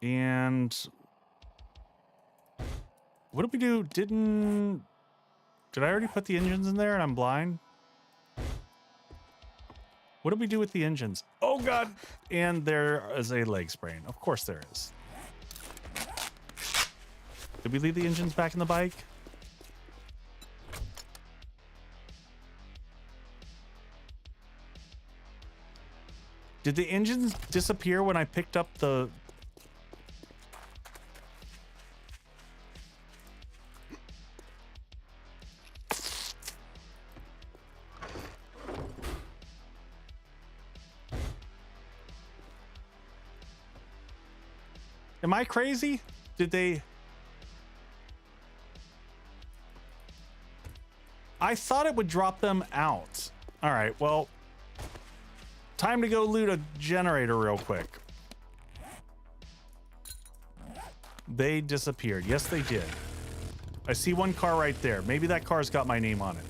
And what did we do? Did I already put the engines in there and I'm blind? What did we do with the engines? Oh God. And there is a leg sprain. Of course there is. Did we leave the engines back in the bike? Did the engines disappear when I picked up the... Am I crazy? Did they... I thought it would drop them out. All right, well... Time to go loot a generator real quick. They disappeared. Yes, they did. I see one car right there. Maybe that car's got my name on it.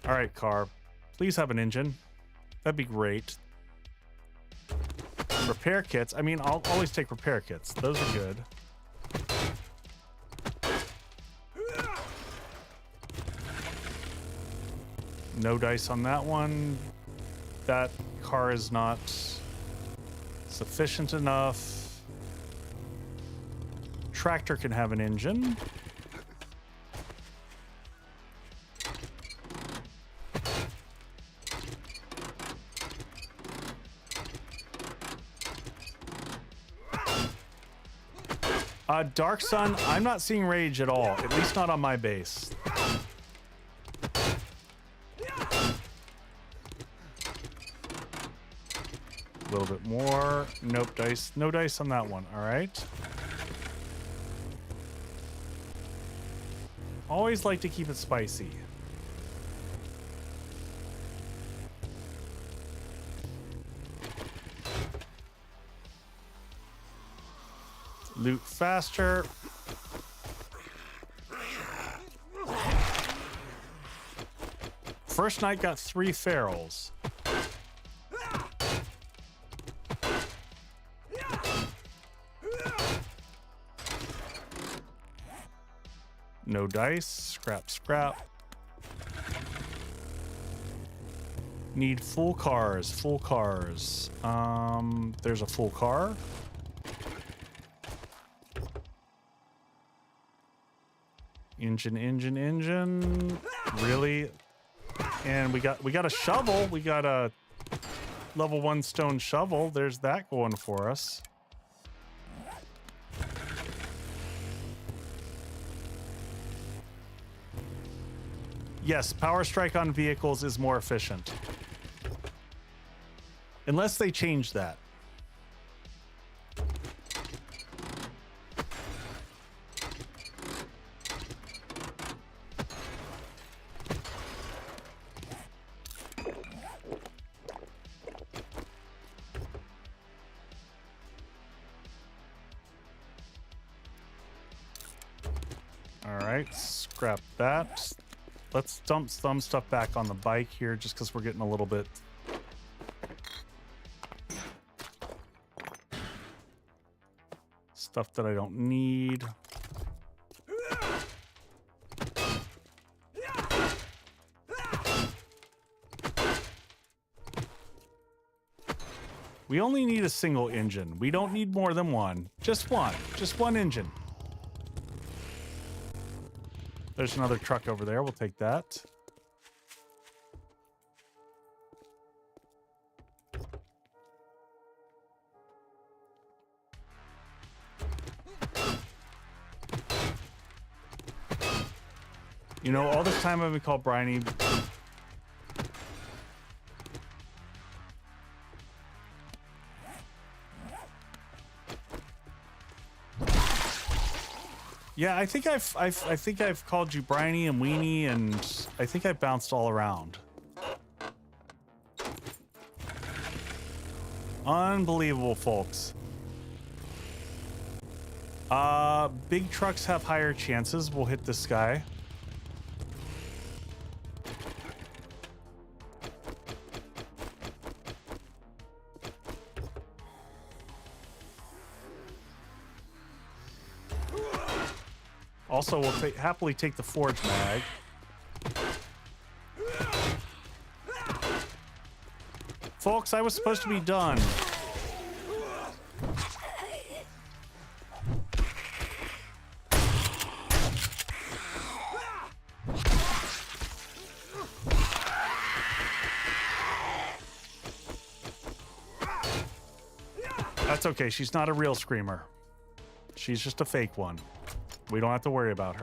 All right, car. Please have an engine. That'd be great. Repair kits. I mean, I'll always take repair kits. Those are good. No dice on that one. That car is not sufficient enough. Tractor can have an engine. Dark Sun, I'm not seeing rage at all, at least not on my base. A little bit more. Nope, dice. No dice on that one. All right. Always like to keep it spicy. Loot faster. First night got 3 ferals. No dice. Scrap, scrap. Need full cars. Full cars. There's a full car. Engine, engine, engine. Really? And we got a shovel. We got a level 1 stone shovel. There's that going for us. Yes, power strike on vehicles is more efficient. Unless they change that. All right, scrap that. Let's dump some stuff back on the bike here just because we're getting a little bit... stuff that I don't need. We only need a single engine. We don't need more than one. Just one. Just one engine. There's another truck over there. We'll take that. You know, all this time I've been called Briny. Yeah, I think I've called you Briny and Weenie, and I think I bounced all around. Unbelievable, folks. Big trucks have higher chances. We'll hit this guy. Also, we'll happily take the forge mag. Folks, I was supposed to be done. That's okay. She's not a real screamer. She's just a fake one. We don't have to worry about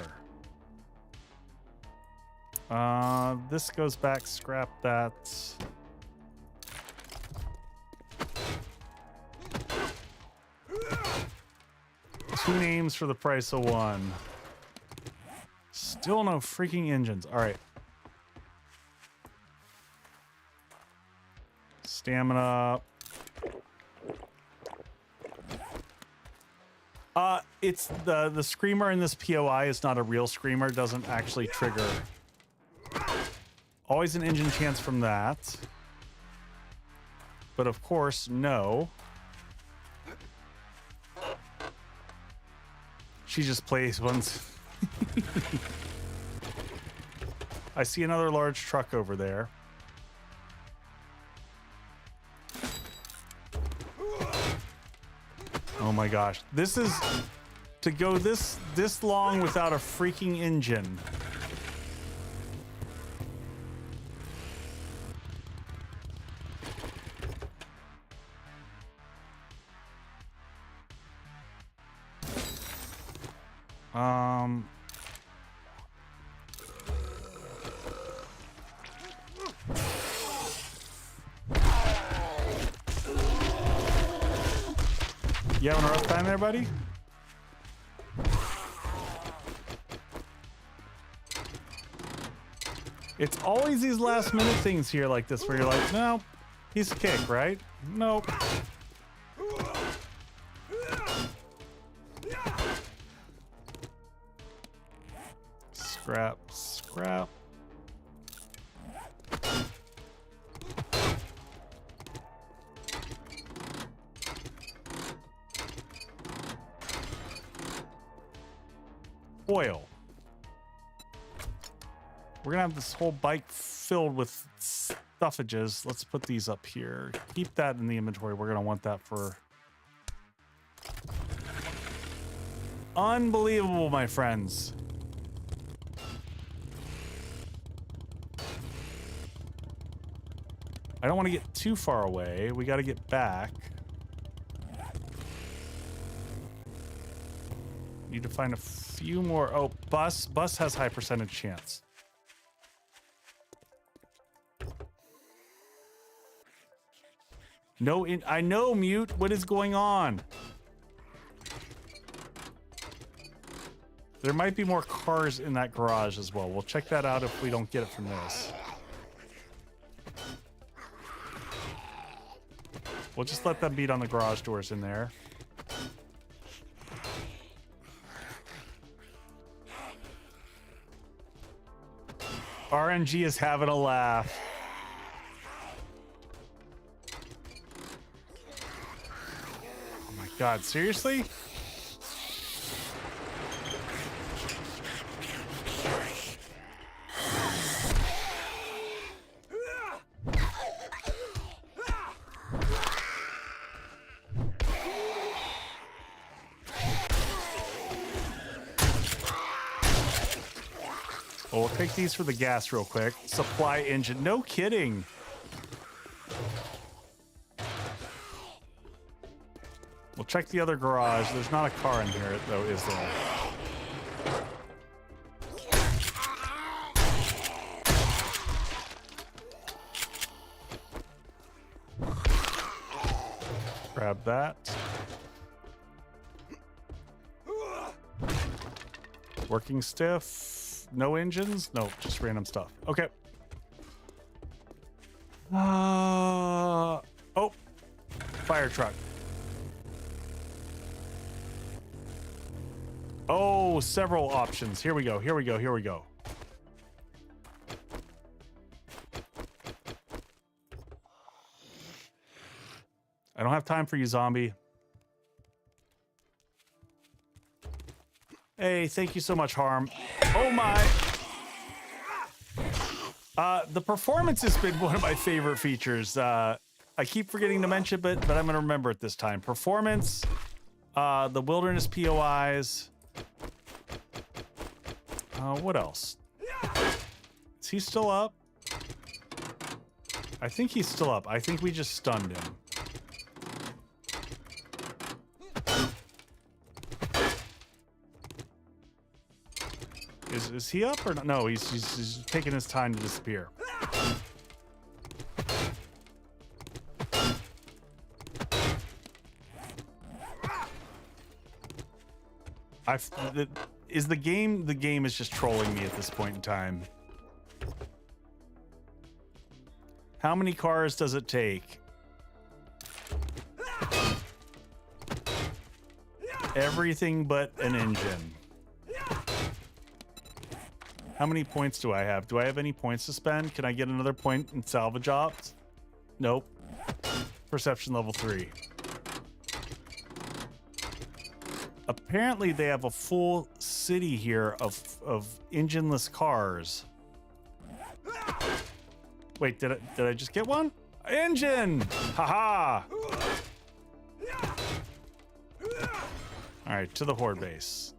her. This goes back. Scrap that. Two names for the price of one. Still no freaking engines. All right. Stamina. It's the screamer in this POI is not a real screamer. Doesn't actually trigger. Always an engine chance from that. But of course, no. She just plays ones. I see another large truck over there. Oh my gosh. This is to go this long without a freaking engine. You having a rough time there, buddy? It's always these last minute things here like this where you're like, no, piece of cake, right? Nope. Scrap, scrap. Oil. We're gonna have this whole bike filled with stuffages. Let's put these up here. Keep that in the inventory. We're gonna want that for... Unbelievable, my friends. I don't want to get too far away. We got to get back. Need to find a few more. Oh, bus. Bus has high percentage chance. No, I know, Mute. What is going on? There might be more cars in that garage as well. We'll check that out if we don't get it from this. We'll just let them beat on the garage doors in there. RNG is having a laugh. Oh my God, seriously? Well, we'll take these for the gas real quick. Supply engine. No kidding. We'll check the other garage. There's not a car in here, though, is there? grab that. Working stiff. No engines? No, just random stuff. Okay. Oh, fire truck. Oh, several options. Here we go. Here we go. Here we go. I don't have time for you, zombie. Hey, thank you so much, Harm. Oh my. The performance has been one of my favorite features. I keep forgetting to mention, but I'm going to remember it this time. Performance, the wilderness POIs. What else? Is he still up? I think he's still up. I think we just stunned him. Is he up or not? No, he's taking his time to disappear. The game is just trolling me at this point in time. How many cars does it take? Everything but an engine. How many points do I have? Do I have any points to spend? Can I get another point in salvage ops? Nope. Perception level 3. Apparently they have a full city here of engineless cars. Wait, did I just get one? Engine! Haha! All right, to the horde base.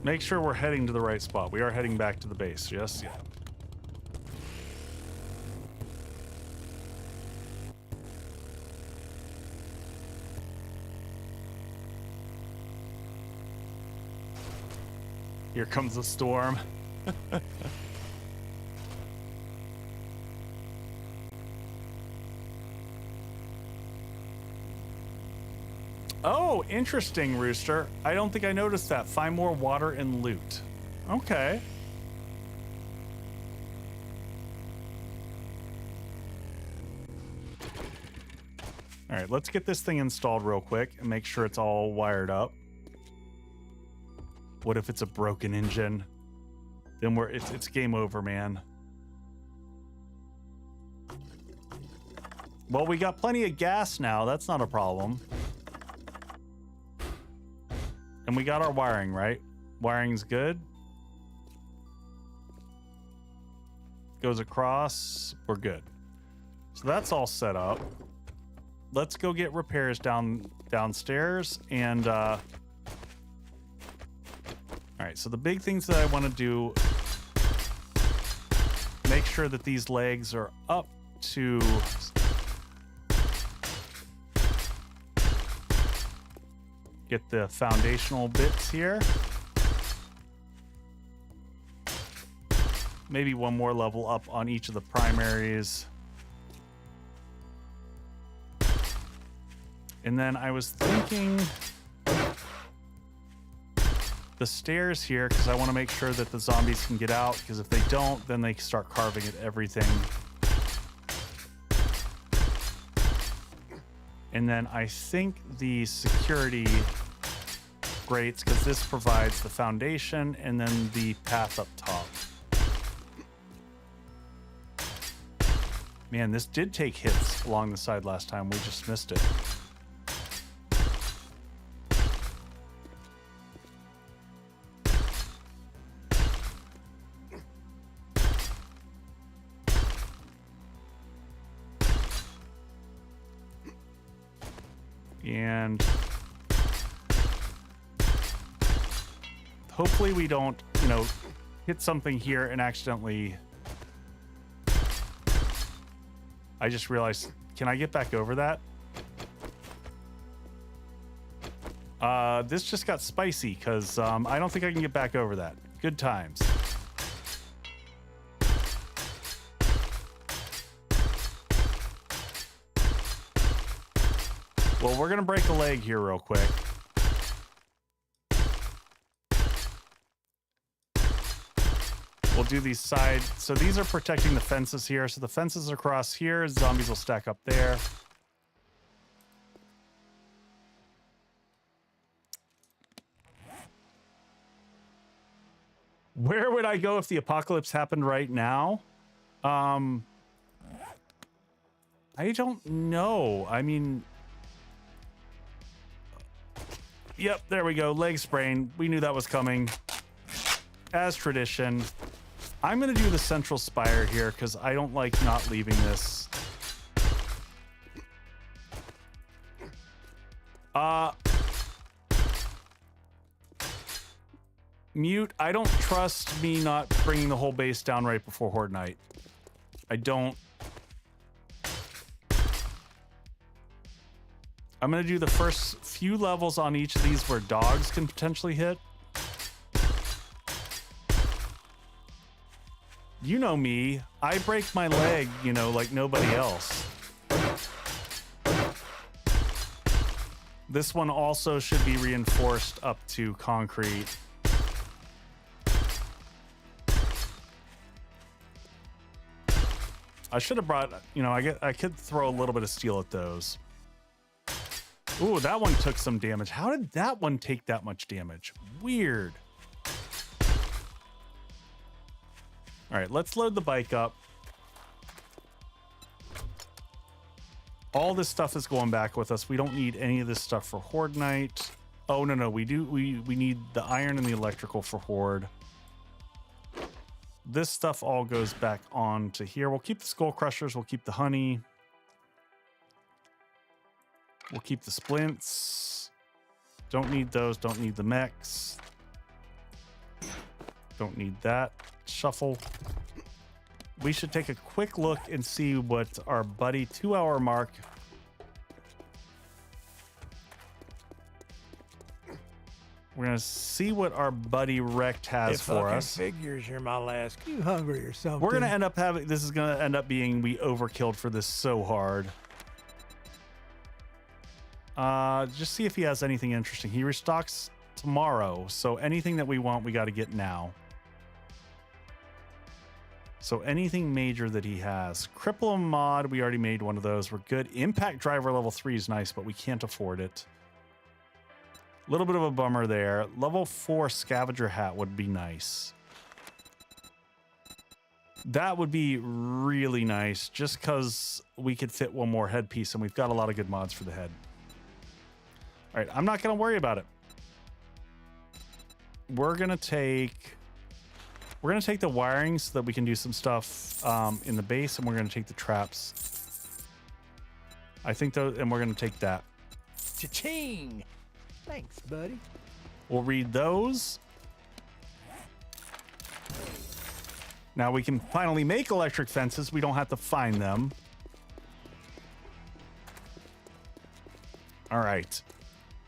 Make sure we're heading to the right spot. We are heading back to the base. Yes, yeah. Here comes the storm. Oh, interesting, Rooster. I don't think I noticed that. Find more water and loot. Okay. All right, let's get this thing installed real quick and make sure it's all wired up. What if it's a broken engine? Then it's game over, man. Well, we got plenty of gas now. That's not a problem. And we got our wiring, right? Wiring's good. Goes across. We're good. So that's all set up. Let's go get repairs downstairs. And all right, so the big things that I want to do, make sure that these legs are up to get the foundational bits here. Maybe one more level up on each of the primaries. And then I was thinking the stairs here, because I want to make sure that the zombies can get out, because if they don't, then they start carving at everything. And then I think the security grates, because this provides the foundation and then the path up top. Man, this did take hits along the side last time. We just missed it. And hopefully we don't, hit something here and accidentally. I just realized, can I get back over that? This just got spicy because I don't think I can get back over that. Good times. Well, we're going to break a leg here real quick. We'll do these side. So these are protecting the fences here. So the fences across here, zombies will stack up there. Where would I go if the apocalypse happened right now? I don't know. I mean, yep, there we go. Leg sprain. We knew that was coming. As tradition. I'm going to do the central spire here because I don't like not leaving this. Mute, I don't trust me not bringing the whole base down right before Horde Night. I don't. I'm going to do the first few levels on each of these where dogs can potentially hit. You know me. I break my leg, you know, like nobody else. This one also should be reinforced up to concrete. I should have brought, you know, I could throw a little bit of steel at those. Ooh, that one took some damage. How did that one take that much damage? Weird. All right, let's load the bike up. All this stuff is going back with us. We don't need any of this stuff for Horde Night. Oh, no, we do. We need the iron and the electrical for Horde. This stuff all goes back on to here. We'll keep the skull crushers. We'll keep the honey. We'll keep the splints. Don't need those. Don't need the mechs. Don't need that. Shuffle. We should take a quick look and see what our buddy 2-hour mark. We're gonna see what our buddy Rect has for us. Figures you're my last. You hungry or something? We're gonna end up having. This is gonna end up being we overkilled for this so hard. Just see if he has anything interesting. He restocks tomorrow, so anything that we want, we got to get now. So anything major that he has. Cripple him mod, we already made one of those. We're good. Impact driver level 3 is nice, but we can't afford it. A little bit of a bummer there. Level 4 scavenger hat would be nice. That would be really nice just because we could fit one more headpiece and we've got a lot of good mods for the head. All right, I'm not going to worry about it. We're going to take the wiring so that we can do some stuff in the base, and we're going to take the traps. I think those, and we're going to take that. Cha-ching! Thanks, buddy. We'll read those. Now we can finally make electric fences. We don't have to find them. All right.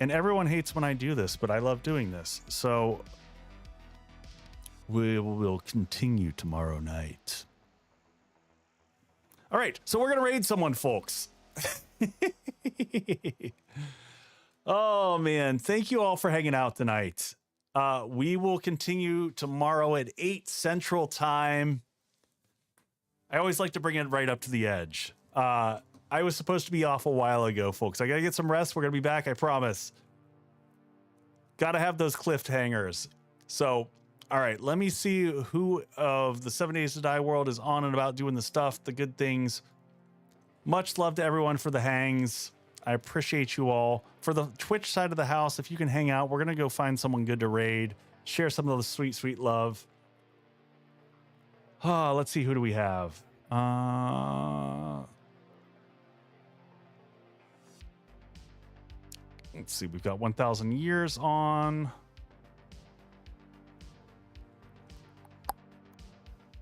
And everyone hates when I do this, but I love doing this. So we will continue tomorrow night. All right. So we're going to raid someone, folks. Oh, man. Thank you all for hanging out tonight. We will continue tomorrow at 8 Central Time. I always like to bring it right up to the edge. I was supposed to be off a while ago, folks. I got to get some rest. We're going to be back, I promise. Got to have those cliffhangers. So, all right, let me see who of the 7 Days to Die world is on and about doing the stuff, the good things. Much love to everyone for the hangs. I appreciate you all. For the Twitch side of the house, if you can hang out, we're going to go find someone good to raid. Share some of the sweet, sweet love. Let's see, who do we have? Let's see, we've got 1,000 years on.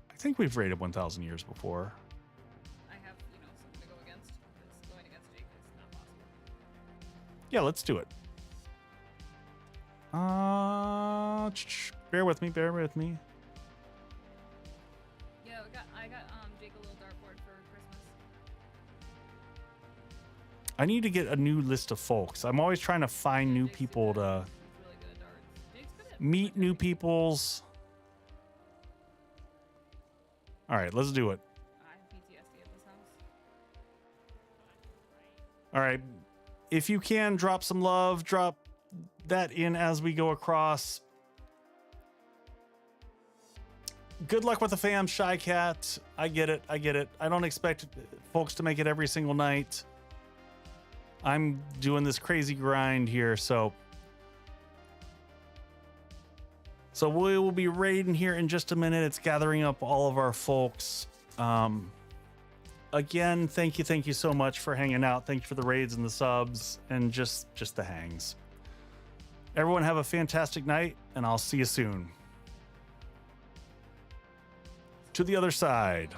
I think we've raided 1,000 years before. I have, something to go against. It's going against Jake. It's not possible. Yeah, let's do it. Bear with me. Bear with me. Yeah, I got Jake a little dartboard for Christmas. I need to get a new list of folks. I'm always trying to find new Jake's people good. to He's really good at darts. Jake's good at meet new peoples. All right, let's do it. I have PTSD at this house. All right. If you can, drop some love. Drop that in as we go across. Good luck with the fam, Shy Cat. I get it. I get it. I don't expect folks to make it every single night. I'm doing this crazy grind here, so we will be raiding here in just a minute. It's gathering up all of our folks. Again, thank you so much for hanging out. Thank you for the raids and the subs and just the hangs. Everyone have a fantastic night, and I'll see you soon. To the other side.